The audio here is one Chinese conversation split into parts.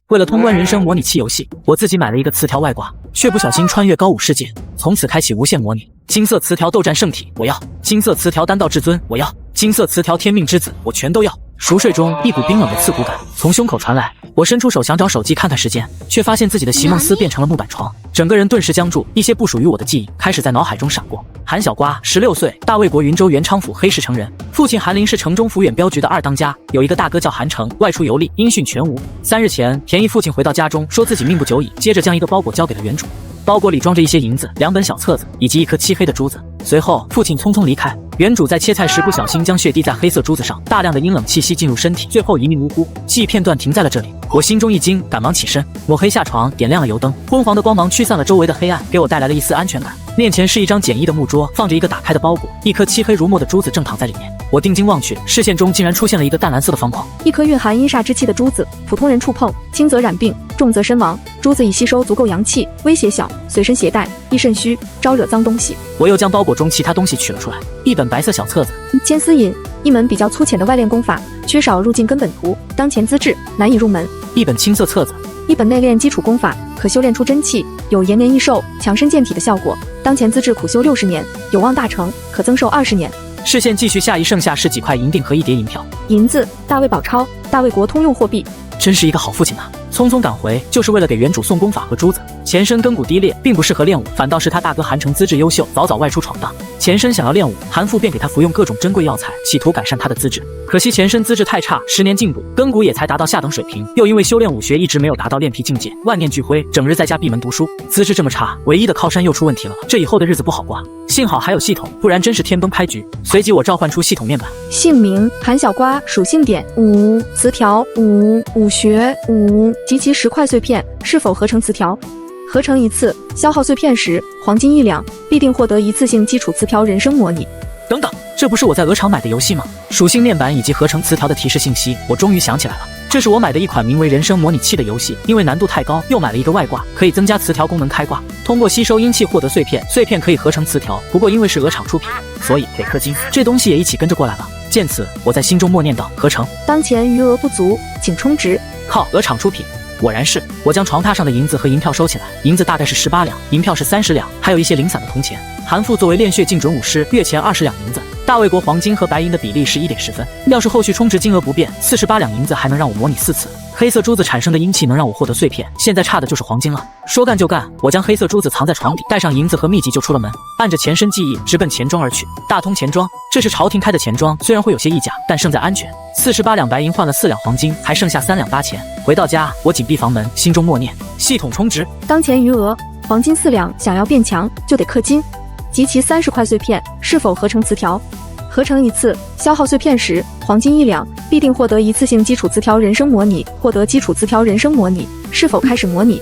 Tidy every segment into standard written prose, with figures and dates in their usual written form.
为了通关人生模拟器游戏，我自己买了一个词条外挂，却不小心穿越高武世界，从此开启无限模拟。金色词条斗战圣体，我要；金色词条单道至尊，我要；金色词条天命之子，我全都要。熟睡中，一股冰冷的刺骨感从胸口传来，我伸出手想找手机看看时间，却发现自己的席梦思变成了木板床，整个人顿时僵住，一些不属于我的记忆开始在脑海中闪过。韩小瓜16岁，大魏国云州元昌府黑石城人，父亲韩林是城中府远镖局的二当家，有一个大哥叫韩成，外出游历，音讯全无。3日前，田义父亲回到家中，说自己命不久矣，接着将一个包裹交给了原主。包裹里装着一些银子、2本小册子以及一颗漆黑的珠子。随后，父亲匆匆离开。原主在切菜时不小心将血滴在黑色珠子上，大量的阴冷气息进入身体，最后一命呜呼。记忆片段停在了这里，我心中一惊，赶忙起身，抹黑下床，点亮了油灯。昏黄的光芒驱散了周围的黑暗，给我带来了一丝安全感。面前是一张简易的木桌，放着一个打开的包裹，一颗漆黑如墨的珠子正躺在里面。我定睛望去，视线中竟然出现了一个淡蓝色的方框，一颗蕴含阴煞之气的珠子，普通人触碰，轻则染病，重则身亡。珠子已吸收足够阳气，威胁小，随身携带，易肾虚，招惹脏东西。我又将包裹中其他东西取了出来，一本白色小册子，千丝引，一门比较粗浅的外练功法，缺少入境根本图，当前资质难以入门。一本青色册子，一本内练基础功法，可修炼出真气，有延年益寿、强身健体的效果。当前资质苦修60年，有望大成，可增寿20年。视线继续下移，剩下是几块银锭和一叠银票。银子，大魏宝钞，大魏国通用货币。真是一个好父亲啊！匆匆赶回，就是为了给原主送功法和珠子。前身根骨低劣，并不适合练武，反倒是他大哥韩成资质优秀，早早外出闯荡。前身想要练武，韩父便给他服用各种珍贵药材，企图改善他的资质。可惜前身资质太差，10年进补，根骨也才达到下等水平，又因为修炼武学一直没有达到炼皮境界，万念俱灰，整日在家闭门读书，资质这么差，唯一的靠山又出问题了，这以后的日子不好过。幸好还有系统，不然真是天崩开局。随即我召唤出系统面板，姓名韩小瓜，属性点5，词条5，武学5，集齐10块碎片，是否合成词条？合成一次，消耗碎片时，黄金1两，必定获得一次性基础词条人生模拟。等等，这不是我在鹅厂买的游戏吗？属性面板以及合成词条的提示信息，我终于想起来了。这是我买的一款名为人生模拟器的游戏，因为难度太高，又买了一个外挂，可以增加词条功能开挂，通过吸收阴气获得碎片，碎片可以合成词条。不过因为是鹅厂出品，所以得氪金，这东西也一起跟着过来了。见此，我在心中默念道：合成。当前余额不足，请充值。靠，鹅厂出品。果然是，我将床榻上的银子和银票收起来，银子大概是18两，银票是30两，还有一些零散的铜钱。韩父作为炼血进准武师，月前20两银子。大魏国黄金和白银的比例是1点10分，要是后续充值金额不变，48两银子还能让我模拟4次。黑色珠子产生的阴气能让我获得碎片，现在差的就是黄金了。说干就干，我将黑色珠子藏在床底，带上银子和秘籍就出了门，按着前身记忆直奔钱庄而去。大通钱庄，这是朝廷开的钱庄，虽然会有些溢价，但胜在安全。48两白银换了4两黄金，还剩下3两8钱。回到家，我紧闭房门，心中默念：系统充值。当前余额黄金4两，想要变强就得氪金。集齐30块碎片，是否合成词条？合成一次，消耗碎片时，黄金1两，必定获得一次性基础词条人生模拟。获得基础词条人生模拟，是否开始模拟？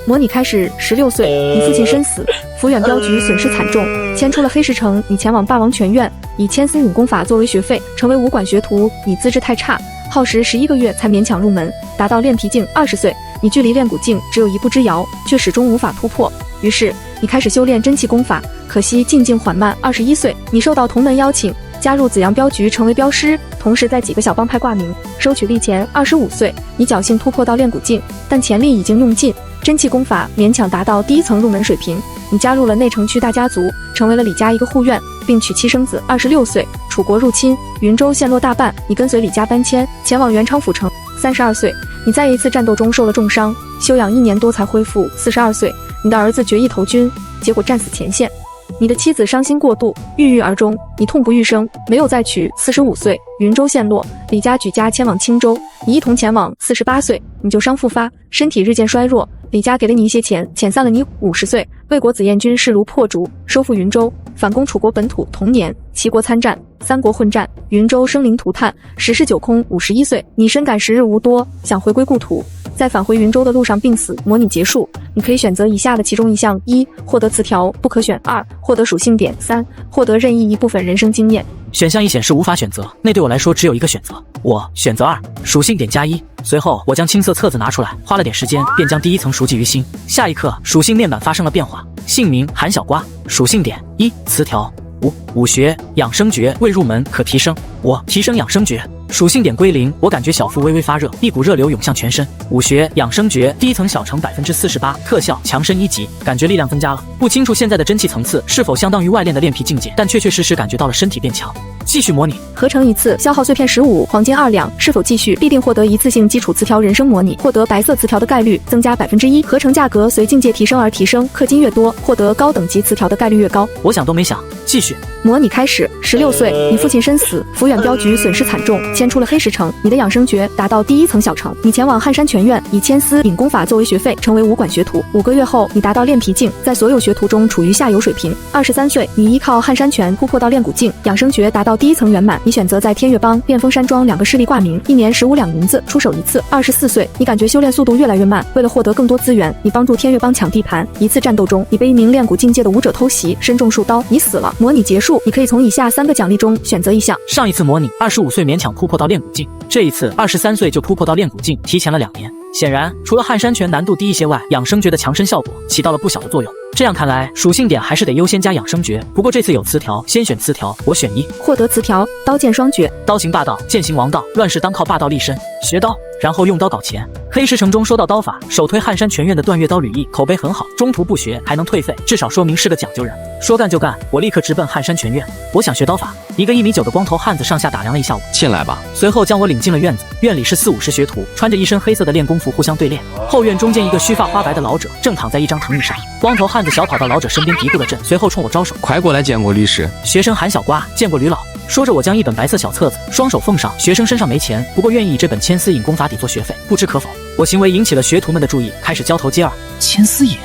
模拟开始。16岁，你父亲身死，府远镖局损失惨重，迁出了黑石城。你前往霸王拳院，以千丝引功法作为学费，成为武馆学徒。你资质太差，耗时11个月才勉强入门，达到炼皮境。20岁，你距离炼骨境只有1步之遥，却始终无法突破。于是你开始修炼真气功法，可惜进境缓慢。21岁，你受到同门邀请，加入紫阳镖局成为镖师，同时在几个小帮派挂名，收取利钱。25岁，你侥幸突破到炼骨境，但潜力已经用尽，真气功法勉强达到第1层入门水平。你加入了内城区大家族，成为了李家一个护院，并娶妻生子。26岁，楚国入侵，云州陷落大半，你跟随李家搬迁，前往元昌府城。32岁，你在一次战斗中受了重伤，休养1年多才恢复。42岁，你的儿子决意投军，结果战死前线。你的妻子伤心过度，郁郁而终，你痛不欲生，没有再娶。45岁，云州陷落，李家举家迁往青州，你一同前往。48岁，你旧伤复发，身体日渐衰弱，李家给了你一些钱，遣散了你。50岁，魏国紫燕军势如破竹，收复云州，反攻楚国本土。同年，齐国参战，3国混战，云州生灵涂炭，时势久空。51岁，你深感时日无多，想回归故土，在返回云州的路上病死。模拟结束，你可以选择以下的其中一项：1. 获得词条，不可选； 2. 获得属性点； 3. 获得任意一部分人生经验。选项1显示无法选择，那对我来说只有一个选择，我选择2，属性点+1。随后我将青色册子拿出来，花了点时间便将第1层熟记于心。下一刻，属性面板发生了变化，姓名韩小瓜，属性点1，词条5，武学养生诀，未入门可提升。我提升养生诀，属性点归零，我感觉小腹微微发热，一股热流涌向全身。武学养生诀，第一层小成48%，特效强身1级，感觉力量增加了。不清楚现在的真气层次是否相当于外练的练皮境界，但确实感觉到了身体变强。继续模拟，合成一次，消耗碎片15，黄金2两。是否继续？必定获得一次性基础词条人生模拟，获得白色词条的概率增加1%。合成价格随境界提升而提升，氪金越多，获得高等级词条的概率越高。我想都没想，继续。模拟开始。16岁，你父亲身死，抚远镖局损失惨重，迁出了黑石城。你的养生诀达到第1层小成，你前往汉山拳院，以千丝引功法作为学费，成为武馆学徒。5个月后，你达到练皮境，在所有学徒中处于下游水平。23岁，你依靠汉山拳突破到练骨境，养生诀达到第1层圆满。你选择在天月帮、变风山庄2个势力挂名，1年15两银子，出手1次。24岁，你感觉修炼速度越来越慢，为了获得更多资源，你帮助天月帮抢地盘。一次战斗中，你被一名练骨境界的武者偷袭，身中数刀，你死了。模拟结束，你可以从以下3个奖励中选择一项。上一次模拟25岁勉强突破到练骨境，这一次23岁就突破到练骨境，提前了2年。显然，除了汉山拳难度低一些外，养生诀的强身效果起到了不小的作用。这样看来，属性点还是得优先加养生诀。不过这次有词条，先选词条，我选1。获得词条：刀剑双绝，刀行霸道，剑行王道，乱世当靠霸道立身，学刀，然后用刀搞钱。黑石城中收到刀法，首推汉山拳院的断月刀履历，口碑很好，中途不学还能退费，至少说明是个讲究人。说干就干，我立刻直奔汉山拳院。我想学刀法。一个1米9的光头汉子上下打量了一下我，进来吧。随后将我领进了院子。院里是40-50学徒，穿着一身黑色的练功服，互相对练。后院中间一个须发花白的老者正躺在一张藤椅上，光头汉子小跑到老者身边嘀咕了阵，随后冲我招手：“快过来见过律师。”学生喊小瓜，见过吕老。说着，我将一本白色小册子双手奉上。学生身上没钱，不过愿意以这本千丝引功法抵做学费，不知可否？我行为引起了学徒们的注意，开始交头接耳。千丝引，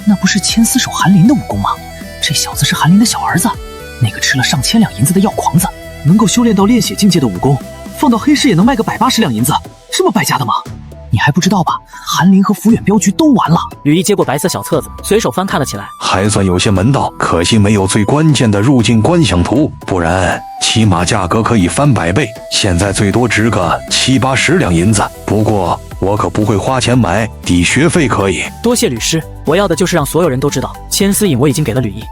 那不是千丝手韩林的武功吗？这小子是韩林的小儿子，那个吃了上千两银子的药狂子，能够修炼到炼血境界的武功，放到黑市也能卖个180两银子，这么败家的吗？你还不知道吧？韩林和抚远镖局都完了。吕毅接过白色小册子，随手翻看了起来，还算有些门道，可惜没有最关键的入境观想图，不然起码价格可以翻100倍，现在最多值个70-80两银子。不过我可不会花钱买，抵学费可以。多谢吕师，我要的就是让所有人都知道，千丝引我已经给了吕毅。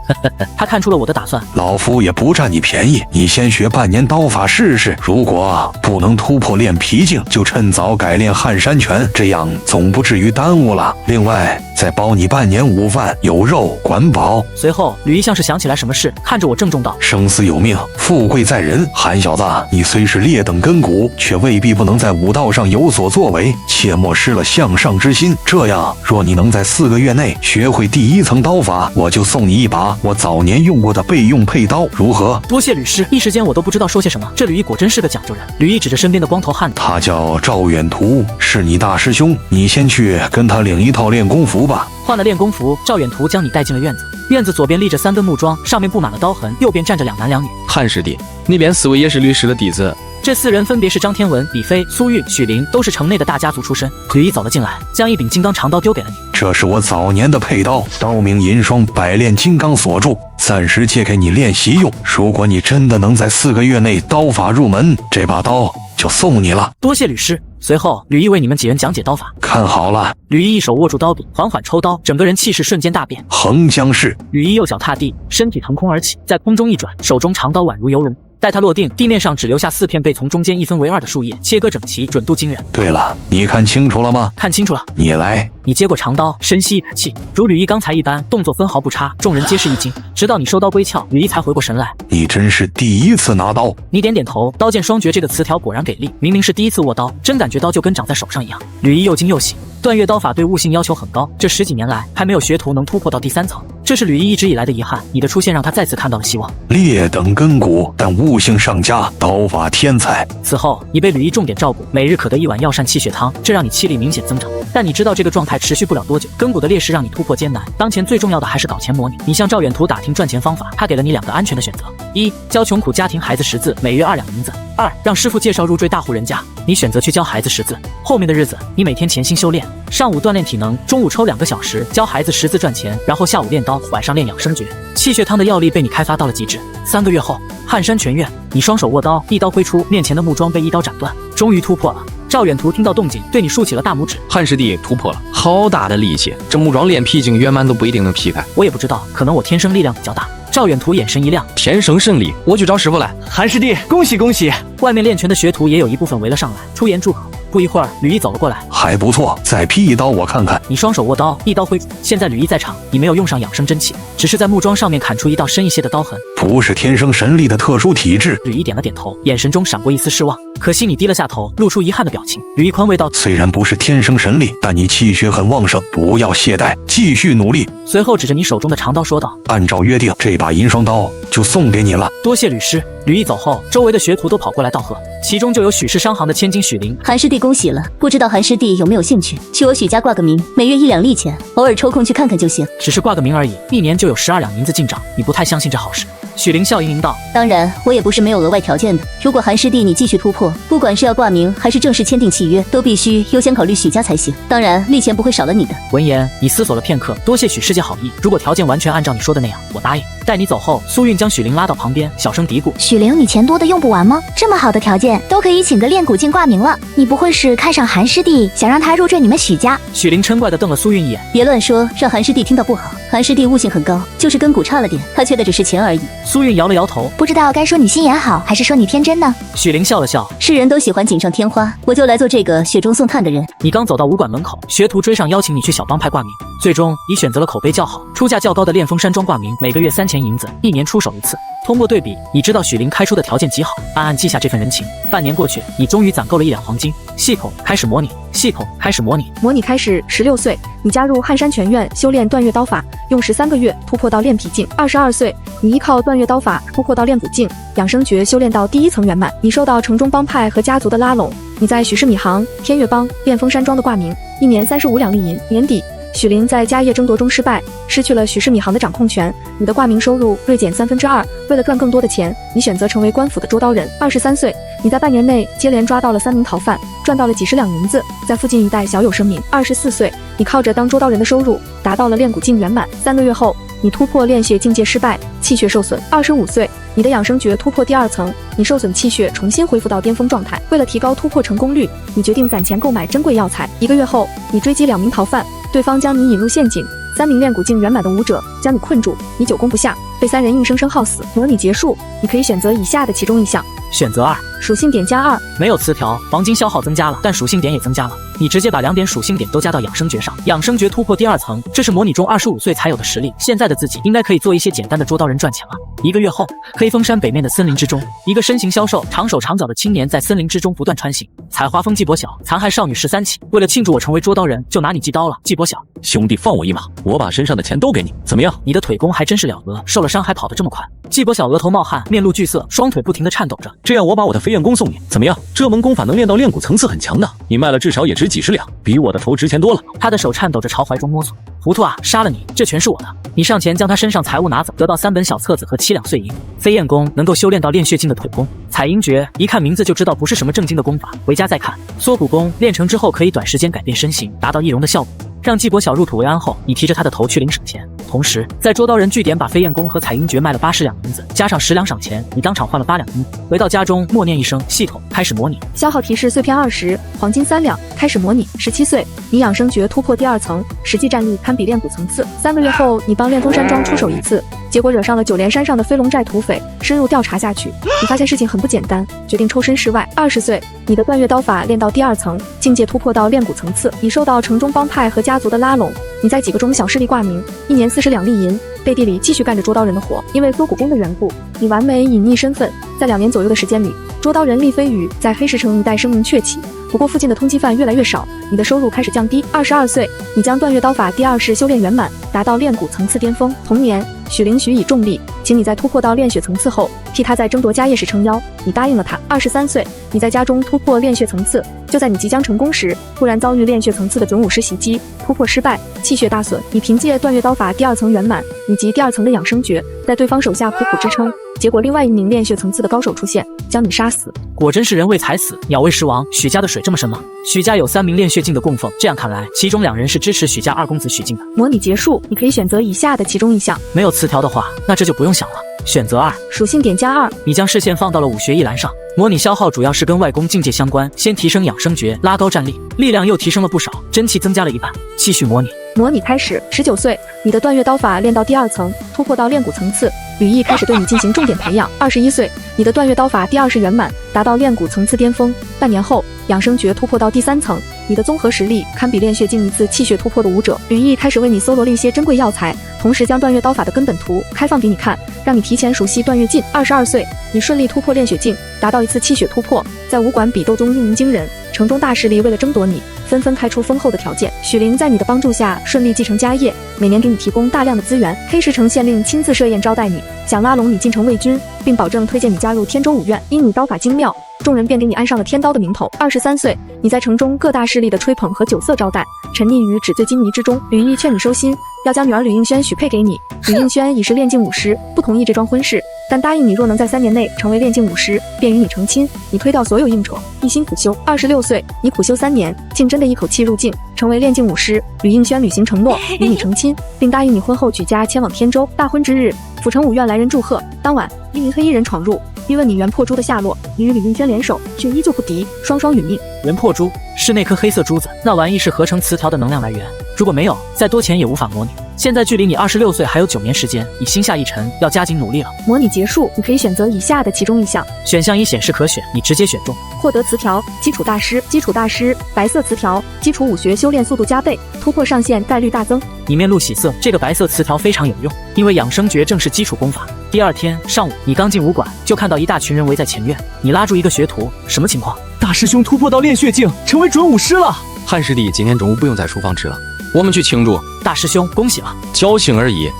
他看出了我的打算，老夫也不占你便宜，你先学半年刀法试试，如果不能突破练皮境，就趁早改练汉山拳，这样总不至于耽误了。另外再包你半年午饭，有肉管饱。随后吕毅像是想起来什么事，看着我郑重道：“生死有命，富贵在人。韩小子，你虽是劣等根骨，却未必不能在武道上有所作为，切莫失了向上之心。这样，若你能在4个月内学会第1层刀法，我就送你一把我早年用过的备用佩刀，如何？”多谢吕师，一时间我都不知道说些什么。这吕毅果真是个讲究人。吕毅指着身边的光头汉子：“他叫赵远图，是你大师兄，你先去跟他领一套练功服吧。”换了练功服，赵远图将你带进了院子。院子左边立着3根木桩，上面布满了刀痕，右边站着2男2女。汉师弟，那边4位也是律师的弟子。这4人分别是张天文、李飞、苏玉、许林，都是城内的大家族出身。吕毅走了进来，将一柄金刚长刀丢给了你。这是我早年的佩刀，刀名银霜百炼金刚锁住，暂时借给你练习用。如果你真的能在4个月内刀法入门，这把刀就送你了。多谢吕师。随后，吕毅为你们几人讲解刀法。看好了，吕毅一手握住刀柄，缓缓抽刀，整个人气势瞬间大变。横江式。吕毅右脚踏地，身体腾空而起，在空中一转，手中长刀宛如游龙。待他落定，地面上只留下4片被从中间一分为2的树叶，切割整齐，准度惊人。对了，你看清楚了吗？看清楚了。你来。你接过长刀，深吸一口气，如吕毅刚才一般，动作分毫不差，众人皆是一惊。直到你收刀归鞘，吕毅才回过神来。你真是第1次拿刀。你点点头。刀剑双绝这个词条果然给力，明明是第1次握刀，真感觉刀就跟长在手上一样。吕毅又惊又喜。断月刀法对悟性要求很高，这10几年来还没有学徒能突破到第3层，这是吕毅一直以来的遗憾。你的出现让他再次看到了希望。劣等根骨，但悟性上佳，刀法天才。此后你被吕毅重点照顾，每日可得1碗药膳气血汤，这让你气力明显增长。但你知道这个状态持续不了多久，根骨的劣势让你突破艰难。当前最重要的还是搞钱模拟。你向赵远图打听赚钱方法，他给了你2个安全的选择：1. 教穷苦家庭孩子识字，每月2两银子；2. 让师傅介绍入赘大户人家。你选择去教孩子识字，后面的日子你每天潜心修炼，上午锻炼体能，中午抽2个小时教孩子识字赚钱，然后下午练刀，晚上练养生诀。气血汤的药力被你开发到了极致。3个月后，汉山拳院，你双手握刀，一刀挥出，面前的木桩被一刀斩断，终于突破了。赵远图听到动静，对你竖起了大拇指。汉师弟突破了，好大的力气，这木桩练皮境圆满都不一定能劈开。我也不知道，可能我天生力量比较大。赵远图眼神一亮，天生神力，我去找师傅来。韩师弟，恭喜恭喜！外面练拳的学徒也有一部分围了上来，出言祝贺。不一会儿，吕毅走了过来，还不错，再劈一刀我看看。你双手握刀，一刀挥出。现在吕毅在场，你没有用上养生真气，只是在木桩上面砍出一道深一些的刀痕。不是天生神力的特殊体质。吕毅点了点头，眼神中闪过一丝失望。可惜你低了下头，露出遗憾的表情。吕毅宽慰道：“虽然不是天生神力，但你气血很旺盛，不要懈怠，继续努力。”随后指着你手中的长刀说道：“按照约定，这把银霜刀就送给你了。”多谢吕师。吕毅走后，周围的学徒都跑过来道贺，其中就有许氏商行的千金许玲。韩师弟恭喜了，不知道韩师弟有没有兴趣去我许家挂个名，每月1两利钱，偶尔抽空去看看就行。只是挂个名而已，一年就有12两银子进账，你不太相信这好事？许玲笑盈盈道：“当然，我也不是没有额外条件的。如果韩师弟你继续突破，不管是要挂名还是正式签订契约，都必须优先考虑许家才行。当然，利钱不会少了你的。”闻言，你思索了片刻，多谢许师姐好意。如果条件完全按照你说的那样，我答应。待你走后，苏韵将许玲拉到旁边，小声嘀咕：“许玲，你钱多的用不完吗？这么好的条件，都可以请个练蛊境挂名了。你不会是看上韩师弟，想让他入赘你们许家？”许玲嗔怪地瞪了苏韵一眼：“别乱说，让韩师弟听到不好。韩师弟悟性很高，就是根骨差了点，他缺的只是钱而已。”苏韵摇了摇头，不知道该说你心眼好，还是说你天真呢？许玲笑了笑：“世人都喜欢锦上添花，我就来做这个雪中送炭的人。”你刚走到武馆门口，学徒追上邀请你去小帮派挂名，最终你选择了口碑较好、出价较高的练风山庄挂名，每个月3000银子，一年出手一次。通过对比，你知道许玲开出的条件极好，暗暗记下这份人情。半年过去，你终于攒够了1两黄金，系统开始模拟，系统开始模拟。模拟开始，16岁，你加入汉山拳院修炼断月刀法，用13个月突破到炼脾境。22岁，你依靠断月刀法突破到炼骨境，养生诀修炼到第1层圆满。你受到城中帮派和家族的拉拢，你在许氏米行、天月帮、练风山庄的挂名，一年35两利银。年底，许玲在家业争夺中失败，失去了许氏米行的掌控权，你的挂名收入锐减2/3。为了赚更多的钱，你选择成为官府的捉刀人。23岁，你在半年内接连抓到了3名逃犯，赚到了几十两银子，在附近一带小有声名。24岁，你靠着当捉刀人的收入，达到了炼骨境圆满。3个月后，你突破炼血境界失败，气血受损。25岁，你的养生诀突破第2层，你受损气血重新恢复到巅峰状态。为了提高突破成功率，你决定攒钱购买珍贵药材。1个月后，你追击2名逃犯，对方将你引入陷阱，3名炼骨境圆满的武者将你困住，你久攻不下，被3人硬生生耗死。模拟结束，你可以选择以下的其中一项。选择2，属性点+2。没有词条，黄金消耗增加了，但属性点也增加了。你直接把2点属性点都加到养生诀上，养生诀突破第2层，这是模拟中25岁才有的实力。现在的自己应该可以做一些简单的捉刀人赚钱了。1个月后，黑风山北面的森林之中，一个身形消瘦、长手长脚的青年在森林之中不断穿行。采花峰季伯晓，残害少女13起。为了庆祝我成为捉刀人，就拿你祭刀了。季伯晓，兄弟，放我一马，我把身上的钱都给你，怎么样？你的腿功还真是了得，受了伤还跑得这么快。季伯晓额头冒汗，面露惧色，双腿不停地颤抖着。这样我把我的飞燕功送你，怎么样？这门功法能练到炼骨层次很强的，你卖了至少也值几十两，比我的头值钱多了。他的手颤抖着朝怀中摸索。糊涂啊，杀了你，这全是我的。你上前将他身上财物拿走，得到3本小册子和7两碎银。飞燕功能够修炼到炼血境的腿功，采阴诀一看名字就知道不是什么正经的功法，回家再看。缩骨功练成之后可以短时间改变身形，达到易容的效果。让季伯晓入土为安后，你提着他的头去领省钱，同时在捉刀人据点把飞燕功和采阴诀卖了80两银子，加上10两赏钱，你当场换了8两银子。回到家中，默念一声系统开始模拟，消耗提示碎片20，黄金3两，开始模拟。17岁，你养生诀突破第2层，实际战力堪比炼骨层次。3个月后，你帮练风山庄出手一次，结果惹上了九连山上的飞龙寨土匪，深入调查下去，你发现事情很不简单，决定抽身事外。20岁，你的断月刀法练到第2层，境界突破到炼骨层次，你受到城中帮派和家族的拉拢，你在几个中小势力挂名，一年40两利银，背地里继续干着捉刀人的活。因为缩骨功的缘故，你完美隐匿身份，在2年左右的时间里，捉刀人厉飞宇在黑石城一带声名鹊起。不过附近的通缉犯越来越少，你的收入开始降低。22岁，你将断月刀法第2式修炼圆满，达到炼骨层次巅峰。同年，许灵许以重力，请你在突破到炼血层次后，替他在争夺家业时撑腰，你答应了他。23岁，你在家中突破炼血层次，就在你即将成功时，突然遭遇炼血层次的准武师袭击，突破失败，气血大损。你凭借断月刀法第2层圆满以及第2层的养生诀，在对方手下苦苦支撑，结果另外一名炼血层次的高手出现，将你杀死。果真是人为财死，鸟为食亡。许家的水这么深吗？许家有3名炼血境的供奉，这样看来，其中2人是支持许家2公子许靖的。模拟结束，你可以选择以下的其中一项。没有词条的话，那这就不用想了。选择2，属性点+2。你将视线放到了武学一栏上，模拟消耗主要是跟外功境界相关，先提升养生诀，拉高战力，力量又提升了不少，真气增加了1半。继续模拟。模拟开始。19岁，你的断月刀法练到第2层，突破到炼骨层次，吕毅开始对你进行重点培养。21岁，你的断月刀法第20圆满，达到炼蛊层次巅峰。半年后，养生诀突破到第3层，你的综合实力堪比炼血境一次气血突破的武者。吕毅开始为你搜罗了一些珍贵药材，同时将断月刀法的根本图开放给你看，让你提前熟悉断月劲。22岁，你顺利突破炼血境，达到一次气血突破，在武馆比斗中一鸣惊人。城中大势力为了争夺你，纷纷开出丰厚的条件。许灵在你的帮助下顺利继承家业，每年给你提供大量的资源。黑石城县令亲自设宴招待你，想拉拢你进城卫军，并保证推荐你加入天州五院。因你刀法精妙，众人便给你安上了天刀的名头。23岁，你在城中各大势力的吹捧和酒色招待，沉溺于纸醉金迷之中。吕毅劝你收心，要将女儿吕应轩许配给你。吕应轩已是炼境武师，不同意这桩婚事，但答应你若能在3年内成为炼境武师，便与你成亲。你推掉所有应酬，一心苦修。26岁，你苦修3年，竟真的一口气入境，成为炼境武师。吕应轩履行承诺，与你成亲，并答应你婚后举家迁往天州。大婚之日，府城五院来人祝贺。当晚，一名黑衣人闯入，逼问你袁破珠的下落。你与吕应轩联手，却依旧不敌，双双殒命。袁破珠是那颗黑色珠子，那玩意是合成词条的能量来源，如果没有，再多钱也无法模拟。现在距离你26岁还有9年时间，你心下一沉，要加紧努力了。模拟结束，你可以选择以下的其中一项。选项1显示可选，你直接选中。获得词条基础大师，基础大师白色词条，基础武学修炼速度加倍，突破上限概率大增。你面露喜色，这个白色词条非常有用，因为养生诀正是基础功法。第2天上午，你刚进武馆，就看到一大群人围在前院，你拉住一个学徒，什么情况？大师兄突破到炼血境，成为准武师了。汉师弟今天中午不用在厨房吃了，我们去庆祝。大师兄，恭喜了。侥幸而已。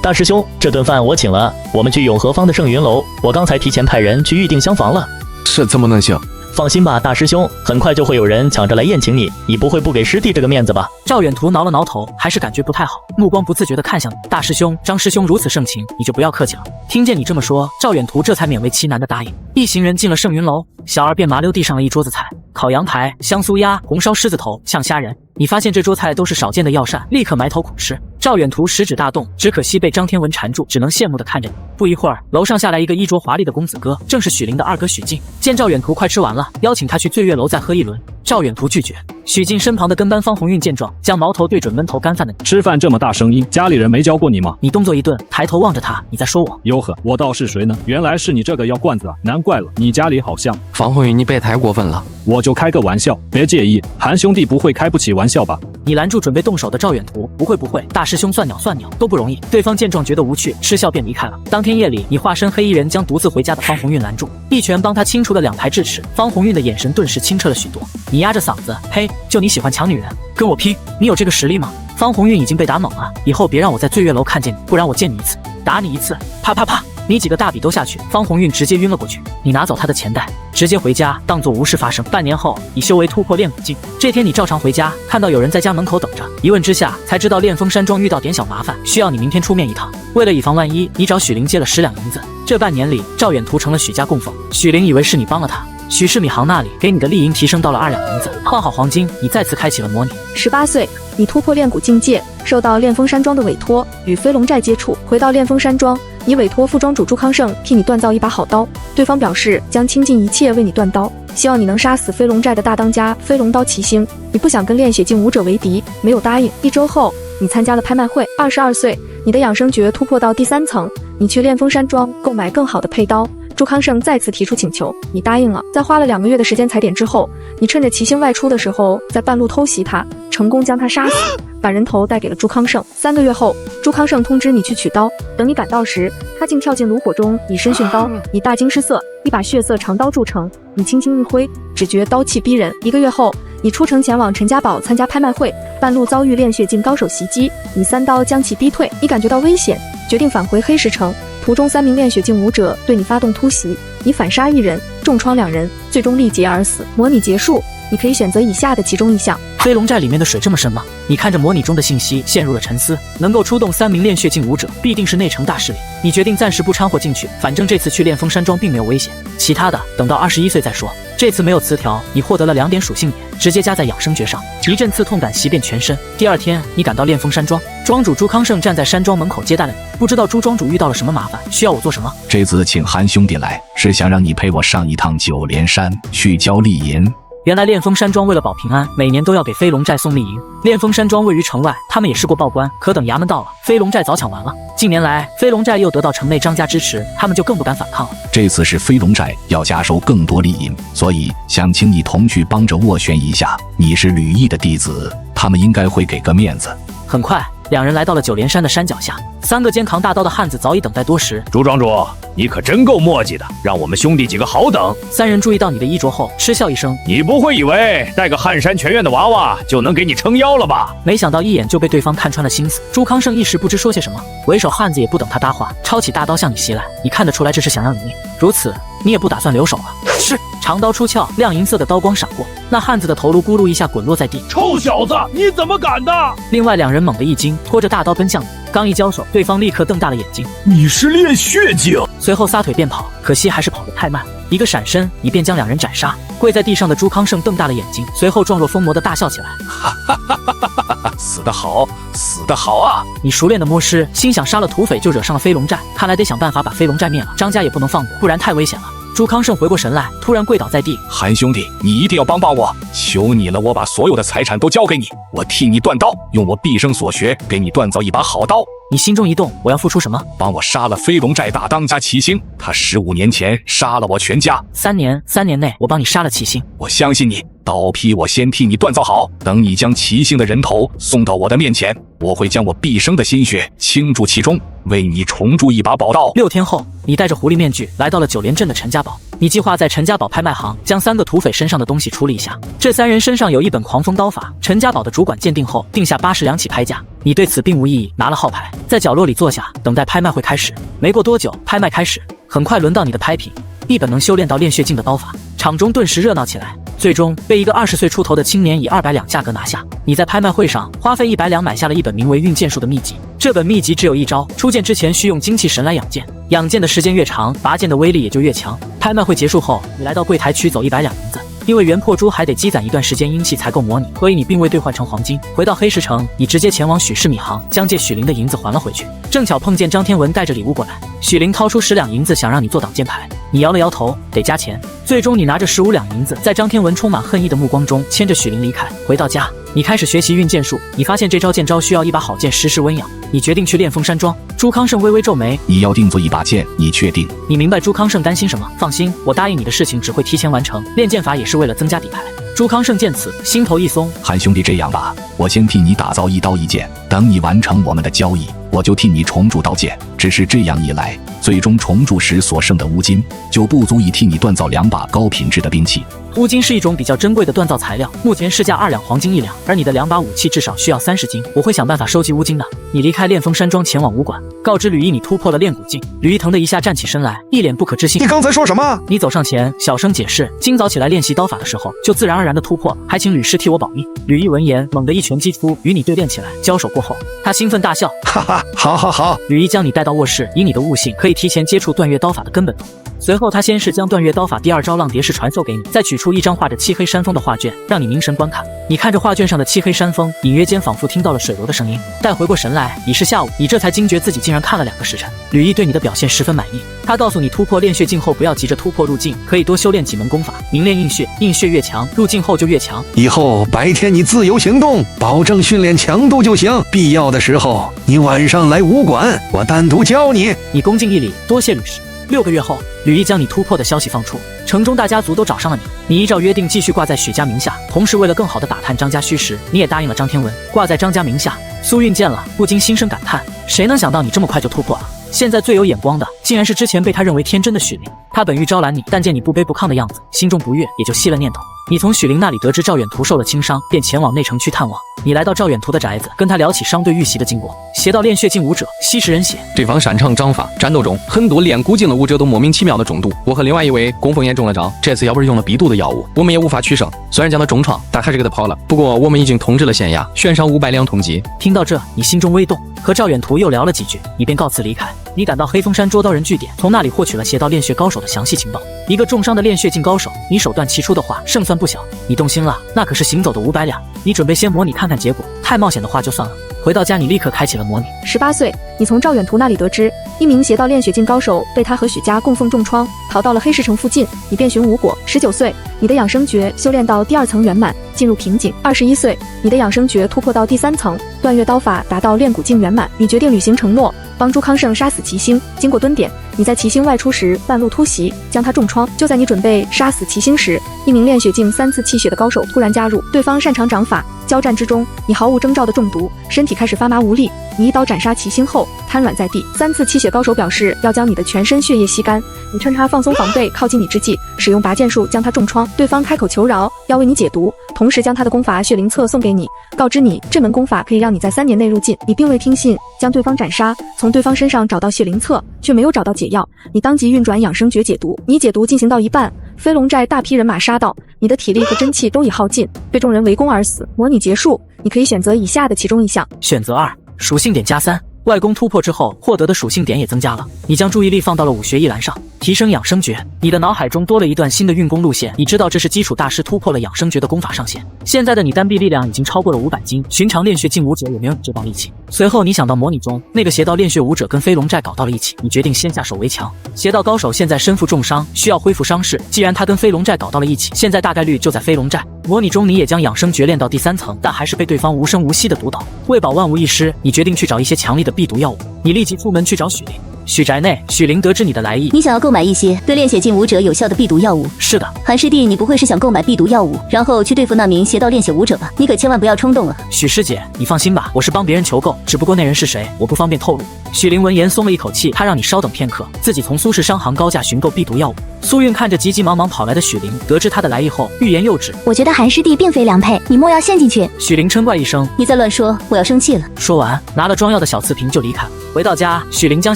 大师兄，这顿饭我请了，我们去永和坊的盛云楼，我刚才提前派人去预定厢房了。这怎么能行？放心吧，大师兄，很快就会有人抢着来宴请你，你不会不给师弟这个面子吧？赵远图挠了挠头，还是感觉不太好，目光不自觉地看向你。大师兄、张师兄如此盛情，你就不要客气了。听见你这么说，赵远图这才勉为其难地答应。一行人进了盛云楼，小二便麻溜递上了一桌子菜，烤羊排、香酥鸭、红烧狮子头、酱虾仁。你发现这桌菜都是少见的药膳，立刻埋头苦吃。赵远图食指大动，只可惜被张天文缠住，只能羡慕地看着你。不一会儿，楼上下来一个衣着华丽的公子哥，正是许灵的二哥许静。见赵远图快吃完了，邀请他去醉月楼再喝一轮。赵远图拒绝。许静身旁的跟班方红运见状，将矛头对准闷头干饭的你。吃饭这么大声音，家里人没教过你吗？你动作一顿，抬头望着他，你在说我？哟呵，我倒是谁呢？原来是你这个药罐子啊！难怪了，你家里好像……方红宇，你别太过分了。我就开个玩笑，别介意。韩兄弟不会开不起玩笑吧？你拦住准备动手的赵远图，不会，大师兄算鸟都不容易。对方见状觉得无趣，嗤笑便离开了。当天夜里，你化身黑衣人，将独自回家的方红运拦住，一拳帮他清除了2排智齿。方红运的眼神顿时清澈了许多。你压着嗓子，嘿，就你喜欢抢女人，跟我拼，你有这个实力吗？方红运已经被打懵了，以后别让我在醉月楼看见你，不然我见你一次打你一次。啪啪啪，你几个大笔都下去，方红运直接晕了过去。你拿走他的钱袋，直接回家，当作无事发生。半年后，你修为突破炼蛊境，这天你照常回家，看到有人在家门口等着，一问之下才知道炼风山庄遇到点小麻烦，需要你明天出面一趟。为了以防万一，你找许灵借了10两银子。这半年里，赵远图成了许家供奉，许灵以为是你帮了他。许氏米行那里给你的利银提升到了2两银子，换好黄金，你再次开启了模拟。18岁，你突破炼蛊境界，受到炼风山庄的委托，与飞龙寨接触。回到炼风山庄，你委托副庄主朱康胜替你锻造一把好刀，对方表示将倾尽一切为你锻刀，希望你能杀死飞龙寨的大当家飞龙刀齐星。你不想跟炼血境武者为敌，没有答应。1周后，你参加了拍卖会。22岁，你的养生诀突破到第3层，你去炼风山庄购买更好的配刀。朱康胜再次提出请求，你答应了。在花了2个月的时间踩点之后，你趁着齐星外出的时候，在半路偷袭他，成功将他杀死，把人头带给了朱康胜。3个月后，朱康胜通知你去取刀，等你赶到时，他竟跳进炉火中以身殉刀。你大惊失色，一把血色长刀铸成，你轻轻一挥，只觉刀气逼人。1个月后，你出城前往陈家堡参加拍卖会，半路遭遇炼血境高手袭击，你3刀将其逼退。你感觉到危险，决定返回黑石城。途中3名炼血境武者对你发动突袭，你反杀1人，重创2人，最终力竭而死。模拟结束，你可以选择以下的其中一项。飞龙寨里面的水这么深吗？你看着模拟中的信息，陷入了沉思。能够出动3名炼血境武者，必定是内城大势力。你决定暂时不掺和进去，反正这次去炼风山庄并没有危险，其他的等到21岁再说。这次没有词条，你获得了2点属性点，直接加在养生诀上。一阵刺痛感袭遍全身。第2天，你赶到炼风山庄，庄主朱康胜站在山庄门口接待了你。不知道朱庄主遇到了什么麻烦，需要我做什么？这次请韩兄弟来，是想让你陪我上一趟九连山，去交丽银。原来炼风山庄为了保平安，每年都要给飞龙寨送利银。炼风山庄位于城外，他们也试过报关，可等衙门到了，飞龙寨早抢完了。近年来，飞龙寨又得到城内张家支持，他们就更不敢反抗了。这次是飞龙寨要加收更多利银，所以想请你同去帮着斡旋一下。你是吕毅的弟子，他们应该会给个面子。很快，两人来到了九连山的山脚下，三个肩扛大刀的汉子早已等待多时。朱庄主，你可真够磨叽的，让我们兄弟几个好等。三人注意到你的衣着后，嗤笑一声：“你不会以为带个汉山全院的娃娃就能给你撑腰了吧？”没想到一眼就被对方看穿了心思。朱康胜一时不知说些什么，为首汉子也不等他搭话，抄起大刀向你袭来。你看得出来这是想要你命，如此你也不打算留手了。是，长刀出鞘，亮银色的刀光闪过，那汉子的头颅咕噜一下滚落在地。臭小子，你怎么敢的？另外两人猛地一惊，拖着大刀奔向你。刚一交手，对方立刻瞪大了眼睛。你是练血境？随后撒腿便跑，可惜还是跑得太慢，一个闪身，你便将两人斩杀。跪在地上的朱康胜瞪大了眼睛，随后状若疯魔的大笑起来。哈哈哈哈哈哈！死得好，死得好啊！你熟练的摸尸，心想杀了土匪就惹上了飞龙寨，看来得想办法把飞龙寨灭了，张家也不能放过，不然太危险了。朱康胜回过神来，突然跪倒在地。韩兄弟，你一定要帮帮我，求你了，我把所有的财产都交给你，我替你断刀，用我毕生所学给你锻造一把好刀。你心中一动，我要付出什么？帮我杀了飞龙寨大当家齐星，他15年前杀了我全家。3年内我帮你杀了齐星。我相信你，刀劈我先替你锻造好，等你将齐星的人头送到我的面前，我会将我毕生的心血倾注其中，为你重铸一把宝刀。6天后，你戴着狐狸面具来到了九连镇的陈家堡。你计划在陈家堡拍卖行将3个土匪身上的东西处理一下。这3人身上有一本狂风刀法，陈家堡的主管鉴定后定下80两起拍价。你对此并无异议，拿了号牌，在角落里坐下，等待拍卖会开始。没过多久，拍卖开始，很快轮到你的拍品，一本能修炼到炼血境的刀法。场中顿时热闹起来，最终被一个20岁出头的青年以200两价格拿下。你在拍卖会上花费100两买下了一本名为《运剑术》的秘籍。这本秘籍只有一招，出剑之前需用精气神来养剑，养剑的时间越长，拔剑的威力也就越强。拍卖会结束后，你来到柜台取走100两银子。因为元破珠还得积攒一段时间阴气才够模拟，所以你并未兑换成黄金。回到黑石城，你直接前往许氏米行，将借许灵的银子还了回去。正巧碰见张天文带着礼物过来，许灵掏出10两银子想让你做挡箭牌，你摇了摇头，得加钱。最终你拿着15两银子，在张天文充满恨意的目光中牵着许灵离开。回到家，你开始学习运剑术，你发现这招剑招需要一把好剑时时温养，你决定去炼风山庄。朱康胜微微皱眉，你要定做一把剑，你确定？你明白朱康胜担心什么？放心，我答应你的事情只会提前完成，练剑法也是为了增加底牌。朱康胜见此，心头一松。韩兄弟，这样吧，我先替你打造一刀一剑，等你完成我们的交易，我就替你重铸刀剑。只是这样一来，最终重铸时所剩的乌金就不足以替你锻造2把高品质的兵器。乌金是一种比较珍贵的锻造材料，目前市价2两黄金1两，而你的2把武器至少需要30斤。我会想办法收集乌金的。你离开炼风山庄前往武馆，告知吕毅你突破了炼蛊境。吕毅疼的一下站起身来，一脸不可置信。你刚才说什么？你走上前，小声解释，今早起来练习刀法的时候，就自然而然的突破，还请吕师替我保密。吕毅闻言，猛地一拳击出，与你对练起来。交手过后，他兴奋大笑，哈哈，好好好。吕毅将你带到卧室，以你的悟性，可以提前接触断月刀法的根本动作。随后他先是将断月刀法第2招浪蝶式传授给你，再取出一张画着漆黑山峰的画卷，让你凝神观看。你看着画卷上的漆黑山峰，隐约间仿佛听到了水流的声音。待回过神来，已是下午，你这才惊觉自己竟然看了2个时辰。吕毅对你的表现十分满意，他告诉你突破炼血境后不要急着突破入境，可以多修炼几门功法，凝练硬血，硬血越强，入境后就越强。以后白天你自由行动，保证训练强度就行，必要的时候你晚上来武馆，我单独教你。你恭敬一礼，多谢吕师。6个月后，吕毅将你突破的消息放出，城中大家族都找上了你。你依照约定继续挂在许家名下，同时为了更好的打探张家虚实，你也答应了张天文，挂在张家名下。苏运见了，不禁心生感叹，谁能想到你这么快就突破了？现在最有眼光的，竟然是之前被他认为天真的许灵。他本欲招揽你，但见你不卑不亢的样子，心中不悦，也就息了念头。你从许灵那里得知赵远图受了轻伤，便前往内城去探望。你来到赵远图的宅子，跟他聊起伤队遇袭的经过。邪道炼血境武者吸食人血，对方擅长掌法，战斗中很多炼蛊境的武者都莫名其妙的中毒。我和另外一位供奉也中了招，这次要不是用了逼毒的药物，我们也无法取胜。虽然将他重创，但还是给他跑了。不过我们已经通知了县衙，悬赏500两通缉。听到这，你心中微动，和赵远图又聊了几句，你便告辞离开。你赶到黑风山捉刀人据点，从那里获取了邪道炼血高手的详细情报。一个重伤的炼血境高手，你手段奇出的话，胜算不小。你动心了，那可是行走的500两。你准备先模拟看看结果，太冒险的话就算了。回到家，你立刻开启了模拟。18岁，你从赵远图那里得知，一名邪道炼血境高手被他和许家供奉重创，逃到了黑石城附近。你遍寻无果。19岁，你的养生诀修炼到第2层圆满，进入瓶颈。21岁，你的养生诀突破到第3层，断月刀法达到炼骨境圆满。你决定履行承诺，帮助康胜杀死齐星。经过蹲点，你在齐星外出时半路突袭，将他重创。就在你准备杀死齐星时，一名炼血境3次气血的高手突然加入，对方擅长掌法。交战之中，你毫无征兆的中毒，身体开始发麻无力。你一刀斩杀齐星后瘫软在地。3次气血高手表示要将你的全身血液吸干，你趁他放松防备靠近你之际，使用拔剑术将他重创。对方开口求饶，要为你解毒，同时将他的功法血灵册送给你，告知你这门功法可以让你在3年内入境。你并未听信，将对方斩杀，从对方身上找到血灵册，却没有找到解药。你当即运转养生诀解毒。你解毒进行到一半，飞龙寨大批人马杀到，你的体力和真气都已耗尽，被众人围攻而死。模拟结束，你可以选择以下的其中一项。选择2，属性点加3。外功突破之后获得的属性点也增加了。你将注意力放到了武学一栏上，提升养生诀。你的脑海中多了一段新的运功路线。你知道这是基础大师突破了养生诀的功法上限。现在的你单臂力量已经超过了500斤，寻常炼血境武者也没有你这帮力气。随后你想到模拟中那个邪道炼血武者跟飞龙寨搞到了一起，你决定先下手为强。邪道高手现在身负重伤，需要恢复伤势。既然他跟飞龙寨搞到了一起，现在大概率就在飞龙寨。模拟中你也将养生诀练到第3层，但还是被对方无声无息的毒倒。为保万无一失，你决定去找一些强力的避毒药物。你立即出门去找许灵。许宅内，许灵得知你的来意，你想要购买一些对炼血境武者有效的避毒药物？是的。韩师弟，你不会是想购买避毒药物，然后去对付那名邪道炼血武者吧？你可千万不要冲动了。许师姐，你放心吧，我是帮别人求购，只不过那人是谁，我不方便透露。许灵闻言松了一口气，他让你稍等片刻，自己从苏氏商行高价寻购避毒药物。苏韵看着急急忙忙跑来的许灵，得知他的来意后，欲言又止。我觉得韩师弟并非良配，你莫要陷进去。许灵嗔怪一声，你再乱说，我要生气了。说完，拿了装药的小瓷瓶就离开了。回到家，许灵将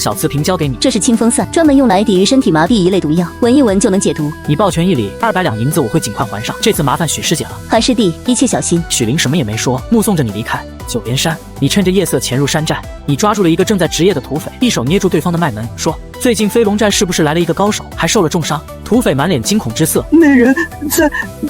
小瓷瓶交给你，这是清风散，专门用来抵御身体麻痹一类毒药，闻一闻就能解毒。你抱拳一礼，200两银子我会尽快还上，这次麻烦许师姐了。韩师弟，一切小心。许灵什么也没说，目送着你离开。九莲山，你趁着夜色潜入山寨，你抓住了一个正在值夜的土匪，一手捏住对方的脉门，说：“最近飞龙寨是不是来了一个高手，还受了重伤？”土匪满脸惊恐之色，那人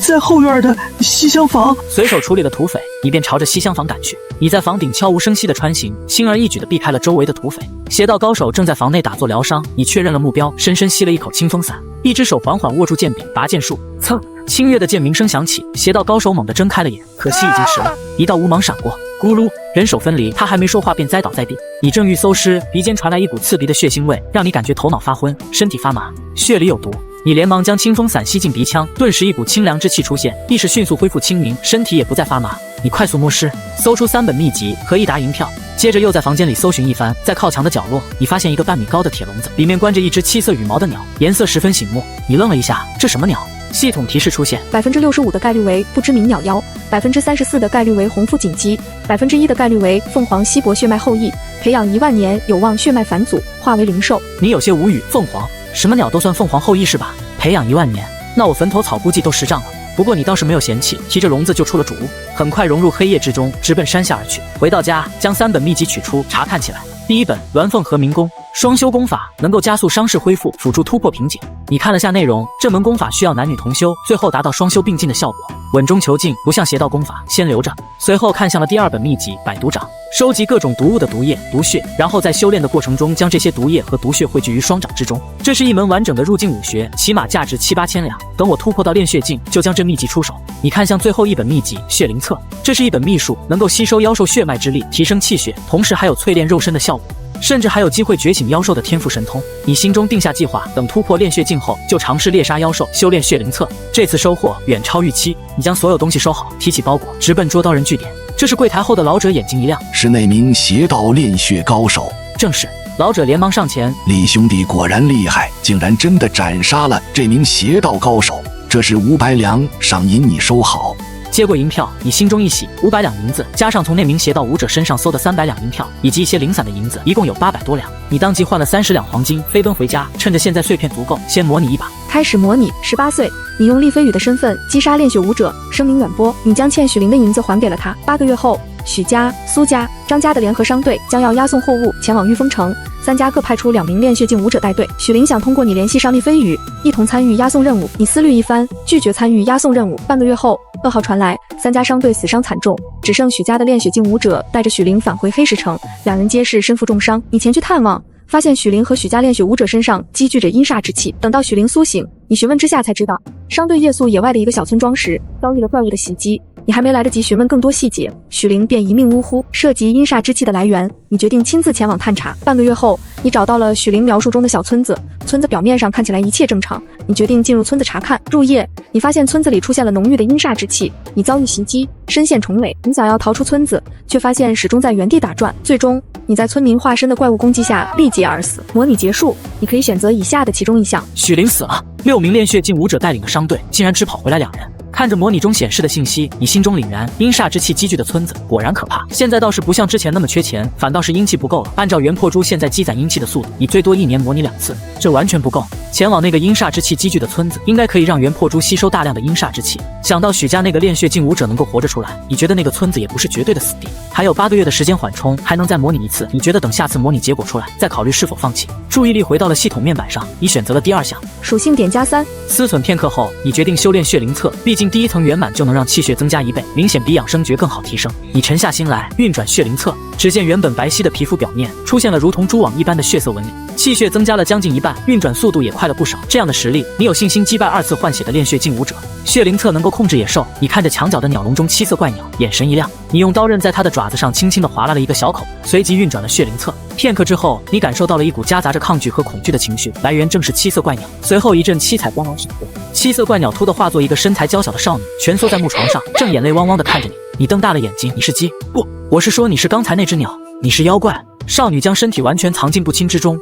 在后院的西厢房。随手处理了土匪，你便朝着西厢房赶去。你在房顶悄无声息的穿行，轻而易举的避开了周围的土匪。邪道高手正在房内打坐疗伤，你确认了目标，深深吸了一口清风散，一只手缓缓握住剑柄，拔剑术，噌，清越的剑鸣声响起。邪道高手猛地睁开了眼，可惜已经迟了，一道乌芒闪过，咕噜，人手分离。他还没说话便栽倒在地。你正欲搜尸，鼻尖传来一股刺鼻的血腥味，让你感觉头脑发昏，身体发麻，血里有毒。你连忙将清风散吸进鼻腔，顿时一股清凉之气出现，意识迅速恢复清明，身体也不再发麻。你快速摸尸，搜出3本秘籍和1沓银票，接着又在房间里搜寻一番。在靠墙的角落，你发现一个半米高的铁笼子，里面关着一只7色羽毛的鸟，颜色十分醒目。你愣了一下，这什么鸟？系统提示出现：65%的概率为不知名鸟妖，34%的概率为红腹锦鸡，1%的概率为凤凰稀薄血脉后裔，培养1万年有望血脉返祖，化为灵兽。你有些无语，凤凰？什么鸟都算凤凰后裔是吧？培养1万年，那我坟头草估计都10丈了。不过你倒是没有嫌弃，提着笼子就出了主屋，很快融入黑夜之中，直奔山下而去。回到家，将3本秘籍取出，查看起来。第1本鸾凤和鸣功，双修功法，能够加速伤势恢复，辅助突破瓶颈。你看了下内容，这门功法需要男女同修，最后达到双修并进的效果，稳中求进，不像邪道功法，先留着。随后看向了第2本秘籍百毒掌，收集各种毒物的毒液、毒血，然后在修炼的过程中将这些毒液和毒血汇聚于双掌之中。这是一门完整的入境武学，起码价值7、8千两。等我突破到炼血境，就将这秘籍出手。你看向最后1本秘籍血灵册，这是一本秘术，能够吸收妖兽血脉之力，提升气血，同时还有淬炼肉身的效果。甚至还有机会觉醒妖兽的天赋神通。你心中定下计划，等突破炼血境后，就尝试猎杀妖兽，修炼血灵册。这次收获远超预期。你将所有东西收好，提起包裹，直奔捉刀人据点。这是柜台后的老者眼睛一亮，是那名邪道炼血高手。正是。老者连忙上前，李兄弟果然厉害，竟然真的斩杀了这名邪道高手。这是500两赏银，你收好。接过银票，你心中一喜，500两银子加上从那名邪道武者身上搜的300两银票，以及一些零散的银子，一共有800多两。你当即换了30两黄金，飞奔回家，趁着现在碎片足够，先模拟一把。开始模拟。18岁，你用厉飞羽的身份击杀炼血武者，声名远播。你将欠许灵的银子还给了他。8个月后，许家、苏家、张家的联合商队将要押送货物前往御风城，3家各派出2名炼血境武者带队。许灵想通过你联系上厉飞羽，一同参与押送任务。你思虑一番，拒绝参与押送任务。半个月后，噩耗传来，3家商队死伤惨重，只剩许家的炼血境武者带着许灵返回黑石城，2人皆是身负重伤。你前去探望，发现许灵和许家炼血武者身上积聚着阴煞之气。等到许灵苏醒，你询问之下才知道，商队夜宿野外的一个小村庄时遭遇了怪物的袭击。你还没来得及询问更多细节，许灵便一命呜呼。涉及阴煞之气的来源，你决定亲自前往探查。半个月后，你找到了许灵描述中的小村子，村子表面上看起来一切正常。你决定进入村子查看。入夜，你发现村子里出现了浓郁的阴煞之气，你遭遇袭击，身陷重围。你想要逃出村子，却发现始终在原地打转。最终，你在村民化身的怪物攻击下力竭而死。模拟结束，你可以选择以下的其中一项。许灵死了，6名炼血境武者带领的商队竟然只跑回来2人。看着模拟中显示的信息，你心中凛然，阴煞之气积聚的村子果然可怕。现在倒是不像之前那么缺钱，反倒是阴气不够了。按照元破珠现在积攒阴气的速度，你最多1年模拟2次，这完全不够。前往那个阴煞之气积聚的村子，应该可以让元破珠吸收大量的阴煞之气。想到许家那个炼血境武者能够活着出来，你觉得那个村子也不是绝对的死地。还有8个月的时间缓冲，还能再模拟1次。你觉得等下次模拟结果出来，再考虑是否放弃。注意力回到了系统面板上，你选择了第2项，属性点+3。思忖片刻后，你决定修炼血灵册，毕竟第1层圆满就能让气血增加1倍，明显比养生诀更好提升。你沉下心来运转血灵册，只见原本白皙的皮肤表面出现了如同蛛网一般的血色纹理，气血增加了将近1半，运转速度也快了不少。这样的实力，你有信心击败2次换血的炼血境武者。血灵册能够控制野兽，你看着墙角的鸟笼中7色怪鸟，眼神一亮，你用刀刃在它的爪子上轻轻地划拉了一个小口，随即运转了血灵册。片刻之后，你感受到了一股夹杂着抗拒和恐惧的情绪，来源正是7色怪鸟。随后一阵七彩光芒闪过，7色怪鸟突地化作一个身材娇小的少女，蜷缩在木床上，正眼泪汪汪地看着你。你瞪大了眼睛，你是鸡？不，我是说你是刚才那只鸟，你是妖怪。少女将身体完全藏进不清之中。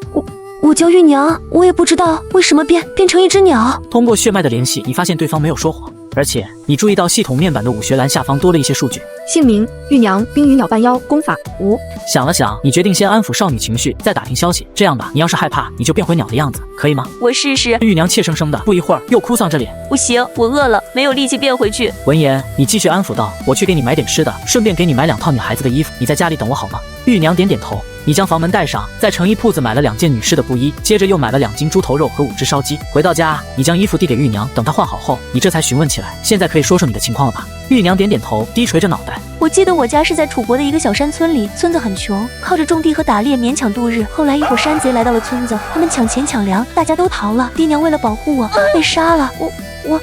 我叫玉娘，我也不知道为什么变成一只鸟。通过血脉的联系，你发现对方没有说谎，而且你注意到系统面板的武学栏下方多了一些数据。姓名：玉娘，冰与鸟半妖，功法无。想了想，你决定先安抚少女情绪，再打听消息。这样吧，你要是害怕，你就变回鸟的样子，可以吗？我试试。玉娘怯生生的，不一会儿又哭丧着脸。不行，我饿了，没有力气变回去。闻言，你继续安抚道：“我去给你买点吃的，顺便给你买2套女孩子的衣服，你在家里等我好吗？”玉娘点点头。你将房门带上，在成衣铺子买了2件女士的布衣，接着又买了2斤猪头肉和5只烧鸡。回到家，你将衣服递给玉娘，等她换好后，你这才询问起来：“现在可以说说你的情况了吧？”玉娘点点头，低垂着脑袋。我记得我家是在楚国的一个小山村里，村子很穷，靠着种地和打猎勉强度日。后来一伙山贼来到了村子，他们抢钱抢粮，大家都逃了。爹娘为了保护我，被杀了。我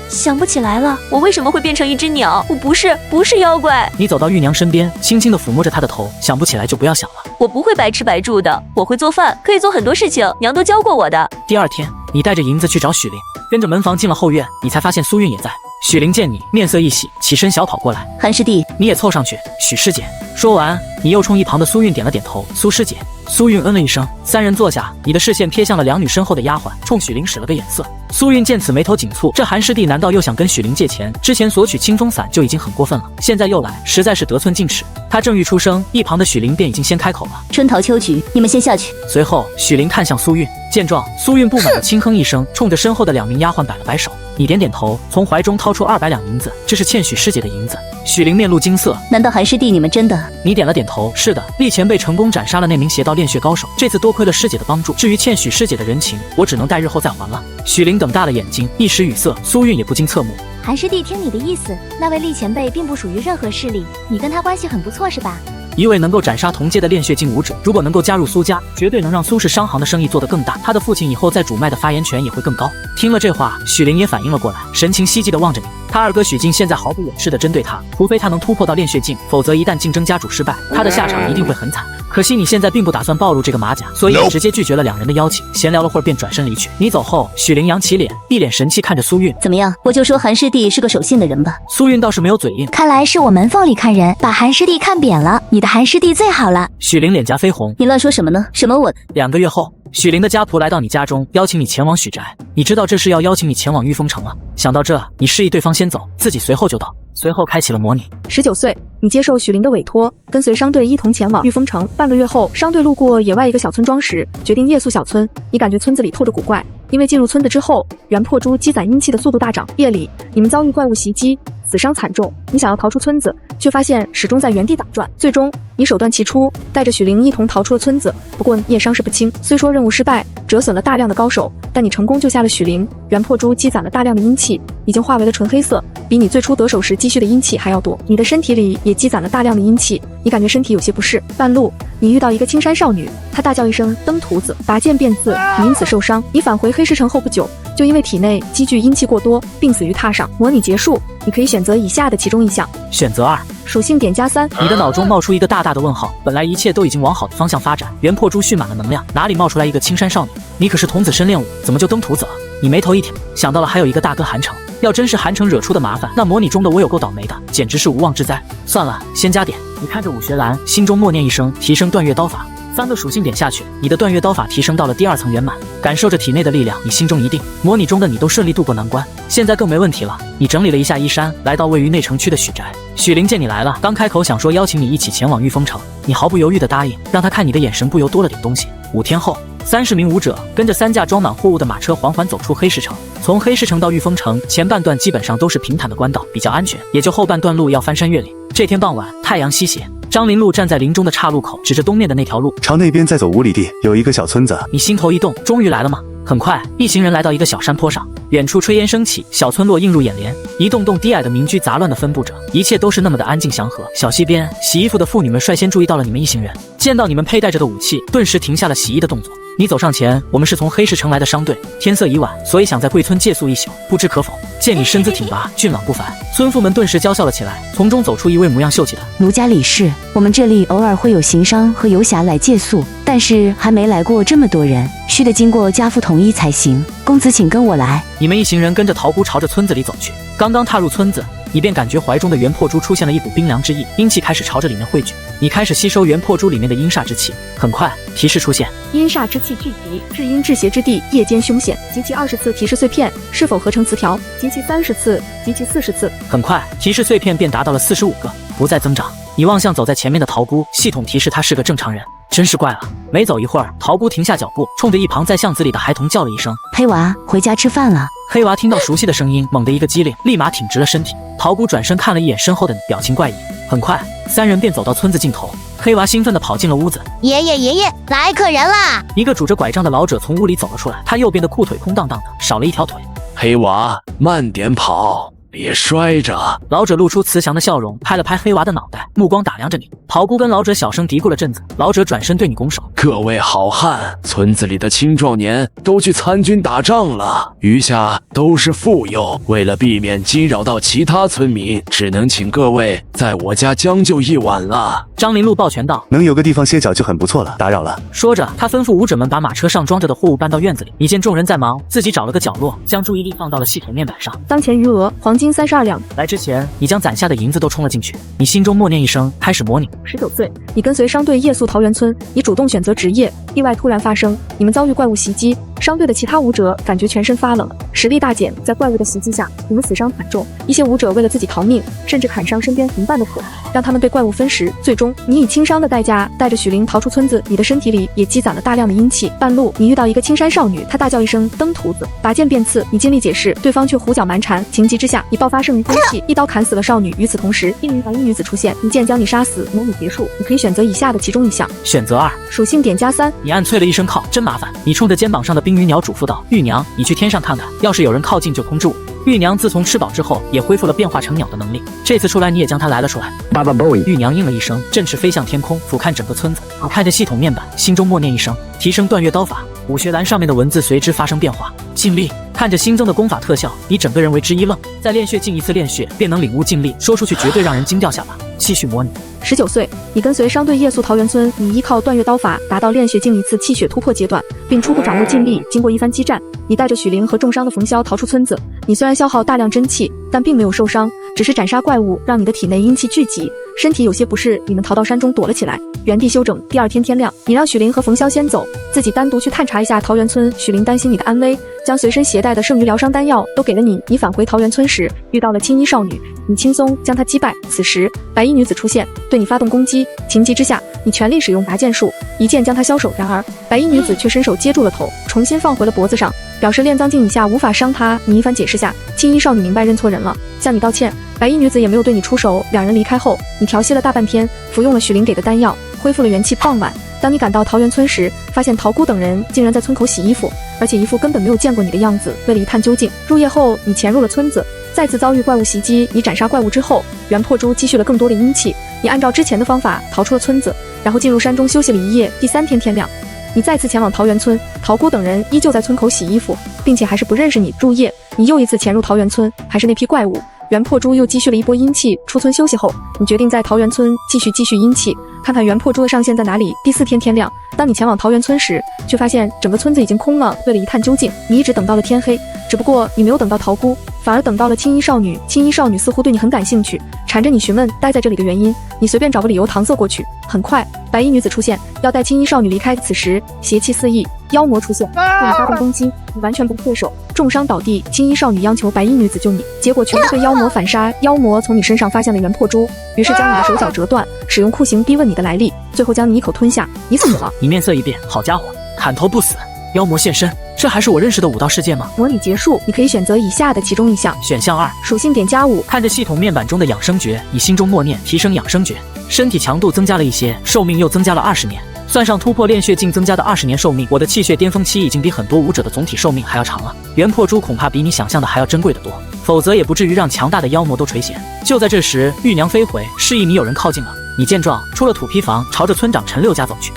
想不起来了，我为什么会变成一只鸟？我不是妖怪。你走到玉娘身边，轻轻地抚摸着她的头，想不起来就不要想了。我不会白吃白住的，我会做饭，可以做很多事情，娘都教过我的。第2天，你带着银子去找许灵，跟着门房进了后院，你才发现苏韵也在。许灵见你，面色一喜，起身小跑过来。韩师弟，你也凑上去。许师姐。说完，你又冲一旁的苏韵点了点头。苏师姐。苏韵嗯了一声。3人坐下，你的视线瞥向了2女身后的丫鬟，冲许灵使了个眼色。苏韵见此眉头紧蹙，这韩师弟难道又想跟许灵借钱？之前索取青风伞就已经很过分了，现在又来，实在是得寸进尺。他正欲出声，一旁的许灵便已经先开口了：“春桃秋菊，你们先下去。”随后，许灵看向苏韵，见状，苏韵不满地轻哼一声，冲着身后的2名丫鬟摆了摆手。你点点头，从怀中掏出200两银子，这是欠许师姐的银子。许灵面露惊色，难道韩师弟你们真的？你点了点头，是的，厉前辈成功斩杀了那名邪道炼血高手，这次多亏了师姐的帮助，至于欠许师姐的人情，我只能待日后再还了。许灵瞪大了眼睛，一时语塞，苏韵也不禁侧目。韩师弟，听你的意思，那位厉前辈并不属于任何势力，你跟他关系很不错是吧？一位能够斩杀同阶的炼血境武者，如果能够加入苏家，绝对能让苏氏商行的生意做得更大。他的父亲以后在主脉的发言权也会更高。听了这话，许灵也反应了过来，神情希冀地望着你。他二哥许静现在毫不掩饰地针对他，除非他能突破到炼血境，否则一旦竞争家主失败，他的下场一定会很惨。可惜你现在并不打算暴露这个马甲，所以也直接拒绝了2人的邀请。闲聊了会儿，便转身离去。你走后，许灵扬起脸，一脸神气看着苏韵：“怎么样？我就说韩师弟是个守信的人吧。”苏韵倒是没有嘴硬，看来是我门缝里看人，把韩师弟看扁了。你的韩师弟最好了。许灵脸颊绯红：“你乱说什么呢？什么我？”2个月后，许灵的家仆来到你家中，邀请你前往许宅。你知道这是要邀请你前往御风城了。想到这，你示意对方先走，自己随后就到。随后开启了模拟。19岁，你接受许灵的委托，跟随商队一同前往御风城。半个月后，商队路过野外一个小村庄时，决定夜宿小村。你感觉村子里透着古怪，因为进入村子之后，元破珠积攒阴气的速度大涨。夜里，你们遭遇怪物袭击，死伤惨重。你想要逃出村子，却发现始终在原地打转。最终，你手段齐出，带着许灵一同逃出了村子。不过你也伤势不轻，虽说任务失败，折损了大量的高手，但你成功救下了许灵。原破珠积攒了大量的阴气，已经化为了纯黑色，比你最初得手时积蓄的阴气还要多。你的身体里也积攒了大量的阴气，你感觉身体有些不适。半路，你遇到一个青山少女，她大叫一声“登徒子”，拔剑便刺，你因此受伤。你返回黑石城后不久，就因为体内积聚阴气过多，病死于榻上。模拟结束，你可以选择以下的其中一项。选择2，属性点+3。你的脑中冒出一个大大的问号，本来一切都已经往好的方向发展，原破珠蓄满了能量，哪里冒出来一个青山少女？你可是童子身练武，怎么就登徒子了？你眉头一挑，想到了还有一个大哥韩城，要真是韩城惹出的麻烦，那模拟中的我有够倒霉的，简直是无妄之灾。算了，先加点。你看着武学兰，心中默念一声，提升断月刀法。3个属性点下去，你的断月刀法提升到了第2层圆满。感受着体内的力量，你心中一定，模拟中的你都顺利度过难关，现在更没问题了。你整理了一下衣衫，来到位于内城区的许宅。许灵见你来了，刚开口想说邀请你一起前往御风城，你毫不犹豫地答应，让他看你的眼神不由多了点东西。5天后，30名武者跟着3架装满货物的马车缓缓走出黑石城。从黑石城到御风城，前半段基本上都是平坦的官道，比较安全，也就后半段路要翻山越岭。这天傍晚，太阳西斜。张林路站在林中的岔路口，指着东面的那条路，朝那边再走5里地，有一个小村子。你心头一动，终于来了吗？很快，一行人来到一个小山坡上，远处炊烟升起，小村落映入眼帘，一栋栋低矮的民居杂乱地分布着，一切都是那么的安静祥和。小溪边，洗衣服的妇女们率先注意到了你们一行人，见到你们佩戴着的武器，顿时停下了洗衣的动作。你走上前，我们是从黑石城来的商队，天色已晚，所以想在贵村借宿一宿，不知可否？见你身姿挺拔，俊朗不凡，村妇们顿时娇笑了起来，从中走出一位模样秀气的奴家李氏。我们这里偶尔会有行商和游侠来借宿，但是还没来过这么多人，须得经过家父同意才行。公子请跟我来。你们一行人跟着桃姑朝着村子里走去，刚刚踏入村子，你便感觉怀中的元破珠出现了一股冰凉之意，阴气开始朝着里面汇聚。你开始吸收元破珠里面的阴煞之气，很快提示出现：阴煞之气聚集，至阴至邪之地，夜间凶险。集齐20次提示碎片，是否合成词条？集齐30次，集齐40次。很快，提示碎片便达到了45个，不再增长。你望向走在前面的桃姑，系统提示他是个正常人。真是怪了。没走一会儿，桃姑停下脚步，冲着一旁在巷子里的孩童叫了一声：“黑娃，回家吃饭了。”黑娃听到熟悉的声音，猛地一个机灵，立马挺直了身体。桃姑转身看了一眼身后的你，表情怪异。很快，3人便走到村子尽头。黑娃兴奋地跑进了屋子。爷爷，来客人啦！一个拄着拐杖的老者从屋里走了出来，他右边的裤腿空荡荡的，少了一条腿。黑娃，慢点跑，别摔着。老者露出慈祥的笑容，拍了拍黑娃的脑袋，目光打量着你。桃姑跟老者小声嘀咕了阵子，老者转身对你拱手：“各位好汉，村子里的青壮年都去参军打仗了，余下都是妇幼。为了避免惊扰到其他村民，只能请各位在我家将就一晚了。”张林禄抱拳道：“能有个地方歇脚就很不错了，打扰了。”说着，他吩咐武者们把马车上装着的货物搬到院子里。你见众人在忙，自己找了个角落，将注意力放到了细腿面板上。当前余额黄金32两。来之前，你将攒下的银子都充了进去。你心中默念一声，开始模拟。19岁，你跟随商队夜宿桃源村，你主动选择职业。意外突然发生，你们遭遇怪物袭击，商队的其他武者感觉全身发冷，实力大减。在怪物的袭击下，你们死伤惨重。一些武者为了自己逃命，甚至砍伤身边同伴的腿，让他们被怪物分食。最终，你以轻伤的代价带着许灵逃出村子，你的身体里也积攒了大量的阴气。半路，你遇到一个青山少女，她大叫一声“登徒子”，拔剑便刺。你尽力解释，对方却胡搅蛮缠。情急之下，你爆发圣余风气，一刀砍死了少女。与此同时，一名白衣女子出现，一剑将你杀死。模拟结束，你可以选择以下的其中一项。选择2，属性点+3。你暗啐了一声靠，真麻烦。你冲着肩膀上的冰鱼鸟嘱咐道：“玉娘，你去天上看看，要是有人靠近就通知我。”玉娘自从吃饱之后，也恢复了变化成鸟的能力。这次出来，你也将它来了出来。爸爸 boy。玉娘应了一声，振翅飞向天空，俯瞰整个村子。你看着系统面板，心中默念一声，提升断月刀法。武学栏上面的文字随之发生变化。尽力。看着新增的功法特效，你整个人为之一愣。再练血进一次练血，便能领悟尽力。说出去绝对让人惊掉下巴。继续模拟。19岁，你跟随商队夜宿桃源村，你依靠断月刀法达到练血进一次气血突破阶段，并初步掌握劲力。经过一番激战，你带着许灵和重伤的冯潇逃出村子。你虽然消耗大量真气，但并没有受伤，只是斩杀怪物让你的体内阴气聚集，身体有些不适。你们逃到山中躲了起来，原地休整。第2天天亮，你让许灵和冯潇先走，自己单独去探查一下桃源村。许灵担心你的安危，将随身携带的剩余疗伤丹药都给了你。你返回桃源村时，遇到了青衣少女，你轻松将她击败。此时，白衣女子出现，对你发动攻击。情急之下，你全力使用拔剑术，一剑将她削手。然而，白衣女子却伸手接住了头，重新放回了脖子上。表示炼脏境以下无法伤他。你一番解释下，青衣少女明白认错人了，向你道歉。白衣女子也没有对你出手。两人离开后，你调息了大半天，服用了许灵给的丹药，恢复了元气。傍晚，当你赶到桃源村时，发现桃姑等人竟然在村口洗衣服，而且一副根本没有见过你的样子。为了一探究竟，入夜后你潜入了村子，再次遭遇怪物袭击。你斩杀怪物之后，元破珠积蓄了更多的阴气，你按照之前的方法逃出了村子，然后进入山中休息了一夜。第3天天亮，你再次前往桃源村，桃姑等人依旧在村口洗衣服，并且还是不认识你。入夜，你又一次潜入桃源村，还是那批怪物。元破珠又积蓄了一波阴气。出村休息后，你决定在桃源村继续积蓄阴气，看看元破珠的上限在哪里。第4天天亮，当你前往桃源村时，却发现整个村子已经空了。为了一探究竟，你一直等到了天黑，只不过你没有等到桃姑，反而等到了青衣少女。青衣少女似乎对你很感兴趣，缠着你询问待在这里的原因。你随便找个理由搪塞过去。很快，白衣女子出现，要带青衣少女离开。此时邪气四溢，妖魔出现，对你发动攻击，你完全不退手，重伤倒地。青衣少女央求白衣女子救你，结果全部被妖魔反杀。妖魔从你身上发现了元破珠，于是将你的手脚折断，使用酷刑逼问你的来历，最后将你一口吞下。你死了。你面色一变，好家伙，砍头不死，妖魔现身，这还是我认识的武道世界吗？模拟结束，你可以选择以下的其中一项。选项2，属性点+5。看着系统面板中的养生诀，你心中默念提升养生诀，身体强度增加了一些，寿命又增加了20年。算上突破炼血境增加的20年寿命，我的气血巅峰期已经比很多武者的总体寿命还要长了。元破珠恐怕比你想象的还要珍贵得多，否则也不至于让强大的妖魔都垂涎。就在这时，玉娘飞回，示意你有人靠近了。你见状，出了土坯房，朝着村长陈六家走去。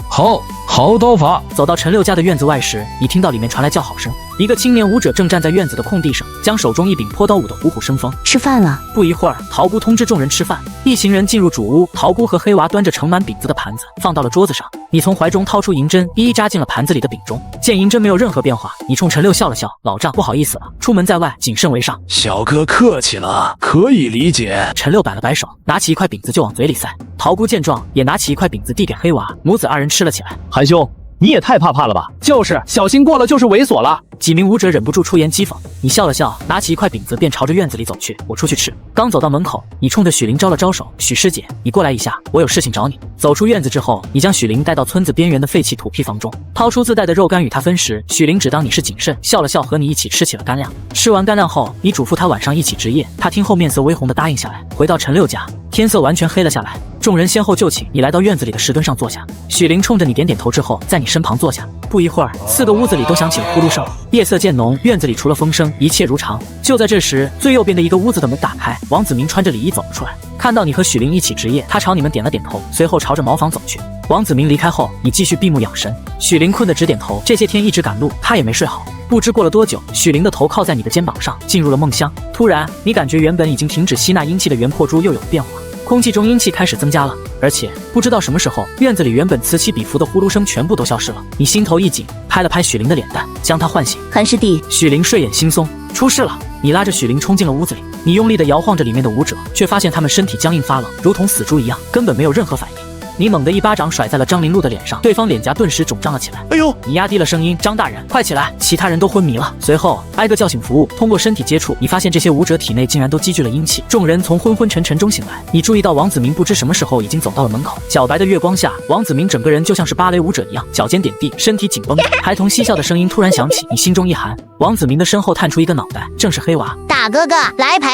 好刀法！走到陈六家的院子外时，你听到里面传来叫好声。一个青年武者正站在院子的空地上，将手中一柄坡刀舞得虎虎生风。吃饭了。不一会儿，桃姑通知众人吃饭。一行人进入主屋，桃姑和黑娃端着盛满饼子的盘子放到了桌子上。你从怀中掏出银针，一一扎进了盘子里的饼中。见银针没有任何变化，你冲陈六笑了笑：“老丈，不好意思了，出门在外，谨慎为上。”小哥客气了，可以理解。陈六摆了摆手，拿起一块饼子就往嘴里塞。桃姑见状，也拿起一块饼子递给黑娃，母子2人吃了起来。韩兄，你也太怕了吧？就是小心过了就是猥琐了。几名武者忍不住出言讥讽。你笑了笑，拿起一块饼子便朝着院子里走去。我出去吃。刚走到门口，你冲着许灵招了招手：“许师姐，你过来一下，我有事情找你。”走出院子之后，你将许灵带到村子边缘的废弃土坯房中，掏出自带的肉干与他分食。许灵只当你是谨慎，笑了笑，和你一起吃起了干粮。吃完干粮后，你嘱咐他晚上一起值夜。他听后面色微红的答应下来。回到陈六家，天色完全黑了下来，众人先后就寝。你来到院子里的石墩上坐下，许灵冲着你点点头之后，在你身旁坐下。不一会儿，4个屋子里都响起了呼噜声。夜色渐浓，院子里除了风声，一切如常。就在这时，最右边的一个屋子的门打开，王子明穿着礼衣走了出来。看到你和许灵一起值夜，他朝你们点了点头，随后朝着茅房走去。王子明离开后，你继续闭目养神。许灵困得直点头，这些天一直赶路，他也没睡好。不知过了多久，许灵的头靠在你的肩膀上，进入了梦乡。突然，你感觉原本已经停止吸纳阴气的元破珠又有了变化。空气中阴气开始增加了，而且不知道什么时候，院子里原本此起彼伏的呼噜声全部都消失了。你心头一紧，拍了拍许灵的脸蛋，将他唤醒。韩师弟，许灵睡眼惺忪，出事了！你拉着许灵冲进了屋子里，你用力地摇晃着里面的武者，却发现他们身体僵硬发冷，如同死猪一样，根本没有任何反应。你猛地一巴掌甩在了张林路的脸上，对方脸颊顿时肿胀了起来。哎呦！你压低了声音：“张大人，快起来！”其他人都昏迷了。随后挨个叫醒服务。通过身体接触，你发现这些武者体内竟然都积聚了阴气。众人从昏昏沉沉中醒来。你注意到王子明不知什么时候已经走到了门口。皎白的月光下，王子明整个人就像是芭蕾舞者一样，脚尖点地，身体紧绷。孩童嬉笑的声音突然响起，你心中一寒。王子明的身后探出一个脑袋，正是黑娃。大哥哥来陪。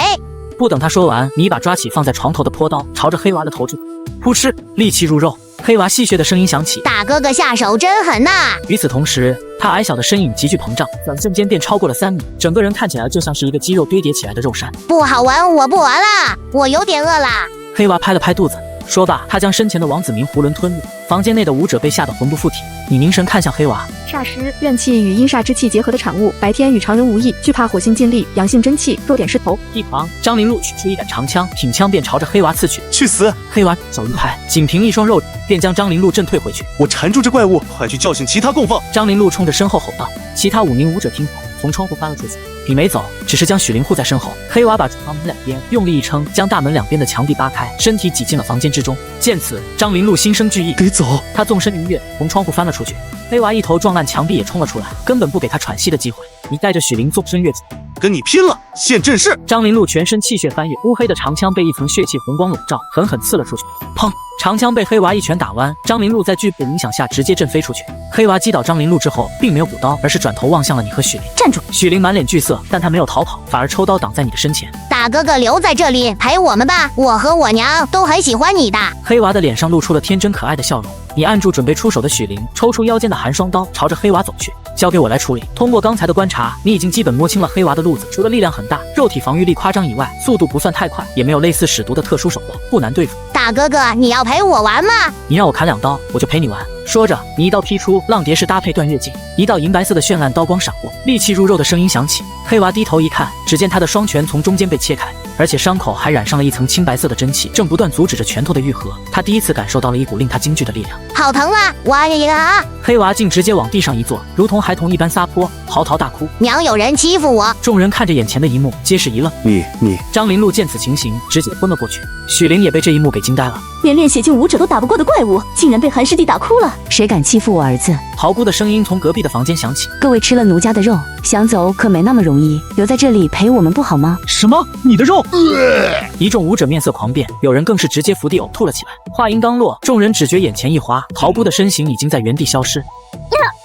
不等他说完，你一把抓起放在床头的坡刀，朝着黑娃的头就扑哧，利器入肉。黑娃戏谑的声音响起：“大哥哥下手真狠呐！”与此同时，他矮小的身影急剧膨胀，转瞬间便超过了3米，整个人看起来就像是一个肌肉堆叠起来的肉山。不好玩，我不玩了，我有点饿了。黑娃拍了拍肚子，说罢，他将身前的王子明囫囵吞入。房间内的武者被吓得魂不附体。你凝神看向黑娃，煞尸，怨气与阴煞之气结合的产物，白天与常人无异，惧怕火性尽力，阳性真气，弱点是头。一旁，张林路取出一杆长枪，挺枪便朝着黑娃刺去。去死！黑娃手一拍，仅凭一双肉便将张林路震退回去。我缠住这怪物，快去叫醒其他供奉！张林路冲着身后吼道。其他5名武者听从，从窗户翻了出去。你没走，只是将许灵护在身后。黑娃把房门两边用力一撑，将大门两边的墙壁扒开，身体挤进了房间之中。见此，张林路心生惧意，得走。他纵身一跃，从窗户翻了出去。黑娃一头撞烂墙壁也冲了出来，根本不给他喘息的机会。你带着许灵纵身跃出，跟你拼了！现阵势！张林路全身气血翻涌，乌黑的长枪被一层血气红光笼罩，狠狠刺了出去。砰！长枪被黑娃一拳打弯，张林路在剧本影响下直接震飞出去。黑娃击倒张林路之后，并没有补刀，而是转头望向了你和许灵。站住！许灵满脸惧色，但他没有逃跑，反而抽刀挡在你的身前。大哥哥留在这里陪我们吧，我和我娘都很喜欢你的。黑娃的脸上露出了天真可爱的笑容。你按住准备出手的许灵，抽出腰间的寒霜刀，朝着黑娃走去。交给我来处理。通过刚才的观察，你已经基本摸清了黑娃的路子，除了力量很大，肉体防御力夸张以外，速度不算太快，也没有类似使毒的特殊手段，不难对付。大哥哥，你要陪我玩吗？你让我砍2刀，我就陪你玩。说着，你一刀劈出，浪蝶式搭配断月镜，一道银白色的绚烂刀光闪过，利器入肉的声音响起。黑娃低头一看，只见他的双拳从中间被切开，而且伤口还染上了一层青白色的真气，正不断阻止着拳头的愈合。他第一次感受到了一股令他惊惧的力量。好疼啊！哇呀！黑娃竟直接往地上一坐，如同孩童一般撒泼，嚎啕大哭。娘，有人欺负我！众人看着眼前的一幕，皆是一愣。你……张林路见此情形，直接昏了过去。许灵也被这一幕给惊呆了。连练血境武者都打不过的怪物，竟然被韩师弟打哭了！谁敢欺负我儿子？桃姑的声音从隔壁的房间响起。各位吃了奴家的肉，想走可没那么容易，留在这里陪我们不好吗？什么？你的肉？一众武者面色狂变，有人更是直接伏地呕吐了起来。话音刚落，众人只觉眼前一花，桃姑的身形已经在原地消失。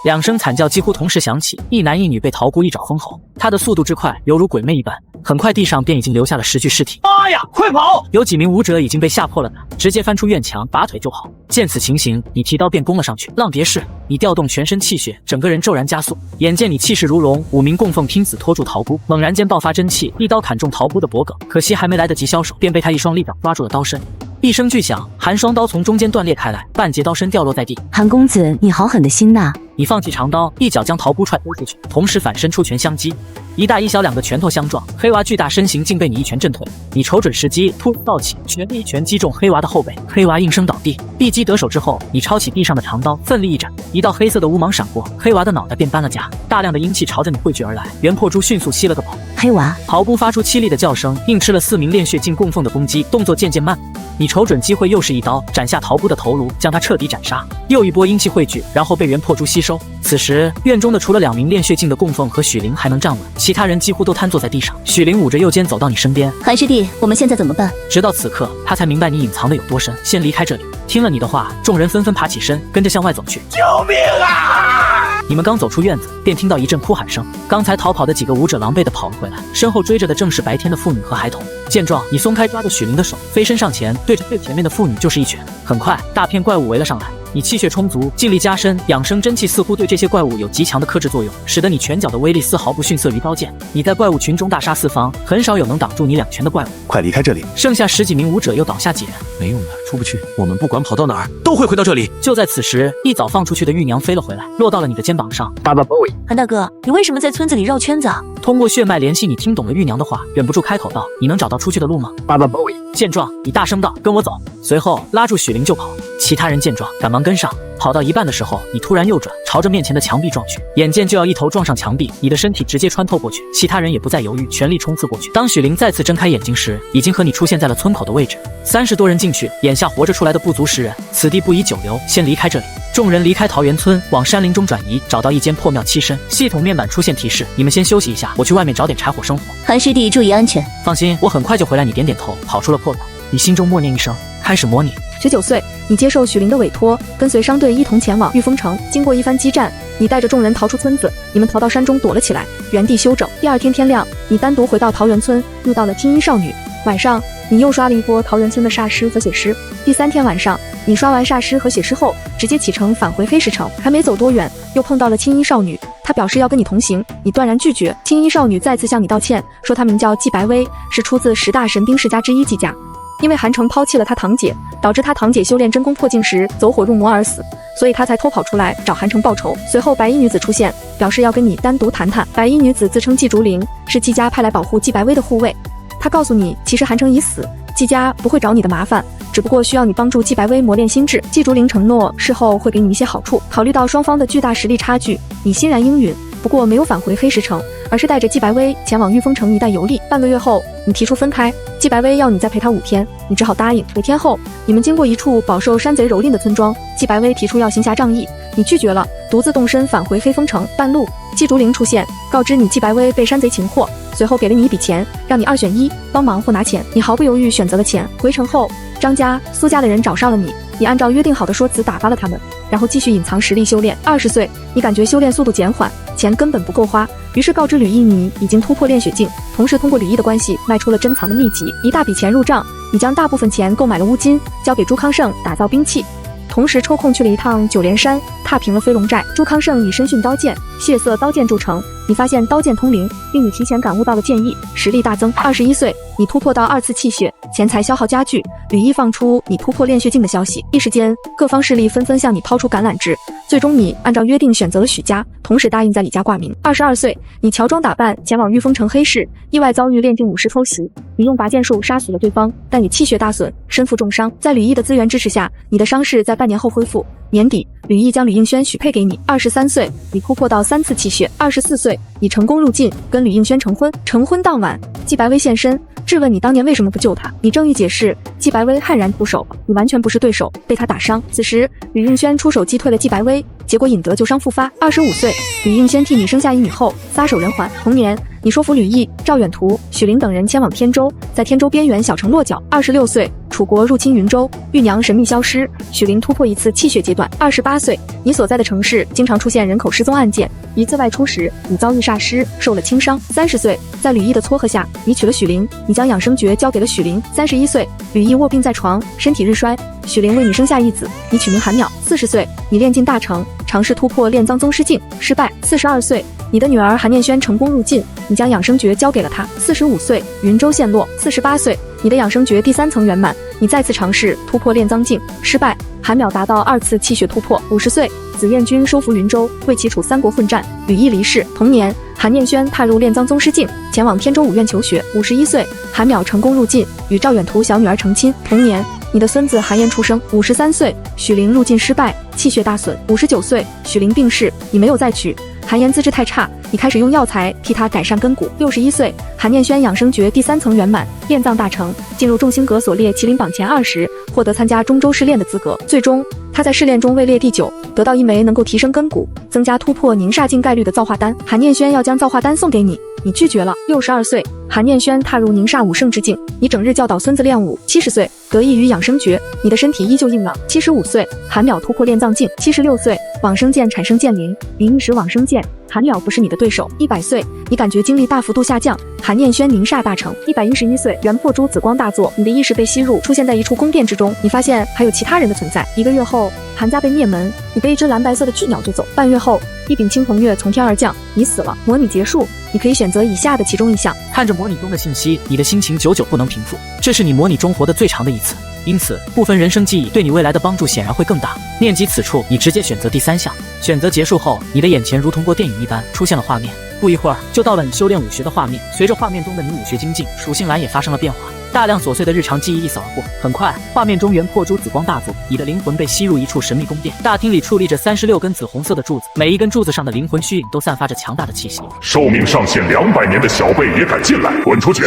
2声惨叫几乎同时响起，一男一女被桃姑一爪封喉。他的速度之快，犹如鬼魅一般，很快地上便已经留下了10具尸体。妈呀，快跑！有几名武者已经被吓破了胆，直接翻出院墙，拔腿就跑。见此情形，你提刀便攻了上去。浪蝶式，你调动全身气血，整个人骤然加速。眼见你气势如龙，5名供奉拼死拖住桃姑，猛然间爆发真气，一刀砍中桃姑的脖颈。可惜还没来得及消手，便被他一双利爪抓住了刀身。一声巨响，寒霜刀从中间断裂开来，半截刀身掉落在地。韩公子，你好狠的心呐！你放弃长刀，一脚将桃姑踹飞出去，同时反身出拳相击。1大1小2个拳头相撞，黑娃巨大身形竟被你一拳震退。你瞅准时机，突然倒起，全力一拳击中黑娃的后背，黑娃应声倒地。一击得手之后，你抄起地上的长刀，奋力一斩，一道黑色的乌芒闪过，黑娃的脑袋便搬了家，大量的阴气朝着你汇聚而来。袁破珠迅速吸了个跑。黑娃，桃姑发出凄厉的叫声，硬吃了4名炼血境供奉的攻击，动作渐渐慢。你瞅准机会，又是一刀斩下桃姑的头颅，将他彻底斩杀。又一波阴气汇聚，然后被袁破珠吸收。此时院中的除了2名炼血境的供奉和许灵还能站稳，其他人几乎都瘫坐在地上。许灵捂着右肩走到你身边，韩师弟，我们现在怎么办？直到此刻，他才明白你隐藏的有多深。先离开这里。听了你的话，众人纷纷爬起身，跟着向外走去。救命啊！你们刚走出院子，便听到一阵哭喊声。刚才逃跑的几个武者狼狈地跑了回来，身后追着的正是白天的妇女和孩童。见状，你松开抓着许灵的手，飞身上前，对着最前面的妇女就是一拳。很快，大片怪物围了上来。你气血充足，劲力加深，养生真气似乎对这些怪物有极强的克制作用，使得你拳脚的威力丝毫不逊色于刀剑。你在怪物群中大杀四方，很少有能挡住你2拳的怪物。快离开这里！剩下10几名武者又倒下几人，没用的，出不去。我们不管跑到哪儿，都会回到这里。就在此时，一早放出去的玉娘飞了回来，落到了你的肩膀上。爸爸，boy，韩大哥，你为什么在村子里绕圈子啊？通过血脉联系，你听懂了玉娘的话，忍不住开口道：“你能找到出去的路吗？”爸爸，boy。见状，你大声道：“跟我走！”随后拉住许灵就跑。其他人见状，赶忙跟上。跑到一半的时候，你突然右转，朝着面前的墙壁撞去，眼见就要一头撞上墙壁，你的身体直接穿透过去。其他人也不再犹豫，全力冲刺过去。当许灵再次睁开眼睛时，已经和你出现在了村口的位置。30多人进去，眼下活着出来的不足10人，此地不宜久留，先离开这里。众人离开桃源村，往山林中转移，找到一间破庙栖身。系统面板出现提示：你们先休息一下，我去外面找点柴火生火。韩师弟注意安全。放心，我很快就回来。你点点头，跑出了破庙。你心中默念一声，开始模拟。19岁，你接受许灵的委托，跟随商队一同前往御风城。经过一番激战，你带着众人逃出村子。你们逃到山中躲了起来，原地休整。第2天天亮，你单独回到桃源村，遇到了青衣少女。晚上，你又刷了一波桃源村的煞尸和血尸。第3天晚上，你刷完煞尸和血尸后，直接启程返回黑石城。还没走多远，又碰到了青衣少女，她表示要跟你同行，你断然拒绝。青衣少女再次向你道歉，说她名叫季白薇，是出自10大神兵世家之一季家。因为韩城抛弃了他堂姐，导致他堂姐修炼真功破境时走火入魔而死，所以他才偷跑出来找韩城报仇。随后白衣女子出现，表示要跟你单独谈谈。白衣女子自称季竹灵，是季家派来保护季白薇的护卫。她告诉你，其实韩城已死，季家不会找你的麻烦，只不过需要你帮助季白薇磨练心智。季竹灵承诺事后会给你一些好处。考虑到双方的巨大实力差距，你欣然应允。不过没有返回黑石城，而是带着季白薇前往玉峰城一带游历。半个月后，你提出分开，季白薇要你再陪她5天，你只好答应。5天后，你们经过一处饱受山贼蹂躏的村庄，季白薇提出要行侠仗义，你拒绝了，独自动身返回黑风城。半路，季竹林出现，告知你季白薇被山贼擒获，随后给了你一笔钱，让你2选1，帮忙或拿钱。你毫不犹豫选择了钱。回城后，张家、苏家的人找上了你，你按照约定好的说辞打发了他们，然后继续隐藏实力修炼。20岁，你感觉修炼速度减缓，钱根本不够花，于是告知吕毅你已经突破炼血境，同时通过吕毅的关系卖出了珍藏的秘籍，一大笔钱入账。你将大部分钱购买了乌金，交给朱康胜打造兵器，同时抽空去了一趟九连山，踏平了飞龙寨。朱康胜以身训刀剑、血色刀剑著称，你发现刀剑通灵，令你提前感悟到了剑意，实力大增。21岁，你突破到2次气血，钱财消耗加剧，吕毅放出你突破炼血境的消息，一时间各方势力纷纷向你抛出橄榄枝，最终你按照约定选择了许家，同时答应在李家挂名。22岁，你乔装打扮前往玉峰城黑市，意外遭遇炼境武士偷袭，你用拔剑术杀死了对方，但也气血大损，身负重伤。在吕毅的资源支持下，你的伤势在半年后恢复。年底，吕毅将吕应轩许配给你。23岁，你突破到3次气血。24岁，你成功入境，跟吕应轩成婚。成婚当晚，季白薇现身，质问你当年为什么不救他。你正欲解释，季白薇悍然出手，你完全不是对手，被他打伤。此时，吕应轩出手击退了季白薇，结果引得旧伤复发。25岁，吕应轩替你生下一女后，撒手人寰。同年，你说服吕毅、赵远图、许灵等人前往天州，在天州边缘小城落脚。26岁，楚国入侵云州，玉娘神秘消失，许灵突破一次气血阶段。28岁，你所在的城市经常出现人口失踪案件，一次外出时，你遭遇煞尸，受了轻伤。30岁，在吕毅的撮合下，你娶了许灵，你将养生诀交给了许灵。31岁，吕毅卧病在床，身体日衰，许灵为你生下一子，你取名韩淼。40岁，你炼境大成，尝试突破炼脏宗师境，失败。42岁，你的女儿韩念轩成功入境，你将养生诀交给了她。45岁，云州陷落。48岁，你的养生诀第3层圆满，你再次尝试突破炼脏境，失败。韩淼达到2次气血突破。50岁，紫燕军收服云州，为其处3国混战，吕毅离世。同年，韩念轩踏入炼脏宗师境，前往天州武院求学。51岁，韩淼成功入境，与赵远图小女儿成亲。同年，你的孙子韩延出生。53岁，许灵入境失败，气血大损。59岁，许灵病逝，你没有再娶。韩延资质太差，你开始用药材替他改善根骨。61岁，韩念轩养生诀第3层圆满，炼脏大成，进入众星阁所列麒麟榜前20，获得参加中州试炼的资格。最终，他在试炼中位列第9，得到一枚能够提升根骨、增加突破凝煞境概率的造化丹。韩念轩要将造化丹送给你，你拒绝了。62岁，韩念轩踏入凝煞武圣之境，你整日教导孙子练武。70岁，得益于养生诀，你的身体依旧硬朗。75岁，韩淼突破炼脏境。76岁，往生剑产生剑灵，你一时往生剑，韩淼不是你的对手。100岁，你感觉精力大幅度下降，韩念轩凝煞大成。111岁，元破珠紫光大作，你的意识被吸入，出现在一处宫殿之中，你发现还有其他人的存在。1个月后，韩家被灭门，你被一只蓝白色的巨鸟救走。半月后，一柄青铜钺从天而降，你死了。模拟结束，你可以选择以下的其中一项。看着模拟中的信息，你的心情久久不能平复，这是你模拟中活得最长的一次，因此部分人生记忆对你未来的帮助显然会更大。念及此处，你直接选择第3项。选择结束后，你的眼前如同过电影一般出现了画面，不一会儿就到了你修炼武学的画面。随着画面中的你武学精进，属性栏也发生了变化，大量琐碎的日常记忆一扫而过。很快，画面中元破珠紫光大作，你的灵魂被吸入一处神秘宫殿，大厅里矗立着36根紫红色的柱子，每一根柱子上的灵魂虚影都散发着强大的气息。寿命上限200年的小辈也敢进来，滚出去！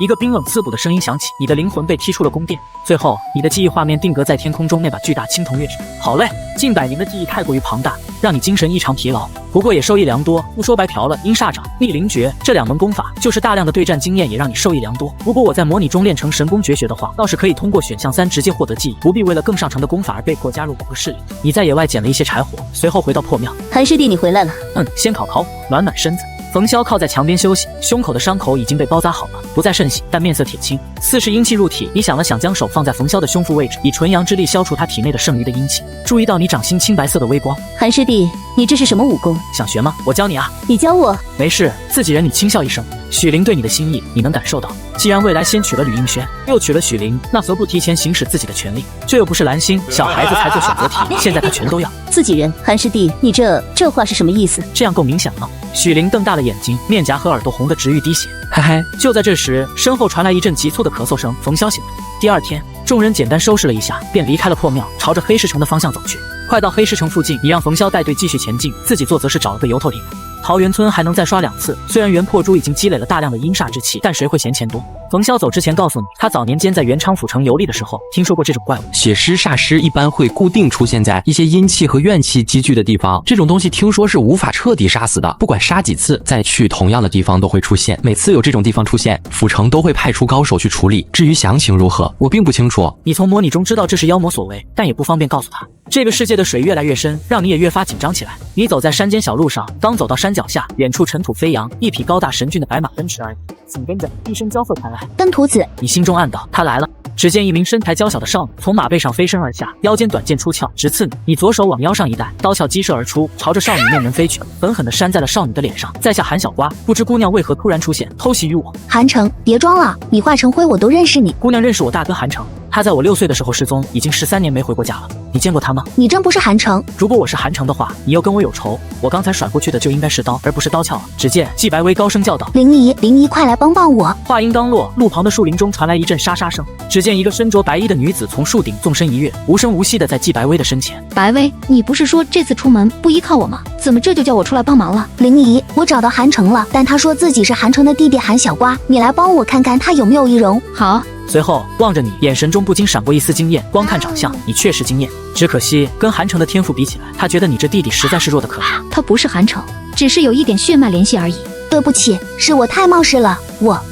一个冰冷刺骨的声音响起，你的灵魂被踢出了宫殿。最后，你的记忆画面定格在天空中那把巨大青铜钺上。好累，近100年的记忆太过于庞大，让你精神异常疲劳。不过也受益良多，不说白嫖了，阴煞掌、逆灵诀这2门功法，就是大量的对战经验，也让你受益良多。如果我在模拟中练成神功绝学的话，倒是可以通过选项3直接获得记忆，不必为了更上乘的功法而被迫加入某个势力。你在野外捡了一些柴火，随后回到破庙。韩师弟，你回来了。先烤烤火，暖暖身子。冯潇靠在墙边休息，胸口的伤口已经被包扎好了，不再渗血，但面色铁青。40阴气入体，你想了想，将手放在冯潇的胸腹位置，以纯阳之力消除他体内的剩余的阴气。注意到你掌心青白色的微光。韩师弟，你这是什么武功？想学吗？我教你啊。你教我？没事，自己人。你轻笑一声。许灵对你的心意，你能感受到。既然未来先娶了吕应轩，又娶了许灵，那何不提前行使自己的权利？这又不是蓝星，小孩子才做选择题，现在他全都要。自己人，韩师弟，你这话是什么意思？这样够明显了。许灵瞪大了眼睛，面颊和耳朵红得直欲滴血。嗨嗨！就在这时，身后传来一阵急促的咳嗽声。冯潇醒了。第2天，众人简单收拾了一下，便离开了破庙，朝着黑石城的方向走去。快到黑石城附近，你让冯潇带队继续前进，自己做则是找了个由头离开。桃源村还能再刷2次。虽然袁破珠已经积累了大量的阴煞之气，但谁会嫌钱多？冯潇走之前告诉你，他早年间在元昌府城游历的时候，听说过这种怪物。血尸煞尸一般会固定出现在一些阴气和怨气积聚的地方，这种东西听说是无法彻底杀死的，不管杀几次，再去同样的地方都会出现。每次有这种地方出现，府城都会派出高手去处理。至于详情如何，我并不清楚。你从模拟中知道这是妖魔所为，但也不方便告诉他。这个世界的水越来越深，让你也越发紧张起来。你走在山间小路上，刚走到山脚下，远处尘土飞扬，一匹高大神骏的白马奔驰而已，紧跟着一声交喝传来。登徒子，你心中暗道，他来了。只见一名身材娇小的少女从马背上飞身而下，腰间短剑出鞘，直刺你。你左手往腰上一带，刀鞘激射而出，朝着少女面门飞去，狠狠地扇在了少女的脸上。在下韩小瓜，不知姑娘为何突然出现，偷袭于我。韩城，别装了，你化成灰我都认识你。姑娘认识我大哥韩城，他在我6岁的时候失踪，已经13年没回过家了。你见过他吗？你真不是韩城？如果我是韩城的话，你又跟我有仇，我刚才甩过去的就应该是刀，而不是刀鞘啊！只见季白薇高声叫道：“灵姨，快来帮帮我！”话音刚落，路旁的树林中传来一阵沙沙声。只见一个身着白衣的女子从树顶纵身一跃，无声无息的在季白薇的身前。白薇，你不是说这次出门不依靠我吗？怎么这就叫我出来帮忙了？灵姨，我找到韩城了，但他说自己是韩城的弟弟韩小瓜，你来帮我看看他有没有易容。好。随后望着你，眼神中不禁闪过一丝惊艳。光看长相，你确实惊艳，只可惜跟韩城的天赋比起来，他觉得你这弟弟实在是弱得可怜。他不是韩城，只是有一点血脉联系而已。对不起，是我太冒失了。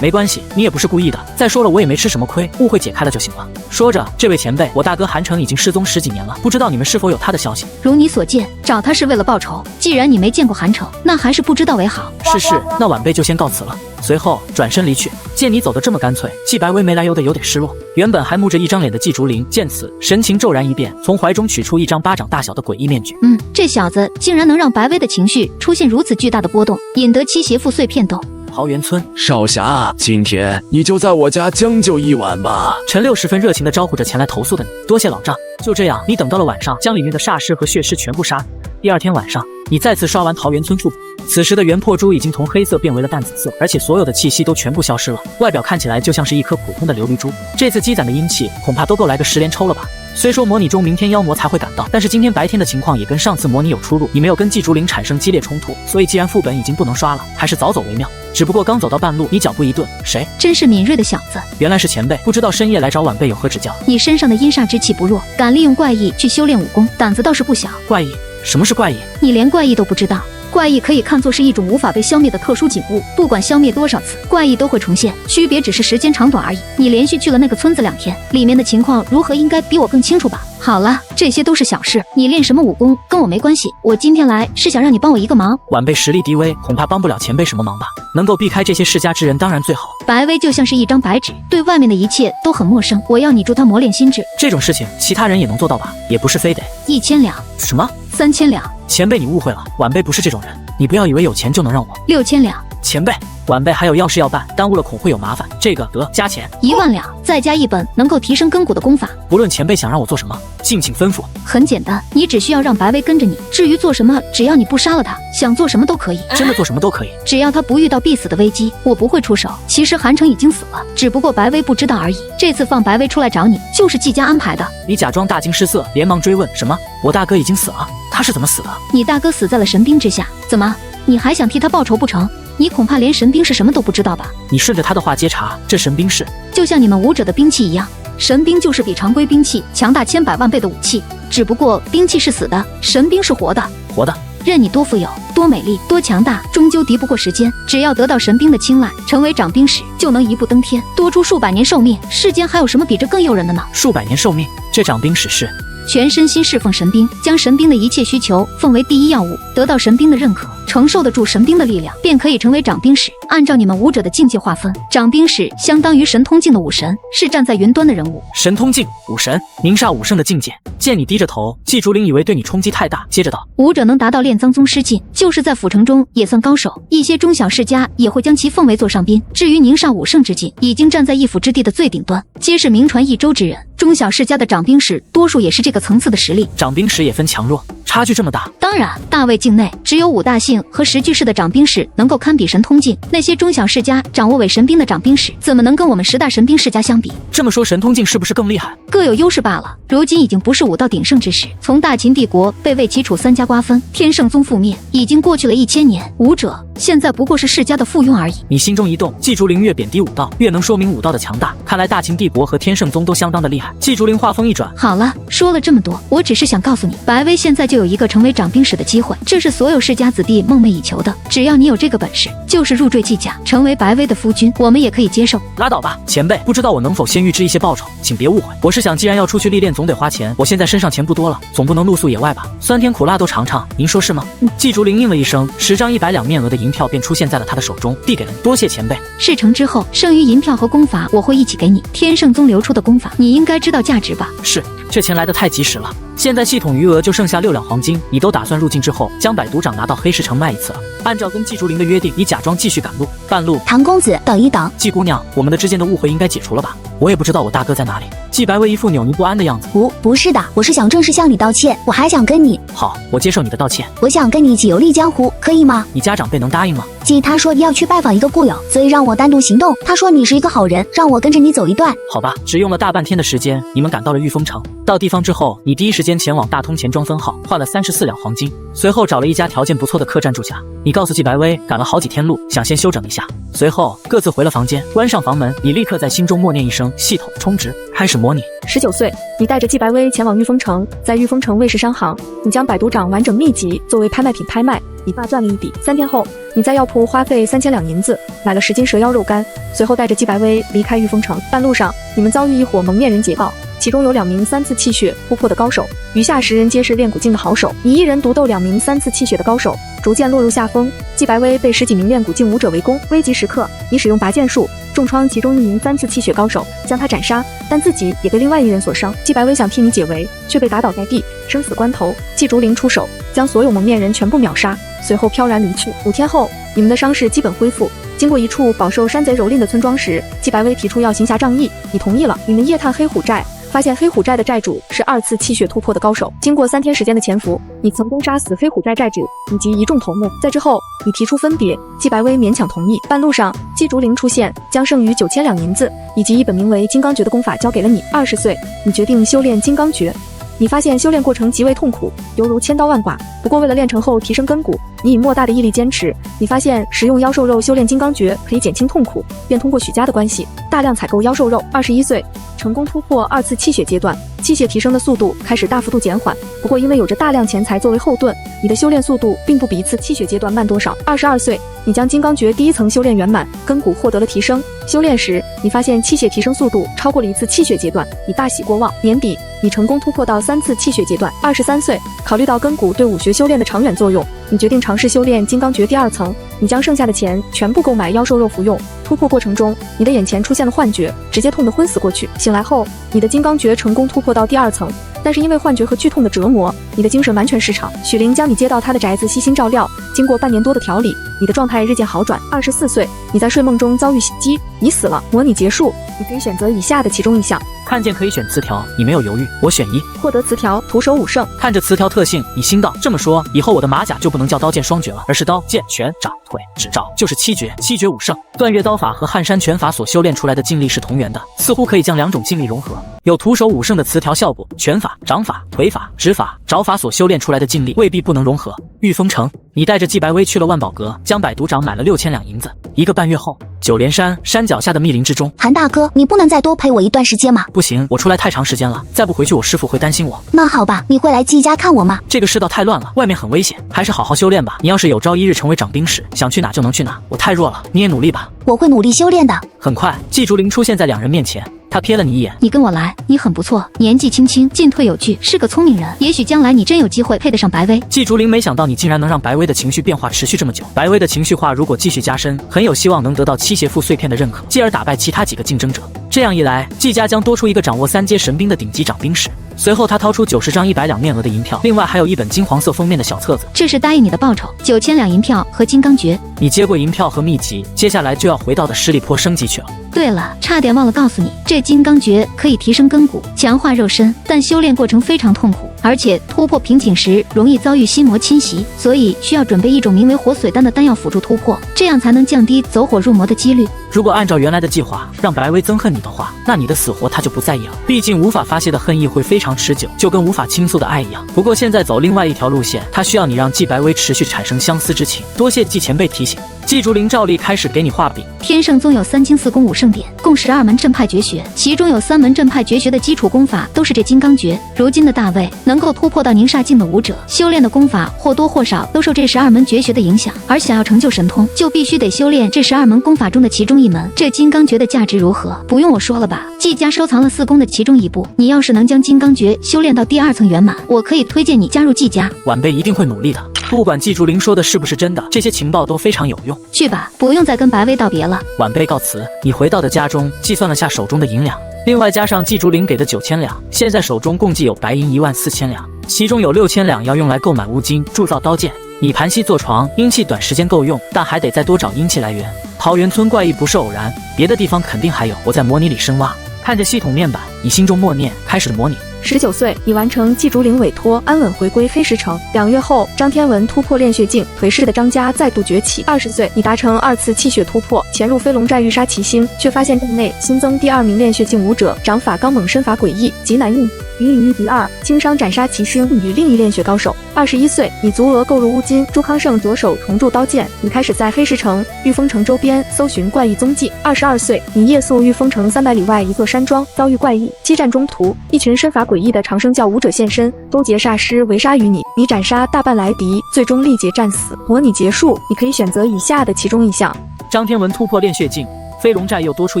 没关系，你也不是故意的。再说了，我也没吃什么亏，误会解开了就行了。说着，这位前辈，我大哥韩城已经失踪10几年了，不知道你们是否有他的消息？如你所见，找他是为了报仇。既然你没见过韩城，那还是不知道为好。是，那晚辈就先告辞了。随后转身离去。见你走得这么干脆，季白薇没来由的有点失落。原本还木着一张脸的季竹林见此，神情骤然一变，从怀中取出一张巴掌大小的诡异面具。这小子竟然能让白薇的情绪出现如此巨大的波动，引得七邪妇碎片斗。桃源村少侠，今天你就在我家将就一晚吧。陈六十分热情地招呼着前来投宿的你，多谢老丈。就这样，你等到了晚上，将里面的煞尸和血尸全部杀。第2天晚上，你再次刷完桃源村副本，此时的袁破珠已经从黑色变为了淡紫色，而且所有的气息都全部消失了，外表看起来就像是一颗普通的琉璃珠。这次积攒的阴气，恐怕都够来个10连抽了吧。虽说模拟中明天妖魔才会赶到，但是今天白天的情况也跟上次模拟有出入。你没有跟季竹林产生激烈冲突，所以既然副本已经不能刷了，还是早走为妙。只不过刚走到半路，你脚步一顿，谁？真是敏锐的小子。原来是前辈，不知道深夜来找晚辈有何指教？你身上的阴煞之气不弱，敢利用怪异去修炼武功，胆子倒是不小。怪异？什么是怪异？你连怪异都不知道？怪异可以看作是一种无法被消灭的特殊景物，不管消灭多少次，怪异都会重现，区别只是时间长短而已。你连续去了那个村子2天，里面的情况如何应该比我更清楚吧？好了，这些都是小事，你练什么武功跟我没关系。我今天来是想让你帮我一个忙。晚辈实力低微，恐怕帮不了前辈什么忙吧。能够避开这些世家之人当然最好。白薇就像是一张白纸，对外面的一切都很陌生。我要你助他磨练心智。这种事情其他人也能做到吧？也不是非得1000两。什么？3000两。前辈你误会了，晚辈不是这种人，你不要以为有钱就能让我。6000两。前辈，晚辈还有要事要办，耽误了恐会有麻烦，这个得加钱。10000两，再加一本能够提升根骨的功法。不论前辈想让我做什么，敬请吩咐。很简单，你只需要让白薇跟着你，至于做什么，只要你不杀了他，想做什么都可以。真的做什么都可以？只要他不遇到必死的危机，我不会出手。其实韩城已经死了，只不过白薇不知道而已。这次放白薇出来找你，就是季家安排的。你假装大惊失色，连忙追问：什么？我大哥已经死了？他是怎么死的？你大哥死在了神兵之下，怎么？你还想替他报仇不成？你恐怕连神兵是什么都不知道吧？你顺着他的话接茬，这神兵是就像你们武者的兵器一样，神兵就是比常规兵器强大千百万倍的武器，只不过兵器是死的，神兵是活的。活的，任你多富有、多美丽、多强大，终究敌不过时间。只要得到神兵的青睐，成为掌兵使，就能一步登天，多出数百年寿命。世间还有什么比这更诱人的呢？数百年寿命，这掌兵使是全身心侍奉神兵，将神兵的一切需求奉为第一要务，得到神兵的认可，承受得住神兵的力量，便可以成为掌兵使。按照你们武者的境界划分，掌兵使相当于神通境的武神，是站在云端的人物。神通境武神，宁煞武圣的境界。见你低着头，季竹林以为对你冲击太大，接着道：武者能达到炼脏宗师境，就是在府城中也算高手，一些中小世家也会将其奉为座上宾。至于宁煞武圣之境，已经站在一府之地的最顶端，皆是名传一州之人。中小世家的掌兵使多数也是这个层次的实力。掌兵使也分强弱，差距这么大？当当然，大魏境内只有5大姓和10具氏的掌兵使能够堪比神通境，那些中小世家掌握伪神兵的掌兵使，怎么能跟我们10大神兵世家相比？这么说，神通境是不是更厉害？各有优势罢了。如今已经不是武道鼎盛之时，从大秦帝国被魏齐楚3家瓜分，天圣宗覆灭，已经过去了1000年，武者现在不过是世家的附庸而已。你心中一动，季竹林越贬低武道，越能说明武道的强大。看来大秦帝国和天圣宗都相当的厉害。季竹林话锋一转，好了，说了这么多，我只是想告诉你，白薇现在就有一个成为掌兵使的机会，这是所有世家子弟梦寐以求的。只要你有这个本事，就是入赘季家，成为白薇的夫君，我们也可以接受。拉倒吧，前辈，不知道我能否先预支一些报酬，请别误会。我是想，既然要出去历练，总得花钱。我现在身上钱不多了，总不能露宿野外吧？酸甜苦辣都尝尝，您说是吗？季竹林应了一声，10张100两面额的银票便出现在了他的手中，递给了你。多谢前辈。事成之后，剩余银票和功法我会一起给你。天圣宗流出的功法，你应该知道价值吧？是，这钱来得太及时了。现在系统余额就剩下6两黄金，你都打算入境之后将百毒掌拿到黑市城卖一次了。按照跟季竹林的约定，你假装继续赶路，半路。唐公子，等一等。季姑娘，我们的之间的误会应该解除了吧？我也不知道我大哥在哪里。季白薇一副扭捏不安的样子。不是的，我是想正式向你道歉，我还想跟你。好，我接受你的道歉。我想跟你一起游历江湖，可以吗？你家长辈能答应吗？季他说要去拜访一个故友，所以让我单独行动。他说你是一个好人，让我跟着你走一段。好吧，只用了大半天的时间，你们赶到了御风城。到地方之后，你第一时间前往大通钱庄分号，换了34两黄金，随后找了一家条件不错的客栈住下。你告诉季白薇，赶了好几天路，想先休整一下。随后各自回了房间，关上房门，你立刻在心中默念一声系统充值，开始模拟。19岁，你带着季白薇前往御风城，在御风城卫士商行，你将百毒掌完整秘籍作为拍卖品拍卖，你大赚了一笔。3天后，你在药铺花费3000两银子买了10斤蛇腰肉干，随后带着季白薇离开御风城。半路上，你们遭遇一伙蒙面人劫道，其中有2名3次气血突破的高手，余下10人皆是练蛊境的好手。你一人独斗2名3次气血的高手，逐渐落入下风。季白薇被10几名练蛊境武者围攻，危急时刻，你使用拔剑术重创其中1名3次气血高手，将他斩杀，但自己也被另外1人所伤。季白薇想替你解围，却被打倒在地。生死关头，季竹林出手，将所有蒙面人全部秒杀，随后飘然离去。5天后，你们的伤势基本恢复。经过一处饱受山贼蹂躏的村庄时，季白薇提出要行侠仗义，你同意了。你们夜探黑虎寨，发现黑虎寨的寨主是2次气血突破的高手。经过3天时间的潜伏，你成功杀死黑虎寨寨主以及一众头目。在之后，你提出分别，季白薇勉强同意。半路上，季竹林出现，将剩余9000两银子以及一本名为金刚诀的功法交给了你。20岁，你决定修炼金刚诀。你发现修炼过程极为痛苦，犹如千刀万剐。不过为了练成后提升根骨，你以莫大的毅力坚持。你发现食用妖兽肉修炼金刚诀可以减轻痛苦，便通过许家的关系大量采购妖兽肉。21岁，成功突破2次气血阶段，气血提升的速度开始大幅度减缓。不过因为有着大量钱财作为后盾，你的修炼速度并不比1次气血阶段慢多少。22岁，你将金刚诀第1层修炼圆满，根骨获得了提升。修炼时，你发现气血提升速度超过了1次气血阶段，你大喜过望。年底，你成功突破到3次气血阶段。23岁，考虑到根骨对武学修炼的长远作用，你决定尝试修炼金刚诀第2层。你将剩下的钱全部购买妖兽肉服用。突破过程中，你的眼前出现了幻觉，直接痛得昏死过去。醒来后，你的金刚诀成功突破到第2层，但是因为幻觉和剧痛的折磨，你的精神完全失常。许灵将你接到他的宅子悉心照料，经过半年多的调理，你的状态日渐好转。24岁，你在睡梦中遭遇袭击，你死了。模拟结束，你可以选择以下的其中一项。看见可以选词条，你没有犹豫，我选1。获得词条，徒手5胜。看着词条特性，你心道：这么说，以后我的马甲就不能叫刀剑双绝了，而是刀剑拳掌腿指爪，就是7绝，7绝5胜。断月刀法和撼山拳法所修炼出来的劲力是同源的，似乎可以将2种劲力融合。有徒手5胜的词条效果，拳法、掌法、腿法、指法、爪法所修炼出来的劲力未必不能融合。御风城，你带着季白薇去了万宝阁，将百毒掌买了6000两银子。1个半月后，九连山山脚下的密林之中，韩大哥，你不能再多陪我一段时间吗？不行，我出来太长时间了，再不回去我师父会担心我。那好吧，你会来季家看我吗？这个世道太乱了，外面很危险，还是好好修炼吧。你要是有朝一日成为掌兵使，想去哪就能去哪，我太弱了，你也努力吧。我会努力修炼的。很快，季竹林出现在2人面前，他瞥了你一眼。你跟我来，你很不错，年纪轻轻，进退有据，是个聪明人。也许将来你真有机会配得上白薇。季竹林没想到你竟然能让白薇的情绪变化持续这么久。白薇的情绪化如果继续加深，很有希望能得到七邪赋碎片的认可，继而打败其他几个竞争者。这样一来，季家将多出一个掌握3阶神兵的顶级掌兵使。随后他掏出90张100两面额的银票，另外还有一本金黄色封面的小册子。这是答应你的报酬，9000两银票和金刚诀。你接过银票和秘籍，接下来就要回到的十里坡升级去了。对了，差点忘了告诉你，这金刚诀可以提升根骨，强化肉身，但修炼过程非常痛苦，而且突破瓶颈时容易遭遇心魔侵袭，所以需要准备一种名为活髓丹的丹药辅助突破，这样才能降低走火入魔的几率。如果按照原来的计划让白薇憎恨你的话，那你的死活他就不在意了。毕竟无法发泄的恨意会非常持久，就跟无法倾诉的爱一样。不过现在走另外一条路线，他需要你让季白薇持续产生相思之情。多谢季前辈提醒。季竹林照例开始给你画饼。天圣宗有3清4宫5圣典，共12门正派绝学，其中有3门正派绝学的基础功法都是这金刚诀。如今的大卫能够突破到凝煞境的武者，修炼的功法或多或少都受这12门绝学的影响，而想要成就神通，就必须得修炼这12门功法中的其中一门。这金刚诀的价值如何？不用我说了吧？季家收藏了4宫的其中一部，你要是能将金刚诀修炼到第2层圆满，我可以推荐你加入季家。晚辈一定会努力的。不管季竹林说的是不是真的，这些情报都非常有用。去吧，不用再跟白薇道别了。晚辈告辞。你回到的家中，计算了下手中的银两，另外加上季竹林给的9000两，现在手中共计有白银14000两，其中有6000两要用来购买乌金铸造刀剑。你盘膝坐床，阴气短时间够用，但还得再多找阴气来源。桃源村怪异不是偶然，别的地方肯定还有。我在模拟里深挖，看着系统面板，你心中默念，开始模拟。19岁，你完成季竹林委托，安稳回归黑石城。2月后，张天文突破炼血境，颓势的张家再度崛起。20岁，你达成2次气血突破，潜入飞龙寨欲杀齐星，却发现寨内新增第2名炼血境武者，掌法刚猛，身法诡异，极难应。与以1敌2，轻伤斩杀齐星与另一炼血高手。21岁，你足额购入乌金，朱康胜着手重铸刀剑。你开始在黑石城、玉峰城周边搜寻怪异踪迹。22岁，你夜宿玉峰城300里外一座山庄，遭遇怪异。激战中途，一群身法诡异的长生教武者现身，勾结煞师围杀于你，你斩杀大半来敌，最终力竭战死。模拟结束，你可以选择以下的其中一项。张天文突破炼血境，飞龙寨又多出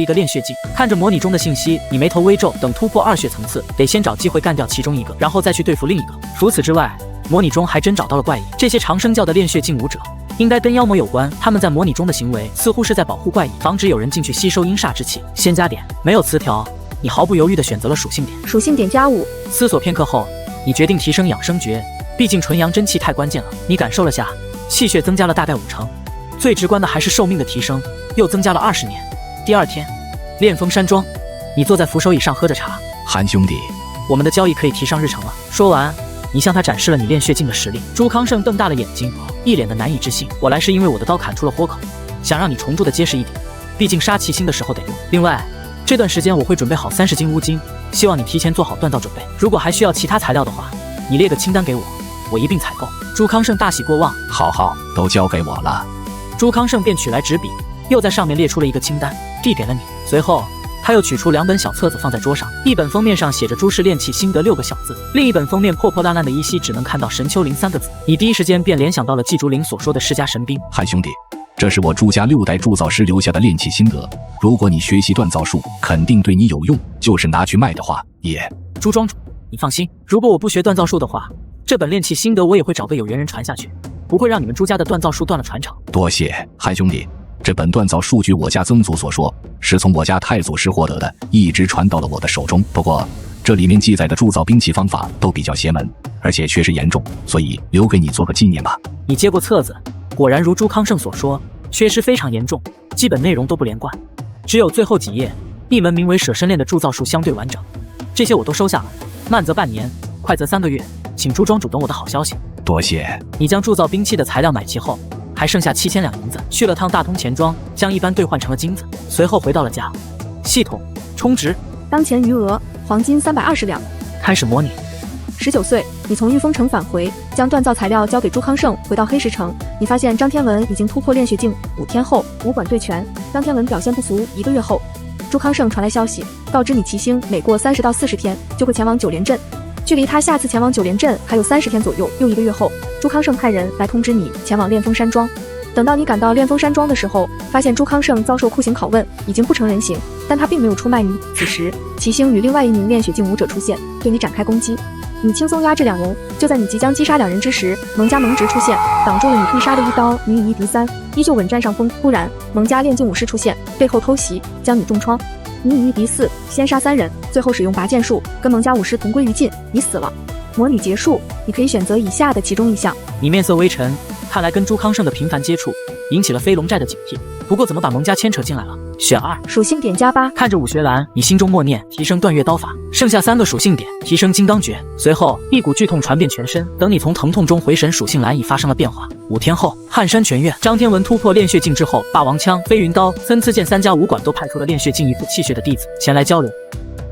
一个炼血境。看着模拟中的信息，你眉头微皱。等突破2血层次，得先找机会干掉其中一个，然后再去对付另一个。除此之外，模拟中还真找到了怪异，这些长生教的炼血境武者应该跟妖魔有关，他们在模拟中的行为似乎是在保护怪异，防止有人进去吸收阴煞之气。先加点，没有词条，你毫不犹豫地选择了属性点。属性点加5。思索片刻后，你决定提升养生诀，毕竟纯阳真气太关键了。你感受了下，气血增加了大概5成，最直观的还是寿命的提升，又增加了20年。第2天，炼峰山庄，你坐在扶手椅上喝着茶。韩兄弟，我们的交易可以提上日程了。说完，你向他展示了你炼血境的实力。朱康胜瞪大了眼睛，一脸的难以置信。我来是因为我的刀砍出了豁口，想让你重铸的结实一点，毕竟杀齐星的时候得用。另外，这段时间我会准备好30斤乌金，希望你提前做好锻造准备。如果还需要其他材料的话，你列个清单给我，我一并采购。朱康胜大喜过望，好，都交给我了。朱康胜便取来纸笔，又在上面列出了一个清单，递给了你。随后他又取出2本小册子放在桌上，一本封面上写着诸事炼气心得6个小字，另一本封面破破烂烂的依稀只能看到神丘灵3个字。你第一时间便联想到了季竹林所说的世家神兵。韩兄弟，这是我朱家6代铸造师留下的炼气心得，如果你学习锻造术，肯定对你有用，就是拿去卖的话也。朱庄主，你放心，如果我不学锻造术的话，这本炼气心得我也会找个有缘人传下去，不会让你们朱家的锻造术断了传承。多谢韩兄弟，这本锻造术据我家曾祖所说，是从我家太祖师获得的，一直传到了我的手中。不过这里面记载的铸造兵器方法都比较邪门，而且缺失严重，所以留给你做个纪念吧。你接过册子，果然如朱康胜所说，缺失非常严重，基本内容都不连贯，只有最后几页一门名为舍身炼的铸造术相对完整。这些我都收下了，慢则半年，快则3个月，请朱庄主等我的好消息。多谢。你将铸造兵器的材料买齐后，还剩下7000两银子，去了趟大通钱庄，将一般兑换成了金子，随后回到了家。系统充值，当前余额黄金320两。开始模拟。19岁，你从玉峰城返回，将锻造材料交给朱康胜，回到黑石城，你发现张天文已经突破炼血境，5天后武馆对拳，张天文表现不俗。1个月后，朱康胜传来消息，告知你齐星每过30到40天就会前往九连镇，距离他下次前往九连镇还有30天左右。又1个月后，朱康胜派人来通知你前往炼峰山庄。等到你赶到炼峰山庄的时候，发现朱康胜遭受酷刑拷问，已经不成人形，但他并没有出卖你。此时，齐星与另外一名炼血境武者出现，对你展开攻击。你轻松压制2人，就在你即将击杀2人之时，蒙家蒙直出现，挡住了你必杀的一刀。你以1敌3，依旧稳占上风。突然，蒙家炼境武士出现，背后偷袭，将你重创。你以1敌4，先杀3人，最后使用拔剑术，跟蒙家武士同归于尽。你死了。模拟结束，你可以选择以下的其中一项。你面色微沉，看来跟朱康胜的频繁接触引起了飞龙寨的警惕。不过怎么把蒙家牵扯进来了？选2，属性点加8。看着武学兰，你心中默念提升断月刀法，剩下3个属性点提升金刚诀。随后一股剧痛传遍全身，等你从疼痛中回神，属性栏已发生了变化。5天后，撼山全月，张天文突破炼血境之后，霸王枪、飞云刀、参差剑3家武馆都派出了炼血境一副气血的弟子前来交流。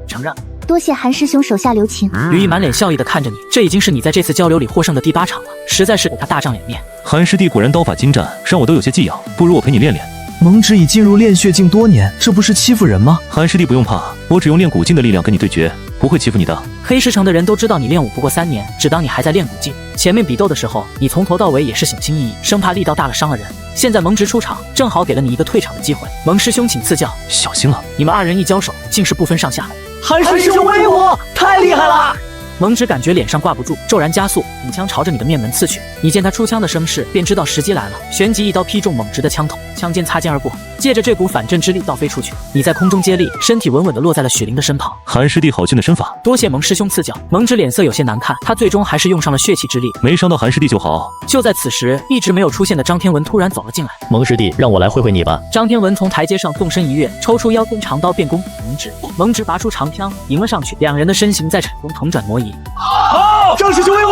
承认。多谢韩师兄手下留情。吕毅满脸笑意地看着你，这已经是你在这次交流里获胜的第8场了，实在是给他大长脸面。韩师弟果然刀法精湛，让我都有些忌痒，不如我陪你练练。蒙直已进入炼血境多年，这不是欺负人吗？韩师弟不用怕，我只用炼古境的力量跟你对决，不会欺负你的。黑石城的人都知道你练武不过3年，只当你还在练古境。前面比斗的时候，你从头到尾也是小心翼翼，生怕力道大了伤了人。现在蒙直出场，正好给了你一个退场的机会。蒙师兄请赐教。小心了，你们2人一交手，竟是不分上下。韩师兄威武，太厉害了！蒙直感觉脸上挂不住，骤然加速，弩枪朝着你的面门刺去。你见他出枪的声势，便知道时机来了，旋即一刀劈中蒙直的枪头，枪尖擦肩而过，借着这股反震之力倒飞出去。你在空中接力，身体稳稳地落在了许灵的身旁。韩师弟好俊的身法，多谢蒙师兄赐教。蒙直脸色有些难看，他最终还是用上了血气之力，没伤到韩师弟就好。就在此时，一直没有出现的张天文突然走了进来。蒙师弟，让我来会会你吧。张天文从台阶上纵身一跃，抽出腰间长刀便攻蒙直。蒙直拔出长枪迎了上去，两人的身形在场中腾转挪移。张师兄威武，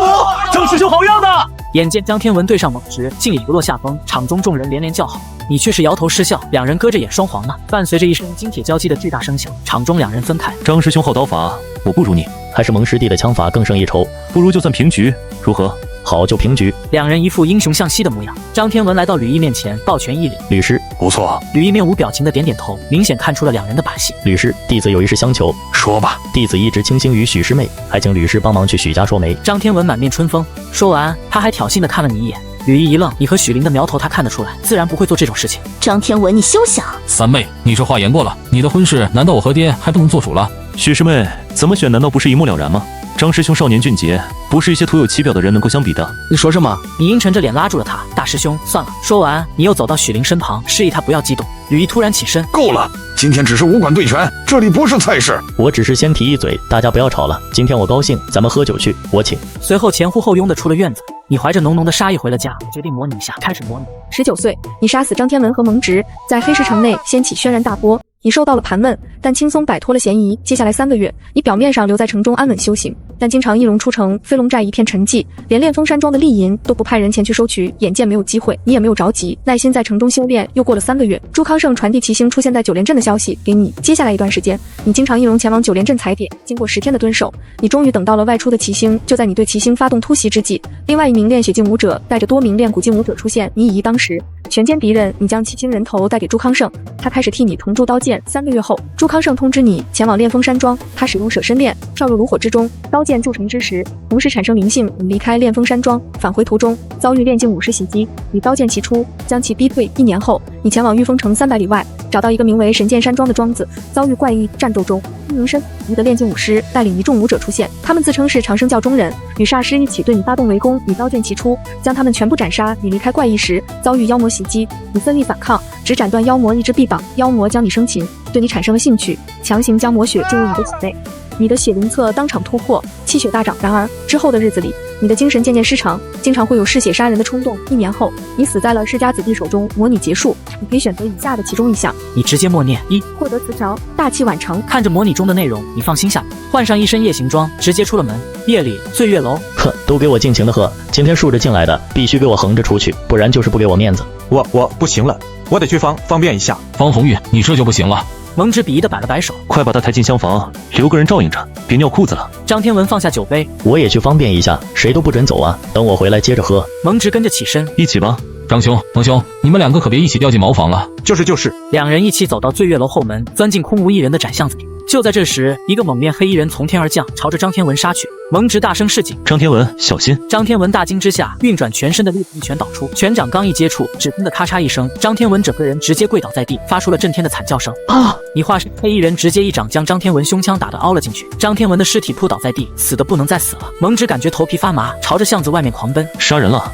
张师兄好样的！眼见张天文对上蒙直，竟已不落下风，场中众人连连叫好。你却是摇头失笑，两人隔着眼双黄呢。伴随着一声金铁交击的巨大声响，场中两人分开。张师兄好刀法，我不如你，还是蒙师弟的枪法更胜一筹，不如就算平局，如何？好，就平局。两人一副英雄向西的模样。张天文来到吕毅面前，抱拳一礼。吕师不错。吕毅面无表情的点点头，明显看出了两人的把戏。吕师，弟子有一事相求。说吧。弟子一直倾心于许师妹，还请吕师帮忙去许家说媒。张天文满面春风，说完他还挑衅的看了你一眼。吕毅一愣，你和许灵的苗头他看得出来，自然不会做这种事情。张天文，你休想！三妹，你这话言过了，你的婚事难道我和爹还不能做主了？许师妹怎么选，难道不是一目了然吗？张师兄少年俊杰，不是一些徒有其表的人能够相比的。你说什么？你阴沉着脸拉住了他。大师兄，算了。说完，你又走到许灵身旁，示意他不要激动。吕毅突然起身，够了，今天只是武馆对拳，这里不是菜市。我只是先提一嘴，大家不要吵了。今天我高兴，咱们喝酒去，我请。随后前呼后拥的出了院子。你怀着浓浓的杀意回了家，决定模拟一下，开始模拟。19岁，你杀死张天文和蒙直，在黑石城内掀起轩然大波。你受到了盘问，但轻松摆脱了嫌疑。接下来3个月，你表面上留在城中安稳修行，但经常易容出城，飞龙寨一片沉寂，连炼风山庄的利银都不派人前去收取。眼见没有机会，你也没有着急，耐心在城中修炼。又过了3个月，朱康胜传递齐星出现在九连镇的消息给你。接下来一段时间，你经常易容前往九连镇踩点。经过10天的蹲守，你终于等到了外出的齐星。就在你对齐星发动突袭之际，另外一名炼血境武者带着多名炼古境武者出现。你以一当十，全歼敌人。你将齐星人头带给朱康胜，他开始替你同铸刀剑。3个月后，朱康胜通知你前往炼风山庄，他使用舍身炼跳入炉火之中，刀剑铸成之时，同时产生灵性。你离开炼风山庄，返回途中遭遇炼境武士袭击，你刀剑齐出，将其逼退。1年后，你前往御风城300里外，找到一个名为神剑山庄的庄子，遭遇怪异，战斗中一名身鱼的炼境武师带领一众武者出现，他们自称是长生教中人，与煞师一起对你发动围攻，你刀剑齐出，将他们全部斩杀。你离开怪异时，遭遇妖魔袭击，你奋力反抗，只斩断妖魔一只臂膀，妖魔将你生擒，对你产生了兴趣，强行将魔血进入你的体内，你的血灵册当场突破，气血大涨。然而之后的日子里，你的精神渐渐失常，经常会有嗜血杀人的冲动。1年后，你死在了世家子弟手中。模拟结束，你可以选择以下的其中一项。你直接默念1，获得词条，大器晚成。看着模拟中的内容，你放心下来，换上一身夜行装，直接出了门。夜里醉月楼，呵，都给我尽情的喝。今天竖着进来的，必须给我横着出去，不然就是不给我面子。我不行了，我得去方便一下。方红玉，你这就不行了。蒙直鄙夷的摆了摆手，快把他抬进厢房，留个人照应着，别尿裤子了。张天文放下酒杯，我也去方便一下，谁都不准走啊，等我回来接着喝。蒙直跟着起身，一起吧。张兄、蒙兄，你们2个可别一起掉进茅房了。就是。两人一起走到醉月楼后门，钻进空无一人的窄巷子里。就在这时，一个蒙面黑衣人从天而降，朝着张天文杀去。蒙直大声示警：张天文，小心！张天文大惊之下，运转全身的力一拳导出，拳掌刚一接触，只听得咔嚓一声，张天文整个人直接跪倒在地，发出了震天的惨叫声。啊！你化身黑衣人直接一掌将张天文胸腔打得凹了进去，张天文的尸体扑倒在地，死得不能再死了。蒙直感觉头皮发麻，朝着巷子外面狂奔。杀人了！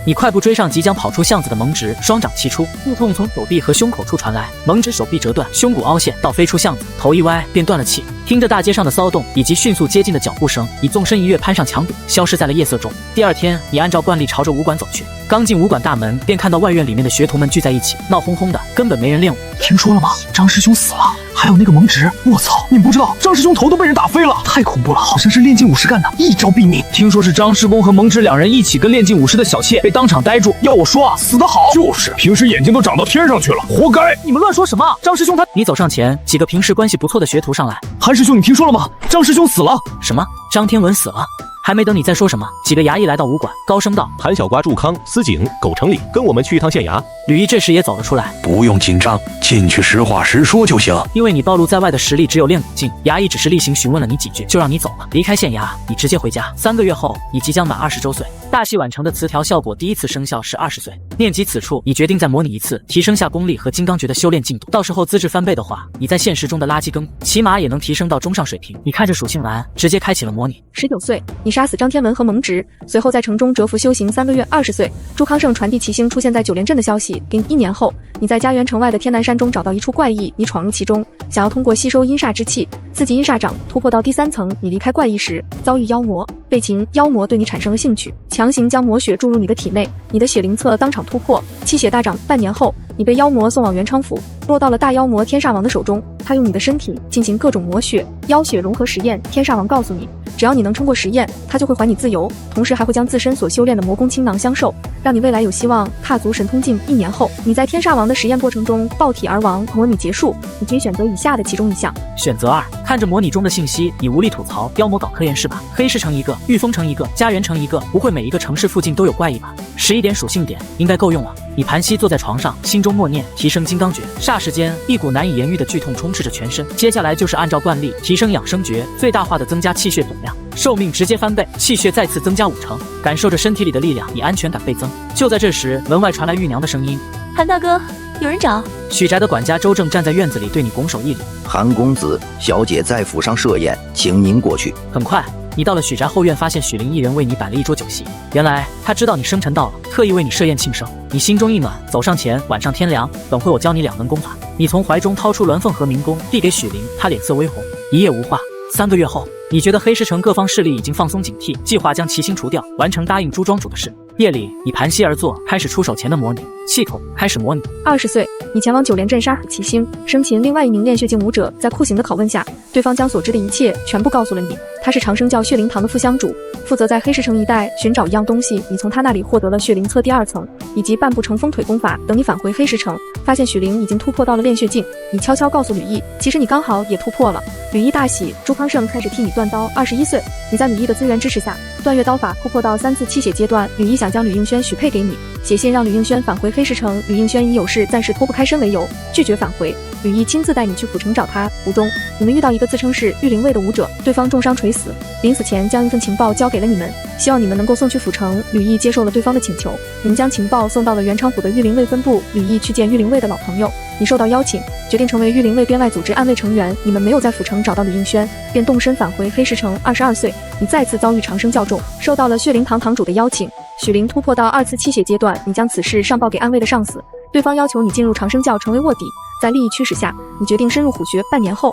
你快步追上即将跑出巷子的蒙直，双掌齐出，腹痛从手臂和胸口处传来，蒙直手臂折断，胸骨凹陷到飞出巷子，头一歪便断了气。听着大街上的骚动以及迅速接近的脚步声，你纵身一跃攀上墙壁，消失在了夜色中。第二天，你按照惯例朝着武馆走去，刚进武馆大门，便看到外院里面的学徒们聚在一起，闹哄哄的，根本没人练武。听说了吗？张师兄死了，还有那个蒙直，我操！你不知道张师兄头都被人打飞了，太恐怖了，好像是炼金武士干的，一招毙命。听说是张师公和蒙直两人一起跟炼金武士的小妾被当场逮住，要我说啊，死得好。就是平时眼睛都长到天上去了，活该！你们乱说什么？张师兄他……你走上前，几个平时关系不错的学徒上来。韩师兄，你听说了吗？张师兄死了。什么？张天文死了？还没等你再说什么，几个衙役来到武馆，高声道：“韩小瓜、祝康、司警、苟成礼，跟我们去一趟县衙。”吕毅这时也走了出来。不用紧张，进去实话实说就行。因为你暴露在外的实力只有练武境，衙役只是例行询问了你几句，就让你走了。离开县衙，你直接回家。3个月后，你即将满20周岁。大器晚成的词条效果第一次生效是20岁。念及此处，你决定再模拟一次，提升下功力和金刚诀的修炼进度。到时候资质翻倍的话，你在现实中的垃圾根起码也能提升到中上水平。你看着属性栏，直接开启了模拟。19岁，你杀死张天文和蒙直，随后在城中蛰伏修行3个月。20岁，朱康胜传递奇星出现在9连镇的消息，给你1年后，你在家园城外的天南山中找到一处怪异，你闯入其中，想要通过吸收阴煞之气，刺激阴煞掌突破到第3层。你离开怪异时，遭遇妖魔被擒，妖魔对你产生了兴趣，强行将魔血注入你的体内，你的血灵册当场突破，气血大涨。半年后，你被妖魔送往元昌府，落到了大妖魔天煞王的手中。他用你的身体进行各种魔血、妖血融合实验。天煞王告诉你，只要你能通过实验，他就会还你自由，同时还会将自身所修炼的魔功倾囊相授，让你未来有希望踏足神通境。1年后，你在天煞王的实验过程中爆体而亡，模拟结束，你可以选择以下的其中一项。选择2。看着模拟中的信息，你无力吐槽，妖魔搞科研是吧？黑石城一个，玉峰城一个，家园城一个，不会每一个城市附近都有怪异吧？11点属性点应该够用了。你盘膝坐在床上，心中默念提升金刚诀，霎时间一股难以言喻的剧痛充斥着全身。接下来就是按照惯例提升养生诀，最大化的增加气血总量，寿命直接翻倍，气血再次增加5成。感受着身体里的力量，你安全感倍增。就在这时，门外传来玉娘的声音：“韩大哥，有人找。”许宅的管家周正站在院子里，对你拱手一礼：“韩公子，小姐在府上设宴，请您过去。”很快，你到了许宅后院，发现许灵一人为你摆了一桌酒席。原来他知道你生辰到了，特意为你设宴庆生。你心中一暖，走上前：“晚上天凉，等会我教你2门功法。”你从怀中掏出鸾凤和明功，递给许灵，他脸色微红，一夜无话。3个月后，你觉得黑石城各方势力已经放松警惕，计划将奇星除掉，完成答应朱庄主的事。夜里，你盘膝而坐，开始出手前的模拟，气口开始模拟。20岁，你前往9连镇杀死奇星，生擒另外一名炼血境武者。在酷刑的拷问下，对方将所知的一切全部告诉了你。他是长生教血灵堂的副香主，负责在黑石城一带寻找一样东西。你从他那里获得了血灵册第2层以及半步乘风腿功法。等你返回黑石城，发现许灵已经突破到了炼血境。你悄悄告诉吕毅，其实你刚好也突破了。吕毅大喜，朱康胜开始替你断刀。21岁，你在吕毅的资源支持下，断月刀法突破到3次气血阶段。吕毅想将吕应轩许配给你，写信让吕应轩返回黑石城。吕应轩以有事暂时脱不开身为由，拒绝返回。吕毅亲自带你去府城找他。途中，你们遇到一个自称是御灵卫的武者，对方重伤垂死，临死前将一份情报交给了你们，希望你们能够送去府城。吕毅接受了对方的请求，你们将情报送到了元昌府的御灵卫分部。吕毅去见御灵卫的老朋友，你受到邀请，决定成为御灵卫编外组织暗卫成员。你们没有在府城找到吕应轩，便动身返回黑石城。22岁，你再次遭遇长生教众，受到了血灵堂堂主的邀请，许灵突破到2次气血阶段，你将此事上报给暗卫的上司，对方要求你进入长生教成为卧底。在利益驱使下，你决定深入虎穴。半年后，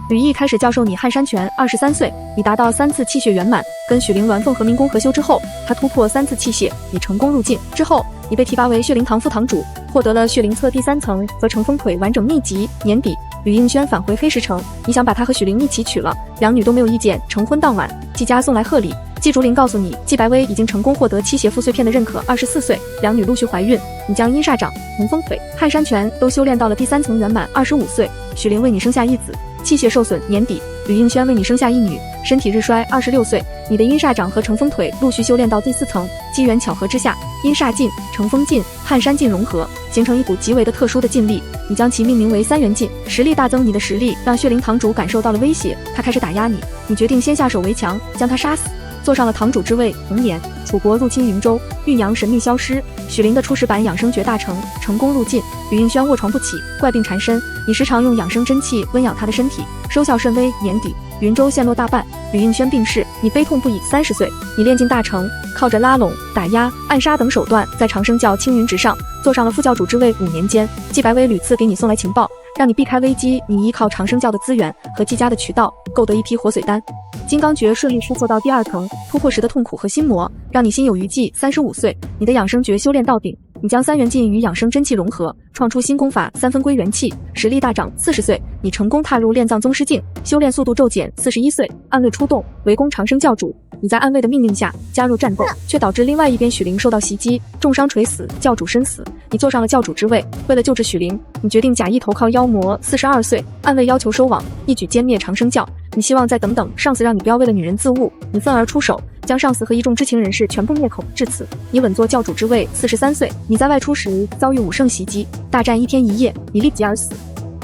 吕毅开始教授你撼山拳。23岁，你达到3次气血圆满，跟许灵鸾凤和明功合修之后，他突破3次气血，你成功入境。之后，你被提拔为血灵堂副堂主，获得了血灵册第3层和乘风腿完整秘籍。年底，吕应轩返回黑石城，你想把他和许灵一起娶了，两女都没有意见。成婚当晚，季家送来贺礼。季竹林告诉你，季白薇已经成功获得7邪副碎片的认可。24岁，两女陆续怀孕，你将阴煞掌、乘风腿、撼山拳都修炼到了第3层圆满。25岁，许灵为你生下一子，气血受损。年底，吕应轩为你生下一女，身体日衰。26岁，你的阴煞掌和乘风腿陆续修炼到第4层。机缘巧合之下，阴煞劲、乘风劲、撼山劲融合，形成一股极为的特殊的劲力，你将其命名为3元劲，实力大增。你的实力让血灵堂主感受到了威胁，他开始打压你，你决定先下手为强，将他杀死。坐上了堂主之位。同年，楚国入侵云州，玉娘神秘消失，许灵的初始版养生诀大成，成功入晋。吕应轩卧床不起，怪病缠身，你时常用养生真气温养他的身体，收效甚微。年底，云州陷落大半，吕应轩病逝，你悲痛不已。30岁，你练尽大成，靠着拉拢、打压、暗杀等手段，在长生教青云直上，坐上了副教主之位。5年间，季白薇屡次给你送来情报，让你避开危机。你依靠长生教的资源和季家的渠道，购得一批活髓丹。金刚诀顺利突破到第2层，突破时的痛苦和心魔，让你心有余悸。35岁，你的养生诀修炼到顶，你将3元劲与养生真气融合，创出新功法3分归元气，实力大涨。40岁，你成功踏入炼藏宗师境，修炼速度骤减。41岁，暗卫出动，围攻长生教主。你在暗卫的命令下加入战斗，却导致另外一边许灵受到袭击，重伤垂死，教主身死。你坐上了教主之位，为了救治许灵，你决定假意投靠妖魔。42岁，暗卫要求收网，一举歼灭长生教。你希望再等等，上司让你不要为了女人自误，你愤而出手，将上司和一众知情人士全部灭口。至此，你稳坐教主之位。43岁，你在外出时遭遇武圣袭击，大战1天1夜，你立即而死。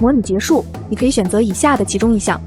模拟结束，你可以选择以下的其中一项。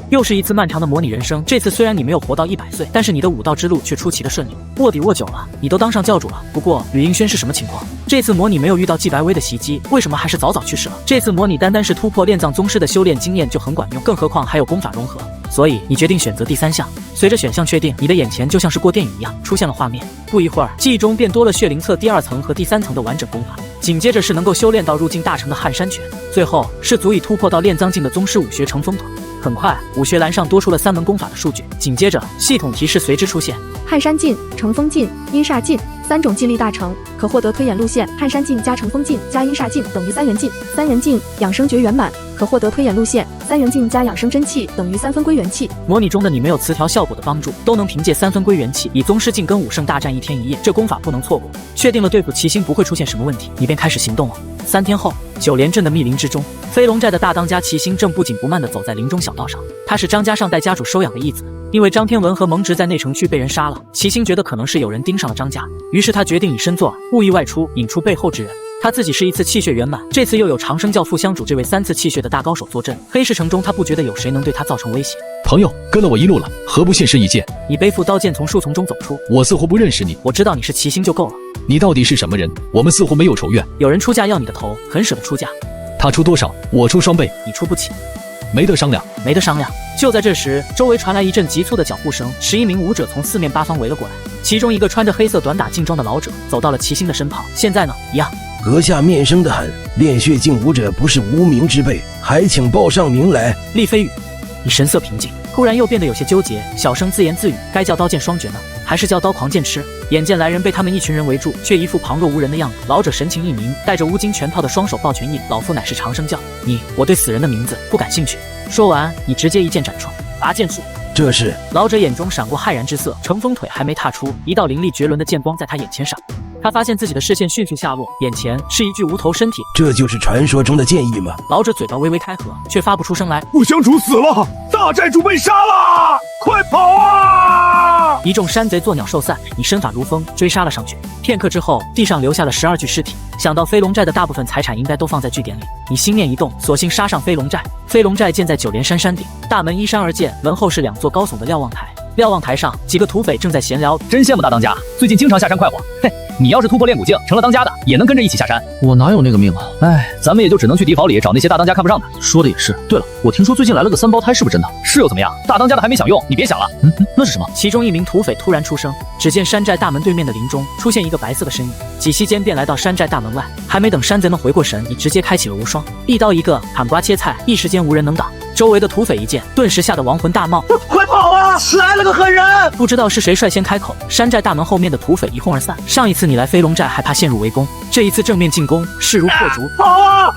又是一次漫长的模拟人生，这次虽然你没有活到100岁，但是你的武道之路却出奇的顺利。卧底卧久了，你都当上教主了。不过吕应轩是什么情况？这次模拟没有遇到季白薇的袭击，为什么还是早早去世了？这次模拟单单是突破炼藏宗师的修炼经验就很管用，更何况还有功法融合。所以你决定选择第3项。随着选项确定，你的眼前就像是过电影一样出现了画面。不一会儿，记忆中便多了血灵册第2层和第3层的完整功法，紧接着是能够修炼到入境大成的撼山拳，最后是足以突破到炼藏境的宗师武学乘风腿。很快，武学栏上多出了3门功法的数据，紧接着系统提示随之出现：撼山劲、乘风劲、阴煞劲3种劲力大成，可获得推演路线。撼山劲加乘风劲加阴煞劲等于3元劲。3元劲养生诀圆满，可获得推演路线。3元劲加养生真气等于3分归元气。模拟中的你没有词条效果的帮助，都能凭借3分归元气以宗师境跟武圣大战1天1夜，这功法不能错过。确定了对付齐星不会出现什么问题，你便开始行动了。3天后，九连镇的密林之中，飞龙寨的大当家齐星正不紧不慢地走在林中小道上。他是张家上代家主收养的义子，因为张天文和蒙直在内城区被人杀了，齐星觉得可能是有人盯上了张家，于是他决定以身作饵，故意外出，引出背后之人。他自己是一次气血圆满，这次又有长生教副香主这位3次气血的大高手坐镇，黑石城中他不觉得有谁能对他造成威胁。朋友，跟了我一路了，何不现身一见？你背负刀剑从树丛中走出，我似乎不认识你。我知道你是齐星就够了。你到底是什么人？我们似乎没有仇怨。有人出价要你的头，很舍得出价。他出多少？我出双倍。你出不起。没得商量，没得商量。就在这时，周围传来一阵急促的脚步声，11名武者从4面8方围了过来，其中一个穿着黑色短打劲装的老者走到了齐星的身旁。现在呢，一样。阁下面生的很，炼血境武者不是无名之辈，还请报上名来。厉飞羽，你神色平静，突然又变得有些纠结，小声自言自语：该叫刀剑双绝呢，还是叫刀狂剑痴？眼见来人被他们一群人围住，却一副旁若无人的样子。老者神情一凝，带着乌金拳套的双手抱拳应：老夫乃是长生教。我对死人的名字不感兴趣。说完，你直接一剑斩出，拔剑术。这是老者眼中闪过骇然之色，乘风腿还没踏出，一道凌厉绝伦的剑光在他眼前闪过。他发现自己的视线迅速下落，眼前是一具无头身体。这就是传说中的剑意吗？老者嘴巴微微开合，却发不出声来。副香主死了，大寨主被杀了，快跑啊！一众山贼作鸟兽散，你身法如风，追杀了上去。片刻之后，地上留下了12具尸体。想到飞龙寨的大部分财产应该都放在据点里，你心念一动，索性杀上飞龙寨。飞龙寨建在9连山山顶，大门依山而建，门后是2座高耸的瞭望台。瞭望台上，几个土匪正在闲聊。真羡慕大当家，最近经常下山快活。嘿，你要是突破炼蛊境，成了当家的，也能跟着一起下山。我哪有那个命啊！哎，咱们也就只能去地堡里找那些大当家看不上的。说的也是。对了，我听说最近来了个3胞胎，是不是真的？是又怎么样？大当家的还没享用，你别想了。那是什么？其中一名土匪突然出声，只见山寨大门对面的林中出现一个白色的身影，几息间便来到山寨大门外。还没等山贼们回过神，你直接开启了无双，一刀一个，砍瓜切菜，一时间无人能挡。周围的土匪一见，顿时吓得亡魂大冒。快跑啊！来了个狠人！不知道是谁率先开口，山寨大门后面的土匪一哄而散。上一次你来飞龙寨还怕陷入围攻，这一次正面进攻，势如破竹。跑啊！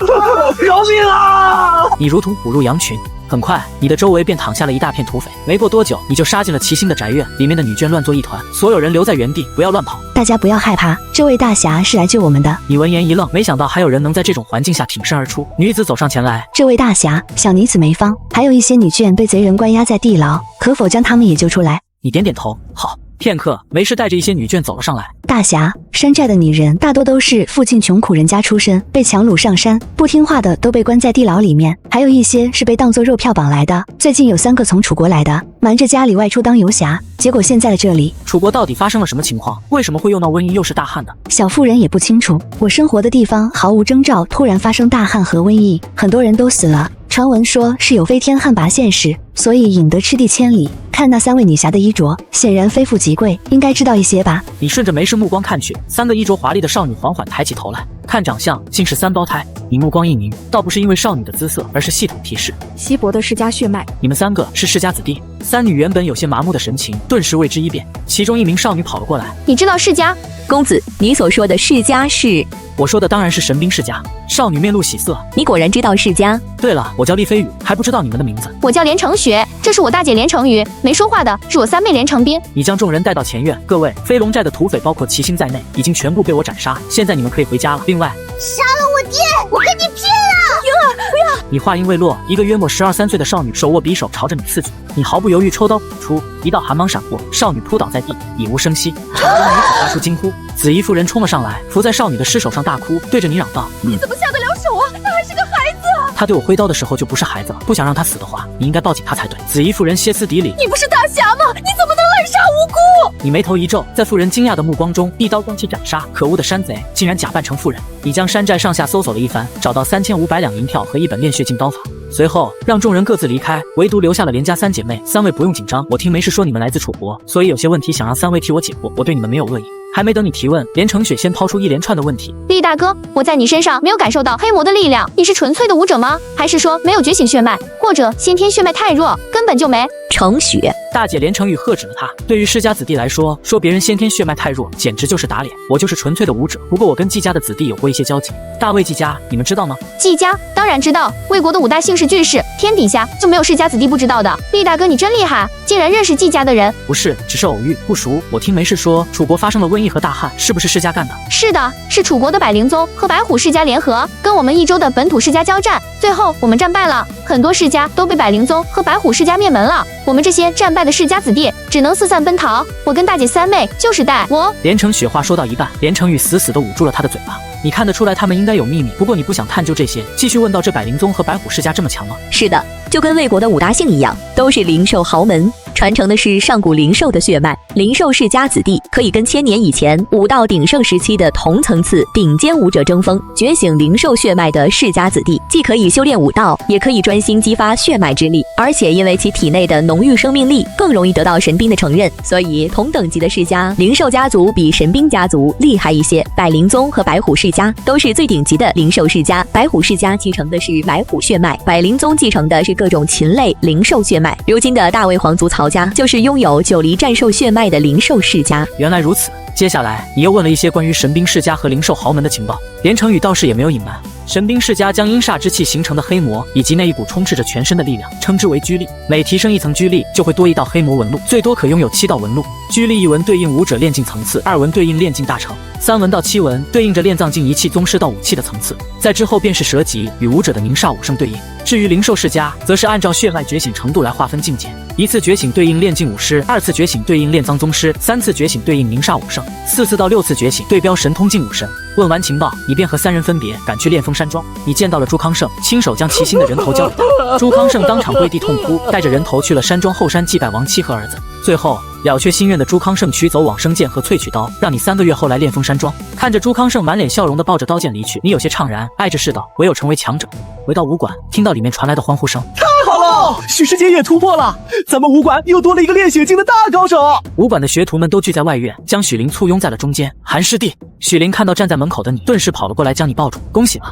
饶命啊！你如同虎入羊群。很快，你的周围便躺下了一大片土匪。没过多久，你就杀进了齐星的宅院，里面的女眷乱作一团，所有人留在原地，不要乱跑。大家不要害怕，这位大侠是来救我们的。你闻言一愣，没想到还有人能在这种环境下挺身而出。女子走上前来，这位大侠，小女子梅芳，还有一些女眷被贼人关押在地牢，可否将他们也救出来？你点点头，好。片刻，梅氏带着一些女眷走了上来。大侠，山寨的女人大多都是附近穷苦人家出身，被强掳上山，不听话的都被关在地牢里面，还有一些是被当作肉票绑来的。最近有3个从楚国来的，瞒着家里外出当游侠，结果现在的这里。楚国到底发生了什么情况？为什么会又闹瘟疫又是大旱的？小妇人也不清楚。我生活的地方毫无征兆，突然发生大旱和瘟疫，很多人都死了。传闻说是有飞天旱魃现世，所以引得赤地千里。看那3位女侠的衣着，显然非富即贵，应该知道一些吧？你顺着梅氏目光看去，3个衣着华丽的少女缓缓抬起头来，看长相竟是3胞胎。你目光一凝，倒不是因为少女的姿色，而是系统提示：稀薄的世家血脉。你们3个是世家子弟。3女原本有些麻木的神情，顿时为之一变。其中一名少女跑了过来：你知道世家？公子，你所说的世家是？我说的当然是神兵世家。少女面露喜色，你果然知道世家。对了，我叫厉飞羽，还不知道你们的名字。我叫连城雪，这是我大姐连城羽，没说话的是我3妹连城冰。你将众人带到前院，各位飞龙寨的土匪，包括齐星在内，已经全部被我斩杀，现在你们可以回家了。另外，杀了我爹，我跟你拼了！莹儿，不要！你话音未落，一个约莫12、13岁的少女手握匕首朝着你刺去，你毫不犹豫抽刀补出，一道寒芒闪过，少女扑倒在地，已无声息。场中女子发出惊呼，紫衣夫人冲了上来，伏在少女的尸首上大哭，对着你嚷道：你怎么下得了手啊？他还是个孩子啊！他对我挥刀的时候就不是孩子了，不想让他死的话，你应该报警他才对。紫衣夫人歇斯底里：你不是大侠吗？你怎么能滥杀无辜？你眉头一皱，在妇人惊讶的目光中，一刀将其斩杀。可恶的山贼，竟然假扮成妇人！你将山寨上下搜索了一番，找到3500两银票和一本炼血镜刀法，随后让众人各自离开，唯独留下了连家3姐妹。3位不用紧张，我听梅氏说你们来自楚国，所以有些问题想让3位替我解惑，我对你们没有恶意。还没等你提问，连城雪先抛出一连串的问题。厉大哥，我在你身上没有感受到黑魔的力量，你是纯粹的武者吗？还是说没有觉醒血脉，或者先天血脉太弱，根本就没？程雪，大姐连城羽喝止了他。对于世家子弟来说，说别人先天血脉太弱，简直就是打脸。我就是纯粹的武者，不过我跟季家的子弟有过一些交集。大魏季家，你们知道吗？季家当然知道，魏国的5大姓氏巨氏，天底下就没有世家子弟不知道的。厉大哥，你真厉害，竟然认识季家的人。不是，只是偶遇，不熟。我听梅氏说，楚国发生了瘟疫和大旱，是不是世家干的？是的，是楚国的百灵宗和白虎世家联合，跟我们益州的本土世家交战，最后我们战败了，很多世家都被百灵宗和白虎世家灭门了。我们这些战败的世家子弟只能四散奔逃。我跟大姐3妹就是带我。连城雪话说到一半，连城羽死死地捂住了他的嘴巴。你看得出来他们应该有秘密，不过你不想探究这些，继续问到这百灵宗和白虎世家这么强吗？是的，就跟魏国的5大姓一样，都是灵兽豪门，传承的是上古灵兽的血脉。灵兽世家子弟可以跟1000年以前武道鼎盛时期的同层次顶尖武者争锋。觉醒灵兽血脉的世家子弟，既可以修炼武道，也可以专心激发血脉之力，而且因为其体内的浓郁生命力，更容易得到神兵的承认。所以同等级的世家，灵兽家族比神兵家族厉害一些。百灵宗和白虎世家都是最顶级的灵兽世家，白虎世家继承的是白虎血脉，百灵宗继承的是各种禽类灵兽血脉。如今的大魏皇族曹家就是拥有9离战兽血脉的灵兽世家。原来如此，接下来你又问了一些关于神兵世家和灵兽豪门的情报。连城羽倒是也没有隐瞒，神兵世家将阴煞之气形成的黑魔以及那一股充斥着全身的力量称之为居力，每提升1层居力就会多1道黑魔纹路，最多可拥有7道纹路。居力1纹对应武者炼境层次，2纹对应炼境大成，3纹到7纹对应着炼藏境仪器宗师到武器的层次，在之后便是蛇级与武者的宁煞武圣对应。至于灵兽世家，则是按照血脉觉醒程度来划分境界，1次觉醒对应炼境武师，2次觉醒对应炼藏宗师，3次觉醒对应宁煞武圣，4次到6次觉醒对标神通境武神。问完情报，你便和3人分别赶去炼风山庄。你见到了朱康胜，亲手将齐星的人头交给他。朱康胜当场跪地痛哭，带着人头去了山庄后山祭拜亡妻和儿子。最后了却心愿的朱康胜取走往生剑和萃取刀，让你3个月后来炼风山庄。看着朱康胜满脸笑容的抱着刀剑离去，你有些怅然，爱着世道，唯有成为强者。回到武馆，听到里面传来的欢呼声，太好了，许师姐也突破了，咱们武馆又多了一个炼血境的大高手。武馆的学徒们都聚在外院，将许灵簇拥在了中间。韩师弟，许灵看到站在门口的你，顿时跑了过来将你抱住，恭喜了。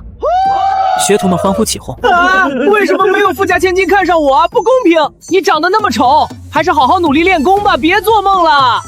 学徒们欢呼起哄。为什么没有富家千金看上我啊？不公平！你长得那么丑，还是好好努力练功吧，别做梦了。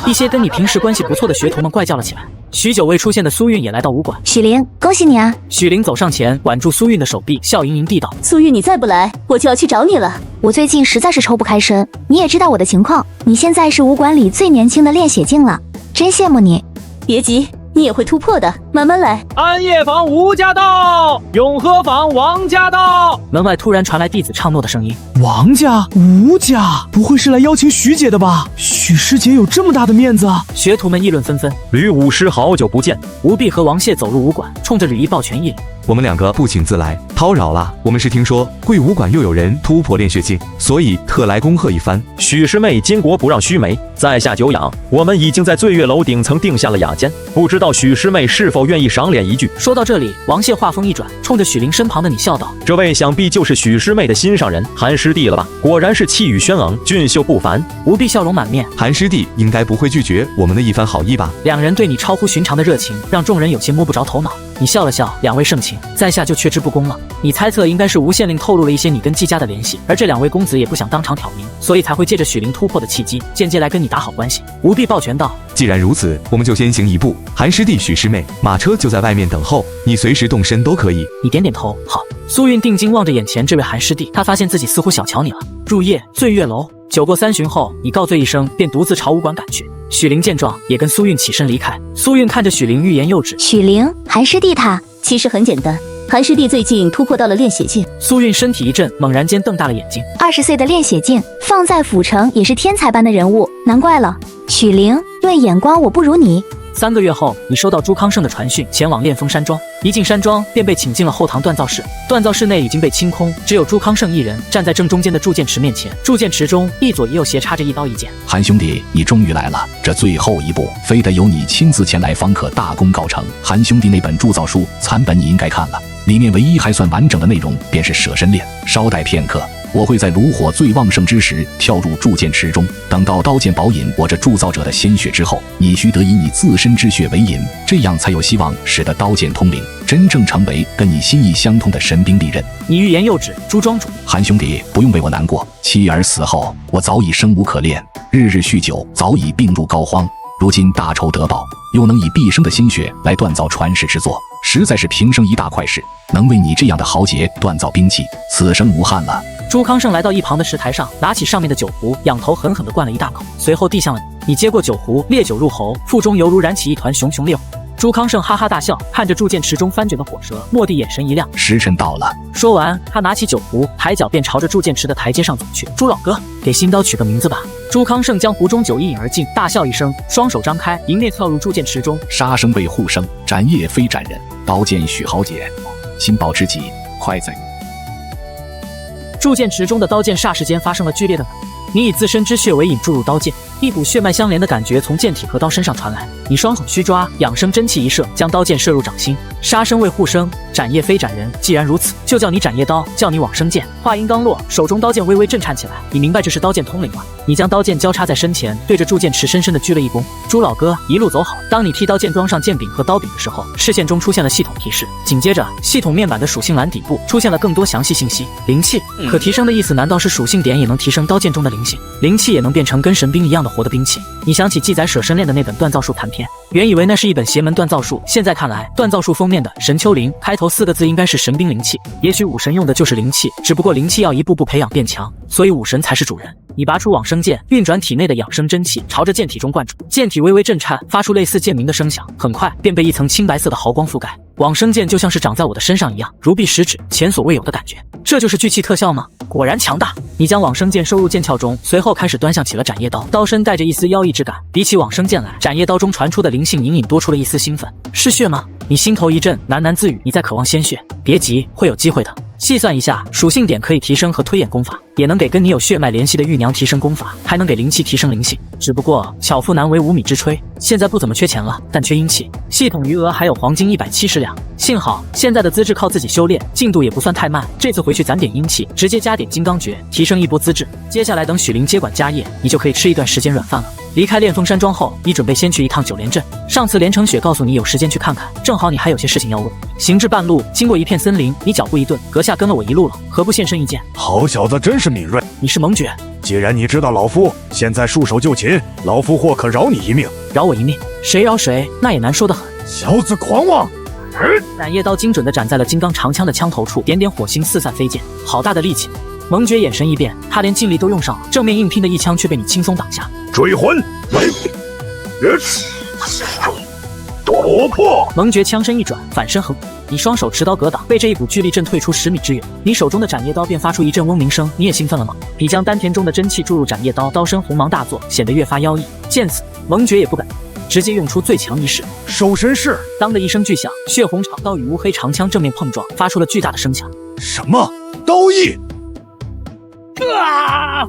一些跟你平时关系不错的学徒们怪叫了起来。许久未出现的苏韵也来到武馆。许灵，恭喜你啊！许灵走上前，挽住苏韵的手臂，笑盈盈地道：苏韵，你再不来，我就要去找你了。我最近实在是抽不开身，你也知道我的情况，你现在是武馆里最年轻的炼血境了，真羡慕你。别急，你也会突破的，慢慢来。安业坊吴家到，永和坊王家到。门外突然传来弟子唱诺的声音：王家、吴家，不会是来邀请许姐的吧？许许师姐有这么大的面子啊！学徒们议论纷纷。吕武师好久不见。吴碧和王谢走入武馆，冲着吕毅抱拳一礼。我们两个不请自来，叨扰了。我们是听说贵武馆又有人突破炼血境，所以特来恭贺一番。许师妹巾帼不让须眉，在下久仰。我们已经在醉月楼顶层定下了雅间，不知道许师妹是否愿意赏脸一句。说到这里，王谢话锋一转，冲着许灵身旁的你笑道：“这位想必就是许师妹的心上人韩师弟了吧？果然是气宇轩昂，俊秀不凡。”吴碧笑容满面，韩师弟应该不会拒绝我们的一番好意吧？两人对你超乎寻常的热情，让众人有些摸不着头脑。你笑了笑，两位盛情，在下就却之不恭了。你猜测应该是无限令透露了一些你跟季家的联系，而这两位公子也不想当场挑明，所以才会借着许灵突破的契机，间接来跟你打好关系。吴碧抱拳道：“既然如此，我们就先行一步。韩师弟、许师妹，马车就在外面等候，你随时动身都可以。”你点点头，好。苏韵定睛望着眼前这位韩师弟，他发现自己似乎小瞧你了。入夜，醉月楼。酒过三巡后，你告罪一声，便独自朝武馆赶去。许灵见状，也跟苏韵起身离开。苏韵看着许灵，欲言又止。许灵，韩师弟他其实很简单，韩师弟最近突破到了炼血境。苏韵身体一震，猛然间瞪大了眼睛。20岁的炼血境，放在府城也是天才般的人物，难怪了。许灵，论眼光我不如你。3个月后，你收到朱康胜的传讯，前往炼风山庄。一进山庄，便被请进了后堂锻造室。锻造室内已经被清空，只有朱康胜一人站在正中间的铸剑池面前。铸剑池中一左一右斜插着一刀一剑。韩兄弟，你终于来了，这最后一步非得由你亲自前来方可大功告成。韩兄弟那本铸造书残本你应该看了，里面唯一还算完整的内容便是舍身炼。稍待片刻，我会在炉火最旺盛之时跳入铸剑池中，等到刀剑饱饮我这铸造者的鲜血之后，你须得以你自身之血为饮，这样才有希望使得刀剑通灵，真正成为跟你心意相通的神兵利刃。你欲言又止，朱庄主。韩兄弟不用为我难过，妻儿死后我早已生无可恋，日日酗酒，早已病入膏肓。如今大仇得报，又能以毕生的心血来锻造传世之作，实在是平生一大快事。能为你这样的豪杰锻造兵器，此生无憾了。朱康胜来到一旁的石台上，拿起上面的酒壶，仰头狠狠地灌了一大口，随后递向了你。你接过酒壶，烈酒入喉，腹中犹如燃起一团熊熊烈火。朱康胜哈哈大笑，看着铸剑池中翻卷的火舌，蓦地眼神一亮，时辰到了。说完，他拿起酒壶，抬脚便朝着铸剑池的台阶上走去。朱老哥，给新刀取个名字吧。朱康胜将壶中酒一饮而尽，大笑一声，双手张开，迎面跳入铸剑池中。杀生为护生，斩业非斩人，刀剑许豪杰，心保知己，快在。铸剑池中的刀剑霎时间发生了剧烈的反应，你以自身之血为引注入刀剑，一股血脉相连的感觉从剑体和刀身上传来。你双手虚抓，养生真气一射，将刀剑射入掌心。杀生为护生，斩业非斩人。既然如此，就叫你斩业刀，叫你往生剑。话音刚落，手中刀剑微微震颤起来。你明白这是刀剑通灵了。你将刀剑交叉在身前，对着铸剑池深深的鞠了一躬。朱老哥，一路走好。当你剃刀剑装上剑柄和刀柄的时候，视线中出现了系统提示，紧接着系统面板的属性栏底部出现了更多详细信息。灵气可提升的意思，难道是属性点也能提升刀剑中的灵性？灵气也能变成跟神兵一样的活的兵器？你想起记载舍身炼的那本锻造术残篇，原以为那是一本邪门锻造术，现在看来，锻造术封面的神丘灵开头4个字应该是神兵灵气。也许武神用的就是灵气，只不过灵气要一步步培养变强，所以武神才是主人。你拔出往生剑，运转体内的养生真气，朝着剑体中灌注，剑体微微震颤，发出类似剑鸣的声响，很快便被一层青白色的毫光覆盖。往生剑就像是长在我的身上一样，如臂使指，前所未有的感觉。这就是聚气特效吗？果然强大。你将往生剑收入剑鞘中，随后开始端详起了斩业刀，刀身带着一丝妖异之感。比起往生剑来，斩业刀中传出的灵性隐隐多出了一丝兴奋。是血吗？你心头一震，喃喃自语：你在渴望鲜血？别急，会有机会的。细算一下，属性点可以提升和推演功法，也能给跟你有血脉联系的玉娘提升功法，还能给灵气提升灵性。只不过巧妇难为无米之炊，现在不怎么缺钱了，但缺阴气。系统余额还有黄金170两，幸好现在的资质靠自己修炼，进度也不算太慢。这次回去攒点阴气，直接加点金刚诀，提升一波资质。接下来等许灵接管家业，你就可以吃一段时间软饭了。离开炼风山庄后，你准备先去一趟九莲镇。上次连城雪告诉你有时间去看看，正好你还有些事情要问。行至半路，经过一片森林，你脚步一顿，阁下跟了我一路了，何不现身一见？好小子，真是敏锐。你是猛爵，既然你知道老夫现在束手就擒，老夫或可饶你一命。饶我一命？谁饶谁？那也难说得很。小子狂妄！斩业刀精准地斩在了金刚长枪的枪头处，点点火星四散飞溅，好大的力气！蒙爵眼神一变，他连劲力都用上了，正面硬拼的一枪却被你轻松挡下。追魂！夺破！蒙绝枪身一转，反身横劈，你双手持刀格挡，被这一股巨力震退出10米之远。你手中的斩叶刀便发出一阵嗡鸣声。你也兴奋了吗？你将丹田中的真气注入斩叶刀，刀身红芒大作，显得越发妖异。见此，蒙绝也不敢，直接用出最强一式收神式。当的一声巨响，血红长刀与乌黑长枪正面碰撞，发出了巨大的声响。什么？刀意！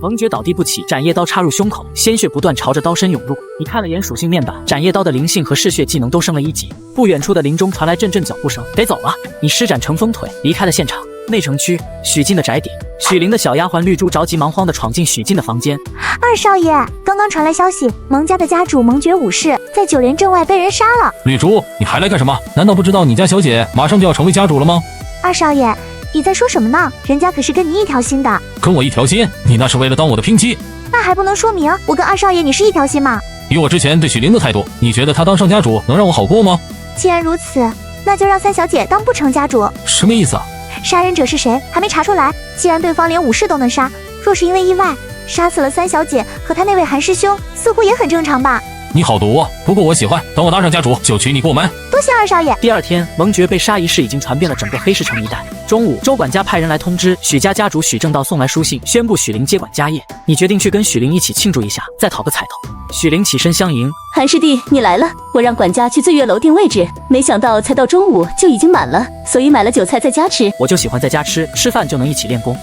蒙绝倒地不起，斩叶刀插入胸口，鲜血不断朝着刀身涌入。你看了眼属性面板，斩叶刀的灵性和嗜血技能都升了1级。不远处的林中传来阵阵脚步声，得走了。你施展乘风腿离开了现场。内城区许静的宅邸，许灵的小丫鬟绿珠着急忙慌地闯进许静的房间。二少爷，刚刚传来消息，蒙家的家主蒙绝武士在9连镇外被人杀了。绿珠，你还来干什么？难道不知道你家小姐马上就要成为家主了吗？二少爷，你在说什么呢？人家可是跟你一条心的。跟我一条心？你那是为了当我的聘妻？那还不能说明我跟二少爷你是一条心吗？以我之前对许灵的态度，你觉得她当上家主能让我好过吗？既然如此，那就让三小姐当不成家主。什么意思啊？杀人者是谁还没查出来，既然对方连武士都能杀，若是因为意外杀死了三小姐和她那位韩师兄，似乎也很正常吧。你好毒啊！不过我喜欢，等我当上家主就娶你过门。多谢二少爷。第二天，蒙绝被杀一事已经传遍了整个黑市城一带。中午，周管家派人来通知许家家主许正道送来书信，宣布许灵接管家业。你决定去跟许灵一起庆祝一下，再讨个彩头。许灵起身相迎。韩师弟，你来了，我让管家去醉月楼定位置，没想到才到中午就已经满了，所以买了酒菜在家吃。我就喜欢在家吃，吃饭就能一起练功。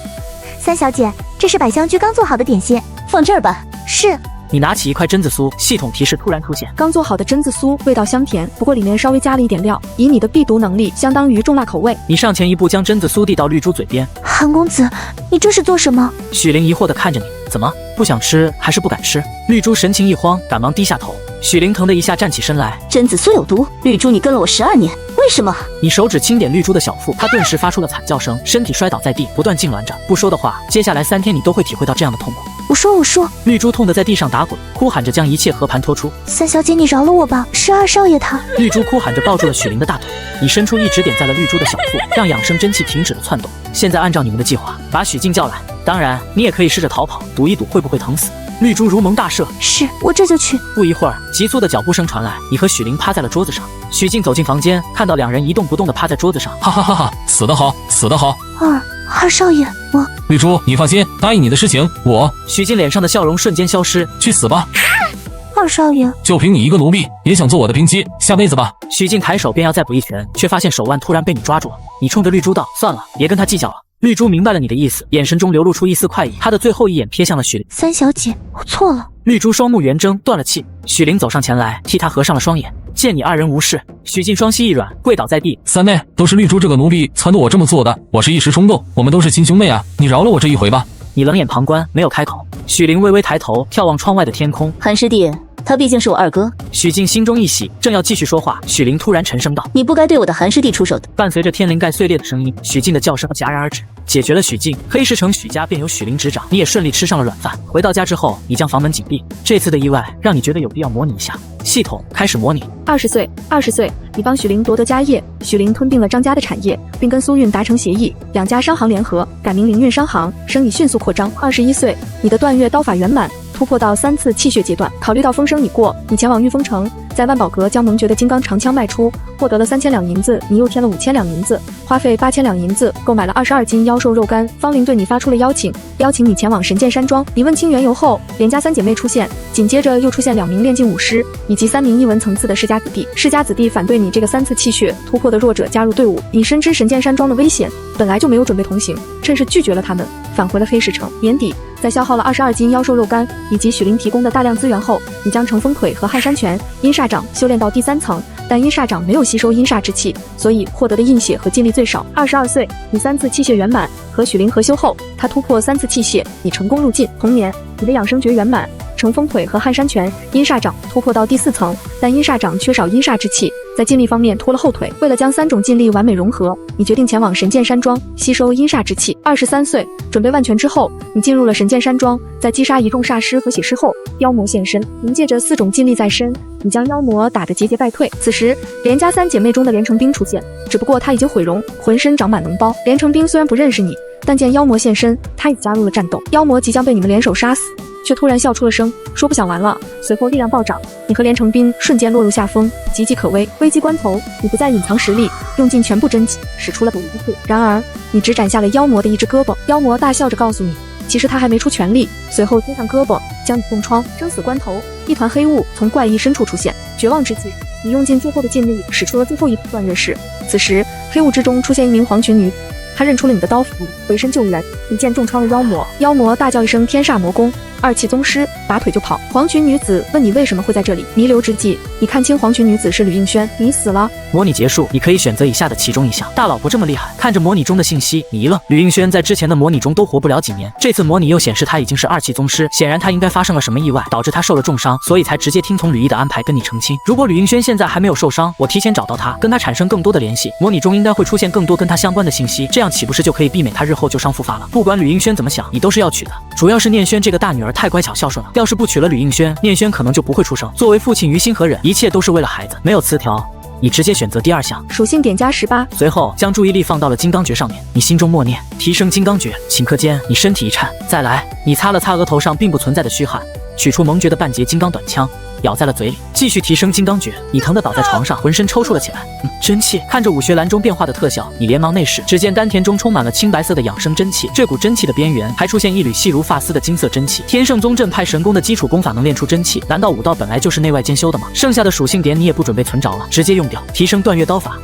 三小姐，这是百香居刚做好的点心，放这儿吧。是。你拿起一块榛子酥，系统提示突然出现。刚做好的榛子酥味道香甜，不过里面稍微加了一点料，以你的避毒能力，相当于重辣口味。你上前一步，将榛子酥递到绿珠嘴边。韩公子，你这是做什么？许灵疑惑地看着你，怎么不想吃还是不敢吃？绿珠神情一慌，赶忙低下头。许灵疼的一下站起身来。榛子酥有毒，绿珠你跟了我12年，为什么？你手指轻点绿珠的小腹，她顿时发出了惨叫声，身体摔倒在地，不断痉挛着。不说的话，接下来3天你都会体会到这样的痛苦。我说。绿珠痛得在地上打滚，哭喊着将一切和盘托出。三小姐，你饶了我吧，是二少爷他。绿珠哭喊着抱住了许灵的大腿，你伸出一指点在了绿珠的小腹，让养生真气停止了窜动。现在按照你们的计划，把许静叫来。当然，你也可以试着逃跑，赌一赌会不会疼死。绿珠如蒙大赦，是我这就去。不一会儿，急促的脚步声传来，你和许灵趴在了桌子上。许静走进房间，看到2人一动不动地趴在桌子上，哈哈哈哈，死得好，死得好。二少爷，我绿珠，你放心，答应你的事情，我……许静脸上的笑容瞬间消失，去死吧！二少爷，就凭你一个奴婢，也想做我的聘妻，下辈子吧！许静抬手便要再补一拳，却发现手腕突然被你抓住了。你冲着绿珠道：“算了，别跟他计较了。”绿珠明白了你的意思，眼神中流露出一丝快意，她的最后一眼瞥向了许灵。三小姐，我错了。绿珠双目圆睁，断了气。许灵走上前来，替她合上了双眼。见你2人无事，许静双膝一软，跪倒在地。三妹，都是绿珠这个奴婢撺掇我这么做的，我是一时冲动，我们都是亲兄妹啊，你饶了我这一回吧。你冷眼旁观，没有开口。许灵微微抬头，眺望窗外的天空。韩师弟，他毕竟是我二哥。许静心中一喜，正要继续说话，许灵突然沉声道：“你不该对我的韩师弟出手的。”伴随着天灵盖碎裂的声音，许静的叫声戛然而止。解决了许静，黑石城许家便由许灵执掌，你也顺利吃上了软饭。回到家之后，你将房门紧闭。这次的意外让你觉得有必要模拟一下。系统开始模拟。20岁，你帮许灵夺得家业，许灵吞并了张家的产业，并跟苏运达成协议，2家商行联合，改名灵运商行，生意迅速扩张。21岁，你的断月刀法圆满，突破到3次气血阶段。考虑到风声已过，你前往御风城，在万宝阁将蒙绝的金刚长枪卖出，获得了3000两银子，你又添了5000两银子，花费8000两银子购买了22斤妖兽肉干。方灵对你发出了邀请你前往神剑山庄。你问清缘由后，连家3姐妹出现，紧接着又出现2名炼境武师以及3名异文层次的世家子弟。世家子弟反对你这个3次气血突破的弱者加入队伍。你深知神剑山庄的危险，本来就没有准备同行，趁势拒绝了他们，返回了黑石城。年底，在消耗了22斤妖兽肉干以及许灵提供的大量资源后，你将乘风腿和撼山拳、阴煞掌修炼到第3层，但阴煞掌没有吸收阴煞之气，所以获得的印血和劲力最少。22岁，你3次气血圆满，和许灵合修后，他突破3次气血，你成功入境。同年，你的养生诀圆满，乘风腿和撼山拳、阴煞掌突破到第4层，但阴煞掌缺少阴煞之气，在劲力方面拖了后腿。为了将3种劲力完美融合，你决定前往神剑山庄吸收阴煞之气。23岁，准备万全之后，你进入了神剑山庄，在击杀一众煞尸和血尸后，妖魔现身，凭借着4种劲力在身，你将妖魔打得节节败退。此时，连家3姐妹中的连城冰出现，只不过他已经毁容，浑身长满脓包。连城冰虽然不认识你，但见妖魔现身，他也加入了战斗。妖魔即将被你们联手杀死。却突然笑出了声，说不想玩了。随后力量暴涨，你和连成斌瞬间落入下风，岌岌可危。危机关头，你不再隐藏实力，用尽全部真气，使出了本无术。然而，你只斩下了妖魔的一只胳膊。妖魔大笑着告诉你，其实他还没出全力。随后接上胳膊，将你重创。生死关头，一团黑雾从怪异深处出现。绝望之际，你用尽最后的劲力，使出了最后一段月式。此时，黑雾之中出现一名黄裙女。他认出了你的刀斧，回身救援，一剑重创了妖魔。妖魔大叫一声天煞魔功，二气宗师，拔腿就跑。黄裙女子问你为什么会在这里。弥留之际，你看清黄裙女子是吕应轩，你死了。模拟结束，你可以选择以下的其中一项。大老婆这么厉害，看着模拟中的信息，你一愣。吕应轩在之前的模拟中都活不了几年，这次模拟又显示他已经是二气宗师，显然他应该发生了什么意外，导致他受了重伤，所以才直接听从吕毅的安排跟你成亲。如果吕应轩现在还没有受伤，我提前找到他，跟他产生更多的联系，模拟中应该会出现更多跟他相关的信息，这样岂不是就可以避免他日后旧伤复发了？不管吕应轩怎么想，你都是要娶的。主要是念轩这个大女儿太乖巧孝顺了，要是不娶了吕应轩，念轩可能就不会出生。作为父亲于心何忍？一切都是为了孩子。没有词条，你直接选择第二项，属性点加18。随后将注意力放到了金刚诀上面，你心中默念提升金刚诀。顷刻间，你身体一颤，再来，你擦了擦额头上并不存在的虚汗，取出蒙诀的半截金刚短枪，咬在了嘴里，继续提升金刚诀。你疼得倒在床上，浑身抽搐了起来。真气！看着武学栏中变化的特效，你连忙内视，只见丹田中充满了青白色的养生真气，这股真气的边缘还出现一缕细如发丝的金色真气。天圣宗正派神功的基础功法能练出真气，难道武道本来就是内外兼修的吗？剩下的属性点你也不准备存着了，直接用掉，提升断月刀法。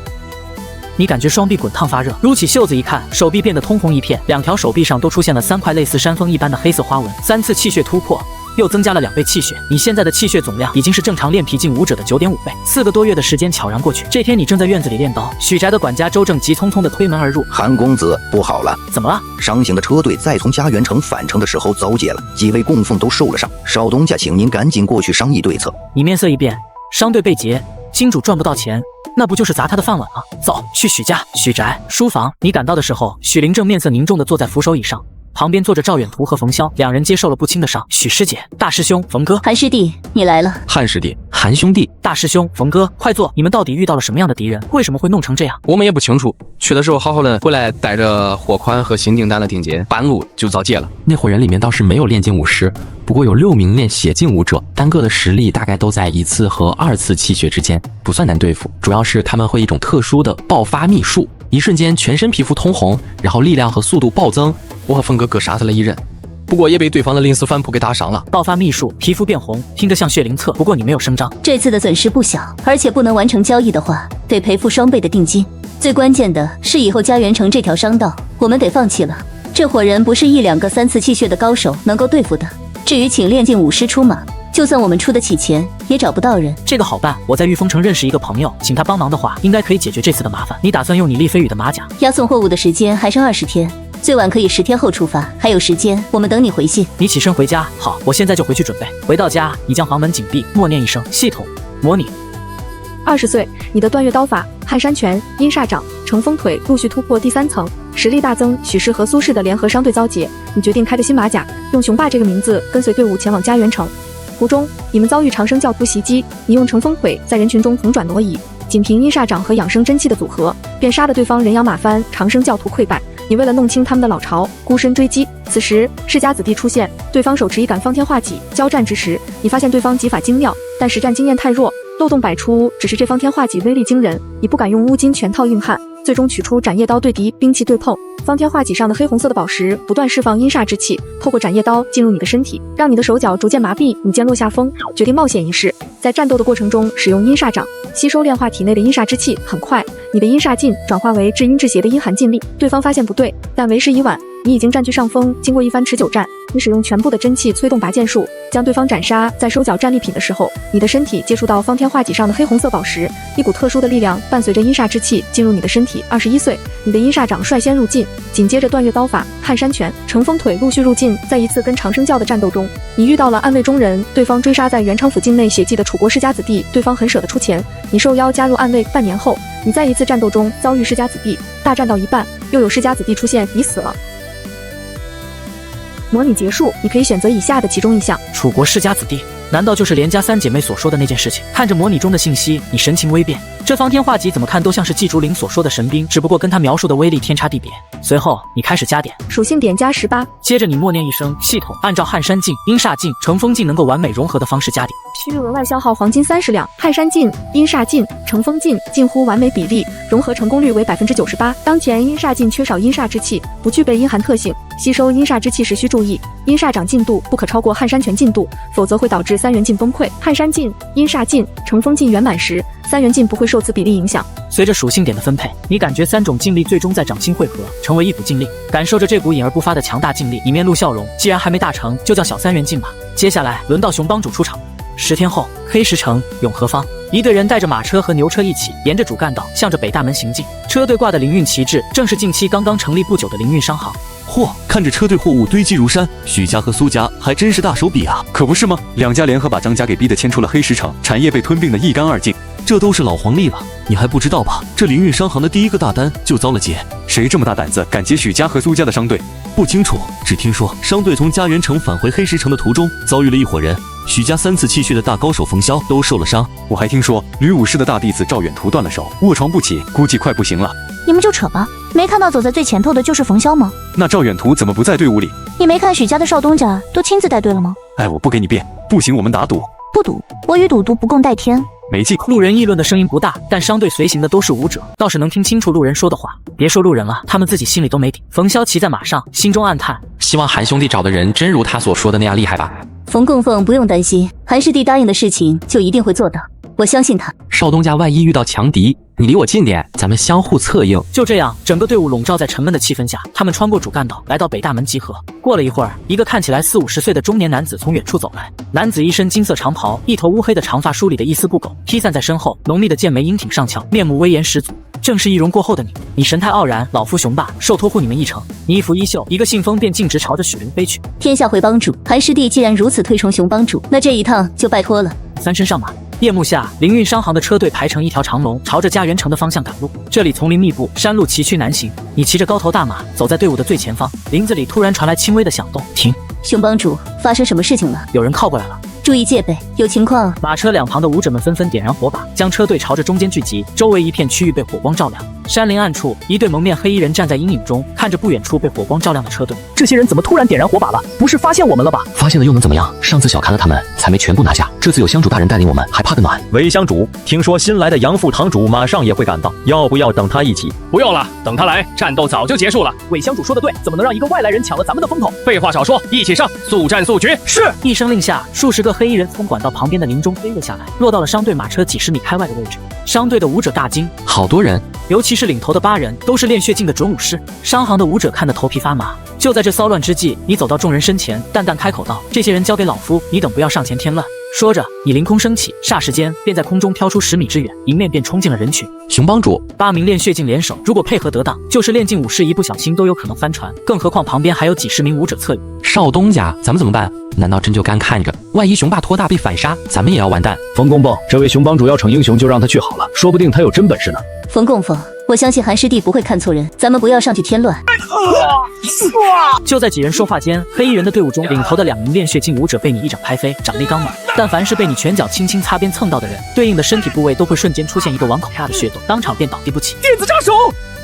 你感觉双臂滚烫发热，撸起袖子一看，手臂变得通红一片，两条手臂上都出现了3块类似山峰一般的黑色花纹，3次气血突破。又增加了2倍气血，你现在的气血总量已经是正常练皮境武者的9.5倍。4个多月的时间悄然过去，这天你正在院子里练刀，许宅的管家周正急匆匆地推门而入。韩公子，不好了！怎么了？伤行的车队在从家园城返程的时候遭劫了，几位供奉都受了伤。少东家，请您赶紧过去商议对策。你面色一变，商队被劫，金主赚不到钱，那不就是砸他的饭碗吗？走，去许家。许宅书房，你赶到的时候，许灵正面色凝重地坐在扶手椅上。旁边坐着赵远图和冯潇，两人接受了不轻的伤。许师姐，大师兄，冯哥，韩师弟，你来了。汉师弟，韩兄弟，大师兄，冯哥，快坐。你们到底遇到了什么样的敌人？为什么会弄成这样？我们也不清楚。去的时候好好的，回来带着货款和新订单的定金，半路就遭劫了。那伙人里面倒是没有炼金武师，不过有6名练血劲武者，单个的实力大概都在1次和2次气血之间，不算难对付。主要是他们会一种特殊的爆发秘术，一瞬间全身皮肤通红，然后力量和速度暴增。我和冯哥各杀死了1人，不过也被对方的临死反扑给打伤了。爆发秘术，皮肤变红，听着像血灵册，不过你没有声张。这次的损失不小，而且不能完成交易的话，得赔付双倍的定金。最关键的是，以后家园城这条商道，我们得放弃了。这伙人不是1、2个3次气血的高手能够对付的。至于请炼境武师出马，就算我们出得起钱，也找不到人。这个好办，我在玉峰城认识一个朋友，请他帮忙的话，应该可以解决这次的麻烦。你打算用你厉飞羽的马甲？押送货物的时间还剩20天。最晚可以10天后出发，还有时间，我们等你回信。你起身回家，好，我现在就回去准备。回到家，你将房门紧闭，默念一声系统模拟。20岁，你的断月刀法、撼山拳、阴煞掌、乘风腿陆续突破第3层，实力大增。许氏和苏氏的联合商队遭劫，你决定开着新马甲，用雄霸这个名字跟随队伍前往家园城。途中，你们遭遇长生教徒袭击，你用乘风腿在人群中横转挪移，仅凭阴煞掌和养生真气的组合，便杀得对方人仰马翻，长生教徒溃败。你为了弄清他们的老巢，孤身追击。此时世家子弟出现，对方手持一杆方天画戟，交战之时，你发现对方技法精妙，但实战经验太弱，漏洞百出。只是这方天画戟威力惊人，你不敢用乌金全套硬汉，最终取出斩叶刀对敌，兵器对碰。方天画戟上的黑红色的宝石不断释放阴煞之气，透过斩叶刀进入你的身体，让你的手脚逐渐麻痹，你渐落下风，决定冒险一试，在战斗的过程中使用阴煞掌吸收炼化体内的阴煞之气。很快，你的阴煞劲转化为至阴至邪的阴寒劲力。对方发现不对，但为时已晚，你已经占据上风。经过一番持久战，你使用全部的真气催动拔剑术，将对方斩杀。在收缴战利品的时候，你的身体接触到方天画戟上的黑红色宝石，一股特殊的力量伴随着阴煞之气进入你的身体。21岁，你的阴煞掌率先入境，紧接着断月刀法、撼山拳、乘风腿陆续入境。在一次跟长生教的战斗中，你遇到了暗卫中人，对方追杀在元昌府境内血迹的楚国世家子弟，对方很舍得出钱，你受邀加入暗卫。半年后，你在一次战斗中遭遇世家子弟，大战到一半，又有世家子弟出现，你死了。模拟结束，你可以选择以下的其中一项。楚国世家子弟，难道就是连家3姐妹所说的那件事情？看着模拟中的信息，你神情微变，这方天画戟怎么看都像是季竹林所说的神兵，只不过跟他描述的威力天差地别。随后你开始加点，属性点加18，接着你默念一声，系统按照撼山镜、阴煞镜、乘风镜能够完美融合的方式加点，需额外消耗黄金30两。撼山镜、阴煞镜、乘风镜近乎完美比例，融合成功率为98%。当前阴煞镜缺少阴煞之气，不具备阴寒特性，吸收阴煞之气时需注意，阴煞长进度不可超过撼山拳进度，否则会导致三元镜崩溃。撼山镜、阴煞镜、乘风镜圆满时，三元镜不会受此比例影响。随着属性点的分配，你感觉3种劲力最终在掌心汇合，成为一股劲力，感受着这股隐而不发的强大劲力，你面露笑容。既然还没大成，就叫小三元镜吧。接下来轮到熊帮主出场。10天后，黑石城永和坊，一队人带着马车和牛车一起沿着主干道向着北大门行进，车队挂的灵运旗帜正是近期刚刚成立不久的灵运商行。嚯，看着车队货物堆积如山，许家和苏家还真是大手笔啊！可不是吗？两家联合把张家给逼得迁出了黑石城，产业被吞并得一干二净。这都是老黄历了，你还不知道吧？这灵运商行的第一个大单就遭了劫。谁这么大胆子，敢劫许家和苏家的商队？不清楚，只听说商队从家园城返回黑石城的途中遭遇了一伙人，许家3次气血的大高手冯潇都受了伤。我还听说吕武士的大弟子赵远图断了手，卧床不起，估计快不行了。你们就扯吧，没看到走在最前头的就是冯潇吗？那赵远图怎么不在队伍里？你没看许家的少东家都亲自带队了吗？哎，我不给你辩，不行我们打赌。不赌，我与赌毒不共戴天。没劲。路人议论的声音不大，但商队随行的都是武者，倒是能听清楚路人说的话。别说路人了，他们自己心里都没底。冯潇骑在马上，心中暗叹，希望韩兄弟找的人真如他所说的那样厉害吧。冯供奉不用担心，韩师弟答应的事情就一定会做到，我相信他。少东家万一遇到强敌，你离我近点，咱们相互策应。就这样，整个队伍笼罩在沉闷的气氛下，他们穿过主干道，来到北大门集合。过了一会儿，一个看起来40-50岁的中年男子从远处走来。男子一身金色长袍，一头乌黑的长发梳理得一丝不苟，披散在身后，浓密的剑眉英挺上翘，面目威严十足。正是易容过后的你，你神态傲然，老夫雄霸，受托付你们一程。你一拂衣袖，一个信封便径直朝着许灵飞去。天下回帮主，韩师弟既然如此推崇熊帮主，那这一趟就拜托了。三身上马。夜幕下，灵运商行的车队排成一条长龙，朝着家园城的方向赶路。这里丛林密布，山路崎岖难行。你骑着高头大马，走在队伍的最前方。林子里突然传来轻微的响动，停！熊帮主，发生什么事情了？有人靠过来了，注意戒备，有情况。马车两旁的武者们纷纷点燃火把，将车队朝着中间聚集。周围一片区域被火光照亮。山林暗处，一对蒙面黑衣人站在阴影中，看着不远处被火光照亮的车队。这些人怎么突然点燃火把了？不是发现我们了吧？发现了又能怎么样？上次小看了他们，才没全部拿下。这次有香主大人带领我们，还怕个暖？韦香主，听说新来的杨副堂主马上也会赶到，要不要等他一起？不用了，等他来，战斗早就结束了。韦香主说的对，怎么能让一个外来人抢了咱们的风头？废话少说，一起上，速战速决。是。一声令下，数十个黑衣人从管道旁边的林中飞了下来，落到了商队马车几十米开外的位置。商队的武者大惊，好多人，尤其是领头的8人都是练血境的准武士。商行的武者看得头皮发麻。就在这骚乱之际，你走到众人身前，淡淡开口道：“这些人交给老夫，你等不要上前添乱。”说着，你凌空升起，霎时间便在空中飘出10米之远，迎面便冲进了人群。熊帮主，8名练血境联手，如果配合得当，就是练境武士一不小心都有可能翻船，更何况旁边还有几十名武者侧翼。少东家，咱们怎么办？难道真就干看着？万一熊霸托大被反杀，咱们也要完蛋。冯公公，这位熊帮主要逞英雄，就让他去好了，说不定他有真本事呢。冯供奉，我相信韩师弟不会看错人，咱们不要上去添乱。就在几人说话间，黑衣人的队伍中领头的2名练血境武者被你一掌拍飞，掌力刚猛，但凡是被你拳脚轻轻擦边蹭到的人，对应的身体部位都会瞬间出现一个碗口大的血洞，当场便倒地不起。电子扎手！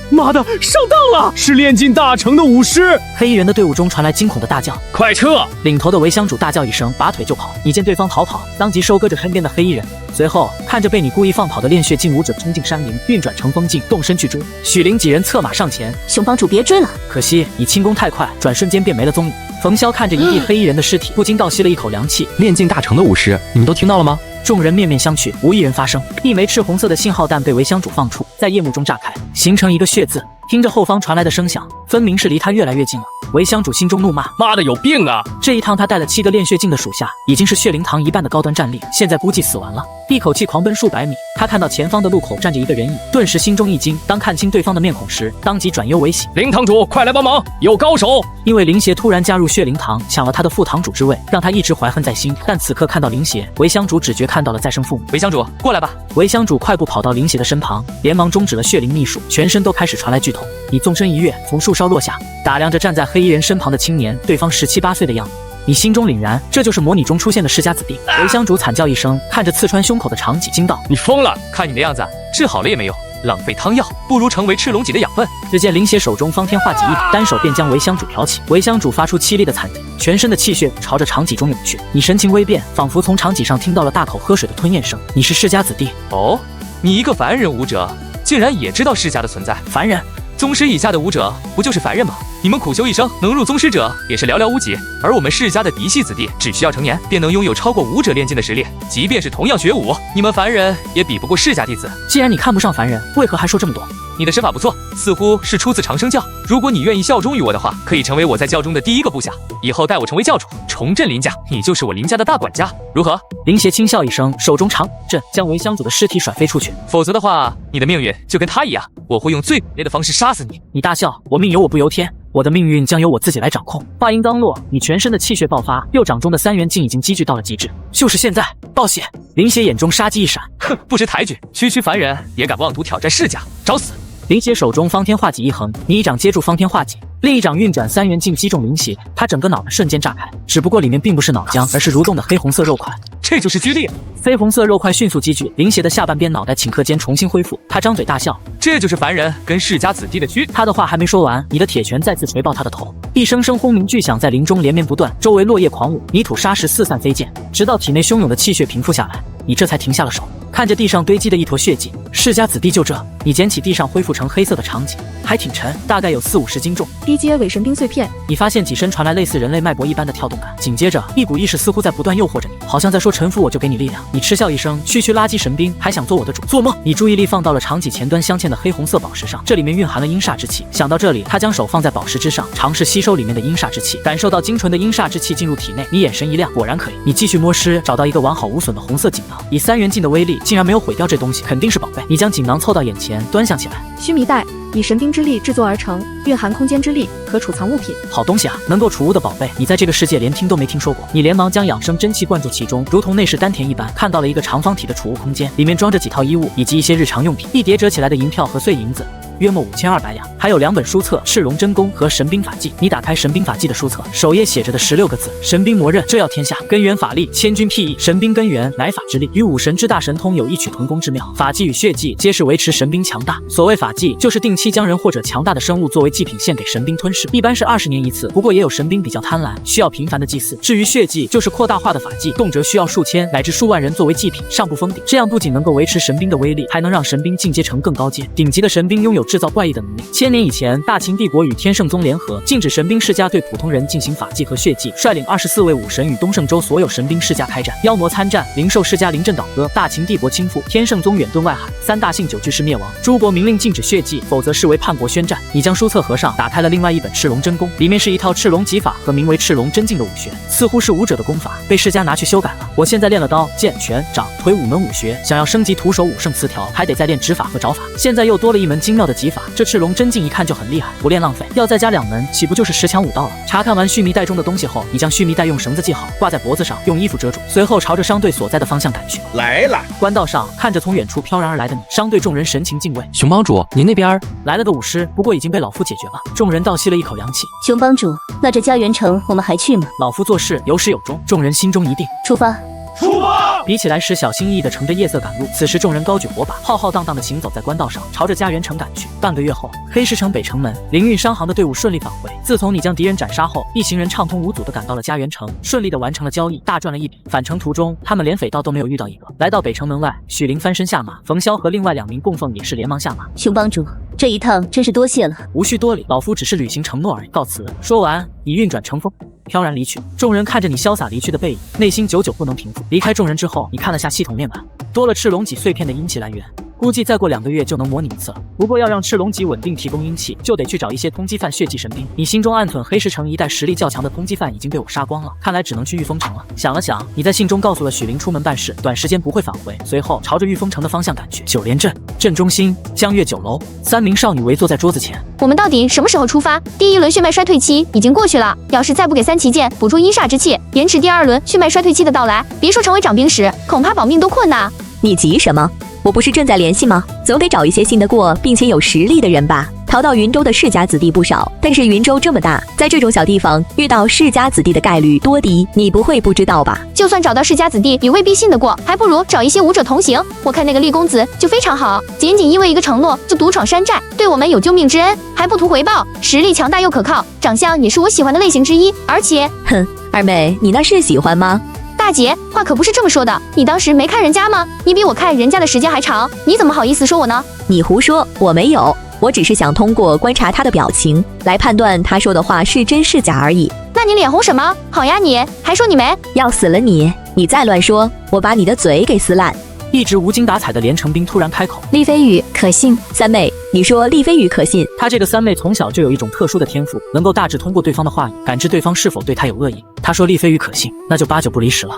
妈的，上当了！是炼尽大成的武师！黑衣人的队伍中传来惊恐的大叫：“快撤！”领头的韦香主大叫一声，拔腿就跑。你见对方逃跑，当即收割着身边的黑衣人。随后看着被你故意放跑的练血境武者冲进山林，运转乘风镜，动身去追。许灵几人策马上前，熊帮主别追了！可惜你轻功太快，转瞬间便没了踪影。冯潇看着一地黑衣人的尸体，不禁倒吸了一口凉气。炼境大成的武师，你们都听到了吗？众人面面相觑，无一人发声。一枚赤红色的信号弹被韦香主放出，在夜幕中炸开，形成一个血字。听着后方传来的声响，分明是离他越来越近了。韦香主心中怒骂：妈的，有病啊！这一趟他带了7个练血境的属下，已经是血灵堂一半的高端战力，现在估计死完了。一口气狂奔数百米，他看到前方的路口站着一个人影，顿时心中一惊。当看清对方的面孔时，当即转忧为喜。灵堂主，快来帮忙，有高手！因为灵邪突然加入血灵堂，抢了他的副堂主之位，让他一直怀恨在心。但此刻看到灵邪，韦香主只觉看到了再生父母。韦香主，过来吧！韦香主快步跑到灵邪的身旁，连忙终止了血灵秘术，全身都开始传来剧痛。你纵身一跃，从树梢落下，打量着站在黑衣人身旁的青年，对方17、18岁的样子。你心中凛然，这就是模拟中出现的世家子弟。韦香主惨叫一声，看着刺穿胸口的长戟，惊道：“你疯了！看你的样子，治好了也没用，浪费汤药，不如成为赤龙脊的养分。”只见林邪手中方天画戟一打，单手便将韦香主挑起。韦香主发出凄厉的惨叫，全身的气血朝着长戟中涌去。你神情微变，仿佛从长戟上听到了大口喝水的吞咽声。你是世家子弟哦？你一个凡人武者，竟然也知道世家的存在？凡人，宗师以下的武者不就是凡人吗？你们苦修一生，能入宗师者也是寥寥无几。而我们世家的嫡系子弟，只需要成年，便能拥有超过武者炼金的实力。即便是同样学武，你们凡人也比不过世家弟子。既然你看不上凡人，为何还说这么多？你的身法不错，似乎是出自长生教。如果你愿意效忠于我的话，可以成为我在教中的第一个部下，以后待我成为教主，重振林家，你就是我林家的大管家，如何？林邪轻笑一声，手中长震将韦香主的尸体甩飞出去。否则的话，你的命运就跟他一样，我会用最恶劣的方式杀死你。你大笑，我命由我不由天，我的命运将由我自己来掌控。话音刚落，你全身的气血爆发，右掌中的3元劲已经积聚到了极致。就是现在，报血！林邪眼中杀机一闪，哼，不识抬举，区区凡人也敢妄图挑战世家，找死！林邪手中方天画戟一横，你一掌接住方天画戟，另一掌运转3元劲击中林邪，他整个脑袋瞬间炸开，只不过里面并不是脑浆，而是蠕动的黑红色肉块。这就是巨力！绯红色肉块迅速积聚，林邪的下半边脑袋顷刻间重新恢复，他张嘴大笑，这就是凡人跟世家子弟的区。他的话还没说完，你的铁拳再次锤爆他的头，一声声轰鸣巨响在林中连绵不断，周围落叶狂舞，泥土沙石四散飞溅，直到体内汹涌的气血平复下来，你这才停下了手。看着地上堆积的一坨血迹，世家子弟就这，你捡起地上恢复成黑色的长戟，还挺沉，大概有40-50斤重。低阶伪神兵碎片，你发现己身传来类似人类脉搏一般的跳动感，紧接着一股意识似乎在不断诱惑着你，好像在说臣服我就给你力量。你嗤笑一声，区区垃圾神兵还想做我的主？做梦！你注意力放到了长戟前端镶嵌的黑红色宝石上，这里面蕴含了阴煞之气。想到这里，他将手放在宝石之上，尝试吸收里面的阴煞之气，感受到精纯的阴煞之气进入体内，你眼神一亮，果然可以。你继续摸尸，找到一个完好无损的红色锦囊，以3元劲的威力，竟然没有毁掉这东西，肯定是宝贝。你将锦囊凑到眼前，端详起来。须弥带以神兵之力制作而成，蕴含空间之力，可储藏物品。好东西啊，能够储物的宝贝，你在这个世界连听都没听说过。你连忙将养生真气灌注其中，如同内视丹田一般，看到了一个长方体的储物空间，里面装着几套衣物以及一些日常用品，一叠折起来的银票和碎银子。约莫5200两，还有2本书册《赤龙真功》和《神兵法记》。你打开《神兵法记》的书册，首页写着的16个字：神兵魔刃，这要天下；根源法力，千钧辟易。神兵根源，乃法之力，与武神之大神通有异曲同工之妙。法纪与血迹皆是维持神兵强大。所谓法纪，就是定期将人或者强大的生物作为祭品献给神兵吞噬，一般是20年一次。不过也有神兵比较贪婪，需要频繁的祭祀。至于血迹，就是扩大化的法纪，动辄需要数千乃至数万人作为祭品，上不封顶。这样不仅能够维持神兵的威力，还能让神兵进阶成更高阶。顶级的神兵拥有制造怪异的能力。1000年以前，大秦帝国与天圣宗联合，禁止神兵世家对普通人进行法纪和血祭，率领24位武神与东胜州所有神兵世家开战。妖魔参战，灵兽世家临阵倒戈，大秦帝国倾覆，天圣宗远遁外海，3大姓9巨氏灭亡。诸国明令禁止血祭，否则视为叛国宣战。你将书册合上，打开了另外一本《赤龙真功》，里面是一套赤龙戟法和名为赤龙真境的武学，似乎是武者的功法，被世家拿去修改了。我现在练了刀、剑、拳、掌、腿5门武学，想要升级徒手武圣词条，还得再练指法和爪法。现在又多了一门精妙的戟法，这赤龙真境一看就很厉害，不练浪费，要再加2门，岂不就是10强5道了？查看完须弥带中的东西后，你将须弥带用绳子系好，挂在脖子上，用衣服遮住，随后朝着商队所在的方向赶去。来了！官道上看着从远处飘然而来的你，商队众人神情敬畏。熊帮主，您那边来了个武师，不过已经被老夫解决了。众人倒吸了一口凉气。熊帮主，那这家园城我们还去吗？老夫做事有始有终，众人心中一定。出发。出发！比起来时小心翼翼地乘着夜色赶路，此时众人高举火把，浩浩荡荡地行走在官道上，朝着家园城赶去。半个月后，黑石城北城门，灵运商行的队伍顺利返回。自从你将敌人斩杀后，一行人畅通无阻地赶到了家园城，顺利地完成了交易，大赚了一笔。返程途中，他们连匪盗都没有遇到一个。来到北城门外，许灵翻身下马，冯潇和另外2名供奉也是连忙下马。熊帮主，这一趟真是多谢了。无需多礼，老夫只是履行承诺而已，告辞。说完，已运转成风，飘然离去。众人看着你潇洒离去的背影，内心久久不能平复。离开众人之后，你看了下系统面板，多了赤龙戟碎片的阴气来源，估计再过2个月就能模拟一次了。不过要让赤龙戟稳定提供阴气，就得去找一些通缉犯血祭神兵。你心中暗忖，黑石城一带实力较强的通缉犯已经被我杀光了，看来只能去御风城了。想了想，你在信中告诉了许灵出门办事，短时间不会返回，随后朝着御风城的方向赶去。九连镇镇中心江月酒楼，3名少女围坐在桌子前。我们到底什么时候出发？第1轮血脉衰退期已经过去了，要是再不给3旗剑补出阴煞之气，延迟第2轮血脉衰退期的到来，别说成为掌兵时，恐怕保命都困难。你急什么？我不是正在联系吗？总得找一些信得过并且有实力的人吧。逃到云州的世家子弟不少，但是云州这么大，在这种小地方遇到世家子弟的概率多低，你不会不知道吧？就算找到世家子弟，也未必信得过，还不如找一些武者同行。我看那个厉公子就非常好，仅因为一个承诺就独闯山寨，对我们有救命之恩，还不图回报，实力强大又可靠，长相也是我喜欢的类型之一。而且，哼，二妹，你那是喜欢吗？大姐，话可不是这么说的，你当时没看人家吗？你比我看人家的时间还长，你怎么好意思说我呢？你胡说，我没有，我只是想通过观察他的表情来判断他说的话是真是假而已。那你脸红什么？好呀你，还说你没？要死了你！你再乱说，我把你的嘴给撕烂！一直无精打采的连成冰突然开口：“厉飞羽可信？”三妹，你说厉飞羽可信？她这个三妹从小就有一种特殊的天赋，能够大致通过对方的话语感知对方是否对她有恶意。她说厉飞羽可信，那就8、9不离10了。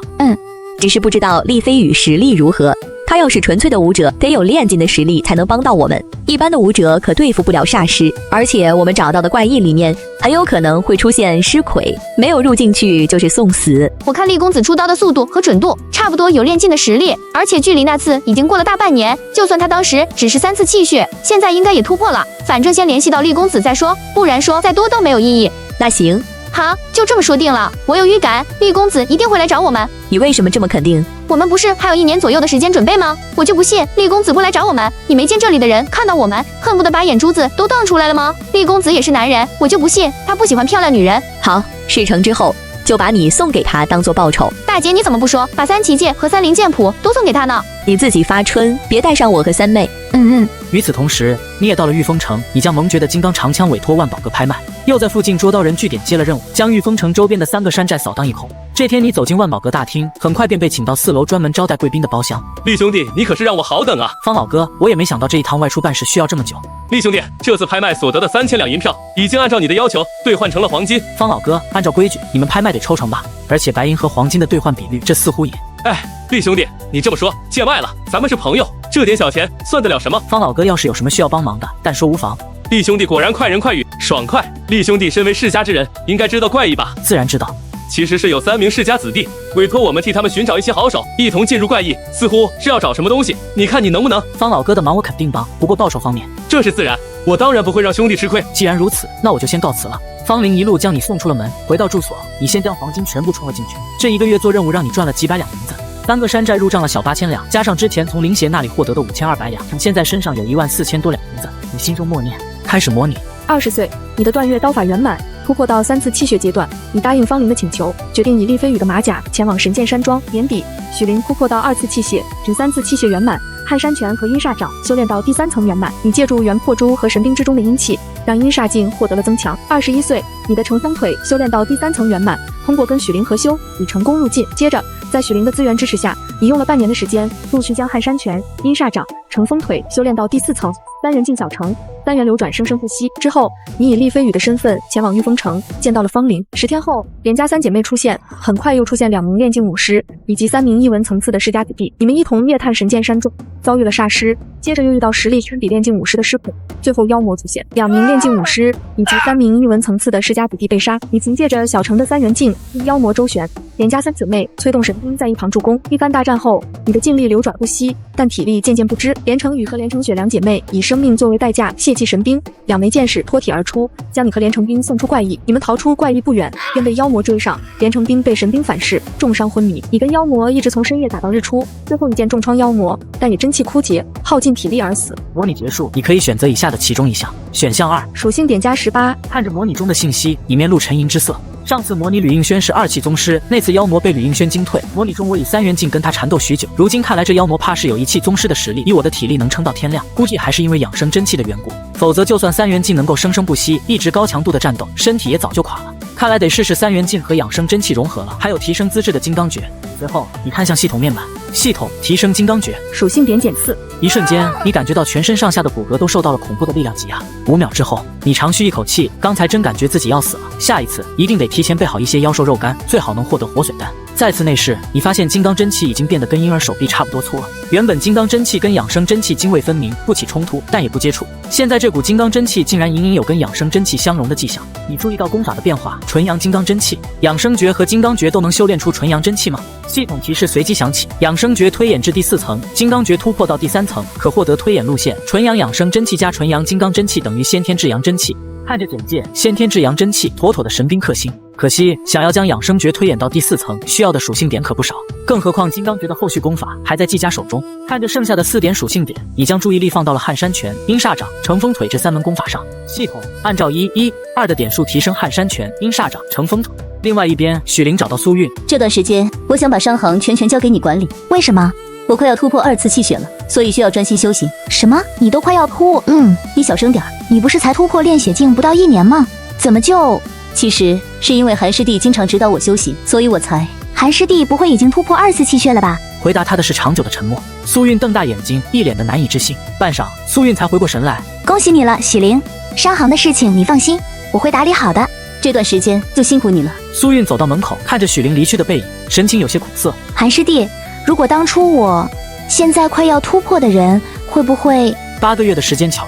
只是不知道厉飞羽实力如何。他要是纯粹的武者，得有炼金的实力才能帮到我们。一般的武者可对付不了煞尸，而且我们找到的怪异里面很有可能会出现尸魁，没有入进去就是送死。我看厉公子出刀的速度和准度，差不多有炼金的实力，而且距离那次已经过了大半年，就算他当时只是3次气血，现在应该也突破了。反正先联系到厉公子再说，不然说再多都没有意义。那行。好，就这么说定了。我有预感，厉公子一定会来找我们。你为什么这么肯定？我们不是还有1年左右的时间准备吗？我就不信厉公子不来找我们。你没见这里的人看到我们，恨不得把眼珠子都瞪出来了吗？厉公子也是男人，我就不信他不喜欢漂亮女人。好，事成之后就把你送给他当做报酬。大姐，你怎么不说把3奇剑和3灵剑谱都送给他呢？你自己发春，别带上我和三妹。与此同时，你也到了御风城，你将蒙爵的金刚长枪委托万宝阁拍卖，又在附近捉刀人据点接了任务，将御风城周边的3个山寨扫荡一空。这天你走进万宝阁大厅，很快便被请到4楼专门招待贵宾的包厢。厉兄弟，你可是让我好等啊！方老哥，我也没想到这一趟外出办事需要这么久。厉兄弟，这次拍卖所得的3000两银票，已经按照你的要求兑换成了黄金。方老哥，按照规矩，你们拍卖得抽成吧？而且白银和黄金的兑换比率，这似乎也……厉兄弟，你这么说，见外了，咱们是朋友，这点小钱算得了什么？方老哥要是有什么需要帮忙的，但说无妨。厉兄弟果然快人快语，爽快。厉兄弟身为世家之人，应该知道怪异吧？自然知道。其实是有3名世家子弟委托我们替他们寻找一些好手，一同进入怪异，似乎是要找什么东西。你看你能不能？方老哥的忙我肯定帮，不过报酬方面，这是自然，我当然不会让兄弟吃亏。既然如此，那我就先告辞了。方林一路将你送出了门，回到住所，你先将黄金全部充了进去。这1个月做任务让你赚了几百两银子。3个山寨入账了小8000两，加上之前从林邪那里获得的5200两，现在身上有14000多两银子。你心中默念，开始模拟。 20岁，你的断月刀法圆满，突破到3次气血阶段。你答应方林的请求，决定以厉飞羽的马甲前往神剑山庄。年底，许灵突破到2次气血，ถึง3次气血圆满。撼山拳和阴煞掌修炼到第3层圆满。你借助元破珠和神兵之中的阴气，让阴煞劲获得了增强。21岁，你的乘风腿修炼到第3层圆满。通过跟许灵合修，你成功入境。接着，在许灵的资源支持下，你用了半年的时间，陆续将撼山拳、阴煞掌、乘风腿修炼到第4层。3元进小城，3元流转生生不息。之后，你以厉飞羽的身份前往御风城，见到了方林。10天后，连家3姐妹出现，很快又出现2名炼境武师以及3名异文层次的世家子弟。你们一同夜探神剑山中，遭遇了煞尸，接着又遇到实力堪比炼境武师的尸魁，最后妖魔出现，2名炼境武师以及3名异文层次的世家子弟被杀。你凭借着小城的3元镜与妖魔周旋，连家3姊妹催动神兵在一旁助攻。一番大战后，你的劲力流转不息，但体力渐渐不支。连城雨和连城雪2姐妹以生命作为代价泄气神兵，2枚剑矢脱体而出，将你和连城兵送出怪异。你们逃出怪异不远，便被妖魔追上，连城兵被神兵反噬，重伤昏迷。你跟妖魔一直从深夜打到日出，最后一剑重创妖魔，但也真气枯竭，耗尽体力而死。模拟结束，你可以选择以下的其中一项。选项2，属性点加18。看着模拟中的信息，里面露沉银之色。上次模拟吕应轩是2气宗师，那次妖魔被吕应轩惊退。模拟中我以3元镜跟他缠斗许久，如今看来这妖魔怕是有1气宗师的实力，以我的体力能撑到天亮，估计还是因为养生真气的缘故，否则就算3元镜能够生生不息，一直高强度的战斗，身体也早就垮了。看来得试试3元镜和养生真气融合了，还有提升资质的金刚诀。随后你看向系统面板，系统提升金刚诀，属性点减4。一瞬间，你感觉到全身上下的骨骼都受到了恐怖的力量挤压。5秒之后，你长吁一口气，刚才真感觉自己要死了。下一次一定得提前备好一些妖兽肉干，最好能获得活水丹。再次内视，你发现金刚真气已经变得跟婴儿手臂差不多粗了。原本金刚真气跟养生真气泾渭分明，不起冲突，但也不接触。现在这股金刚真气竟然隐隐有跟养生真气相融的迹象。你注意到功法的变化，纯阳金刚真气，养生诀和金刚诀都能修炼出纯阳真气吗？系统提示随机响起，养生诀推演至第4层，金刚诀突破到第3层，可获得推演路线：纯阳养生真气加纯阳金刚真气等于先天至阳真气。看着简介，先天至阳真气，妥妥的神兵克星。可惜，想要将养生诀推演到第4层，需要的属性点可不少。更何况金刚诀的后续功法还在季家手中。看着剩下的4点属性点，你将注意力放到了撼山拳、阴煞掌、乘风腿这3门功法上。系统按照1、1、2的点数提升撼山拳、阴煞掌、乘风腿。另外一边，许灵找到苏韵。这段时间，我想把商行全权交给你管理。为什么？我快要突破2次气血了，所以需要专心修行。什么？你都快要突……你小声点儿。你不是才突破炼血境不到1年吗？怎么就……其实是因为韩师弟经常指导我修行，所以我才……韩师弟不会已经突破2次气血了吧？回答他的是长久的沉默。苏韵瞪大眼睛，一脸的难以置信。半晌，苏韵才回过神来。恭喜你了，喜灵。商行的事情你放心，我会打理好的。这段时间就辛苦你了。苏韵走到门口，看着许灵离去的背影，神情有些苦涩。韩师弟，如果当初我现在快要突破的人，会不会？8个月的时间巧。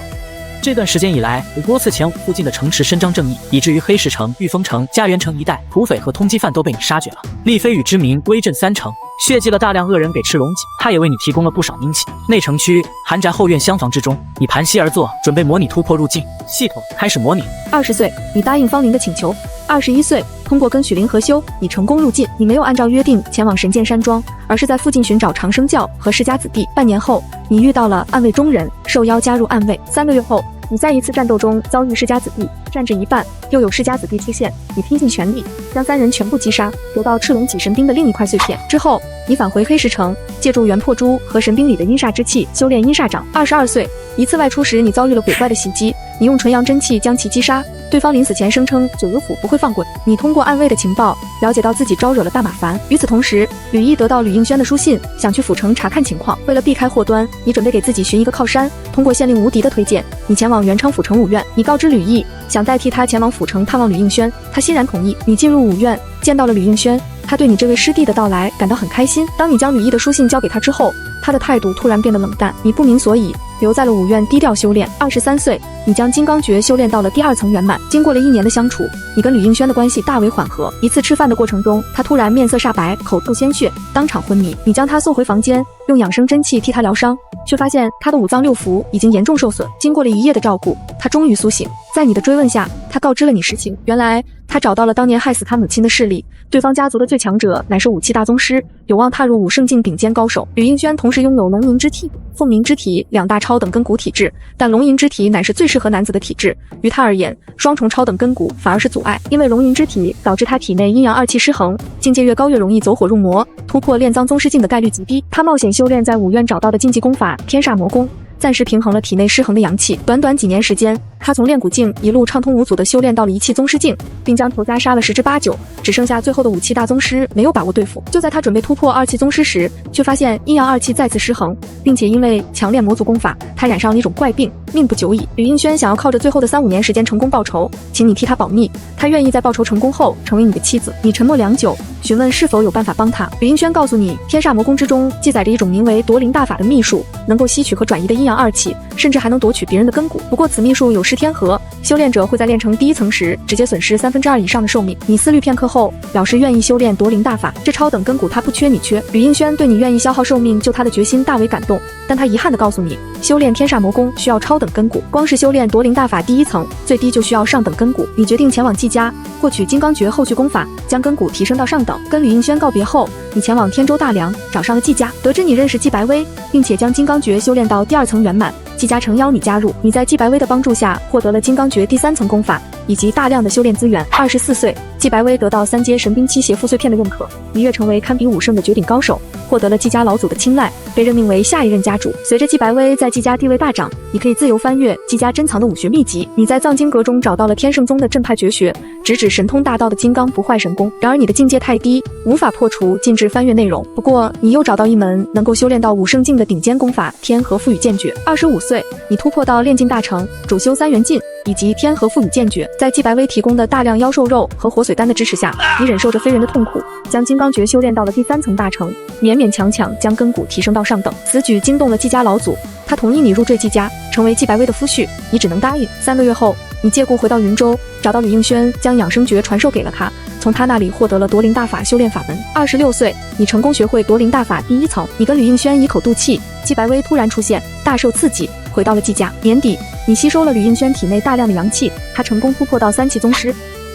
这段时间以来，我多次前往附近的城池伸张正义，以至于黑石城、玉峰城、嘉元城一带土匪和通缉犯都被你杀绝了。立飞羽之名威震3城，血祭了大量恶人给赤龙脊，他也为你提供了不少兵器。内城区韩宅后院厢房之中，你盘膝而坐，准备模拟突破入境。系统开始模拟。20岁，你答应方林的请求。21岁，通过跟许灵合修，你成功入境。你没有按照约定前往神剑山庄，而是在附近寻找长生教和世家子弟。半年后，你遇到了暗卫中人，受邀加入暗卫。3个月后，你在一次战斗中遭遇世家子弟，战至一半，又有世家子弟出现，你拼尽全力将3人全部击杀，得到赤龙脊神兵的另一块碎片。之后，你返回黑石城，借助元破珠和神兵里的阴煞之气修炼阴煞掌。22岁，一次外出时，你遭遇了鬼怪的袭击，你用纯阳真气将其击杀。对方临死前声称九幽府不会放过你。通过暗卫的情报了解到自己招惹了大麻烦。与此同时，吕毅得到吕应轩的书信，想去府城查看情况。为了避开祸端，你准备给自己寻一个靠山。通过县令无敌的推荐，你前往元昌府城武院。你告知吕毅，想代替他前往府城探望吕应轩，他欣然同意。你进入武院，见到了吕应轩，他对你这位师弟的到来感到很开心。当你将吕毅的书信交给他之后，他的态度突然变得冷淡，你不明所以，留在了武院低调修炼。23岁，你将金刚诀修炼到了第2层圆满。经过了1年的相处，你跟吕应轩的关系大为缓和。一次吃饭的过程中，他突然面色煞白，口吐鲜血，当场昏迷。你将他送回房间，用养生真气替他疗伤，却发现他的5脏6腑已经严重受损。经过了1夜的照顾，他终于苏醒。在你的追问下，他告知了你实情。原来他找到了当年害死他母亲的势力，对方家族的最强者乃是武器大宗师，有望踏入武圣境顶尖高手。吕应轩同时拥有龙吟之体、凤鸣之体2大超等根骨体质，但龙吟之体乃是最适合男子的体质，于他而言，双重超等根骨反而是阻碍。因为龙吟之体导致他体内阴阳2气失衡，境界越高越容易走火入魔，突破炼脏宗师境的概率极低。他冒险修炼在武院找到的禁忌功法天煞魔功，暂时平衡了体内失衡的阳气。短短几年时间，他从炼骨境一路畅通无阻地修炼到了1气宗师境，并将仇家杀了10之8九，只剩下最后的武器大宗师没有把握对付。就在他准备突破2气宗师时，却发现阴阳2气再次失衡，并且因为强练魔族功法，他染上了一种怪病，命不久矣。吕应轩想要靠着最后的3、5年时间成功报仇，请你替他保密，他愿意在报仇成功后成为你的妻子。你沉默良久，询问是否有办法帮他。吕应轩告诉你，天煞魔功之中记载着一种名为夺灵大法的秘术，能够吸取和转移的阴阳2气，甚至还能夺取别人的根骨。不过此秘术有失天和，修炼者会在炼成第1层时直接损失2/3以上的寿命。你思虑片刻后，表示愿意修炼夺灵大法。这超等根骨他不缺你缺。吕应轩对你愿意消耗寿命救他的决心大为感动，但他遗憾地告诉你，修炼天煞魔功需要超等根骨，光是修炼夺灵大法第1层，最低就需要上等根骨。你决定前往季家，获取金刚诀后续功法，将根骨提升到上等。跟吕应轩告别后，你前往天州大梁，找上了季家。得知你认识季白薇，并且将金刚诀修炼到第2层圆满，季家诚邀你加入。你在季白薇的帮助下，获得了金刚诀第3层功法以及大量的修炼资源。24岁，季白薇得到3阶神兵7邪副碎片的认可，一跃成为堪比武圣的绝顶高手，获得了季家老祖的青睐，被任命为下一任家主。随着季白薇在季家地位大涨，你可以自由翻阅季家珍藏的武学秘籍。你在藏经阁中找到了天圣宗的正派绝学，直指神通大道的金刚不坏神功。然而你的境界太低，无法破除禁制翻阅内容。不过你又找到一门能够修炼到武圣境的顶尖功法天和赋予剑诀。25岁，你突破到炼境大成，主修3元劲，以及天河赋予剑诀，在季白薇提供的大量妖兽肉和活髓丹的支持下，你忍受着非人的痛苦，将金刚诀修炼到了第3层大成，勉勉强强将根骨提升到上等。此举惊动了季家老祖，他同意你入赘季家，成为季白薇的夫婿，你只能答应。3个月后，你借故回到云州，找到吕应轩，将养生诀传授给了他，从他那里获得了夺灵大法修炼法门。26岁，你成功学会夺灵大法第1层，你跟吕应轩以口度气，季白薇突然出现，大受刺激，回到了季家。年底，你吸收了吕应轩体内大量的阳气，他成功突破到3期宗师。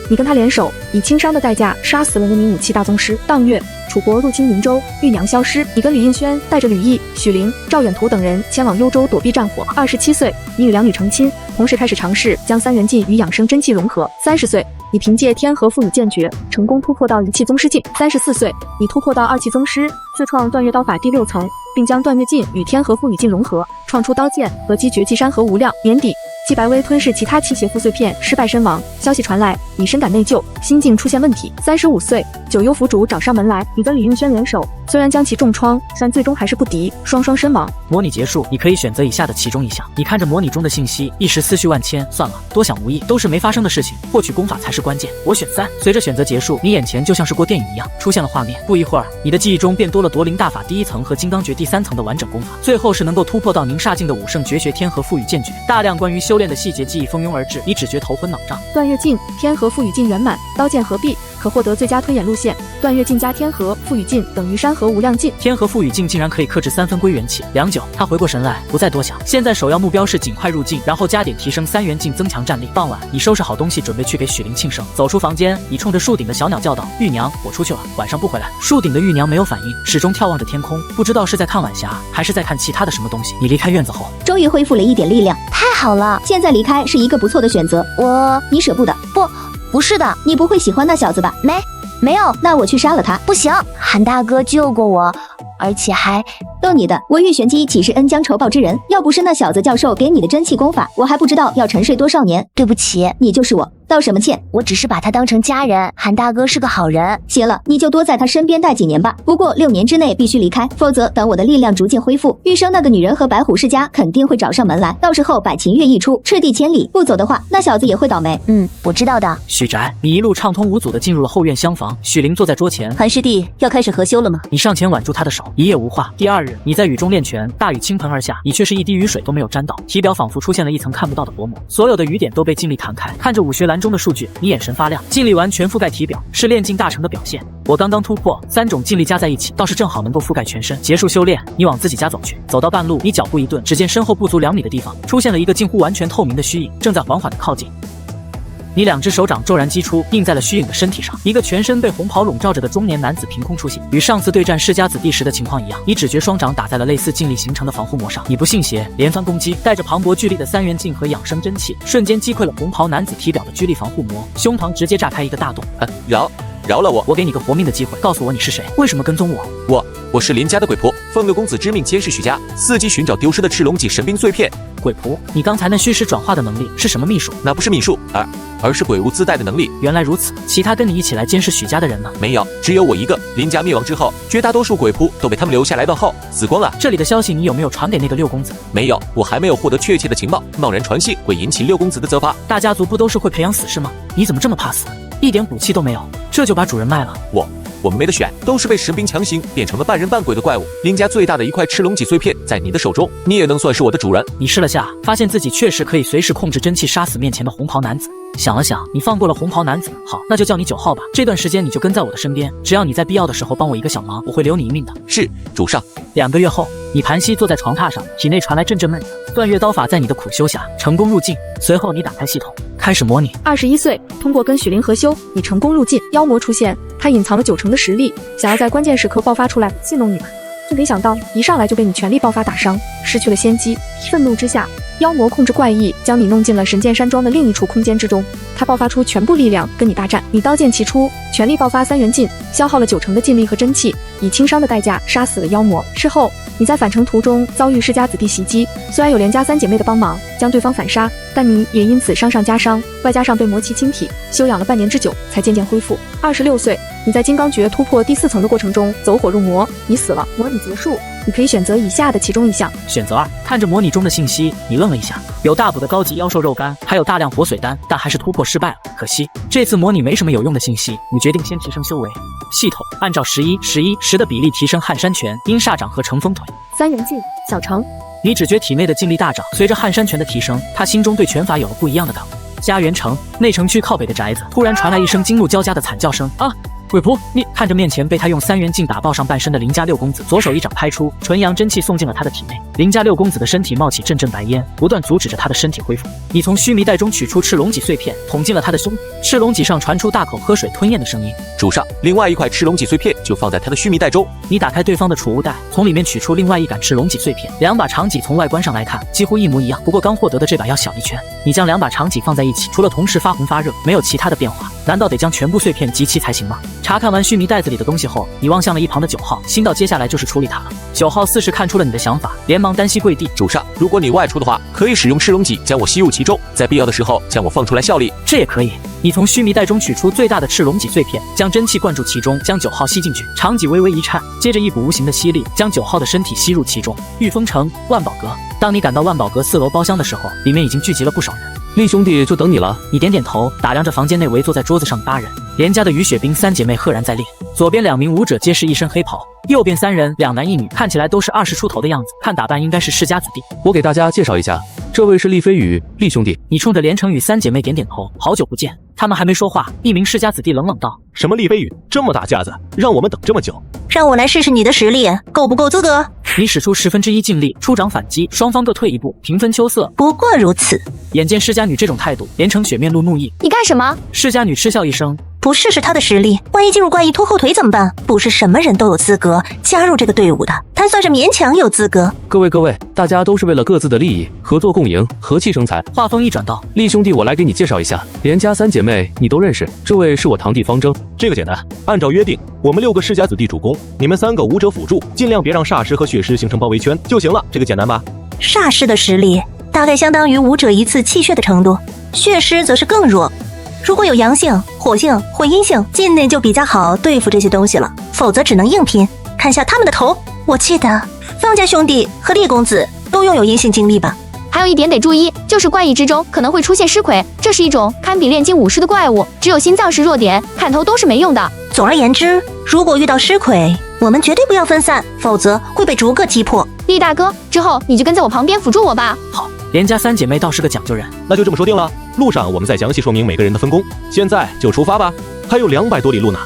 你跟他联手，以轻伤的代价杀死了那名5期大宗师。当月，楚国入侵云州，玉娘消失，你跟吕应轩带着吕毅、许灵、赵远图等人前往幽州躲避战火。27岁，你与两女成亲，同时开始尝试将三元镜与养生真气融合。30岁，你凭借天河赋予剑诀，成功突破到1期宗师境。34岁，你突破到2期宗师，自创断月刀法第6层，并将断月镜与天河赋予镜融合，创出刀剑、合击绝技山河无量。年底，季白薇吞噬其他7邪副碎片，失败身亡。消息传来，你深感内疚，心境出现问题。35岁，九幽府主找上门来，你跟吕应轩联手，虽然将其重创，但最终还是不敌，双双身亡。模拟结束，你可以选择以下的其中一项。你看着模拟中的信息，一时思绪万千，算了，多想无益，都是没发生的事情，获取功法才是关键。我选3。随着选择结束，你眼前就像是过电影一样出现了画面，不一会儿，你的记忆中便多了夺灵大法第1层和金刚诀第3层的完整功法，最后是能够突破到宁煞境的武圣绝学天河赋予剑诀。大量关于修炼的细节记忆蜂拥而至，你只觉头昏脑胀。断月镜、天河赋予镜圆满，刀剑合璧，可获得最佳推演路线。断月镜加天河赋予镜等于山河无量镜。天河赋予镜竟然可以克制3分归元气。良久，他回过神来，不再多想。现在首要目标是尽快入境，然后加点提升3元镜，增强战力。傍晚，你收拾好东西，准备去给许灵庆生。走出房间，你冲着树顶的小鸟叫道：“玉娘，我出去了，晚上不回来。”树顶的玉娘没有反应，始终眺望着天空，不知道是在看晚霞，还是在看其他的什么东西。你离开院子后，终于恢复了一点力量，太好了！现在离开是一个不错的选择。你舍不得？不是的，你不会喜欢那小子吧？没有，那我去杀了他。不行，韩大哥救过我，而且还逗你的。我玉玄机岂是恩将仇报之人？要不是那小子教授给你的真气功法，我还不知道要沉睡多少年。对不起，你就是我。道什么歉？我只是把他当成家人，韩大哥是个好人。行了，你就多在他身边待几年吧。不过6年之内必须离开，否则等我的力量逐渐恢复，玉生那个女人和白虎世家肯定会找上门来，到时候百秦月一出，赤地千里。不走的话，那小子也会倒霉。我知道的。许宅，你一路畅通无阻地进入了后院厢房。许灵坐在桌前，韩师弟要开始合修了吗？你上前挽住他的手，一夜无话。第2日，你在雨中练拳，大雨倾盆而下，你却是一滴雨水都没有沾到，体表仿佛出现了一层看不到的薄膜，所有的雨点都被劲力弹开。看着武学栏中的数据，你眼神发亮，劲力完全覆盖体表，是炼境大成的表现。我刚刚突破3种劲力加在一起，倒是正好能够覆盖全身。结束修炼，你往自己家走去。走到半路，你脚步一顿，只见身后不足2米的地方出现了一个近乎完全透明的虚影，正在缓缓的靠近。你2只手掌骤然击出，印在了虚影的身体上。一个全身被红袍笼罩着的中年男子凭空出现，与上次对战世家子弟时的情况一样。你只觉双掌打在了类似劲力形成的防护膜上，你不信邪，连番攻击，带着磅礴巨力的3元镜和养生真气，瞬间击溃了红袍男子体表的居力防护膜，胸膛直接炸开一个大洞。饶了我！我给你个活命的机会，告诉我你是谁，为什么跟踪我？我是林家的鬼仆，奉六公子之命监视许家，伺机寻找丢失的赤龙脊神兵碎片。鬼仆，你刚才那虚实转化的能力是什么秘术？那不是秘术，而是鬼物自带的能力。原来如此，其他跟你一起来监视许家的人呢？没有，只有我一个。林家灭亡之后，绝大多数鬼仆都被他们留下来断后，死光了。这里的消息你有没有传给那个6公子？没有，我还没有获得确切的情报，贸然传信会引起6公子的责罚。大家族不都是会培养死士吗？你怎么这么怕死？一点骨气都没有，这就把主人卖了？我们没得选，都是被神兵强行变成了半人半鬼的怪物。林家最大的一块赤龙脊碎片在你的手中，你也能算是我的主人。你试了下，发现自己确实可以随时控制真气杀死面前的红袍男子。想了想，你放过了红袍男子，好，那就叫你9号吧。这段时间你就跟在我的身边，只要你在必要的时候帮我一个小忙，我会留你一命的。是，主上。2个月后，你盘膝坐在床榻上，体内传来阵阵闷热。断月刀法在你的苦修下成功入境，随后你打开系统，开始模拟。21岁，通过跟许灵合修，你成功入境。妖魔出现，他隐藏了9成的实力，想要在关键时刻爆发出来戏弄你们，却没想到一上来就被你全力爆发打伤，失去了先机。愤怒之下，妖魔控制怪异，将你弄进了神剑山庄的另一处空间之中。他爆发出全部力量跟你大战，你刀剑齐出，全力爆发3元劲，消耗了9成的劲力和真气，以轻伤的代价杀死了妖魔。事后，你在返程途中遭遇世家子弟袭击，虽然有连家3姐妹的帮忙，将对方反杀，但你也因此伤上加伤，外加上被魔气侵体，休养了半年之久，才渐渐恢复。26岁，你在金刚诀突破第4层的过程中走火入魔，你死了，模拟结束。你可以选择以下的其中一项。选择2。看着模拟中的信息，你愣了一下，有大补的高级妖兽肉干，还有大量活水丹，但还是突破失败了。可惜这次模拟没什么有用的信息，你决定先提升修为。系统按照11-11-10的比例提升撼山拳、阴煞掌和乘风腿。3元镜小成，你只觉体内的劲力大涨，随着撼山拳的提升，他心中对拳法有了不一样的感悟。家园城内城区靠北的宅子，突然传来一声惊怒交加的惨叫声啊！鬼仆，你看着面前被他用3元镜打爆上半身的林家六公子，左手一掌拍出，纯阳真气送进了他的体内。林家六公子的身体冒起阵阵白烟，不断阻止着他的身体恢复。你从须弥袋中取出赤龙脊碎片，捅进了他的胸，赤龙脊上传出大口喝水吞咽的声音。主上，另外一块赤龙脊碎片就放在他的须弥袋中。你打开对方的储物袋，从里面取出另外一杆赤龙脊碎片，2把长戟从外观上来看几乎一模一样，不过刚获得的这把要小一圈。你将2把长戟放在一起，除了同时发红发热，没有其他的变化。难道得将全部碎片集齐才行吗？查看完须弥袋子里的东西后，你望向了一旁的9号，心道接下来就是处理他了。9号似是看出了你的想法，连忙单膝跪地。主上，如果你外出的话，可以使用赤龙戟将我吸入其中，在必要的时候将我放出来效力。这也可以。你从须弥袋中取出最大的赤龙脊碎片，将真气灌注其中，将9号吸进去。长戟微微一颤，接着一股无形的吸力将9号的身体吸入其中。御风城万宝阁，当你赶到万宝阁4楼包厢的时候，里面已经聚集了不少人。厉兄弟，就等你了。你点点头，打量着房间内围坐在桌子上的8人。连家的雨雪冰3姐妹赫然在列，左边2名武者皆是一身黑袍，右边3人2男1女，看起来都是20出头的样子，看打扮应该是世家子弟。我给大家介绍一下，这位是厉飞宇，厉兄弟。你冲着连城宇3姐妹点点头，好久不见。他们还没说话，一名世家子弟冷冷道：什么厉飞宇，这么大架子，让我们等这么久？让我来试试你的实力，够不够资格？你使出1/10劲力，出掌反击，双方各退一步，平分秋色。不过如此。眼见世家女这种态度，连城雪面露怒意。你干什么？世家女嗤笑一声。不试试他的实力，万一进入怪异拖后腿怎么办？不是什么人都有资格加入这个队伍的，他算是勉强有资格。各位，大家都是为了各自的利益，合作共赢，和气生财。话锋一转道：厉兄弟，我来给你介绍一下，连家3姐妹你都认识，这位是我堂弟方征。这个简单，按照约定，我们6个世家子弟主攻，你们3个武者辅助，尽量别让煞尸和血尸形成包围圈就行了。这个简单吧？煞尸的实力大概相当于武者1次气血的程度，血尸则是更弱。如果有阳性、火性或阴性，境内就比较好对付这些东西了，否则只能硬拼。看下他们的头，我记得方家兄弟和厉公子都拥有阴性精力吧。还有一点得注意，就是怪异之中可能会出现尸魁，这是一种堪比炼金武士的怪物，只有心脏是弱点，砍头都是没用的。总而言之，如果遇到尸魁，我们绝对不要分散，否则会被逐个击破。厉大哥，之后你就跟在我旁边辅助我吧。好，连家3姐妹倒是个讲究人，那就这么说定了。路上我们再详细说明每个人的分工。现在就出发吧，还有200多里路呢。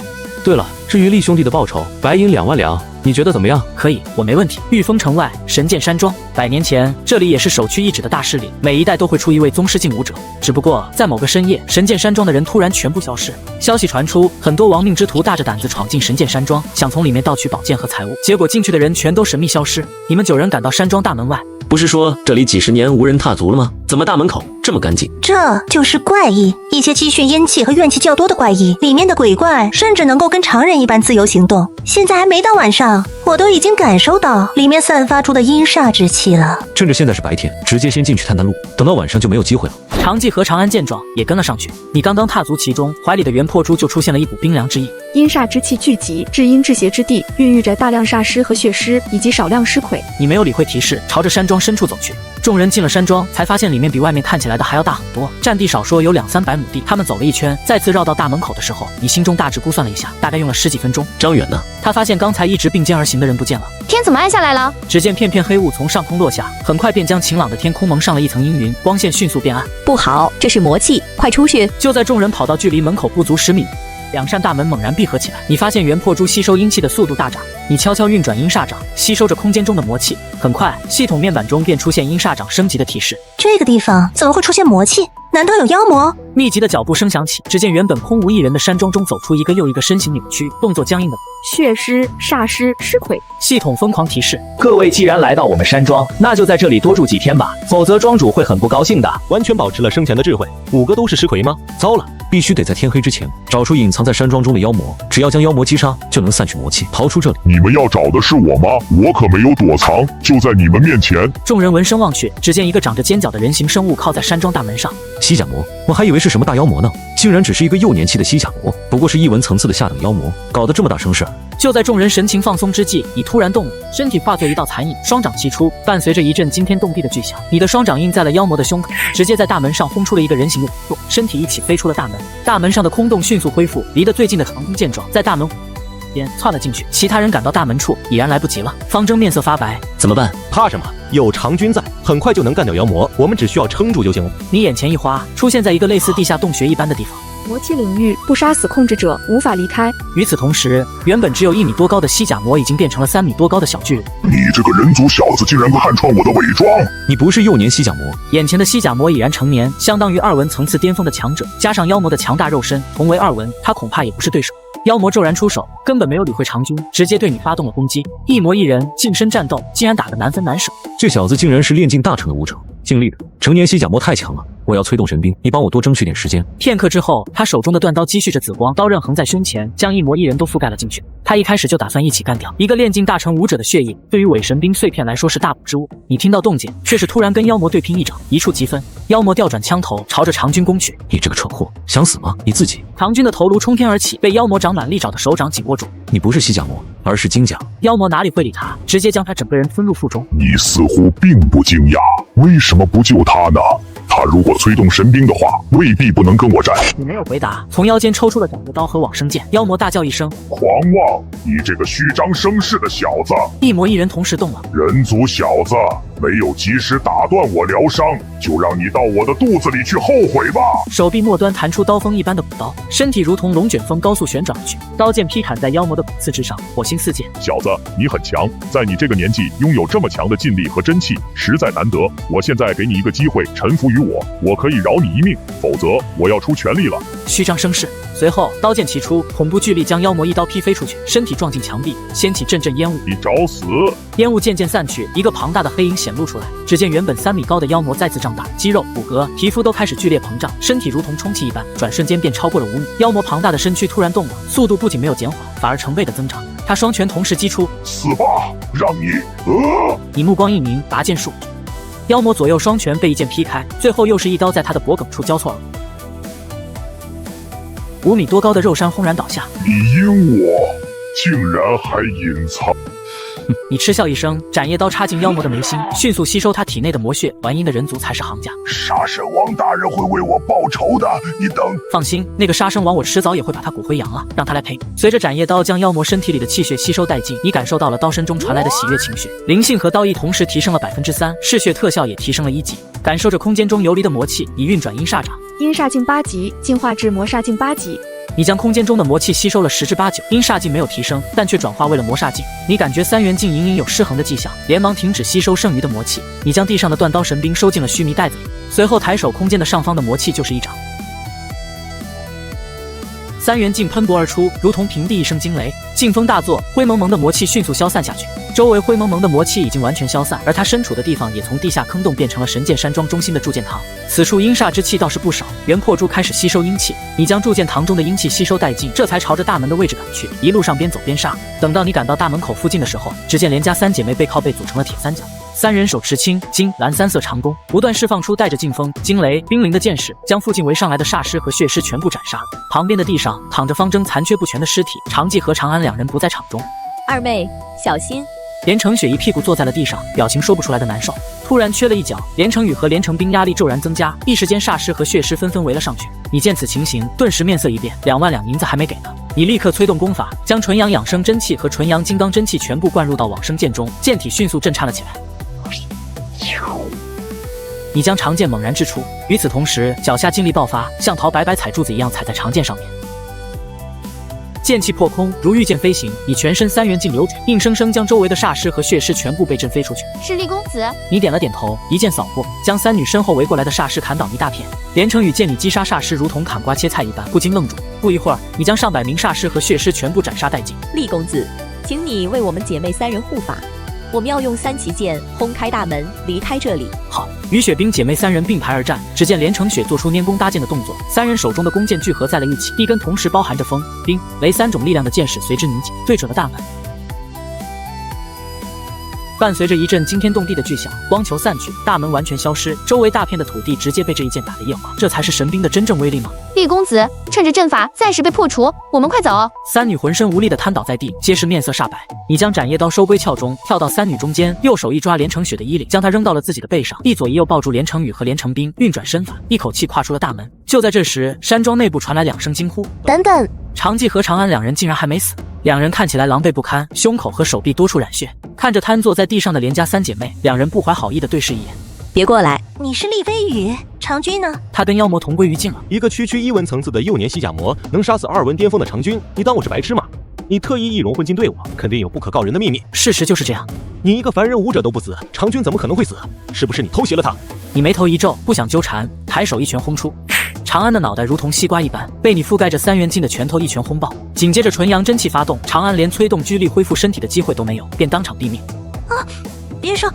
对了，至于厉兄弟的报酬，白银2万两，你觉得怎么样？可以，我没问题。御风城外神剑山庄，100年前这里也是首屈一指的大势力，每一代都会出一位宗师境武者。只不过在某个深夜，神剑山庄的人突然全部消失。消息传出，很多亡命之徒大着胆子闯进神剑山庄，想从里面盗取宝剑和财物，结果进去的人全都神秘消失。你们9人赶到山庄大门外，不是说这里几十年无人踏足了吗？怎么大门口这么干净？这就是怪异，一些积蓄阴气和怨气较多的怪异，里面的鬼怪甚至能够跟常人一般自由行动。现在还没到晚上，我都已经感受到里面散发出的阴煞之气了。趁着现在是白天，直接先进去探探路，等到晚上就没有机会了。长记和长安见状也跟了上去。你刚刚踏足其中，怀里的元破珠就出现了一股冰凉之意。阴煞之气聚集，至阴至邪之地，孕育着大量煞尸和血尸，以及少量尸魁。你没有理会提示，朝着山庄深处走去。众人进了山庄，才发现里面比外面看起来的还要大很多，占地少说有200-300亩地。他们走了一圈，再次绕到大门口的时候，你心中大致估算了一下，大概用了10几分钟。张远呢？他发现刚才一直并肩而行的人不见了。天怎么暗下来了？只见片片黑雾从上空落下，很快便将晴朗的天空蒙上了一层阴云，光线迅速变暗。不好，这是魔气，快出去！就在众人跑到距离门口不足10米。2扇大门猛然闭合起来，你发现元破珠吸收阴气的速度大涨。你悄悄运转阴煞掌，吸收着空间中的魔气。很快，系统面板中便出现阴煞掌升级的提示。这个地方怎么会出现魔气？难道有妖魔？密集的脚步声响起，只见原本空无一人的山庄中走出一个又一个身形扭曲、动作僵硬的血尸、煞尸、尸魁。系统疯狂提示：各位既然来到我们山庄，那就在这里多住几天吧，否则庄主会很不高兴的。完全保持了生前的智慧。5个都是尸魁吗？糟了！必须得在天黑之前找出隐藏在山庄中的妖魔，只要将妖魔击杀，就能散去魔气，逃出这里。你们要找的是我吗？我可没有躲藏，就在你们面前。众人闻声望去，只见一个长着尖角的人形生物靠在山庄大门上。西甲魔，我还以为是什么大妖魔呢，竟然只是一个幼年期的西甲魔，不过是异文层次的下等妖魔，搞得这么大声势。就在众人神情放松之际，你突然动了，身体化作一道残影，双掌齐出，伴随着一阵惊天动地的巨响，你的双掌印在了妖魔的胸口，直接在大门上轰出了一个人形的动作，身体一起飞出了大门。大门上的空洞迅速恢复，离得最近的长弓见状，在大门边窜了进去。其他人赶到大门处，已然来不及了。方征面色发白，怎么办？怕什么？有长军在，很快就能干掉妖魔，我们只需要撑住就行了。你眼前一花，出现在一个类似地下洞穴一般的地方。魔气领域，不杀死控制者无法离开。与此同时，原本只有1米多高的西甲魔已经变成了3米多高的小巨人。你这个人族小子竟然看穿我的伪装！你不是幼年西甲魔？眼前的西甲魔已然成年，相当于2文层次巅峰的强者，加上妖魔的强大肉身，同为2文，他恐怕也不是对手。妖魔骤然出手，根本没有理会长军，直接对你发动了攻击。一魔一人近身战斗，竟然打得难分难舍。这小子竟然是炼境大成的武者，尽力的。成年西甲魔太强了，我要催动神兵，你帮我多争取点时间。片刻之后，他手中的断刀积蓄着紫光，刀刃横在胸前，将一魔一人都覆盖了进去。他一开始就打算一起干掉一个炼境大成武者的血液，对于伪神兵碎片来说是大补之物。你听到动静，却是突然跟妖魔对拼一掌，一触即分。妖魔调转枪头，朝着长军攻去。你这个蠢货，想死吗？你自己！长军的头颅冲天而起，被妖魔长满利爪的手掌紧握住。你不是西甲魔，而是金甲。妖魔哪里会理他，直接将他整个人吞入腹中。你似乎并不惊讶，为什么不救他呢？他如果催动神兵的话，未必不能跟我战。你没有回答，从腰间抽出了斩月刀和往生剑。妖魔大叫一声：狂妄！你这个虚张声势的小子！一魔一人同时动了。人族小子，没有及时打断我疗伤，就让你到我的肚子里去后悔吧！手臂末端弹出刀锋一般的补刀，身体如同龙卷风高速旋转而去，刀剑劈砍在妖魔的骨刺之上，火星四溅。小子，你很强，在你这个年纪拥有这么强的劲力和真气，实在难得。我现在给你一个机会，臣服于我可以饶你一命，否则我要出全力了。虚张声势。随后刀剑齐出，恐怖巨力将妖魔一刀劈飞出去，身体撞进墙壁，掀起阵阵烟雾。你找死！烟雾渐渐散去，一个庞大的黑影显露出来。只见原本3米高的妖魔再次胀大，肌肉、骨骼、皮肤都开始剧烈膨胀，身体如同充气一般，转瞬间便超过了5米。妖魔庞大的身躯突然动了，速度不仅没有减缓，反而成倍的增长。他双拳同时击出，死吧，让你你目光一凝，拔剑术。妖魔左右双拳被一剑劈开，最后又是一刀在他的脖颈处交错而过。5米多高的肉山轰然倒下。你阴我，竟然还隐藏！你嗤笑一声，斩叶刀插进妖魔的眉心，迅速吸收他体内的魔血。玩阴的人族才是行家。杀神王大人会为我报仇的，你等。放心，那个杀生王我迟早也会把他骨灰扬了，让他来陪你。随着斩叶刀将妖魔身体里的气血吸收殆尽，你感受到了刀身中传来的喜悦情绪，灵性和刀意同时提升了3%，嗜血特效也提升了1级。感受着空间中游离的魔气，你运转阴煞掌，阴煞境8级进化至魔煞境8级。你将空间中的魔气吸收了10至8九，阴煞境没有提升，但却转化为了魔煞境。你感觉3元境隐隐有失衡的迹象，连忙停止吸收剩余的魔气。你将地上的断刀神兵收进了须弥袋子里，随后抬手，空间的上方的魔气就是一掌。3元镜喷薄而出，如同平地一声惊雷，劲风大作，灰蒙蒙的魔气迅速消散下去。周围灰蒙蒙的魔气已经完全消散，而他身处的地方也从地下坑洞变成了神剑山庄中心的铸剑堂。此处阴煞之气倒是不少，原破珠开始吸收阴气。你将铸剑堂中的阴气吸收殆尽，这才朝着大门的位置赶去。一路上边走边杀，等到你赶到大门口附近的时候，只见连家3姐妹背靠背组成了铁三角。3人手持青、金、蓝3色长弓，不断释放出带着劲风、惊雷、冰凌的剑势，将附近围上来的煞尸和血尸全部斩杀。旁边的地上躺着方征残缺不全的尸体，长纪和长安2人不在场中。二妹，小心！连城雪一屁股坐在了地上，表情说不出来的难受。突然缺了一脚，连城宇和连城兵压力骤然增加，一时间煞尸和血尸纷纷围了上去。你见此情形，顿时面色一变，2万两银子还没给呢。你立刻催动功法，将纯阳养生真气和纯阳金刚真气全部灌入到往生剑中，剑体迅速震颤了起来。你将长剑猛然掷出，与此同时，脚下劲力爆发，像逃白白踩柱子一样踩在长剑上面。剑气破空，如御剑飞行，你全身3元劲流转，硬生生将周围的煞尸和血尸全部被震飞出去。是厉公子。你点了点头，一剑扫过，将3女身后围过来的煞尸砍倒一大片。连城宇见你击杀煞尸如同砍瓜切菜一般，不禁愣住。不一会儿，你将上百名煞尸和血尸全部斩杀殆尽。厉公子，请你为我们姐妹3人护法。我们要用三旗剑轰开大门，离开这里。好，雨雪冰姐妹三人并排而战，只见连城雪做出拈弓搭箭的动作，三人手中的弓箭聚合在了一起，一根同时包含着风、冰、雷3种力量的箭矢随之凝结，对准了大门。伴随着一阵惊天动地的巨响，光球散去，大门完全消失，周围大片的土地直接被这一剑打得液化。这才是神兵的真正威力吗？厉公子，趁着阵法暂时被破除，我们快走！三女浑身无力地瘫倒在地，皆是面色煞白。你将斩叶刀收归鞘中，跳到三女中间，右手一抓连城雪的衣领，将她扔到了自己的背上，一左一右抱住连城雨和连城冰，运转身法，一口气跨出了大门。就在这时，山庄内部传来2声惊呼：等等！长纪和长安两人竟然还没死。两人看起来狼狈不堪，胸口和手臂多处染血。看着瘫坐在地上的连家三姐妹，两人不怀好意地对视一眼。别过来！你是厉飞羽，长君呢？他跟妖魔同归于尽了。一个区1文层次的幼年西甲魔，能杀死2文巅峰的长君，你当我是白痴吗？你特意易容混进队伍，肯定有不可告人的秘密。事实就是这样。你一个凡人武者都不死，长君怎么可能会死？是不是你偷袭了他？你眉头一皱，不想纠缠，抬手一拳轰出。长安的脑袋如同西瓜一般，被你覆盖着3元镜的拳头一拳轰爆。紧接着纯阳真气发动，长安连催动居力恢复身体的机会都没有，便当场毙命。啊！别说！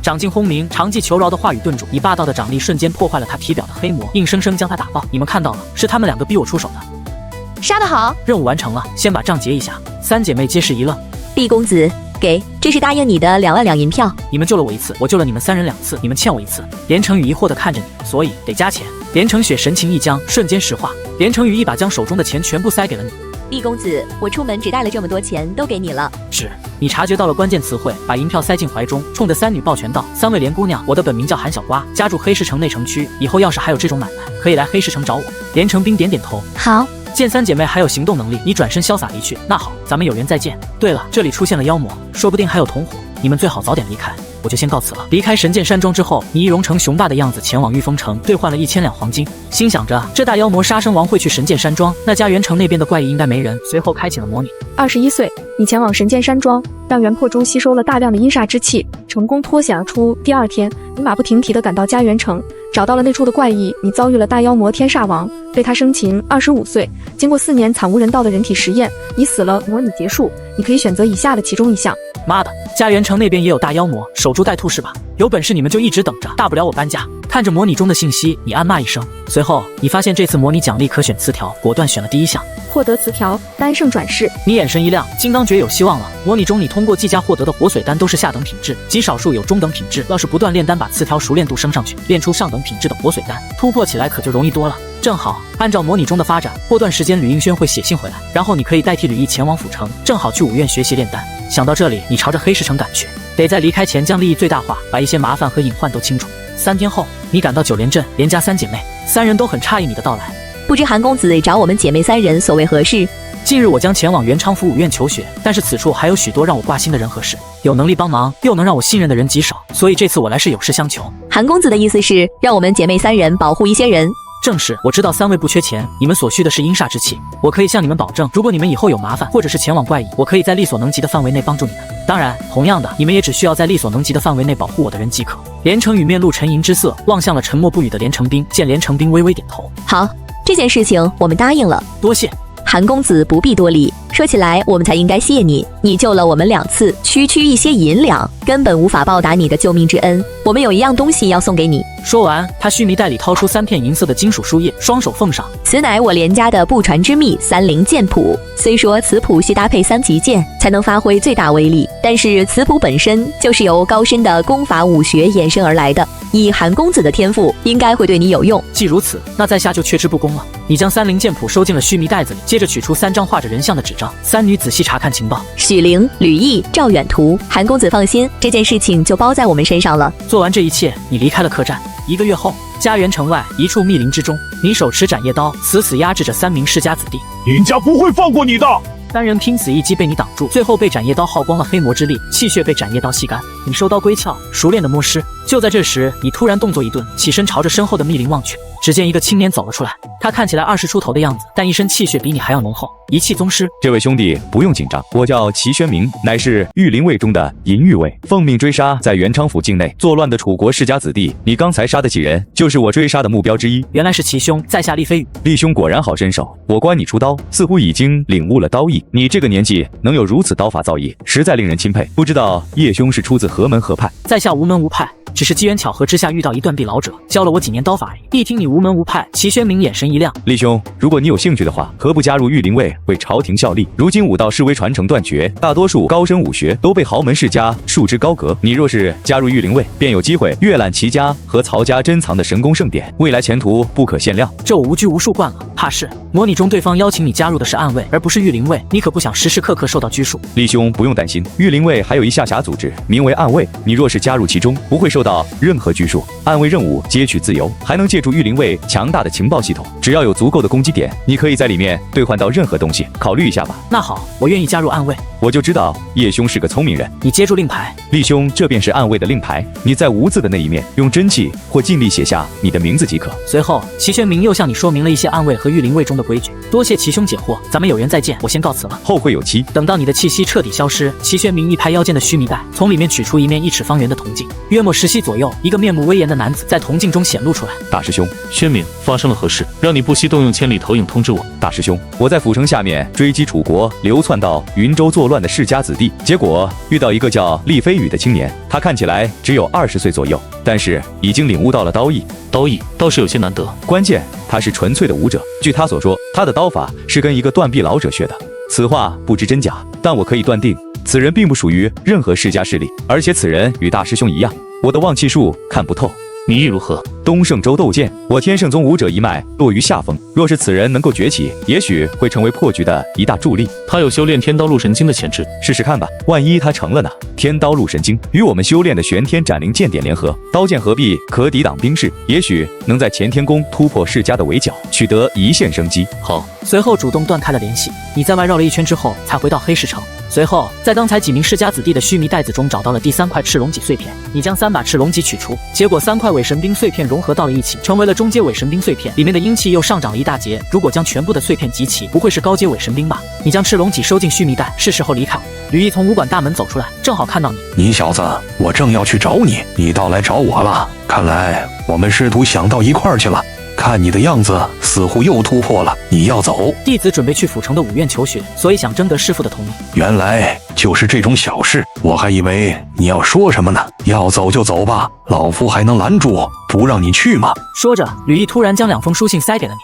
掌劲轰鸣，长纪求饶的话语顿住，以霸道的掌力瞬间破坏了他体表的黑魔，硬生生将他打爆。你们看到了，是他们2个逼我出手的。杀得好！任务完成了，先把账结一下。三姐妹皆是一愣。厉公子，给，这是答应你的2万两银票。你们救了我1次，我救了你们3人2次，你们欠我1次。连城宇疑惑地看着你，所以得加钱。连城雪神情一僵，瞬间石化。连城宇一把将手中的钱全部塞给了你。厉公子，我出门只带了这么多钱，都给你了。是，你察觉到了关键词汇，把银票塞进怀中，冲着三女抱拳道：“3位连姑娘，我的本名叫韩小瓜，家住黑石城内城区，以后要是还有这种买卖，可以来黑石城找我。”连城冰点点头，好。见三姐妹还有行动能力，你转身潇洒离去。那好，咱们有缘再见。对了，这里出现了妖魔，说不定还有同伙，你们最好早点离开。我就先告辞了。离开神剑山庄之后，你易容成雄霸的样子前往御风城，兑换了1000两黄金，心想着这大妖魔杀生王会去神剑山庄，那家园城那边的怪异应该没人。随后开启了模拟。21岁，你前往神剑山庄，让元破珠吸收了大量的阴煞之气，成功脱险而出。第2天，你马不停蹄地赶到家园城，找到了那处的怪异，你遭遇了大妖魔天煞王，被他生擒。25岁，经过4年惨无人道的人体实验，你死了，模拟结束。你可以选择以下的其中一项。妈的，家园城那边也有大妖魔，守株待兔是吧？有本事你们就一直等着，大不了我搬家。看着模拟中的信息，你暗骂一声。随后你发现这次模拟奖励可选词条，果断选了第1项，获得词条丹圣转世。你眼神一亮，金刚诀有希望了。模拟中你通过技嘉获得的活水丹都是下等品质，极少数有中等品质。要是不断炼丹，把词条熟练度升上去，炼出上等品质的活水丹，突破起来可就容易多了。正好按照模拟中的发展，过段时间吕应轩会写信回来，然后你可以代替吕毅前往府城，正好去5院学习炼丹。想到这里，你朝着黑石城赶去，得在离开前将利益最大化，把一些麻烦和隐患都清楚。3天后，你赶到9连镇，连家3姐妹，3人都很诧异你的到来。不知韩公子找我们姐妹3人所为何事？近日我将前往元昌府5院求学，但是此处还有许多让我挂心的人和事，有能力帮忙又能让我信任的人极少，所以这次我来是有事相求。韩公子的意思是让我们姐妹3人保护一些人？正是，我知道3位不缺钱，你们所需的是阴煞之气，我可以向你们保证，如果你们以后有麻烦或者是前往怪异，我可以在力所能及的范围内帮助你们。当然，同样的，你们也只需要在力所能及的范围内保护我的人即可。连城宇面露沉吟之色，望向了沉默不语的连城冰，见连城冰微微点头，好，这件事情我们答应了，多谢。韩公子不必多礼，说起来我们才应该谢你，你救了我们2次，区一些银两，根本无法报答你的救命之恩。我们有一样东西要送给你。说完，他须弥袋里掏出3片银色的金属书页，双手奉上。此乃我连家的不传之秘3灵剑谱，虽说此谱需搭配3级剑才能发挥最大威力，但是此谱本身就是由高深的功法武学衍生而来的，以韩公子的天赋，应该会对你有用。既如此，那在下就却之不恭了。你将3灵剑谱收进了须弥袋子里，接着取出3张画着人像的纸张。3女仔细查看情报，许灵、吕毅、赵远图，韩公子放心，这件事情就包在我们身上了。做完这一切，你离开了客栈。1个月后，家园城外一处密林之中，你手持斩叶刀，死死压制着3名世家子弟。林家不会放过你的！3人拼死一击被你挡住，最后被斩叶刀耗光了黑魔之力，气血被斩叶刀吸干。你收刀归鞘，熟练的摸尸，就在这时，你突然动作一顿，起身朝着身后的密林望去。只见一个青年走了出来，他看起来20出头的样子，但一身气血比你还要浓厚，一气宗师。这位兄弟不用紧张，我叫齐宣明，乃是御林卫中的银御卫，奉命追杀在元昌府境内作乱的楚国世家子弟。你刚才杀的几人，就是我追杀的目标之一。原来是齐兄，在下厉飞羽。厉兄果然好身手，我观你出刀，似乎已经领悟了刀艺。你这个年纪能有如此刀法造诣，实在令人钦佩。不知道叶兄是出自何门何派？在下无门无派。只是机缘巧合之下遇到一断臂老者，教了我几年刀法而已。一听你无门无派，齐宣明眼神一亮。厉兄，如果你有兴趣的话，何不加入御林卫，为朝廷效力？如今武道式微传承断绝，大多数高深武学都被豪门世家束之高阁。你若是加入御林卫，便有机会阅览齐家和曹家珍藏的神功圣典，未来前途不可限量。这我无拘无束惯了，怕是模拟中对方邀请你加入的是暗卫，而不是御林卫，你可不想时时刻刻受到拘束。厉兄不用担心，御林卫还有一下辖组织，名为暗卫。你若是加入其中，不会受到任何拘束，暗卫任务皆取自由，还能借助御林卫强大的情报系统。只要有足够的攻击点，你可以在里面兑换到任何东西，考虑一下吧。那好，我愿意加入暗卫。我就知道叶兄是个聪明人。你接住令牌。厉兄，这便是暗卫的令牌，你在无字的那一面用真气或尽力写下你的名字即可。随后，齐宣明又向你说明了一些暗卫和御林卫中的规矩。多谢齐兄解惑，咱们有缘再见，我先告辞了。后会有期。等到你的气息彻底消失，齐宣明一拍腰间的须弥带，从里面取出一面1尺方圆的铜镜，约莫10息左右，一个面目威严的男子在铜镜中显露出来。大师兄，宣明，发生了何事，让你不惜动用千里投影通知我？大师兄，我在府城下面追击楚国流窜到云州作乱的世家子弟，结果遇到一个叫厉飞羽的青年，他看起来只有20岁左右，但是已经领悟到了刀艺。刀艺倒是有些难得，关键他是纯粹的武者。据他所说，他的刀法是跟一个断臂老者学的。此话不知真假，但我可以断定，此人并不属于任何世家势力，而且此人与大师兄一样，我的望气术看不透。你意如何？东胜州斗剑，我天圣宗武者一脉落于下风，若是此人能够崛起，也许会成为破局的一大助力。他有修炼天刀陆神经的潜质，试试看吧，万一他成了呢？天刀陆神经与我们修炼的玄天斩灵剑典联合，刀剑合璧，可抵挡兵士，也许能在乾天宫突破世家的围剿，取得一线生机。好，随后主动断开了联系。你在外绕了一圈之后，才回到黑石城。随后，在刚才几名世家子弟的须弥袋子中找到了第3块赤龙脊碎片，你将3把赤龙脊取出，结果3块伪神兵碎片融合到了一起，成为了中阶伪神兵碎片，里面的阴气又上涨了一大截。如果将全部的碎片集齐，不会是高阶伪神兵吧？你将赤龙脊收进须弥袋，是时候离开。吕毅从武馆大门走出来，正好看到你。你小子，我正要去找你，你倒来找我了。看来我们师徒想到一块儿去了。看你的样子，似乎又突破了。你要走？弟子准备去府城的武院求学，所以想征得师父的同意。原来就是这种小事，我还以为你要说什么呢。要走就走吧，老夫还能拦住不让你去吗？说着，吕毅突然将2封书信塞给了你。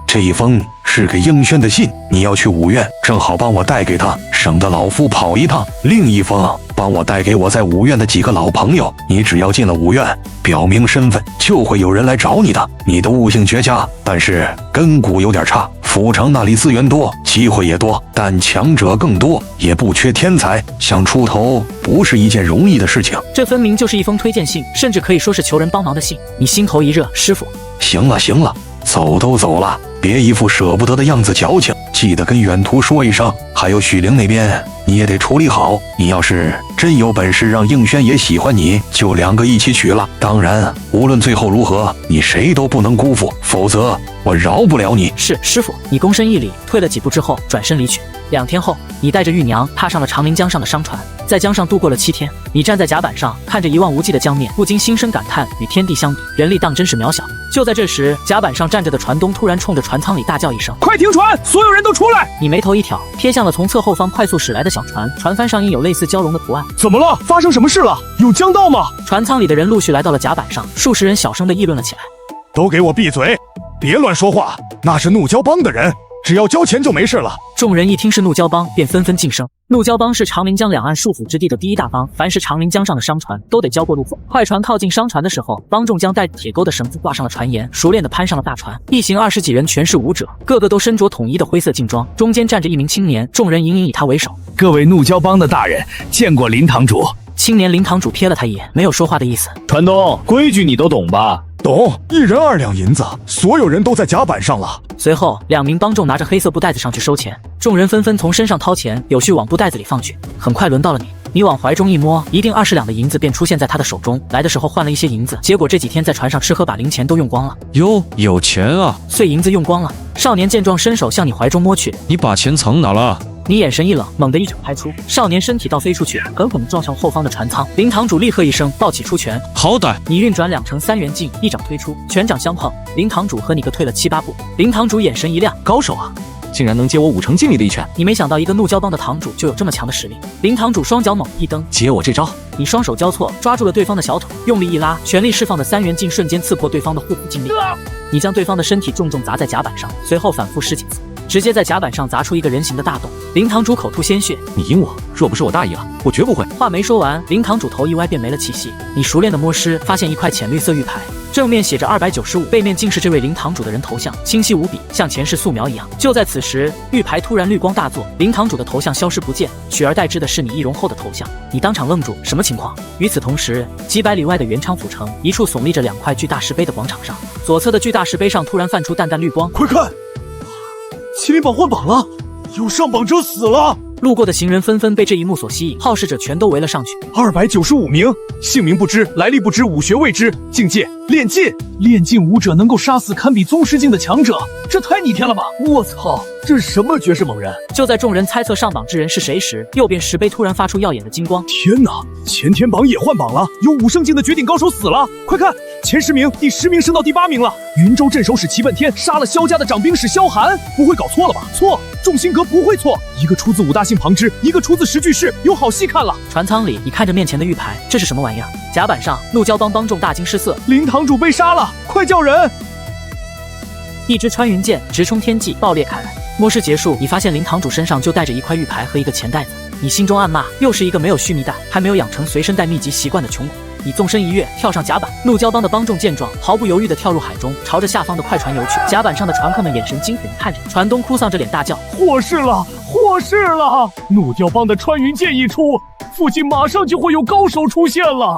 这一封是给应轩的信，你要去武院，正好帮我带给他，省得老夫跑一趟。另一封帮我带给我在武院的几个老朋友，你只要进了武院，表明身份，就会有人来找你的。你的悟性绝佳，但是根骨有点差。府城那里资源多，机会也多，但强者更多，也不缺天才，想出头不是一件容易的事情。这分明就是一封推荐信，甚至可以说是求人帮忙的信。你心头一热，师父。行了，走都走了，别一副舍不得的样子矫情，记得跟远途说一声。还有许灵那边你也得处理好，你要是真有本事让应轩也喜欢你，就2个一起娶了。当然无论最后如何，你谁都不能辜负，否则我饶不了你。是师父。你躬身一礼，退了几步之后转身离去。2天后，你带着玉娘踏上了长陵江上的商船，在江上度过了7天。你站在甲板上，看着一望无际的江面，不禁心生感叹，与天地相比，人力当真是渺小。就在这时，甲板上站着的船东突然冲着船舱里大叫一声：“快停船！所有人都出来！”你眉头一挑，瞥向了从侧后方快速驶来的小船，船帆上印有类似蛟龙的图案。怎么了？发生什么事了？有江道吗？船舱里的人陆续来到了甲板上，数十人小声地议论了起来。都给我闭嘴，别乱说话，那是怒蛟帮的人，只要交钱就没事了。众人一听是怒蛟帮，便纷纷噤声。怒蛟帮是长陵江两岸戍府之地的第一大帮，凡是长陵江上的商船都得交过路费。快船靠近商船的时候，帮众将带铁钩的绳子挂上了船沿，熟练地攀上了大船。一行20几人全是武者，个个都身着统一的灰色劲装，中间站着一名青年，众人隐隐以他为首。各位怒蛟帮的大人，见过林堂主。青年林堂主瞥了他一眼，没有说话的意思。船东，规矩你都懂吧？懂，1人2两银子，所有人都在甲板上了。随后2名帮众拿着黑色布袋子上去收钱，众人纷纷从身上掏钱，有序往布袋子里放去。很快轮到了你。你往怀中一摸，一定20两的银子便出现在他的手中。来的时候换了一些银子，结果这几天在船上吃喝把零钱都用光了。哟，有钱啊！碎银子用光了。少年见状，伸手向你怀中摸去。你把钱藏哪了？你眼神一冷，猛地一掌拍出，少年身体倒飞出去，狠狠地撞向后方的船舱。林堂主厉喝一声，抱起出拳。好歹你运转2成3元劲，一掌推出，拳掌相碰，林堂主和你各退了7、8步。林堂主眼神一亮，高手啊！竟然能接我5成劲力的一拳！你没想到一个怒蛟帮的堂主就有这么强的实力。林堂主双脚猛一蹬，接我这招！你双手交错，抓住了对方的小腿，用力一拉，全力释放的3元劲瞬间刺破对方的护肤劲力。你将对方的身体重重砸在甲板上，随后反复10几次。直接在甲板上砸出一个人形的大洞。林堂主口吐鲜血，你赢我，若不是我大意了，我绝不会。话没说完，林堂主头一歪便没了气息。你熟练的摸尸，发现一块浅绿色玉牌，正面写着295，背面竟是这位林堂主的人头像，清晰无比，像前世素描一样。就在此时，玉牌突然绿光大作，林堂主的头像消失不见，取而代之的是你易容后的头像。你当场愣住，什么情况？与此同时，几百里外的元昌府城，一处耸立着2块巨大石碑的广场上，左侧的巨大石碑上突然泛出淡淡绿光，快看！麒麟榜换榜了，有上榜者死了！路过的行人纷纷被这一幕所吸引，好事者全都围了上去。295名，姓名不知，来历不知，武学未知，境界炼尽。炼尽武者能够杀死堪比宗师境的强者，这太逆天了吧！我操，这是什么绝世猛人？就在众人猜测上榜之人是谁时，右边石碑突然发出耀眼的金光。天哪，前天榜也换榜了，有5圣境的绝顶高手死了！快看，前10名，第10名升到第8名了。云州镇守使齐半天杀了萧家的掌兵使萧寒，不会搞错了吧？错，众星阁不会错，一个出自5大姓旁支，一个出自10巨士，有好戏看了。船舱里，你看着面前的玉牌，这是什么玩意儿？甲板上，怒蛟帮帮众大惊失色，林堂主被杀了，快叫人！一支穿云箭直冲天际，爆裂开来。摸尸结束，你发现林堂主身上就带着一块玉牌和一个钱袋子。你心中暗骂，又是一个没有须弥带，还没有养成随身带秘籍习惯的穷鬼。你纵身一跃，跳上甲板。怒蛟帮的帮众见状，毫不犹豫地跳入海中，朝着下方的快船游去。甲板上的船客们眼神惊恐地看着你，船东哭丧着脸大叫：获释了，获释了！怒蛟帮的穿云箭一出，附近马上就会有高手出现了。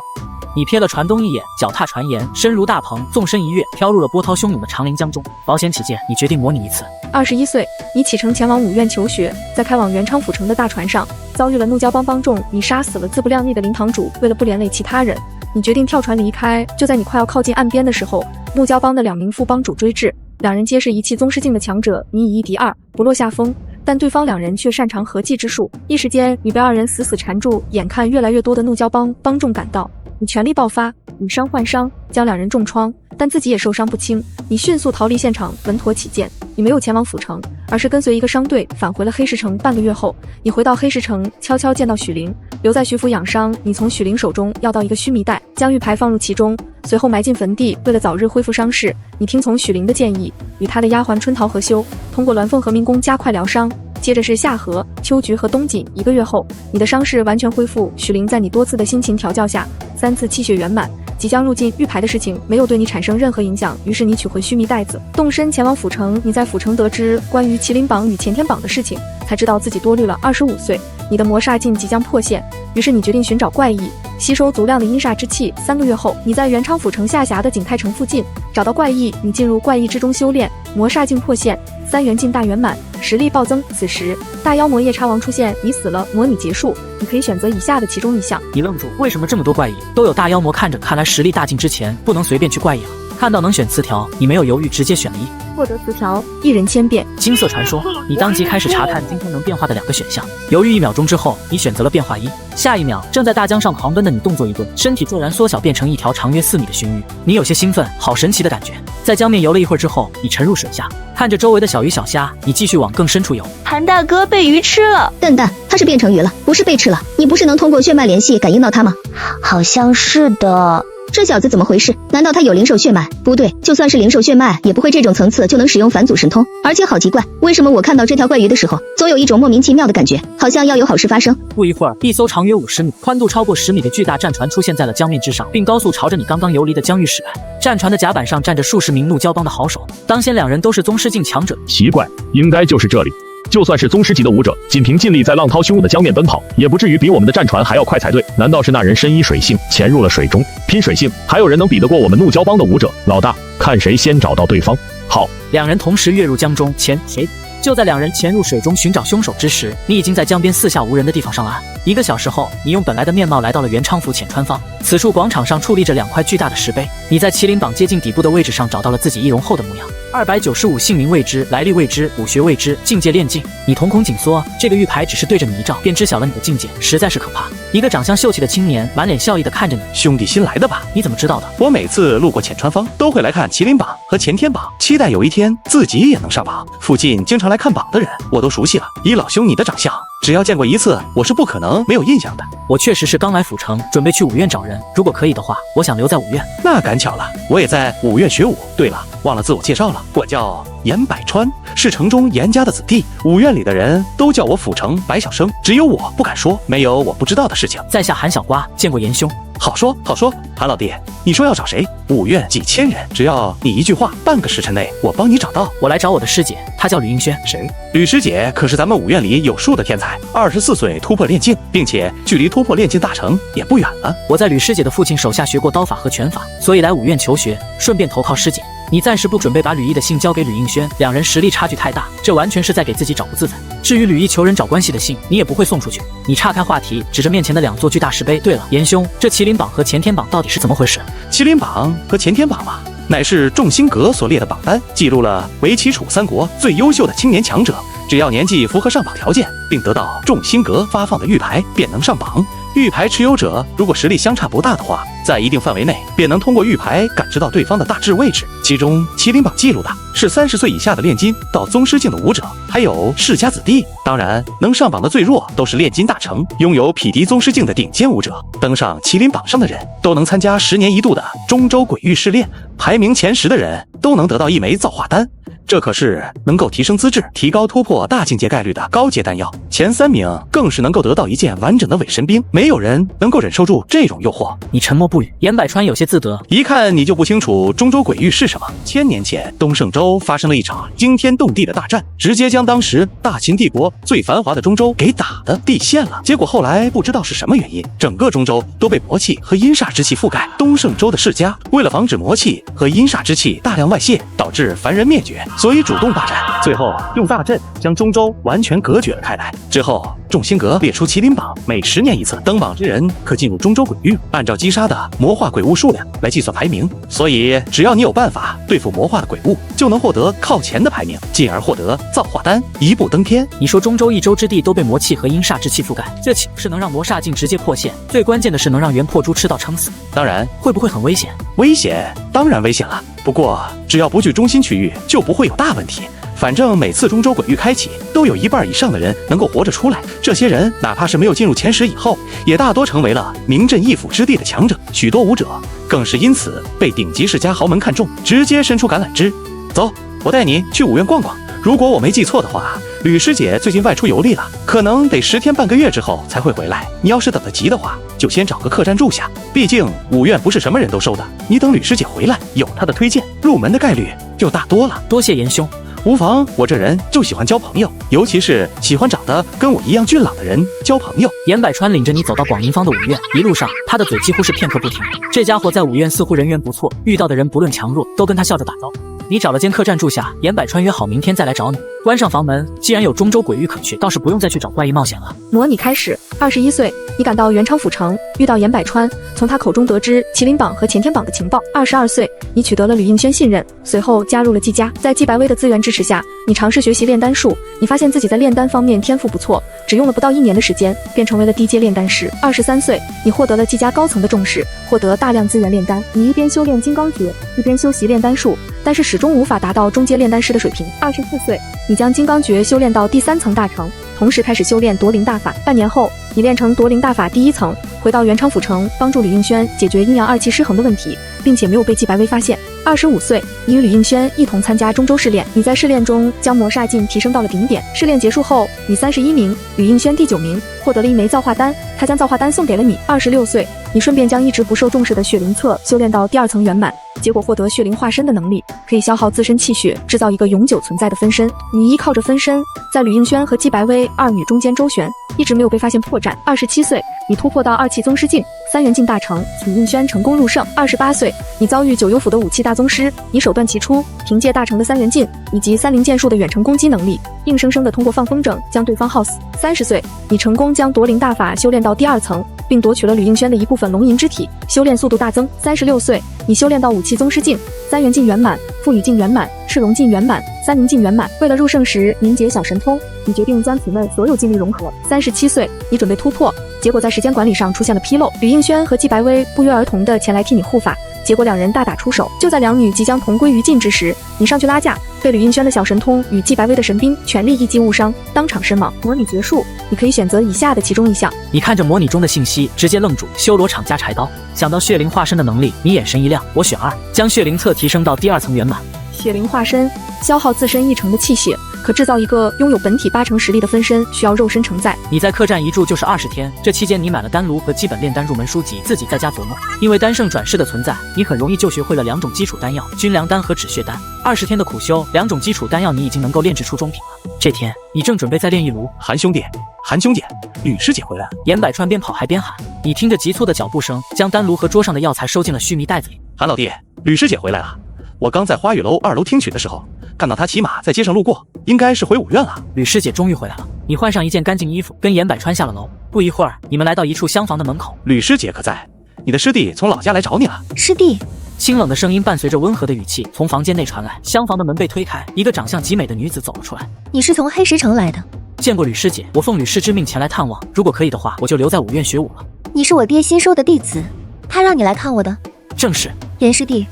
你瞥了船东一眼，脚踏船沿，身如大鹏，纵身一跃，飘入了波涛汹涌的长陵江中。保险起见，你决定模拟一次。21岁，你启程前往武院求学，在开往元昌府城的大船上，遭遇了怒蛟帮帮众，你杀死了自不量力的林堂主。为了不连累其他人，你决定跳船离开。就在你快要靠近岸边的时候，怒蛟帮的2名副帮主追至，2人皆是一气宗师境的强者，你以1敌2，不落下风。但对方2人却擅长合计之术，一时间你被2人死死缠住。眼看越来越多的怒蛟帮帮众赶到，你全力爆发，以伤换伤，将2人重创，但自己也受伤不轻。你迅速逃离现场，稳妥起见，你没有前往府城，而是跟随一个商队返回了黑石城。半个月后，你回到黑石城，悄悄见到许灵，留在徐府养伤。你从许灵手中要到一个须弥带，将玉牌放入其中，随后埋进坟地。为了早日恢复伤势，你听从许灵的建议，与他的丫鬟春桃合修，通过鸾凤和明宫加快疗伤。接着是夏荷、秋菊和冬锦。1个月后，你的伤势完全恢复。许灵在你多次的辛勤调教下，3次气血圆满，即将入境玉牌的事情没有对你产生任何影响。于是你取回须弥带子，动身前往府城。你在府城得知关于麒麟榜与前天榜的事情，才知道自己多虑了。25岁，你的魔煞境即将破现，于是你决定寻找怪异，吸收足量的阴煞之气。3个月后，你在元昌府城下辖的景泰城附近找到怪异，你进入怪异之中修炼，魔煞境破现，3元境大圆满，实力暴增。此时大妖魔夜叉王出现，你死了，模拟结束。你可以选择以下的其中一项。你愣住，为什么这么多怪异都有大妖魔看着？看来实力大进之前不能随便去怪异了。看到能选词条，你没有犹豫，直接选了1。获得词条，1人千变。金色传说。你当即开始查看今天能变化的2个选项，犹豫1秒钟之后，你选择了变化1。下一秒，正在大江上狂奔的你动作一顿，身体骤然缩小，变成一条长约4米的鲟鱼。你有些兴奋，好神奇的感觉。在江面游了一会儿之后，你沉入水下，看着周围的小鱼小虾，你继续往更深处游。谭大哥被鱼吃了。笨蛋，他是变成鱼了，不是被吃了。你不是能通过血脉联系感应到他吗？好像是的。这小子怎么回事？难道他有灵兽血脉？不对，就算是灵兽血脉，也不会这种层次就能使用返祖神通。而且好奇怪，为什么我看到这条怪鱼的时候，总有一种莫名其妙的感觉，好像要有好事发生。不一会儿，一艘长约50米、宽度超过10米的巨大战船出现在了江面之上，并高速朝着你刚刚游离的江域驶来。战船的甲板上站着数十名怒蛟帮的好手，当先2人都是宗师境强者。奇怪，应该就是这里。就算是宗师级的武者，仅凭尽力在浪涛汹涌的江面奔跑，也不至于比我们的战船还要快才对。难道是那人身依水性，潜入了水中，拼水性？还有人能比得过我们怒蛟帮的武者？老大，看谁先找到对方。好，2人同时跃入江中。谁？就在两人潜入水中寻找凶手之时，你已经在江边四下无人的地方上岸。1个小时后，你用本来的面貌来到了元昌府浅川坊。此处广场上矗立着2块巨大的石碑。你在麒麟榜接近底部的位置上找到了自己易容后的模样。295姓名未知，来历未知，武学未知，境界炼境。你瞳孔紧缩，这个玉牌只是对着你一照，便知晓了你的境界，实在是可怕。一个长相秀气的青年满脸笑意地看着你。兄弟新来的吧？你怎么知道的？我每次路过浅川坊，都会来看麒麟榜和前天榜，期待有一天自己也能上榜。附近经常来看榜的人，我都熟悉了。以老兄你的长相，只要见过一次，我是不可能没有印象的。我确实是刚来府城，准备去武院找人。如果可以的话，我想留在武院。那赶巧了，我也在武院学武。对了，忘了自我介绍了，我叫严百川，是城中严家的子弟。武院里的人都叫我府城白小生，只有我不敢说，没有我不知道的事情。在下韩小瓜，见过严兄。好说好说，韩老弟，你说要找谁？武院几千人，只要你一句话，半个时辰内我帮你找到。我来找我的师姐，她叫吕映轩。谁？吕师姐可是咱们武院里有数的天才，24岁突破炼境，并且距离突破炼境大成也不远了。我在吕师姐的父亲手下学过刀法和拳法，所以来武院求学，顺便投靠师姐。你暂时不准备把吕毅的信交给吕映轩，两人实力差距太大，这完全是在给自己找不自在。至于吕毅求人找关系的信，你也不会送出去。你岔开话题，指着面前的2座巨大石碑。对了，严兄，这麒麟榜和前天榜到底是怎么回事？麒麟榜和前天榜嘛，乃是众星阁所列的榜单，记录了为齐楚3国最优秀的青年强者，只要年纪符合上榜条件，并得到众星阁发放的玉牌，便能上榜。玉牌持有者如果实力相差不大的话，在一定范围内便能通过玉牌感知到对方的大致位置。其中麒麟榜记录的是30岁以下的炼金到宗师境的武者，还有世家子弟。当然，能上榜的最弱都是炼金大成，拥有匹敌宗师境的顶尖武者。登上麒麟榜上的人都能参加10年一度的中州鬼域试炼，排名前10的人都能得到1枚造化丹。这可是能够提升资质、提高突破大境界概率的高阶丹药，前3名更是能够得到一件完整的伪神兵，没有人能够忍受住这种诱惑。你沉默不语，严百川有些自得，一看你就不清楚中州鬼域是什么。1000年前，东胜州发生了一场惊天动地的大战，直接将当时大秦帝国最繁华的中州给打得地陷了。结果后来不知道是什么原因，整个中州都被魔气和阴煞之气覆盖。东胜州的世家为了防止魔气和阴煞之气大量外泄，导致凡人灭绝，所以主动霸占，最后用大阵将中州完全隔绝了开来。之后，众星阁列出麒麟榜，每10年一次，登榜之人可进入中州鬼域，按照击杀的魔化鬼物数量来计算排名。所以，只要你有办法对付魔化的鬼物，就能获得靠前的排名，进而获得造化丹，一步登天。你说中州一州之地都被魔气和阴煞之气覆盖，这岂不是能让魔煞境直接破线？最关键的是能让元破珠吃到撑死。当然，会不会很危险？危险，当然危险了。不过，只要不去中心区域，就不会有大问题。反正每次中州鬼域开启，都有1半以上的人能够活着出来。这些人哪怕是没有进入前10以后，也大多成为了名震一府之地的强者。许多武者更是因此被顶级世家豪门看中，直接伸出橄榄枝。走，我带你去武院逛逛。如果我没记错的话，吕师姐最近外出游历了，可能得10天半个月之后才会回来。你要是等得急的话，就先找个客栈住下，毕竟武院不是什么人都收的。你等吕师姐回来，有她的推荐，入门的概率就大多了。多谢严兄。无妨，我这人就喜欢交朋友，尤其是喜欢长得跟我一样俊朗的人交朋友。严百川领着你走到广宁坊的武院，一路上他的嘴几乎是片刻不停。这家伙在武院似乎人缘不错，遇到的人不论强弱都跟他笑着打招呼。你找了间客栈住下，严百川约好明天再来找你。关上房门，既然有中州鬼域可去，倒是不用再去找怪异冒险了。模拟开始。21岁，你赶到元昌府城，遇到严百川，从他口中得知麒麟榜和前天榜的情报。22岁，你取得了吕映轩信任，随后加入了季家。在季白薇的资源支持下，你尝试学习炼丹术，你发现自己在炼丹方面天赋不错，只用了不到1年的时间，便成为了低阶炼丹师。23岁，你获得了季家高层的重视，获得大量资源炼丹。你一边修炼金刚诀，一边修习炼丹术，但是始终无法达到中阶炼丹师的水平。24岁，你将金刚诀修炼到第3层大成，同时开始修炼夺灵大法。半年后，你练成夺灵大法第1层，回到元昌府城，帮助吕映轩解决阴阳2气失衡的问题，并且没有被季白薇发现。25岁，你与吕映轩一同参加中州试炼，你在试炼中将魔煞境提升到了顶点。试炼结束后，你31名，吕映轩第9名，获得了1枚造化丹，他将造化丹送给了你。26岁，你顺便将一直不受重视的血灵册修炼到第2层圆满，结果获得血灵化身的能力，可以消耗自身气血，制造一个永久存在的分身。你依靠着分身，在吕映轩和季白薇2女中间周旋，一直没有被发现破绽。27岁，你突破到2气宗师境，三元境大成，李应轩成功入圣。28岁，你遭遇九幽府的武器大宗师，你手段齐出，凭借大成的三元境以及30剑术的远程攻击能力，硬生生的通过放风筝将对方耗死。30岁，你成功将夺灵大法修炼到第2层，并夺取了吕应轩的一部分龙吟之体，修炼速度大增。36岁，你修炼到武器宗师境，三元境圆满，赋予境圆满，赤龙境圆满，三灵境圆满。为了入圣时凝结小神通，你决定将体内所有境力融合。37岁，你准备突破，结果在时间管理上出现了纰漏，吕应轩和季白薇不约而同的前来替你护法，结果两人大打出手。就在两女即将同归于尽之时，你上去拉架，被吕应轩的小神通与季白薇的神兵全力一击误伤，当场身亡。模拟结束，你可以选择以下的其中一项。你看着模拟中的信息，直接愣住。修罗场加柴刀，想到血灵化身的能力，你眼神一亮。我选2，将血灵册提升到第2层圆满。血灵化身消耗自身1成的气血，可制造一个拥有本体8成实力的分身，需要肉身承载。你在客栈一住就是20天，这期间你买了丹炉和基本炼丹入门书籍，自己在家琢磨。因为丹圣转世的存在，你很容易就学会了2种基础丹药：军粮丹和止血丹。20天的苦修，2种基础丹药你已经能够炼制出中品了。这天，你正准备再炼一炉。韩兄弟，韩兄姐，吕师姐回来了。严百川边跑还边喊。你听着急促的脚步声，将丹炉和桌上的药材收进了须弥袋子里。韩老弟，吕师姐回来了。我刚在花雨楼2楼听曲的时候，看到她骑马在街上路过，应该是回武院了。吕师姐终于回来了。你换上一件干净衣服，跟严百川下了楼。不一会儿，你们来到一处厢房的门口。吕师姐可在？你的师弟从老家来找你了。师弟。清冷的声音伴随着温和的语气从房间内传来。厢房的门被推开，一个长相极美的女子走了出来。你是从黑石城来的？见过吕师姐，我奉吕师之命前来探望，如果可以的话，我就留在武院学武了。你是我爹新收的弟子，他让你来看我的。正是。严师弟，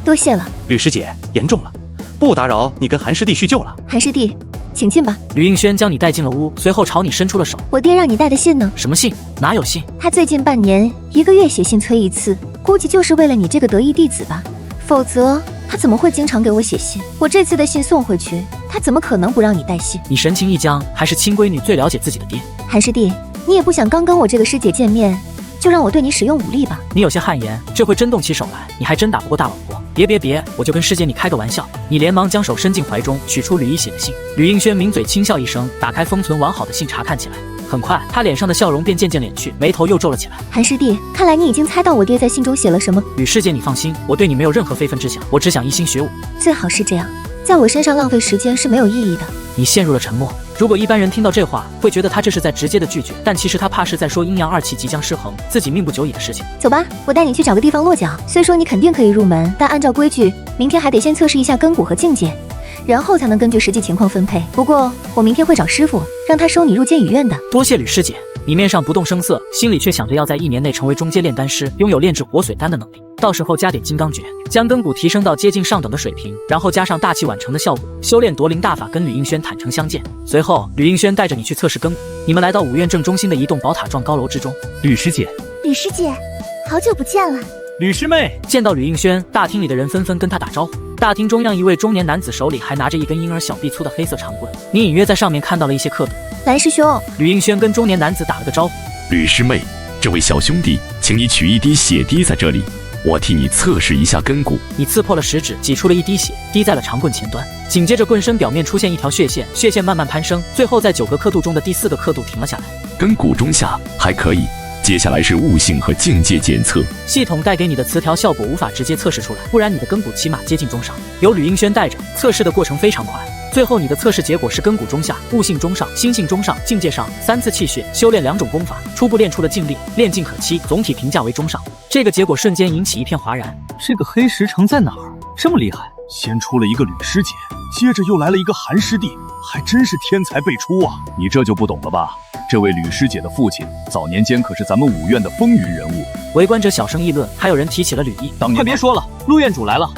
多谢了。吕师姐，严重了，不打扰你跟韩师弟叙旧了。韩师弟，请进吧。吕应轩将你带进了屋，随后朝你伸出了手。我爹让你带的信呢？什么信？哪有信？他最近半年1个月写信催一次，估计就是为了你这个得意弟子吧。否则他怎么会经常给我写信？我这次的信送回去，他怎么可能不让你带信？你神情一僵，还是亲闺女最了解自己的爹。韩师弟，你也不想刚跟我这个师姐见面，就让我对你使用武力吧？你有些汗颜，这会真动起手来，你还真打不过大老婆。别，我就跟师姐你开个玩笑。你连忙将手伸进怀中，取出吕一写的信。吕应轩抿嘴轻笑一声，打开封存完好的信查看起来。很快，他脸上的笑容便渐渐敛去，眉头又皱了起来。韩师弟，看来你已经猜到我爹在信中写了什么。吕师姐，你放心，我对你没有任何非分之想，我只想一心学武。最好是这样，在我身上浪费时间是没有意义的。你陷入了沉默。如果一般人听到这话，会觉得他这是在直接的拒绝，但其实他怕是在说阴阳2气即将失衡，自己命不久矣的事情。走吧，我带你去找个地方落脚。虽说你肯定可以入门，但按照规矩，明天还得先测试一下根骨和境界，然后才能根据实际情况分配。不过我明天会找师傅，让他收你入监语院的。多谢吕师姐。你面上不动声色，心里却想着要在1年内成为中阶炼丹师，拥有炼制活水丹的能力。到时候加点金刚诀，将根骨提升到接近上等的水平，然后加上大器晚成的效果，修炼夺灵大法，跟吕应轩坦诚相见。随后，吕应轩带着你去测试根骨。你们来到武院正中心的一栋宝塔状高楼之中。吕师姐，吕师姐，好久不见了。吕师妹。见到吕应轩，大厅里的人纷纷跟他打招呼。大厅中央一位中年男子手里还拿着一根婴儿小臂粗的黑色长棍，你隐约在上面看到了一些刻度。蓝师兄。吕应轩跟中年男子打了个招呼。吕师妹，这位小兄弟，请你取一滴血滴在这里，我替你测试一下根骨。你刺破了食指，挤出了一滴血，滴在了长棍前端。紧接着棍身表面出现一条血线，血线慢慢攀升，最后在9个刻度中的第4个刻度停了下来。根骨中下，还可以。接下来是悟性和境界检测。系统带给你的词条效果无法直接测试出来，不然你的根骨起码接近中上。由吕应轩带着，测试的过程非常快。最后你的测试结果是根骨中下，悟性中上，心性中上，境界上，3次气血，修炼2种功法，初步练出了境力，炼境可期，总体评价为中上。这个结果瞬间引起一片哗然。这个黑石城在哪儿？这么厉害！先出了一个吕师姐，接着又来了一个韩师弟，还真是天才辈出啊！你这就不懂了吧？这位吕师姐的父亲早年间可是咱们武院的风云人物。围观者小声议论，还有人提起了吕毅。快别说了，陆院主来了。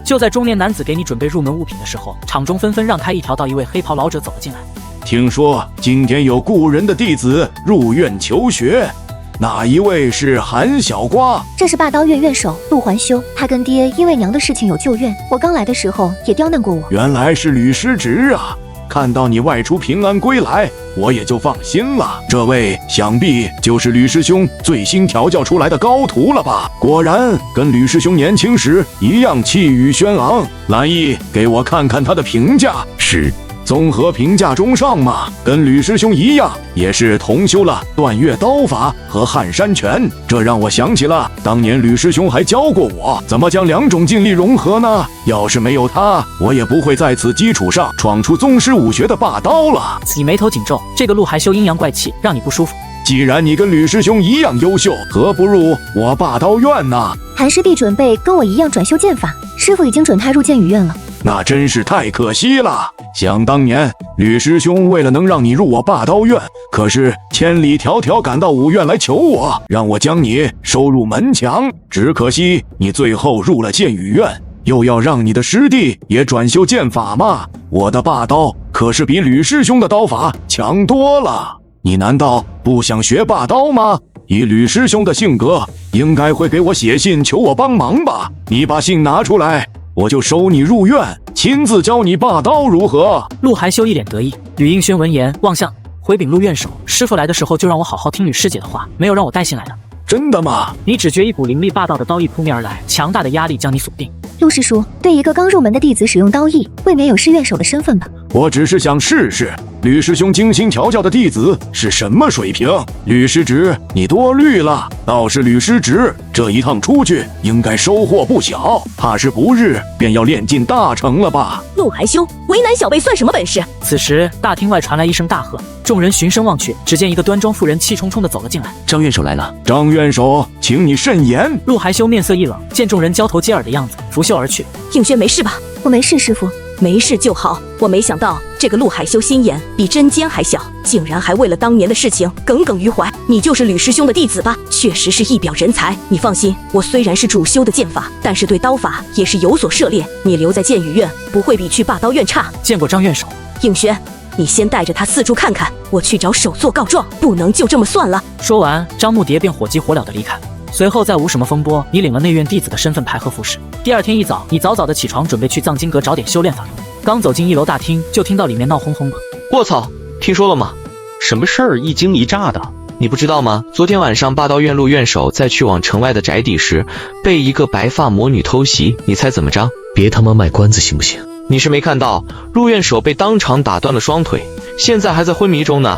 就在中年男子给你准备入门物品的时候，场中纷纷让开一条道，一位黑袍老者走了进来。听说今天有故人的弟子入院求学，哪一位是韩小瓜？这是霸刀院院首陆环修，他跟爹因为娘的事情有旧怨，我刚来的时候也刁难过我。原来是吕师侄啊！看到你外出平安归来，我也就放心了。这位想必就是吕师兄最新调教出来的高徒了吧？果然跟吕师兄年轻时一样气宇轩昂。蓝毅，给我看看他的评价。是，综合评价中上嘛，跟吕师兄一样，也是同修了断月刀法和撼山拳。这让我想起了当年吕师兄还教过我怎么将两种劲力融合呢。要是没有他，我也不会在此基础上闯出宗师武学的霸刀了。你眉头紧皱，这个陆还修阴阳怪气，让你不舒服。既然你跟吕师兄一样优秀，何不入我霸刀院呢？韩师弟准备跟我一样转修剑法，师傅已经准他入剑羽院了。那真是太可惜了。想当年，吕师兄为了能让你入我霸刀院，可是千里迢迢赶到武院来求我，让我将你收入门墙。只可惜你最后入了剑羽院，又要让你的师弟也转修剑法嘛。我的霸刀可是比吕师兄的刀法强多了。你难道不想学霸刀吗？以吕师兄的性格，应该会给我写信求我帮忙吧？你把信拿出来，我就收你入院，亲自教你霸刀，如何？陆还修一脸得意。吕应轩闻言望向回禀陆院首，师傅来的时候就让我好好听吕师姐的话，没有让我带信来的。真的吗？你只觉一股凌厉霸道的刀意扑面而来，强大的压力将你锁定。陆师叔，对一个刚入门的弟子使用刀意，未免有失院首的身份吧？我只是想试试吕师兄精心调教的弟子是什么水平。吕师侄，你多虑了。倒是吕师侄这一趟出去，应该收获不小，怕是不日便要练进大成了吧？陆还修，为难小辈算什么本事？此时大厅外传来一声大喝，众人循声望去，只见一个端庄妇人气冲冲地走了进来。张院首来了。张院首，请你慎言。陆还修面色一冷，见众人交头接耳的样子，拂袖而去。应轩没事吧？我没事，师傅。没事就好。我没想到这个陆海修心眼比针尖还小，竟然还为了当年的事情耿耿于怀。你就是吕师兄的弟子吧？确实是一表人才。你放心，我虽然是主修的剑法，但是对刀法也是有所涉猎。你留在剑羽院不会比去霸刀院差。见过张院首。应轩，你先带着他四处看看，我去找首座告状，不能就这么算了。说完，张慕蝶便火急火燎地离开。随后再无什么风波，你领了内院弟子的身份牌和服饰。第二天一早，你早早的起床，准备去藏经阁找点修炼法用。刚走进一楼大厅，就听到里面闹哄哄的。卧槽，听说了吗？什么事儿一惊一乍的？你不知道吗？昨天晚上霸道院陆院首在去往城外的宅邸时，被一个白发魔女偷袭，你猜怎么着？别他妈卖关子行不行？你是没看到，陆院首被当场打断了双腿，现在还在昏迷中呢。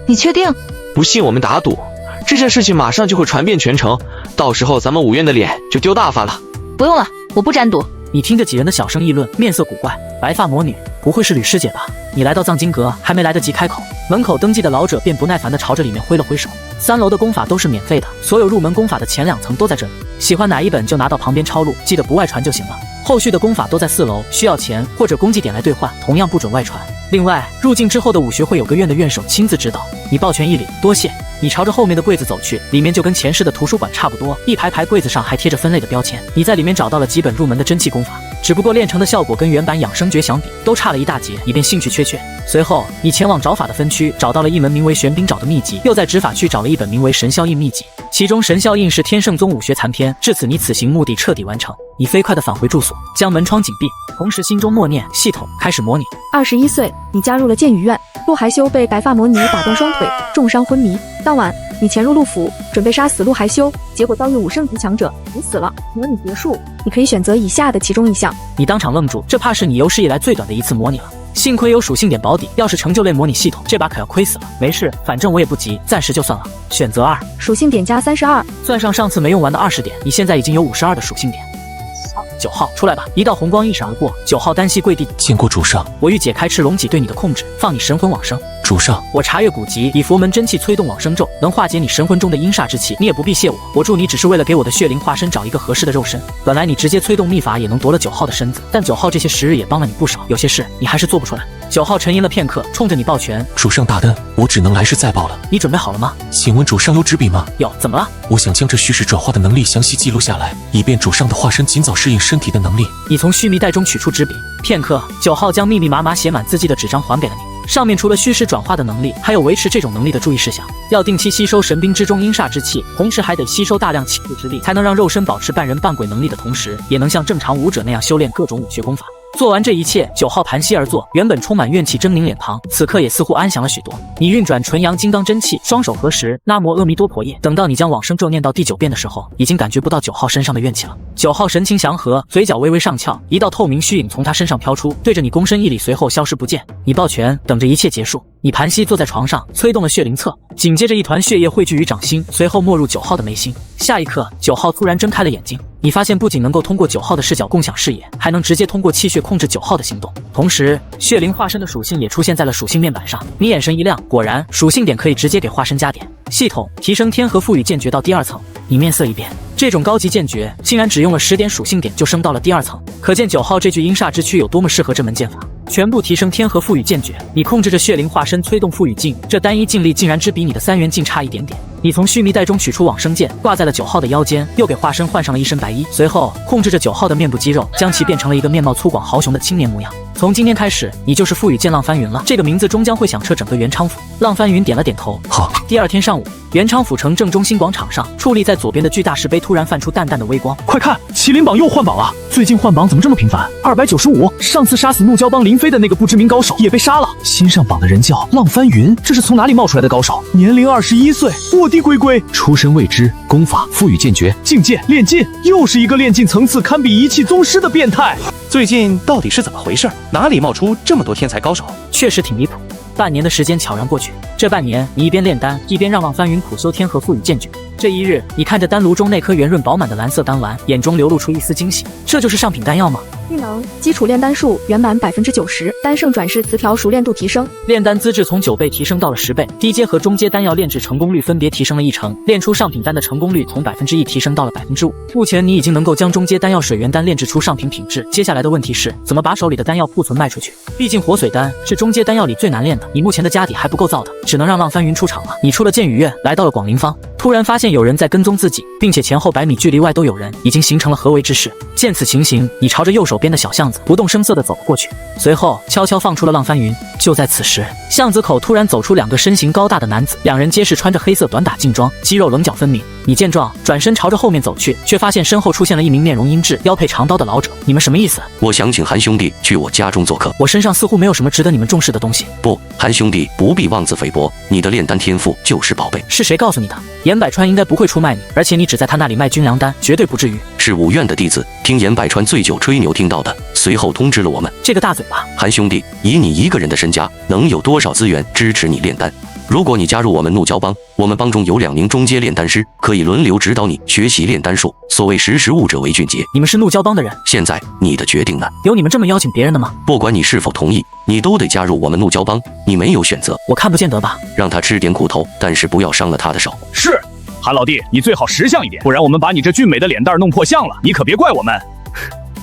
你确定？不信我们打赌，这件事情马上就会传遍全城，到时候咱们武院的脸就丢大发了。不用了，我不沾赌。你听着几人的小声议论，面色古怪。白发魔女，不会是吕师姐吧？你来到藏经阁，还没来得及开口，门口登记的老者便不耐烦地朝着里面挥了挥手。3楼的功法都是免费的，所有入门功法的前2层都在这里，喜欢哪一本就拿到旁边抄录，记得不外传就行了。后续的功法都在4楼，需要钱或者功绩点来兑换，同样不准外传。另外，入境之后的武学会有个院的院首亲自指导，你抱拳一礼，多谢。你朝着后面的柜子走去，里面就跟前世的图书馆差不多，一排排柜子上还贴着分类的标签。你在里面找到了几本入门的真气功法，只不过练成的效果跟原版养生诀相比，都差了一大截，你便兴趣缺缺。随后，你前往找法的分区，找到了一门名为玄冰爪的秘籍，又在执法区找了一本名为神霄印秘籍，其中神霄印是天圣宗武学残篇。至此，你此行目的彻底完成。你飞快地返回住所，将门窗紧闭，同时心中默念系统开始模拟。21岁，你加入了剑羽院。陆还修被白发魔女打断双腿，重伤昏迷。当晚，你潜入陆府，准备杀死陆还修，结果遭遇5圣级强者，你死了。模拟结束，你可以选择以下的其中一项。你当场愣住，这怕是你有史以来最短的一次模拟了。幸亏有属性点保底，要是成就类模拟系统，这把可要亏死了。没事，反正我也不急，暂时就算了。选择2，属性点加32，算上上次没用完的20点，你现在已经有52的属性点。9号出来吧！一道红光一闪而过，9号单膝跪地，见过主上。我欲解开赤龙脊对你的控制，放你神魂往生。主上，我查阅古籍，以佛门真气催动往生咒，能化解你神魂中的阴煞之气。你也不必谢我，我助你只是为了给我的血灵化身找一个合适的肉身。本来你直接催动秘法也能夺了9号的身子，但9号这些时日也帮了你不少，有些事你还是做不出来。9号沉吟了片刻，冲着你抱拳：主上大恩，我只能来世再报了。你准备好了吗？请问主上有纸笔吗？有，怎么了？我想将这虚实转化的能力详细记录下来，以便主上的化身尽早适应身体的能力。你从须弥袋中取出纸笔，片刻，9号将密密麻麻写满字迹的纸张还给了你。上面除了虚实转化的能力，还有维持这种能力的注意事项：要定期吸收神兵之中阴煞之气，同时还得吸收大量气血之力，才能让肉身保持半人半鬼能力的同时，也能像正常武者那样修炼各种武学功法。做完这一切，9号盘膝而坐，原本充满怨气狰狞脸庞，此刻也似乎安详了许多。你运转纯阳金刚真气，双手合十，南无阿弥陀佛耶。等到你将往生咒念到第9遍的时候，已经感觉不到9号身上的怨气了。9号神情祥和，嘴角微微上翘，一道透明虚影从他身上飘出，对着你躬身一礼，随后消失不见。你抱拳，等着一切结束。你盘膝坐在床上，催动了血灵册，紧接着一团血液汇聚于掌心，随后没入9号的眉心。下一刻，9号突然睁开了眼睛。你发现不仅能够通过9号的视角共享视野，还能直接通过气血控制9号的行动。同时，血灵化身的属性也出现在了属性面板上。你眼神一亮，果然属性点可以直接给化身加点。系统提升天河赋予剑诀到第2层。你面色一变，这种高级剑诀竟然只用了10点属性点就升到了第2层，可见9号这具阴煞之躯有多么适合这门剑法。全部提升天河赋予剑诀，你控制着血灵化身催动赋予镜，这单一劲力竟然只比你的3元镜差一点点。你从须弥袋中取出往生剑，挂在了9号的腰间，又给化身换上了一身白衣，随后控制着9号的面部肌肉，将其变成了一个面貌粗犷豪雄的青年模样。从今天开始，你就是赋予剑浪翻云了，这个名字终将会响彻整个元昌府。浪翻云点了点头，好。第2天上午，元昌府城正中心广场上，矗立在左边的巨大石碑突然泛出淡淡的微光。快看，麒麟榜又换榜了！最近换榜怎么这么频繁？295，上次杀死怒蛟帮林飞的那个不知名高手也被杀了。新上榜的人叫浪翻云，这是从哪里冒出来的高手？年龄21岁，我的龟龟，出身未知，功法赋予剑诀，境界炼尽，又是一个炼尽层次堪比一气宗师的变态。最近到底是怎么回事？哪里冒出这么多天才高手？确实挺离谱。半年的时间悄然过去，这半年你一边炼丹，一边让浪翻云苦修天河赋予剑诀。这一日，你看着丹炉中那颗圆润饱满的蓝色丹丸，眼中流露出一丝惊喜。这就是上品丹药吗？技能：基础炼丹术圆满90%，丹圣转世词条熟练度提升。炼丹资质从9倍提升到了10倍，低阶和中阶丹药炼制成功率分别提升了1成，炼出上品丹的成功率从1%提升到了5%。目前你已经能够将中阶丹药水源丹炼制出上品品质，接下来的问题是怎么把手里的丹药库存卖出去。毕竟活水丹是中阶丹药里最难炼的，你目前的家底还不够造的，只能让浪翻云出场了。你出了剑雨院，来到了广陵坊，突然发现有人在跟踪自己，并且前后100米距离外都有人，已经形成了合围之势。见此情形，你朝着右手边的小巷子不动声色地走了过去，随后悄悄放出了浪翻云。就在此时，巷子口突然走出2个身形高大的男子，两人皆是穿着黑色短打劲装，肌肉棱角分明。你见状，转身朝着后面走去，却发现身后出现了一名面容阴鸷、腰佩长刀的老者。你们什么意思？我想请韩兄弟去我家中做客。我身上似乎没有什么值得你们重视的东西。不，韩兄弟不必妄自菲薄，你的炼丹天赋就是宝贝。是谁告诉你的？严百川应该不会出卖你，而且你只在他那里卖军粮丹，绝对不至于。是5院的弟子听严百川醉酒吹牛听到的，随后通知了我们。这个大嘴巴！韩兄弟，以你一个人的身家，能有多少资源支持你炼丹？如果你加入我们怒蛟帮，我们帮中有2名中阶炼丹师，可以轮流指导你学习炼丹术。所谓识时务者为俊杰。你们是怒蛟帮的人，现在你的决定呢？有你们这么邀请别人的吗？不管你是否同意，你都得加入我们怒蛟帮，你没有选择。我看不见得吧？让他吃点苦头，但是不要伤了他的手。是，韩老弟，你最好识相一点，不然我们把你这俊美的脸蛋弄破相了，你可别怪我们。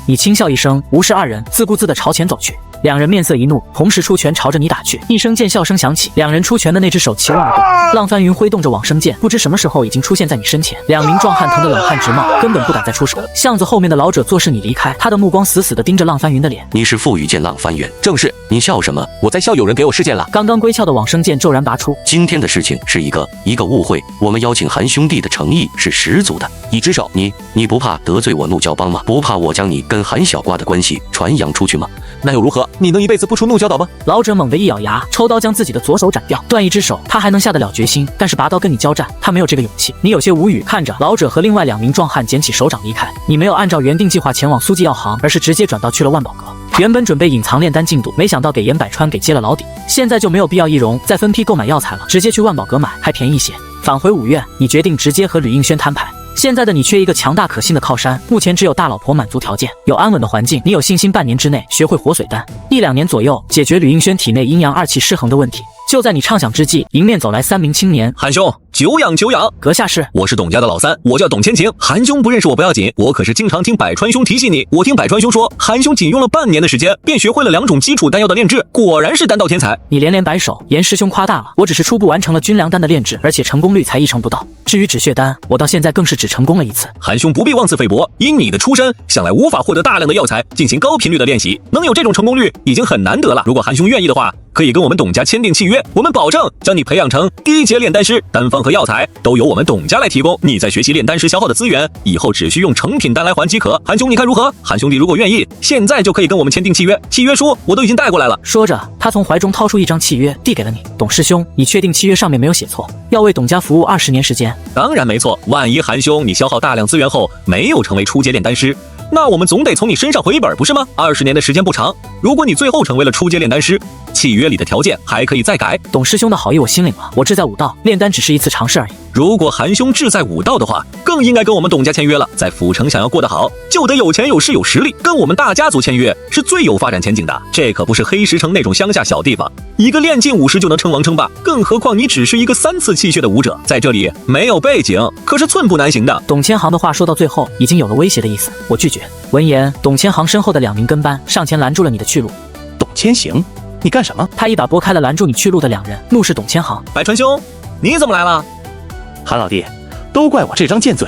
你轻笑一声，无视2人，自顾自地朝前走去。2人面色一怒，同时出拳朝着你打去。一声剑笑声响起，2人出拳的那只手齐望而动。浪翻云挥动着往生剑，不知什么时候已经出现在你身前。2名壮汉疼得冷汗直冒，根本不敢再出手。巷子后面的老者坐视你离开，他的目光死死地盯着浪翻云的脸。你是赋予剑浪翻云？正是。你笑什么？我在笑有人给我试剑了。刚刚归鞘的往生剑骤然拔出。今天的事情是一个误会，我们邀请韩兄弟的诚意是十足的。一只手，你不怕得罪我怒蛟帮吗？不怕我将你跟韩小瓜的关系传扬出去吗？那又如何？你能一辈子不出怒蛟岛吗？老者猛地一咬牙，抽刀将自己的左手斩掉，断一只手，他还能下得了决心，但是拔刀跟你交战，他没有这个勇气。你有些无语，看着老者和另外2名壮汉捡起手掌离开。你没有按照原定计划前往苏记药行，而是直接转到去了万宝阁。原本准备隐藏炼丹进度，没想到给严百川给揭了老底，现在就没有必要易容再分批购买药材了，直接去万宝阁买还便宜些。返回5院，你决定直接和吕应轩摊牌。现在的你缺一个强大可信的靠山，目前只有大老婆满足条件，有安稳的环境，你有信心半年之内学会活水丹，1-2年左右解决吕应轩体内阴阳2气失衡的问题。就在你畅想之际，迎面走来3名青年。韩兄，久仰久仰。阁下是？我是董家的老三，我叫董千晴。韩兄不认识我不要紧，我可是经常听百川兄提起你。我听百川兄说，韩兄仅用了半年的时间，便学会了2种基础丹药的炼制，果然是丹道天才。你连连摆手，严师兄夸大了，我只是初步完成了军粮丹的炼制，而且成功率才1成不到。至于止血丹，我到现在更是只成功了1次。韩兄不必妄自菲薄，以你的出身，向来无法获得大量的药材进行高频率的练习，能有这种成功率已经很难得了。如果韩兄愿意的话，可以跟我们董家签订契约，我们保证将你培养成低阶炼丹师，丹方和药材都由我们董家来提供。你在学习炼丹时消耗的资源，以后只需用成品丹来还即可。韩兄，你看如何？韩兄弟如果愿意，现在就可以跟我们签订契约，契约书我都已经带过来了。说着，他从怀中掏出一张契约，递给了你。董师兄，你确定契约上面没有写错？要为董家服务20年时间？当然没错。万一韩兄你消耗大量资源后没有成为初阶炼丹师，那我们总得从你身上回本，不是吗？20年的时间不长，如果你最后成为了初阶炼丹师，契约里的条件还可以再改。董师兄的好意我心领了，我志在武道，炼丹只是一次尝试而已。如果韩兄志在武道的话，更应该跟我们董家签约了。在府城想要过得好，就得有钱有势有实力，跟我们大家族签约是最有发展前景的。这可不是黑石城那种乡下小地方，一个炼境武士就能称王称霸，更何况你只是一个3次气血的武者，在这里没有背景，可是寸步难行的。董千行的话说到最后，已经有了威胁的意思，我拒绝。闻言，董千行身后的2名跟班上前拦住了你的去路。董千行，你干什么？他一把拨开了拦住你去路的2人，怒视董千行。百川兄，你怎么来了？韩老弟，都怪我这张贱嘴，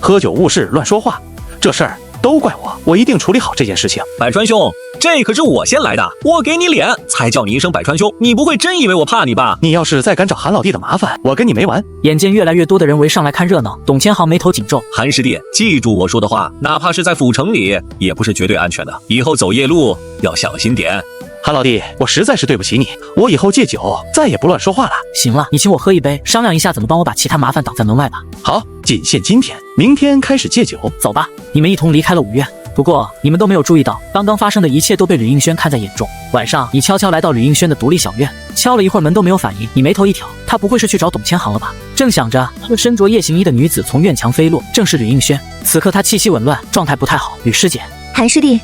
喝酒误事乱说话，这事儿都怪我一定处理好这件事情。百川兄，这可是我先来的，我给你脸才叫你一声百川兄，你不会真以为我怕你吧？你要是再敢找韩老弟的麻烦，我跟你没完。眼见越来越多的人围上来看热闹，董千行眉头紧皱。韩师弟，记住我说的话，哪怕是在府城里，也不是绝对安全的，以后走夜路要小心点。韩老弟，我实在是对不起你，我以后戒酒再也不乱说话了。行了，你请我喝一杯，商量一下怎么帮我把其他麻烦挡在门外吧。好，仅限今天，明天开始戒酒。走吧。你们一同离开了武院，不过你们都没有注意到，刚刚发生的一切都被吕应轩看在眼中。晚上，你悄悄来到吕应轩的独立小院，敲了一会儿门都没有反应，你眉头一挑，他不会是去找董千行了吧？正想着，一个身着夜行衣的女子从院墙飞落，正是吕应轩。此刻他气息紊乱，状态不太好。吕师姐，韩师弟。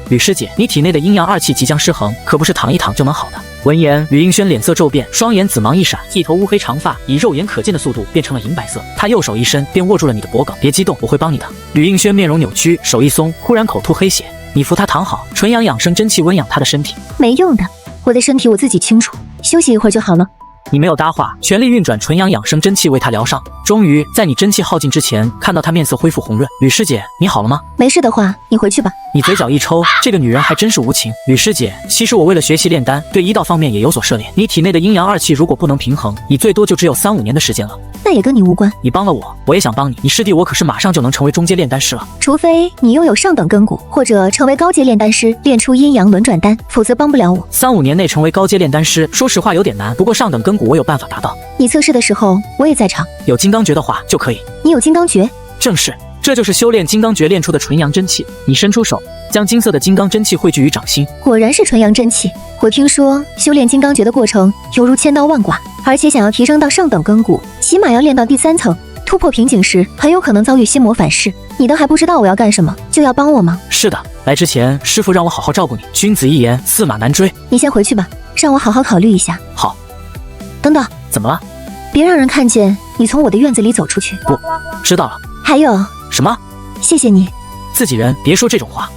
吕师姐，你体内的阴阳2气即将失衡，可不是躺一躺就能好的。闻言，吕应轩脸色骤变，双眼紫芒一闪，一头乌黑长发以肉眼可见的速度变成了银白色。他右手一伸，便握住了你的脖颈。别激动，我会帮你的。吕应轩面容扭曲，手一松，忽然口吐黑血。你扶他躺好，纯阳养生真气温养他的身体。没用的，我的身体我自己清楚，休息一会儿就好了。你没有搭话，全力运转纯阳养生真气为他疗伤。终于在你真气耗尽之前，看到他面色恢复红润。吕师姐，你好了吗？没事的话，你回去吧。你嘴角一抽，这个女人还真是无情。吕师姐，其实我为了学习炼丹，对医道方面也有所涉猎。你体内的阴阳2气如果不能平衡，你最多就只有3-5年的时间了。那也跟你无关。你帮了我，我也想帮你。你师弟我可是马上就能成为中阶炼丹师了。除非你拥有上等根骨，或者成为高阶炼丹师，炼出阴阳轮转丹，否则帮不了我。3-5年内成为高阶炼丹师，说实话有点难。不过上等根骨我有办法达到。你测试的时候我也在场，有金刚诀的话就可以。你有金刚诀？正是，这就是修炼金刚诀炼出的纯阳真气。你伸出手，将金色的金刚真气汇聚于掌心。果然是纯阳真气。我听说修炼金刚诀的过程犹如千刀万剐，而且想要提升到上等根骨，起码要练到第3层。突破瓶颈时，很有可能遭遇心魔反噬。你都还不知道我要干什么，就要帮我吗？是的，来之前师父让我好好照顾你。君子一言，驷马难追。你先回去吧，让我好好考虑一下。好。等等，怎么了？别让人看见你从我的院子里走出去。不，知道了。还有什么？谢谢你。自己人别说这种话。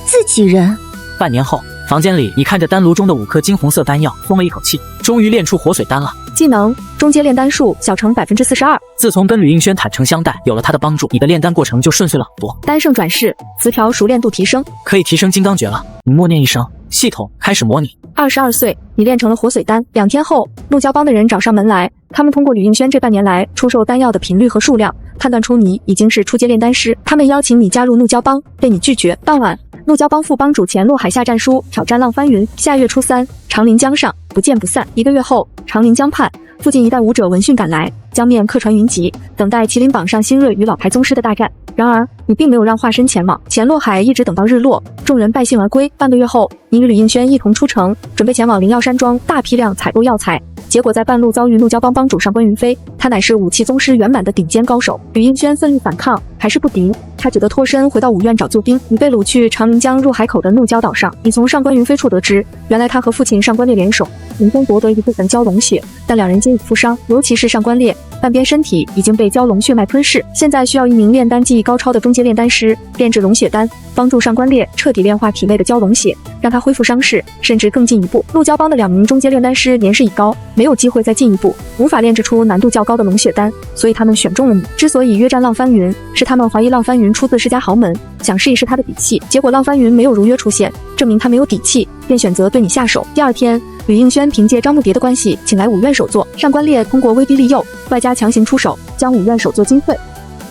自己人。半年后，房间里你看着丹炉中的5颗金红色丹药，松了一口气，终于炼出活水丹了。技能：中阶炼丹术小成42%。自从跟吕应轩坦诚相待，有了他的帮助，你的炼丹过程就顺遂了很多。丹圣转世，词条熟练度提升，可以提升金刚诀了。你默念一声，系统开始模拟。22岁，你炼成了活水丹。2天后，陆家帮的人找上门来，他们通过吕应轩这半年来出售丹药的频率和数量，判断出你已经是初阶炼丹师。他们邀请你加入怒椒帮，被你拒绝。当晚，怒椒帮副帮主前落海下战书，挑战浪翻云。下月初3，长陵江上不见不散。1个月后，长陵江畔附近一带武者闻讯赶来，江面客船云集，等待麒麟榜上新锐与老牌宗师的大战。然而你并没有让化身前往，前落海一直等到日落，众人败兴而归。半个月后，你与吕应轩一同出城，准备前往灵药山庄大批量采购药材。结果在半路遭遇怒椒帮帮主上官云飞，他乃是武器宗师圆满的顶尖高手。吕应轩奋力反抗，还是不敌，他只得脱身回到武院找救兵。你被掳去长陵江入海口的怒椒岛上，你从上官云飞处得知，原来他和父亲上官烈联手，成功夺得一部分蛟龙血，但两人皆已负伤，尤其是上官烈，半边身体已经被蛟龙血脉吞噬，现在需要一名炼丹技艺高超的中阶炼丹师炼制龙血丹，帮助上官烈彻底炼化体内的蛟龙血。让他恢复伤势，甚至更进一步。怒蛟帮的2名中阶炼丹师年事已高，没有机会再进一步，无法炼制出难度较高的龙血丹，所以他们选中了你。之所以约战浪翻云，是他们怀疑浪翻云出自世家豪门，想试一试他的底气。结果浪翻云没有如约出现，证明他没有底气，便选择对你下手。第二天，吕应轩凭借张慕蝶的关系，请来5院首座。上官烈通过威逼利诱，外加强行出手，将5院首座击退。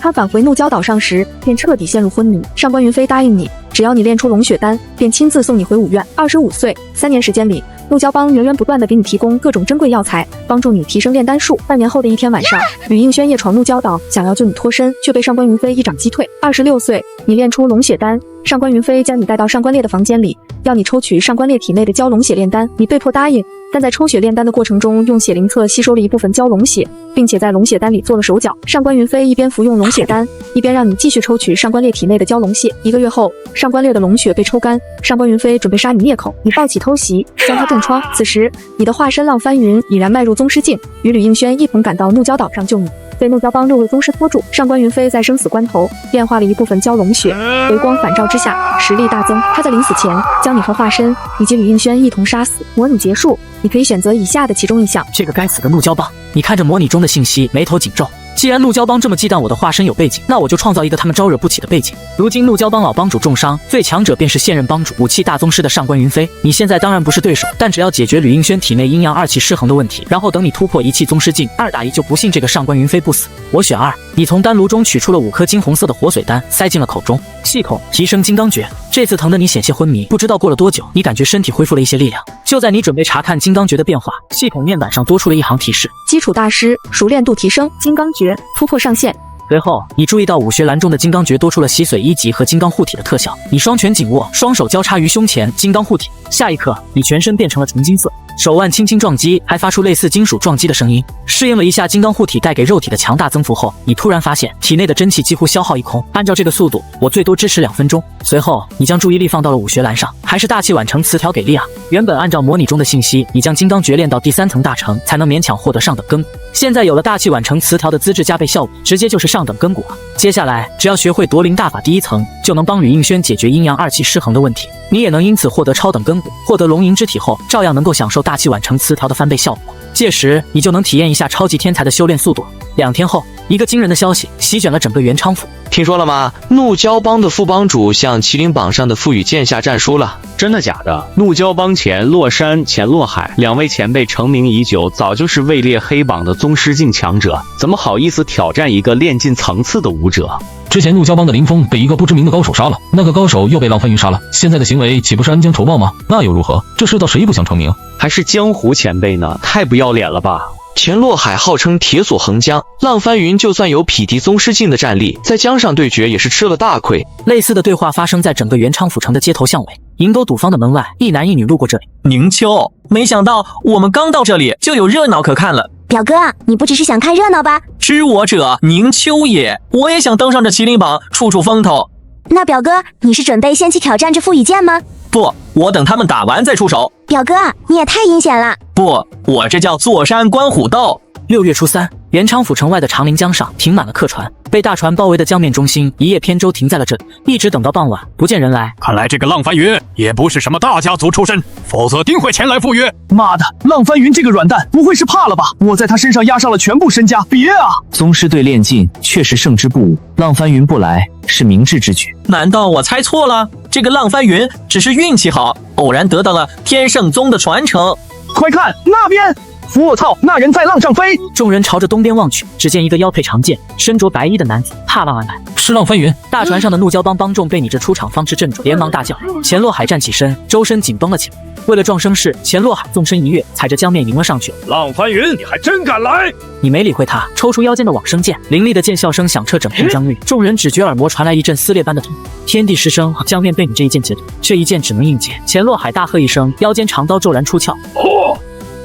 他返回怒蛟岛上时，便彻底陷入昏迷。上官云飞答应你，只要你炼出龙血丹，便亲自送你回5院。25岁，3年时间里，怒蛟帮源源不断地给你提供各种珍贵药材，帮助你提升炼丹术。半年后的一天晚上，吕应轩夜闯怒蛟岛，想要救你脱身，却被上官云飞一掌击退。26岁，你炼出龙血丹，上官云飞将你带到上官烈的房间里，要你抽取上官烈体内的蛟龙血炼丹，你被迫答应。但在抽血炼丹的过程中，用血灵册吸收了一部分蛟龙血，并且在龙血丹里做了手脚。上官云飞一边服用龙血丹，一边让你继续抽取上官烈体内的蛟龙血。1个月后，上官烈的龙血被抽干，上官云飞准备杀你灭口，你暴起偷袭，将他重创。此时，你的化身浪翻云已然迈入宗师境，与吕应轩一同赶到怒蛟岛上救你。被怒蛟帮6位宗师拖住，上官云飞在生死关头炼化了一部分蛟龙血，回光返照之下，实力大增。他在临死前将你和化身以及吕应轩一同杀死。模拟结束，你可以选择以下的其中一项。这个该死的怒蛟帮！你看着模拟中的信息，眉头紧皱。既然怒蛟帮这么忌惮我的化身有背景，那我就创造一个他们招惹不起的背景。如今怒蛟帮老帮主重伤，最强者便是现任帮主武器大宗师的上官云飞。你现在当然不是对手，但只要解决吕应轩体内阴阳2气失衡的问题，然后等你突破1气宗师境，2打1，就不信这个上官云飞不死。我选2。你从丹炉中取出了5颗金红色的活水丹，塞进了口中，细口提升金刚诀。这次疼得你险些昏迷，不知道过了多久，你感觉身体恢复了一些力量。就在你准备查看金刚诀的变化，系统面板上多出了一行提示：基础大师熟练度提升，金刚诀突破上限。随后，你注意到武学栏中的金刚诀多出了洗髓1级和金刚护体的特效。你双拳紧握，双手交叉于胸前，金刚护体。下一刻，你全身变成了纯金色，手腕轻轻撞击，还发出类似金属撞击的声音。适应了一下金刚护体带给肉体的强大增幅后，你突然发现体内的真气几乎消耗一空。按照这个速度，我最多支持2分钟。随后，你将注意力放到了武学栏上，还是大器晚成词条给力啊！原本按照模拟中的信息，你将金刚诀练到第3层大成，才能勉强获得上等根骨。现在有了大器晚成词条的资质加倍效果，直接就是上等根骨了。接下来，只要学会夺灵大法第1层，就能帮吕应轩解决阴阳2气失衡的问题。你也能因此获得超等根骨，获得龙吟之体后，照样能够享受大器晚成词条的翻倍效果。届时，你就能体验一下超级天才的修炼速度。2天后，一个惊人的消息席卷了整个元昌府。听说了吗？怒蛟帮的副帮主向麒麟榜上的傅宇剑下战书了。真的假的？怒蛟帮前洛山、前洛海2位前辈成名已久，早就是位列黑榜的宗师境强者，怎么好意思挑战一个炼进层次的武者？之前怒蛟帮的林峰被一个不知名的高手杀了，那个高手又被浪翻云杀了，现在的行为岂不是恩将仇报吗？那又如何？这世道谁不想成名？还是江湖前辈呢？太不要脸了吧！前洛海号称铁锁横江，浪翻云就算有匹敌宗师境的战力，在江上对决也是吃了大亏。类似的对话发生在整个元昌府城的街头巷尾。银沟赌坊的门外，一男一女路过这里。宁秋，没想到我们刚到这里就有热闹可看了。表哥，你不只是想看热闹吧？知我者宁秋也，我也想登上这麒麟榜，出出风头。那表哥，你是准备先去挑战这傅宇剑吗？不，我等他们打完再出手。表哥，你也太阴险了。不，我这叫坐山观虎斗。6月初3，元昌府城外的长陵江上停满了客船，被大船包围的江面中心，一叶扁舟停在了这里，一直等到傍晚，不见人来。看来这个浪翻云也不是什么大家族出身，否则定会前来赴约。妈的，浪翻云这个软蛋，不会是怕了吧？我在他身上压上了全部身家，别啊！宗师对练劲确实胜之不武，浪翻云不来是明智之举。难道我猜错了？这个浪翻云只是运气好，偶然得到了天圣宗的传承。快看那边！扶我操！那人在浪上飞！众人朝着东边望去，只见一个腰佩长剑、身着白衣的男子踏浪而来，是浪翻云。大船上的怒蛟帮帮众被你这出场方式镇住，连忙大叫。钱洛海站起身，周身紧绷了起来。为了壮声势，钱洛海纵身一跃，踩着江面迎了上去。浪翻云，你还真敢来！你没理会他，抽出腰间的往生剑，凌厉的剑啸声响彻整片疆域。众人只觉耳膜传来一阵撕裂般的痛，天地失声，江面被你这一剑截断，这一剑只能应接。钱洛海大喝一声，腰间长刀骤然出鞘。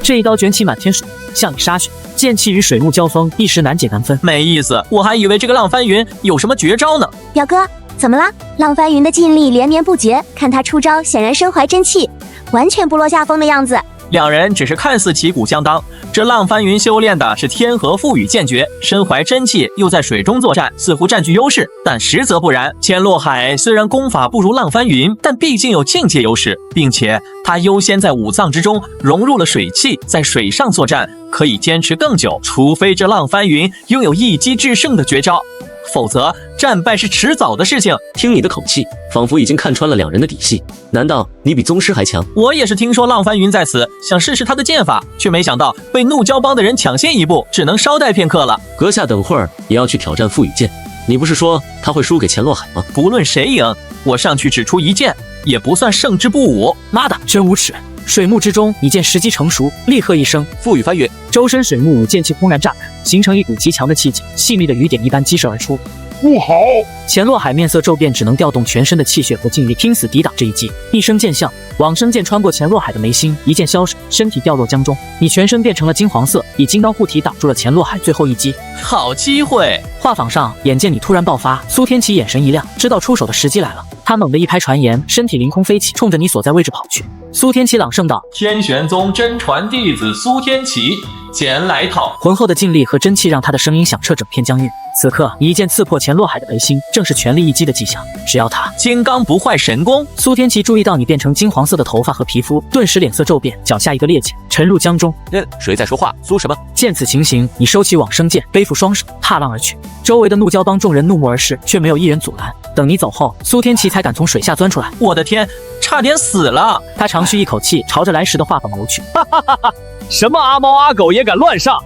这一刀卷起满天水，向你杀去，剑气与水幕交锋，一时难解难分。没意思，我还以为这个浪翻云有什么绝招呢。表哥，怎么了？浪翻云的劲力连绵不绝，看他出招显然身怀真气，完全不落下风的样子。两人只是看似旗鼓相当，这浪翻云修炼的是天河覆雨剑诀，身怀真气，又在水中作战，似乎占据优势，但实则不然。钱洛海虽然功法不如浪翻云，但毕竟有境界优势，并且他优先在五脏之中融入了水气，在水上作战可以坚持更久，除非这浪翻云拥有一击制胜的绝招，否则战败是迟早的事情。听你的口气，仿佛已经看穿了两人的底细。难道你比宗师还强？我也是听说浪翻云在此，想试试他的剑法，却没想到被怒蛟帮的人抢先一步，只能稍待片刻了。阁下等会儿也要去挑战覆雨剑，你不是说他会输给钱洛海吗？不论谁赢，我上去只出一剑，也不算胜之不武。妈的，真无耻！水幕之中，一剑时机成熟，厉喝一声，覆雨翻云，周身水幕剑气轰然炸开，形成一股极强的气劲，细密的雨点一般激射而出。不好！钱洛海面色骤变，只能调动全身的气血和劲力，拼死抵挡这一击。一声剑响，往生剑穿过钱洛海的眉心，一剑消失，身体掉落江中。你全身变成了金黄色，以金刚护体挡住了钱洛海最后一击。好机会！画舫上，眼见你突然爆发，苏天启眼神一亮，知道出手的时机来了。他猛地一拍传言，身体凌空飞起，冲着你所在位置跑去。苏天启朗声道：“天玄宗真传弟子苏天启，前来讨。”浑厚的劲力和真气让他的声音响彻整片疆域。此刻，你一剑刺破钱洛海的眉心，正是全力一击的迹象。只要他金刚不坏神功。苏天启注意到你变成金黄色的头发和皮肤，顿时脸色骤变，脚下一个趔趄，沉入江中。谁在说话？苏什么？见此情形，你收起往生剑，背负双手，踏浪而去。周围的怒蛟帮众人怒目而视，却没有一人阻拦。等你走后，苏天启才敢从水下钻出来。我的天，差点死了！他长吁一口气，朝着来时的画舫谋去。哈哈哈哈！什么阿猫阿狗也敢乱上？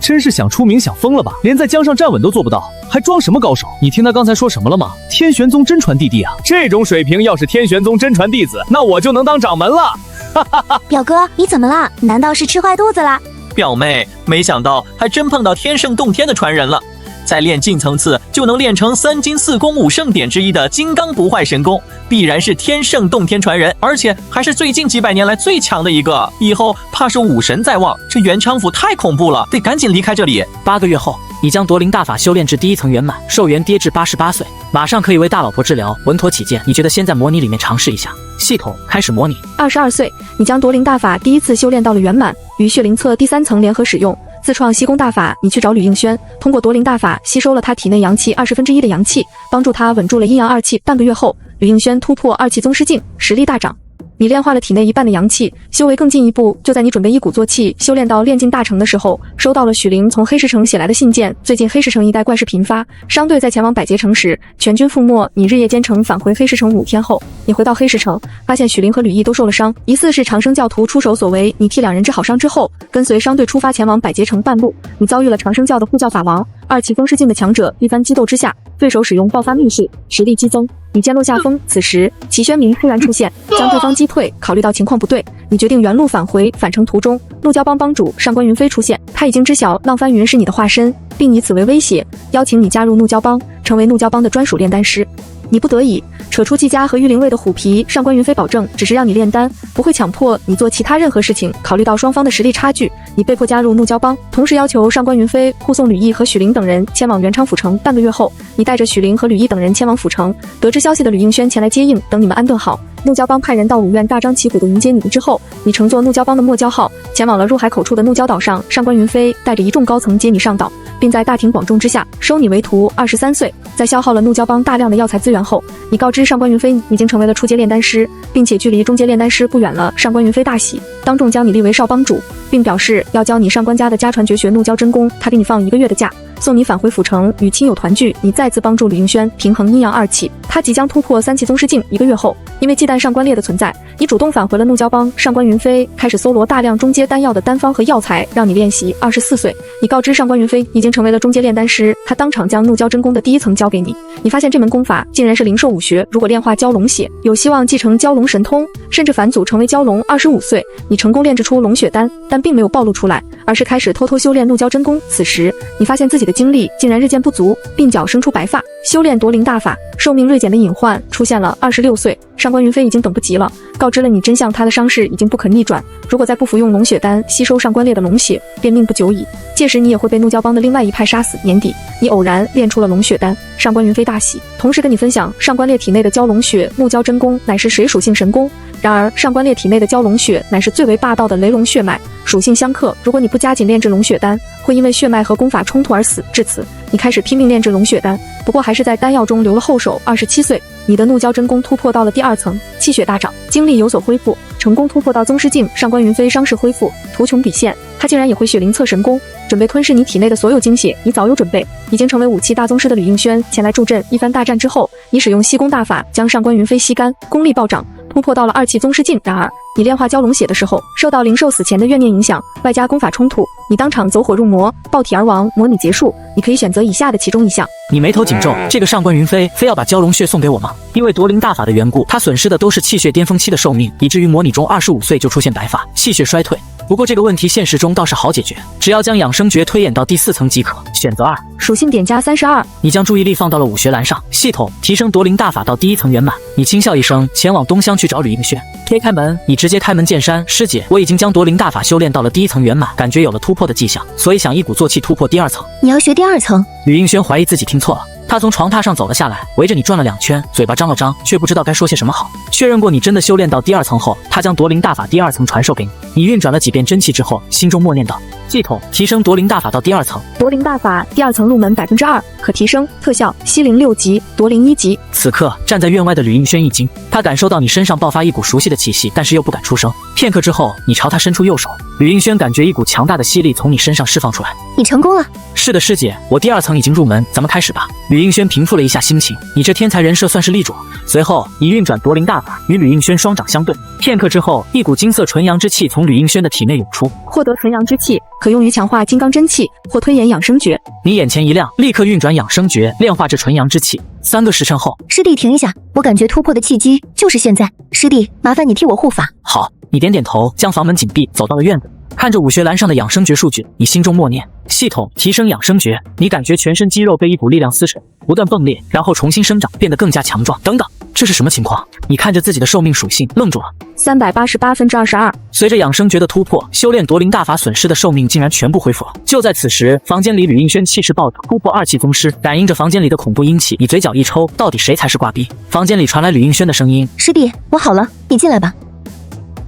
真是想出名想疯了吧？连在江上站稳都做不到，还装什么高手？你听他刚才说什么了吗？天玄宗真传弟弟啊！这种水平，要是天玄宗真传弟子，那我就能当掌门了。哈哈哈！表哥，你怎么了？难道是吃坏肚子了？表妹，没想到还真碰到天圣洞天的传人了。在练近层次就能练成3金4功5圣典之一的金刚不坏神功，必然是天圣洞天传人，而且还是最近几百年来最强的一个。以后怕是武神在望，这元昌府太恐怖了，得赶紧离开这里。8个月后，你将夺灵大法修炼至第1层圆满，寿元跌至88岁，马上可以为大老婆治疗。稳妥起见，你觉得先在模拟里面尝试一下。系统开始模拟。22岁，你将夺灵大法第1次修炼到了圆满，与血灵册第3层联合使用。自创吸功大法，你去找吕应轩，通过夺灵大法吸收了他体内阳气1/20的阳气，帮助他稳住了阴阳2气。半个月后，吕应轩突破2气宗师境，实力大涨。你炼化了体内1半的阳气，修为更进一步。就在你准备一鼓作气修炼到炼尽大成的时候，收到了许灵从黑石城写来的信件。最近黑石城一带怪事频发，商队在前往百劫城时，全军覆没。你日夜兼程返回黑石城5天后，你回到黑石城，发现许灵和吕毅都受了伤，疑似是长生教徒出手所为。你替两人治好伤之后，跟随商队出发前往百劫城。半路，你遭遇了长生教的护教法王2气宗师境的强者，一番激斗之下，对手使用爆发密室，实力激增。你渐落下风，此时齐宣明突然出现，将对方击退。考虑到情况不对，你决定原路返回。返程途中，怒蛟帮帮主上官云飞出现，他已经知晓浪翻云是你的化身，并以此为威胁，邀请你加入怒蛟帮，成为怒蛟帮的专属炼丹师。你不得已扯出季家和玉灵卫的虎皮，上官云飞保证只是让你炼丹，不会强迫你做其他任何事情。考虑到双方的实力差距，你被迫加入怒蛟帮，同时要求上官云飞护送吕毅和许灵等人前往元昌府城。半个月后，你带着许灵和吕毅等人前往府城，得知消息的吕应轩前来接应。等你们安顿好，怒蛟帮派人到5院大张旗鼓地迎接你们之后，你乘坐怒蛟帮的墨蛟号前往了入海口处的怒蛟岛上。上官云飞带着一众高层接你上岛，并在大庭广众之下收你为徒。23岁，在消耗了怒蛟帮大量的药材资源后，你告知上官云飞已经成为了初阶炼丹师，并且距离中阶炼丹师不远了。上官云飞大喜，当众将你立为少帮主，并表示要教你上官家的家传绝学怒蛟真功。他给你放1个月的假，送你返回府城与亲友团聚。你再次帮助吕应轩平衡阴阳2气，他即将突破3气宗师境。1个月后，因为忌惮上官烈的存在，你主动返回了怒蛟帮。上官云飞开始搜罗大量中阶丹药的丹方和药材，让你练习。24岁，你告知上官云飞已经成为了中阶炼丹师，他当场将怒蛟真功的第1层交给你。你发现这门功法竟然是灵兽武学，如果炼化蛟龙血，有希望继承蛟龙神通，甚至返祖成为蛟龙。25岁，你成功炼制出龙血丹，但并没有暴露出来，而是开始偷偷修炼怒蛟真功。此时，你发现自己的精力竟然日渐不足，鬓角生出白发。修炼夺灵大法，寿命锐减的隐患出现了。26岁，上官云飞已经等不及了，告知了你真相，他的伤势已经不可逆转，如果再不服用龙血丹吸收上官烈的龙血，便命不久矣。届时你也会被怒娇帮的另外一派杀死。年底你偶然炼出了龙血丹，上官云飞大喜，同时跟你分享上官烈体内的蛟龙血怒蛟真功乃是水属性神功。然而上官烈体内的蛟龙血乃是最为霸道的雷龙血脉，属性相克，如果你不加紧炼制龙血丹，会因为血脉和功法冲突而死。至此你开始拼命炼制龙血丹，不过还是在丹药中留了后手。27岁，你的怒蛟真功突破到了第2层，气血大涨，精力有所恢复，成功突破到宗师境。上官云飞伤势恢复，图穷匕现，他竟然也会血灵侧神功，准备吞噬你体内的所有精血。你早有准备，已经成为武器大宗师的吕应轩前来助阵。一番大战之后，你使用吸功大法将上官云飞吸干，功力暴涨，突破到了2期宗师境。然而你炼化蛟龙血的时候，受到灵兽死前的怨念影响，外加功法冲突，你当场走火入魔，爆体而亡。模拟结束，你可以选择以下的其中一项。你眉头紧皱，这个上官云飞非要把蛟龙血送给我吗？因为夺灵大法的缘故，他损失的都是气血巅峰期的寿命，以至于模拟中25岁就出现白发，气血衰退。不过这个问题现实中倒是好解决，只要将养生诀推演到第4层即可。选择2，属性点加32。你将注意力放到了武学栏上，系统提升夺灵大法到第1层圆满。你轻笑一声，前往东厢去找吕应轩。推开门，你直接开门见山，师姐，我已经将夺灵大法修炼到了第1层圆满，感觉有了突破的迹象，所以想一鼓作气突破第2层。你要学第2层？吕应轩怀疑自己听错了。他从床榻上走了下来，围着你转了2圈，嘴巴张了张，却不知道该说些什么好。确认过你真的修炼到第2层后，他将夺灵大法第2层传授给你。你运转了几遍真气之后，心中默念道：系统提升夺灵大法到第2层。夺灵大法第2层入门2%，可提升特效西灵6级，夺灵1级。此刻站在院外的吕应轩一惊，他感受到你身上爆发一股熟悉的气息，但是又不敢出声。片刻之后，你朝他伸出右手，吕应轩感觉一股强大的吸力从你身上释放出来。你成功了。是的，师姐，我第2层已经入门，咱们开始吧。吕应轩平复了一下心情，你这天才人设算是立住。随后你运转夺灵大法，与吕应轩双掌相对。片刻之后，一股金色纯阳之气从吕应轩的体内涌出。获得纯阳之气，可用于强化金刚真气或推演养生诀。你眼前一亮，立刻运转养生诀，炼化这纯阳之气。3个时辰后，师弟停一下，我感觉突破的契机就是现在。师弟，麻烦你替我护法。好，你点点头，将房门紧闭，走到了院子。看着武学栏上的养生诀数据，你心中默念：系统提升养生诀。你感觉全身肌肉被一股力量撕扯，不断迸裂，然后重新生长，变得更加强壮。等等，这是什么情况？你看着自己的寿命属性，愣住了。388%。随着养生诀的突破，修炼夺灵大法损失的寿命竟然全部恢复了。就在此时，房间里吕应轩气势暴涨，突破2期宗师。感应着房间里的恐怖阴气，你嘴角一抽，到底谁才是挂逼？房间里传来吕应轩的声音：师弟，我好了，你进来吧。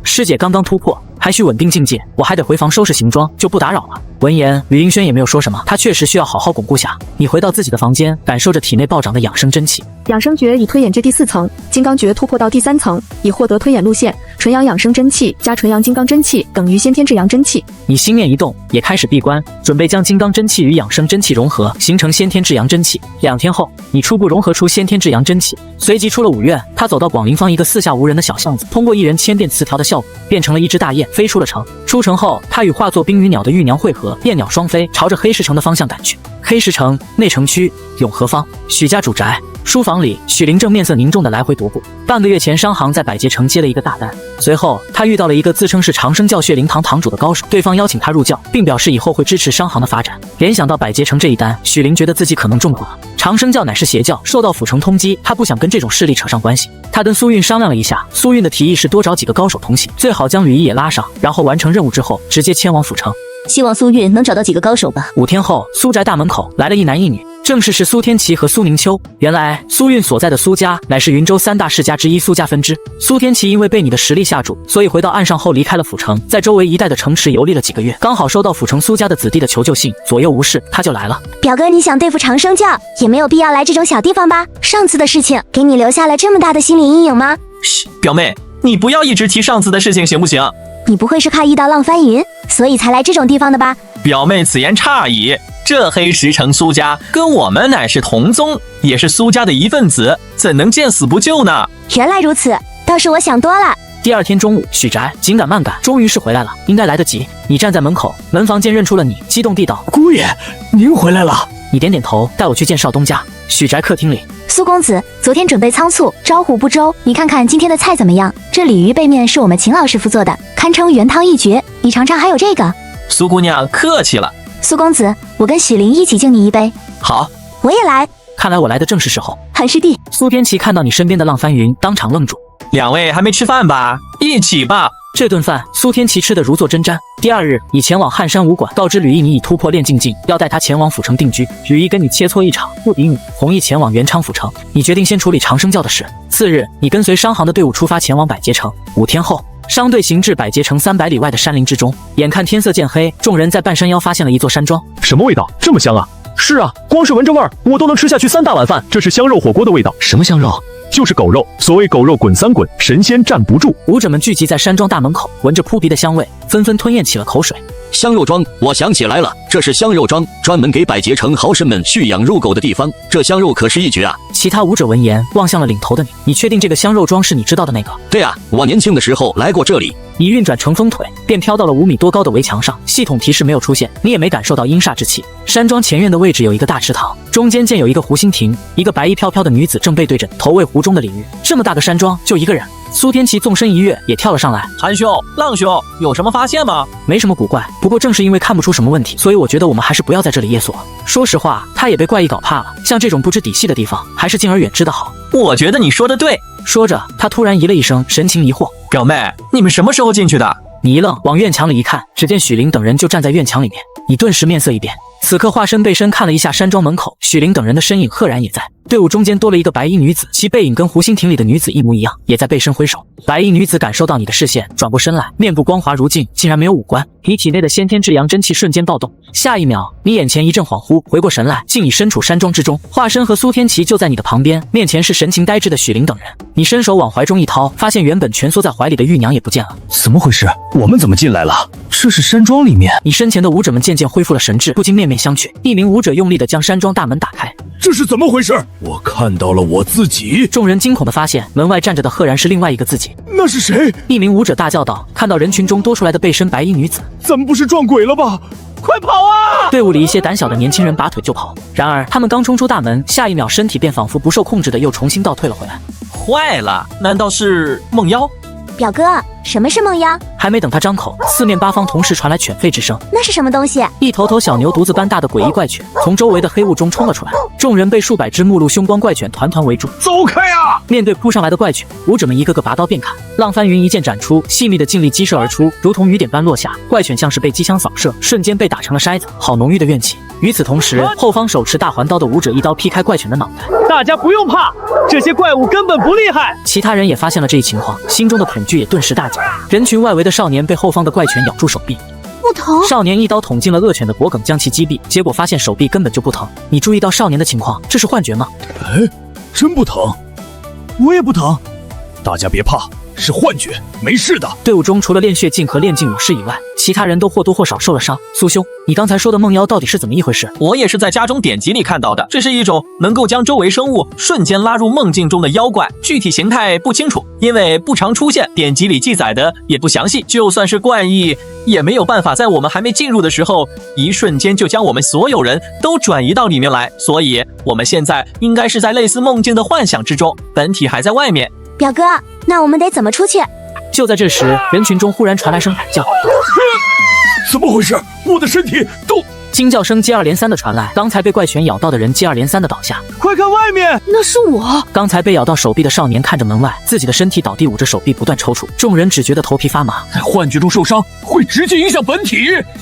师姐刚刚突破，还需稳定境界，我还得回房收拾行装，就不打扰了。闻言，吕应轩也没有说什么，他确实需要好好巩固下。你回到自己的房间，感受着体内暴涨的养生真气。养生诀已推演至第4层，金刚诀突破到第3层，已获得推演路线。纯阳养生真气加纯阳金刚真气等于先天至阳真气。你心念一动，也开始闭关，准备将金刚真气与养生真气融合，形成先天至阳真气。2天后，你初步融合出先天至阳真气，随即出了武院。他走到广陵坊一个四下无人的小巷子，通过一人牵电磁条的效果，变成了一只大雁，飞出了城。出城后，他与化作冰与鸟的玉娘会合，燕鸟双飞，朝着黑石城的方向赶去。黑石城内城区永和坊许家主宅。书房里，许灵正面色凝重的来回踱步。半个月前，商行在百劫城接了一个大单，随后他遇到了一个自称是长生教血灵堂堂主的高手，对方邀请他入教，并表示以后会支持商行的发展。联想到百劫城这一单，许灵觉得自己可能中毒了。长生教乃是邪教，受到府城通缉，他不想跟这种势力扯上关系。他跟苏韵商量了一下，苏韵的提议是多找几个高手同行，最好将吕一也拉上，然后完成任务之后直接迁往府城。希望苏韵能找到几个高手吧。5天后，苏宅大门口来了一男一女，正是苏天琪和苏宁秋。原来苏韵所在的苏家乃是云州3大世家之一苏家分支。苏天琪因为被你的实力吓住，所以回到岸上后离开了府城，在周围一带的城池游历了几个月，刚好收到府城苏家的子弟的求救信，左右无事，他就来了。表哥，你想对付长生教，也没有必要来这种小地方吧？上次的事情给你留下了这么大的心理阴影吗？嘘，表妹，你不要一直提上次的事情行不行？你不会是怕遇到浪翻云，所以才来这种地方的吧？表妹此言差矣，这黑石城苏家跟我们乃是同宗，也是苏家的一份子，怎能见死不救呢？原来如此，倒是我想多了。第2天中午，许宅紧赶慢赶，终于是回来了，应该来得及。你站在门口，门房见认出了你，激动地道：姑爷，您回来了。你点点头，带我去见少东家。许宅客厅里，苏公子，昨天准备仓促，招呼不周，你看看今天的菜怎么样？这鲤鱼背面是我们秦老师傅做的，堪称原汤一绝，你尝尝。还有这个，苏姑娘客气了。苏公子，我跟许灵一起敬你一杯。好，我也来。看来我来的正是时候。韩师弟，苏天琪看到你身边的浪翻云，当场愣住。两位还没吃饭吧？一起吧。这顿饭苏天琪吃得如坐针毡。第二日，已前往汉山武馆，告知吕毅你已突破炼境境，要带他前往府城定居。吕毅跟你切磋一场，不敌你，同意前往元昌府城。你决定先处理长生教的事。次日，你跟随商行的队伍出发前往百劫城。5天后，商队行至百劫城300里外的山林之中。眼看天色渐黑，众人在半山腰发现了一座山庄。什么味道这么香啊？是啊，光是闻着味儿，我都能吃下去3大碗饭。这是香肉火锅的味道。什么香肉？就是狗肉。所谓狗肉滚3滚，神仙站不住。武者们聚集在山庄大门口，闻着扑鼻的香味，纷纷吞咽起了口水。香肉庄，我想起来了，这是香肉庄，专门给百劫城豪绅们蓄养入狗的地方。这香肉可是一绝啊！其他武者闻言，望向了领头的你。你确定这个香肉庄是你知道的那个？对啊，我年轻的时候来过这里。你运转成风腿，便飘到了5米多高的围墙上。系统提示没有出现，你也没感受到阴煞之气。山庄前院的位置有一个大池塘，中间建有一个湖心亭，一个白衣飘飘的女子正背对着，投喂湖中的鲤鱼。这么大个山庄，就一个人。苏天琪纵身一跃，也跳了上来。韩兄、浪兄，有什么发现吗？没什么古怪，不过正是因为看不出什么问题，所以我觉得我们还是不要在这里夜宿了。说实话，他也被怪异搞怕了，像这种不知底细的地方，还是敬而远之的好。我觉得你说的对。说着，他突然咦了一声，神情疑惑：“表妹，你们什么时候进去的？”你一愣，往院墙里一看，只见许灵等人就站在院墙里面。你顿时面色一变。此刻化身背身看了一下山庄门口，许灵等人的身影赫然也在。队伍中间多了一个白衣女子，其背影跟湖心亭里的女子一模一样，也在背身挥手。白衣女子感受到你的视线，转过身来，面部光滑如镜，竟然没有五官。你体内的先天至阳真气瞬间暴动，下一秒，你眼前一阵恍惚，回过神来，竟已身处山庄之中。化身和苏天琪就在你的旁边，面前是神情呆滞的许灵等人。你伸手往怀中一掏，发现原本蜷缩在怀里的玉娘也不见了。怎么回事？我们怎么进来了？这是山庄里面。你身前的武者们渐渐恢复了神智，不禁面面相觑。一名武者用力地将山庄大门打开。这是怎么回事？我看到了我自己。众人惊恐地发现，门外站着的赫然是另外一个自己。那是谁？一名武者大叫道，看到人群中多出来的背身白衣女子。咱们不是撞鬼了吧？快跑啊！队伍里一些胆小的年轻人拔腿就跑，然而他们刚冲出大门，下一秒身体便仿佛不受控制的又重新倒退了回来。坏了，难道是梦妖？表哥，什么是梦妖？还没等他张口，四面八方同时传来犬吠之声。那是什么东西？一头头小牛犊子般大的诡异怪犬从周围的黑雾中冲了出来，众人被数百只目露凶光怪犬团团围住。走开啊！面对扑上来的怪犬，武者们一个个拔刀便砍。浪翻云一剑斩出，细密的劲力激射而出，如同雨点般落下。怪犬像是被机枪扫射，瞬间被打成了筛子，好浓郁的怨气。与此同时，后方手持大环刀的武者一刀劈开怪犬的脑袋。大家不用怕，这些怪物根本不厉害。其他人也发现了这一情况，心中的恐惧也顿时大减。人群外围的少年被后方的怪犬咬住手臂，不疼。少年一刀捅进了恶犬的脖颈，将其击毙，结果发现手臂根本就不疼。你注意到少年的情况，这是幻觉吗？哎，真不疼，我也不疼。大家别怕，是幻觉，没事的。队伍中除了炼血境和炼境武士以外，其他人都或多或少受了伤。苏兄，你刚才说的梦妖到底是怎么一回事？我也是在家中典籍里看到的，这是一种能够将周围生物瞬间拉入梦境中的妖怪，具体形态不清楚，因为不常出现，典籍里记载的也不详细。就算是怪异，也没有办法在我们还没进入的时候，一瞬间就将我们所有人都转移到里面来。所以，我们现在应该是在类似梦境的幻想之中，本体还在外面。表哥，那我们得怎么出去？就在这时，人群中忽然传来声惨叫。怎么回事？我的身体都……惊叫声接二连三的传来，刚才被怪犬咬到的人接二连三的倒下。快看外面，那是我！刚才被咬到手臂的少年看着门外，自己的身体倒地，捂着手臂不断抽搐。众人只觉得头皮发麻。在幻觉中受伤会直接影响本体，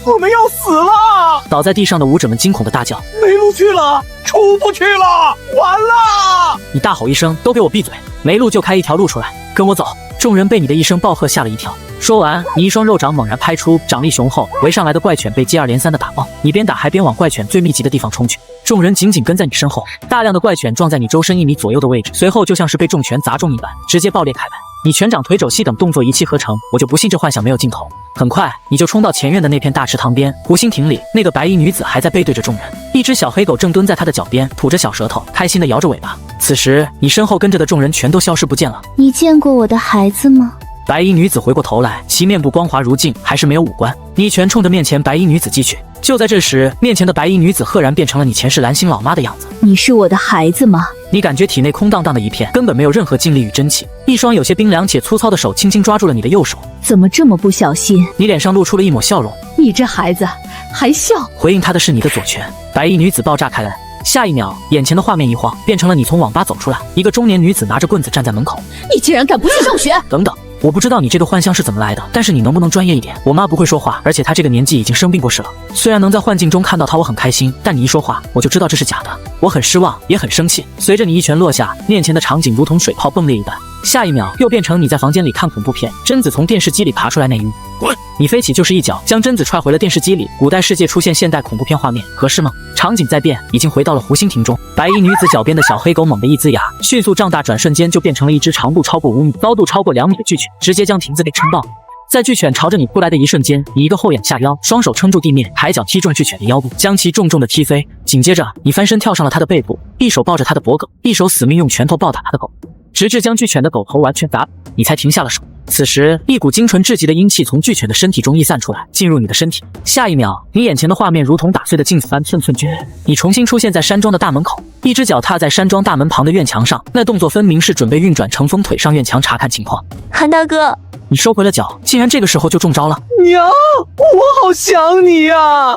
我们要死了！倒在地上的武者们惊恐的大叫：“没路去了，出不去了，完了！”你大吼一声：“都给我闭嘴！”没路就开一条路出来，跟我走！众人被你的一声暴喝吓了一跳。说完，你一双肉掌猛然拍出，掌力雄厚，围上来的怪犬被接二连三的打爆。你边打还边往怪犬最密集的地方冲去，众人紧紧跟在你身后。大量的怪犬撞在你周身1米左右的位置，随后就像是被重拳砸中一般，直接爆裂开来。你拳掌腿肘膝等动作一气呵成，我就不信这幻想没有尽头。很快，你就冲到前院的那片大池塘边，湖心亭里，那个白衣女子还在背对着众人，一只小黑狗正蹲在她的脚边，吐着小舌头，开心地摇着尾巴。此时，你身后跟着的众人全都消失不见了。你见过我的孩子吗？白衣女子回过头来，其面部光滑如镜，还是没有五官。你一拳冲着面前白衣女子击去。就在这时，面前的白衣女子赫然变成了你前世蓝星老妈的样子。你是我的孩子吗？你感觉体内空荡荡的一片，根本没有任何精力与真气。一双有些冰凉且粗糙的手轻轻抓住了你的右手。怎么这么不小心？你脸上露出了一抹笑容。你这孩子还笑。回应他的是你的左拳。白衣女子爆炸开来，下一秒，眼前的画面一晃，变成了你从网吧走出来，一个中年女子拿着棍子站在门口。你竟然敢不去上学！等等。我不知道你这个幻象是怎么来的，但是你能不能专业一点？我妈不会说话，而且她这个年纪已经生病过世了。虽然能在幻境中看到她，我很开心，但你一说话，我就知道这是假的。我很失望，也很生气。随着你一拳落下，面前的场景如同水泡迸裂一般，下一秒又变成你在房间里看恐怖片，贞子从电视机里爬出来那一幕。滚！你飞起就是一脚将贞子踹回了电视机里。古代世界出现现代恐怖片画面，合适吗？场景在变，已经回到了湖心亭中。白衣女子脚边的小黑狗猛地一呲牙，迅速胀大，转瞬间就变成了一只长度超过5米、高度超过2米的巨犬，直接将亭子给撑爆。在巨犬朝着你扑来的一瞬间，你一个后仰下腰，双手撑住地面，抬脚踢中巨犬的腰部，将其重重的踢飞。紧接着，你翻身跳上了它的背部，一手抱着它的脖颈，一手死命用拳头暴打它的狗，直至将巨犬的狗头完全砸，你才停下了手。此时，一股精纯至极的阴气从巨犬的身体中溢散出来，进入你的身体。下一秒，你眼前的画面如同打碎的镜子般寸寸均。你重新出现在山庄的大门口，一只脚踏在山庄大门旁的院墙上，那动作分明是准备运转乘风腿上院墙查看情况。韩大哥，你收回了脚，竟然这个时候就中招了。娘，我好想你呀！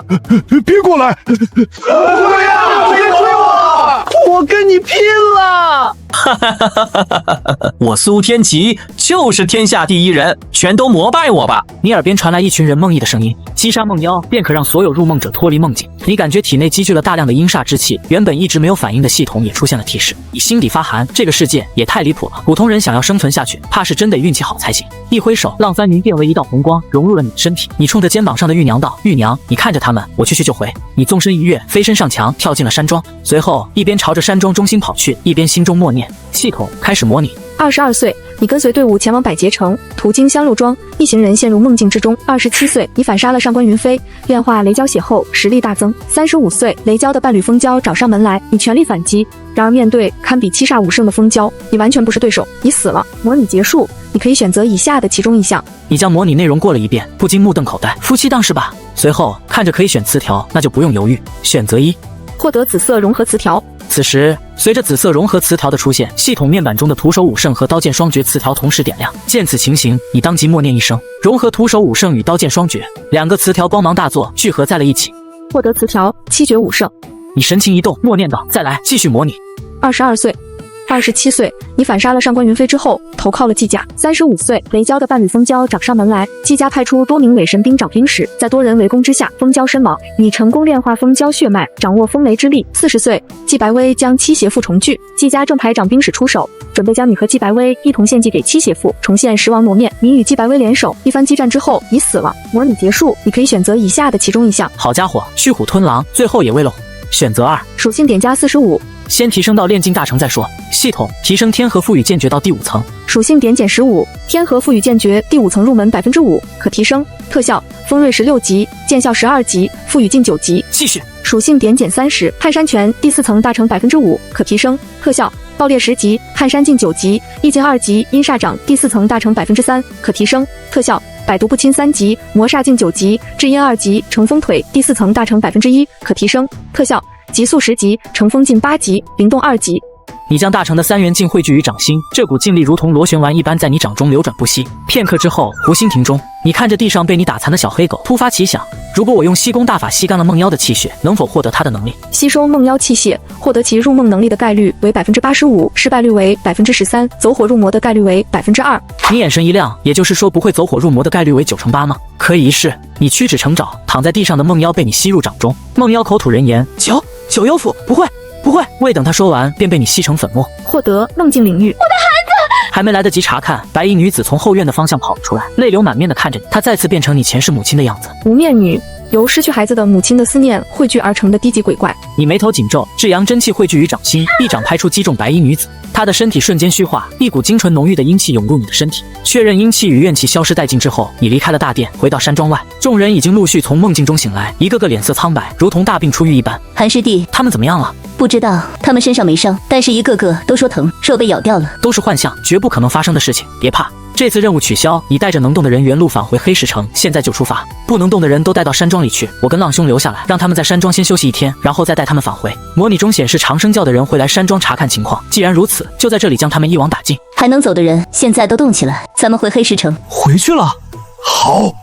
别过来！不要！别追我！我跟你拼了！我苏天齐就是天下第一人，全都膜拜我吧！你耳边传来一群人梦呓的声音，击杀梦妖便可让所有入梦者脱离梦境。你感觉体内积聚了大量的阴煞之气，原本一直没有反应的系统也出现了提示。你心底发寒，这个世界也太离谱了，普通人想要生存下去，怕是真得运气好才行。一挥手，浪翻云变为一道红光，融入了你的身体。你冲着肩膀上的玉娘道：“玉娘，你看着他们，我去就回。”你纵身一跃，飞身上墙，跳进了山庄，随后一边朝着山庄中心跑去，一边心中默念：系统开始模拟。22岁，你跟随队伍前往百劫城，途经香肉庄，一行人陷入梦境之中。27岁，你反杀了上官云飞，炼化雷蛟血后实力大增。35岁，雷蛟的伴侣风蛟找上门来，你全力反击，然而面对堪比7煞5圣的风蛟，你完全不是对手，你死了。模拟结束，你可以选择以下的其中一项。你将模拟内容过了一遍，不禁目瞪口呆，夫妻档是吧？随后看着可以选词条，那就不用犹豫，选择1，获得紫色融合词条。此时，随着紫色融合词条的出现，系统面板中的徒手5圣和刀剑双绝词条同时点亮。见此情形，你当即默念一声“融合徒手5圣与刀剑双绝”，2个词条光芒大作，聚合在了一起。获得词条7绝5圣。你神情一动，默念道：“再来，继续模拟。”22岁。27岁，你反杀了上官云飞之后，投靠了季家。35岁，雷蛟的伴侣风蛟找上门来，季家派出多名伪神兵掌兵使，在多人围攻之下，风蛟身亡。你成功炼化风蛟血脉，掌握风雷之力。40岁，季白薇将七邪妇重聚，季家正牌掌兵使出手，准备将你和季白薇一同献祭给七邪妇，重现狮王魔面。你与季白薇联手，一番激战之后，你死了。模拟结束，你可以选择以下的其中一项。好家伙，驱虎吞狼，最后也为了虎。选择2，属性点加45。先提升到炼境大成再说。系统提升天河赋予剑诀到第5层，属性点减15，天河赋予剑诀第5层入门5%，可提升。特效锋锐16级，见效12级，赋予境9级。继续。属性点减30，撼山拳第4层大成5%，可提升。特效爆裂10级，撼山境9级，意境2级，阴煞掌第4层大成3%，可提升。特效百毒不侵3级，魔煞境9级，至阴2级，乘风腿第4层大成1%，可提升。特效极速10级，乘风劲8级，灵动2级。你将大成的3元劲汇聚于掌心，这股劲力如同螺旋丸一般在你掌中流转不息。片刻之后，湖心亭中，你看着地上被你打残的小黑狗，突发奇想：如果我用吸功大法吸干了梦妖的气血，能否获得它的能力？吸收梦妖气血，获得其入梦能力的概率为85%，失败率为13%，走火入魔的概率为2%。你眼神一亮，也就是说不会走火入魔的概率为9×8吗？可以一试。你屈指成爪，躺在地上的梦妖被你吸入掌中。梦妖口吐人言：九幽府不会。未等他说完，便被你吸成粉末。获得梦境领域。我的孩子！还没来得及查看，白衣女子从后院的方向跑了出来，泪流满面的看着你。她再次变成你前世母亲的样子。无面女，由失去孩子的母亲的思念汇聚而成的低级鬼怪。你眉头紧皱，至阳真气汇聚于掌心，一掌拍出击中白衣女子。她的身体瞬间虚化，一股精纯浓郁的阴气涌入你的身体。确认阴气与怨气消失殆尽之后，你离开了大殿，回到山庄外。众人已经陆续从梦境中醒来，一个个脸色苍白，如同大病初愈一般。韩师弟，他们怎么样了？不知道，他们身上没伤，但是一个个都说疼，肉被咬掉了。都是幻象，绝不可能发生的事情。别怕，这次任务取消，你带着能动的人原路返回黑石城，现在就出发。不能动的人都带到山庄里去，我跟浪兄留下来，让他们在山庄先休息1天，然后再带他们返回。模拟中显示长生教的人会来山庄查看情况，既然如此，就在这里将他们一网打尽。还能走的人现在都动起来，咱们回黑石城。回去了？好，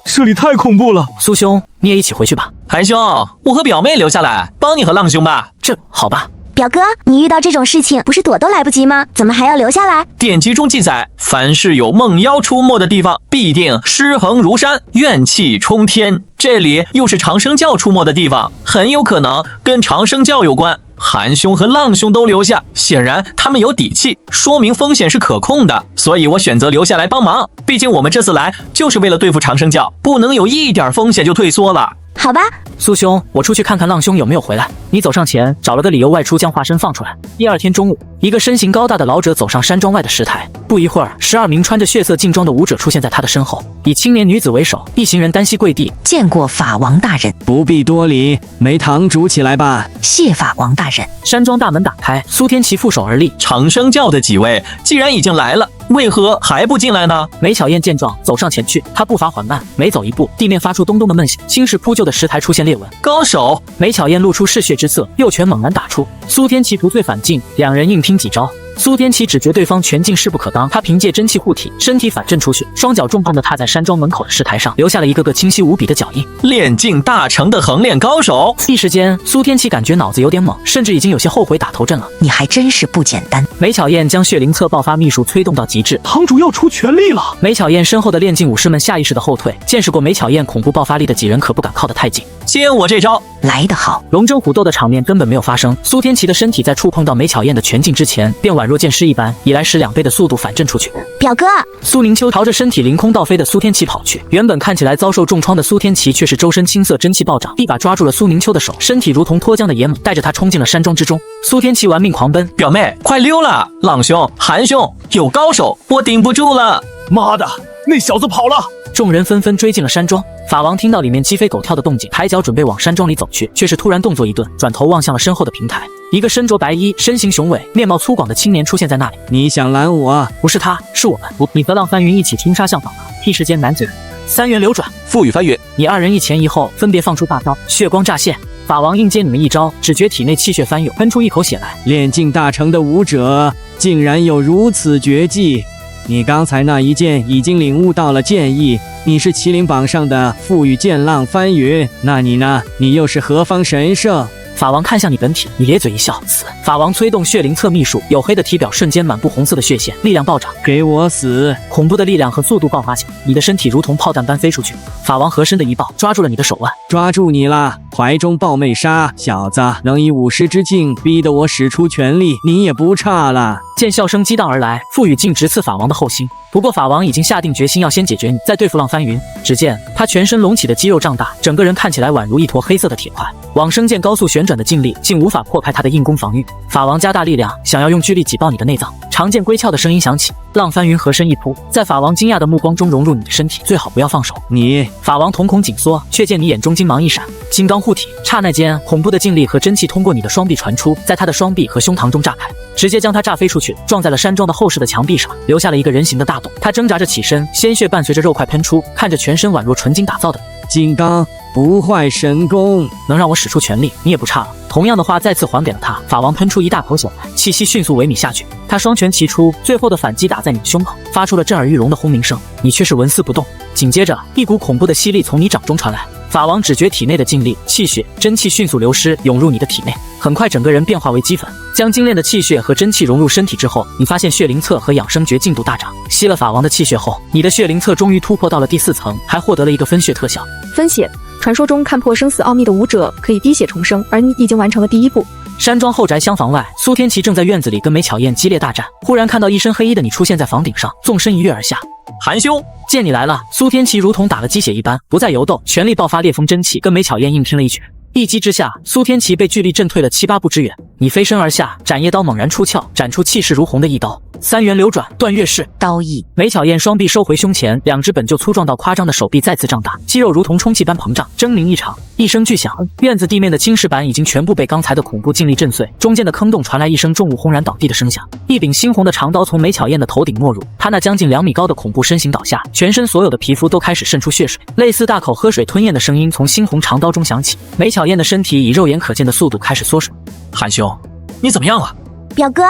这里太恐怖了。苏兄，你也一起回去吧。韩兄，我和表妹留下来帮你和浪兄吧。这好吧。表哥，你遇到这种事情不是躲都来不及吗？怎么还要留下来？典籍中记载，凡是有梦妖出没的地方，必定尸横如山，怨气冲天。这里又是长生教出没的地方，很有可能跟长生教有关。韩兄和浪兄都留下，显然他们有底气，说明风险是可控的，所以我选择留下来帮忙。毕竟我们这次来就是为了对付长生教，不能有一点风险就退缩了。好吧，苏兄，我出去看看浪兄有没有回来。你走上前，找了个理由外出，将化身放出来。第二天中午，一个身形高大的老者走上山庄外的石台，不一会儿，12名穿着血色劲装的武者出现在他的身后，以青年女子为首，一行人单膝跪地，见过法王大人。不必多礼，没堂主起来吧。谢法王大人。山庄大门打开，苏天齐负手而立。长生教的几位既然已经来了，为何还不进来呢？梅巧燕见状，走上前去，她步伐缓慢，每走一步，地面发出咚咚的闷响，青石铺就的石台出现裂纹。高手！梅巧燕露出嗜血之色，右拳猛然打出，苏天齐不退反进，两人硬拼几招。苏天齐只觉对方拳劲势不可当，他凭借真气护体，身体反震出去，双脚重重地踏在山庄门口的石台上，留下了一个个清晰无比的脚印。炼境大成的横练高手。一时间，苏天齐感觉脑子有点懵，甚至已经有些后悔打头阵了。你还真是不简单。梅巧燕将血灵册爆发秘术催动到极致，堂主要出全力了。梅巧燕身后的炼境武士们下意识的后退，见识过梅巧燕恐怖爆发力的几人可不敢靠得太近。接我这招，来得好！龙争虎斗的场面根本没有发生，苏天齐的身体在触碰到梅巧燕的拳劲之前，便宛若箭矢一般，以来时2倍的速度反震出去。表哥，苏宁秋朝着身体凌空倒飞的苏天齐跑去，原本看起来遭受重创的苏天齐却是周身青色真气暴涨，一把抓住了苏宁秋的手，身体如同脱缰的野马，带着他冲进了山庄之中。苏天齐玩命狂奔，表妹快溜了！浪兄、韩兄有高手，我顶不住了！妈的，那小子跑了！众人纷纷追进了山庄。法王听到里面鸡飞狗跳的动静，抬脚准备往山庄里走去，却是突然动作一顿，转头望向了身后的平台。一个身着白衣、身形雄伟、面貌粗犷的青年出现在那里。你想拦我？不是他，是我们。你和浪翻云一起听杀向导了。一时间难嘴。3元流转，赋予翻越。你2人一前一后，分别放出大招，血光乍现。法王应接你们一招，只觉体内气血翻涌，喷出一口血来。炼境大成的武者，竟然有如此绝技！你刚才那一剑已经领悟到了剑意，你是麒麟榜上的赋予剑浪翻云，那你呢？你又是何方神圣？法王看向你本体，你咧嘴一笑，死！法王催动血灵册秘术，黝黑的体表瞬间满布红色的血线，力量暴涨，给我死！恐怖的力量和速度爆发起来，你的身体如同炮弹般飞出去。法王合身的一抱，抓住了你的手腕，抓住你啦！怀中抱妹杀，小子能以武师之境逼得我使出全力，你也不差了。见笑声激荡而来，赋予竟直刺法王的后心。不过法王已经下定决心要先解决你，再对付浪翻云。只见他全身隆起的肌肉胀大，整个人看起来宛如一坨黑色的铁块。往生剑高速旋转的劲力竟无法破开他的硬功防御。法王加大力量，想要用巨力挤爆你的内脏。长剑归鞘的声音响起，浪翻云合身一扑，在法王惊讶的目光中融入你的身体，最好不要放手。你法王瞳孔紧缩，却见你眼中金芒一闪，金刚护体。刹那间，恐怖的劲力和真气通过你的双臂传出，在他的双臂和胸膛中炸开，直接将他炸飞出去，撞在了山庄的后室的墙壁上，留下了一个人形的大洞。他挣扎着起身，鲜血伴随着肉块喷出，看着全身宛若纯金打造的金刚不坏神功，能让我使出全力，你也不差了。同样的话再次还给了他。法王喷出一大口血来，气息迅速萎靡下去。他双拳齐出，最后的反击打在你的胸口，发出了震耳欲聋的轰鸣声，你却是纹丝不动。紧接着，一股恐怖的吸力从你掌中传来。法王只觉体内的劲力、气血、真气迅速流失，涌入你的体内。很快，整个人变化为齑粉。将精炼的气血和真气融入身体之后，你发现血灵册和养生诀进度大涨。吸了法王的气血后，你的血灵册终于突破到了第4层，还获得了一个分血特效。分血，传说中看破生死奥秘的武者可以滴血重生，而你已经完成了第1步。山庄后宅厢房外，苏天齐正在院子里跟梅巧燕激烈大战，忽然看到一身黑衣的你出现在房顶上，纵身一跃而下。韩兄，见你来了，苏天齐如同打了鸡血一般，不再游斗，全力爆发烈风真气，跟梅巧燕硬拼了一拳。一击之下，苏天齐被巨力震退了7、8步之远。你飞身而下，斩叶刀猛然出鞘，斩出气势如虹的一刀。3元流转，断月式刀意。梅巧燕双臂收回胸前，2只本就粗壮到夸张的手臂再次胀大，肌肉如同充气般膨胀，狰狞异常。一声巨响，院子地面的青石板已经全部被刚才的恐怖劲力震碎，中间的坑洞传来一声重物轰然倒地的声响。一柄猩红的长刀从梅巧燕的头顶没入，她那将近2米高的恐怖身形倒下，全身所有的皮肤都开始渗出血水，类似大口喝水吞咽的声音从猩红长刀中响起。梅巧燕的身体以肉眼可见的速度开始缩水。韩兄，你怎么样了？表哥，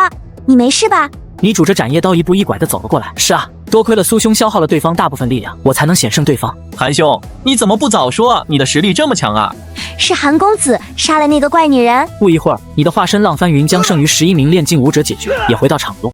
你没事吧？你拄着斩叶刀一步一拐地走了过来。是啊，多亏了苏兄消耗了对方大部分力量，我才能险胜对方。韩兄，你怎么不早说你的实力这么强啊？是韩公子杀了那个怪女人。不一会儿，你的化身浪翻云将剩余11名炼境武者解决，也回到场中。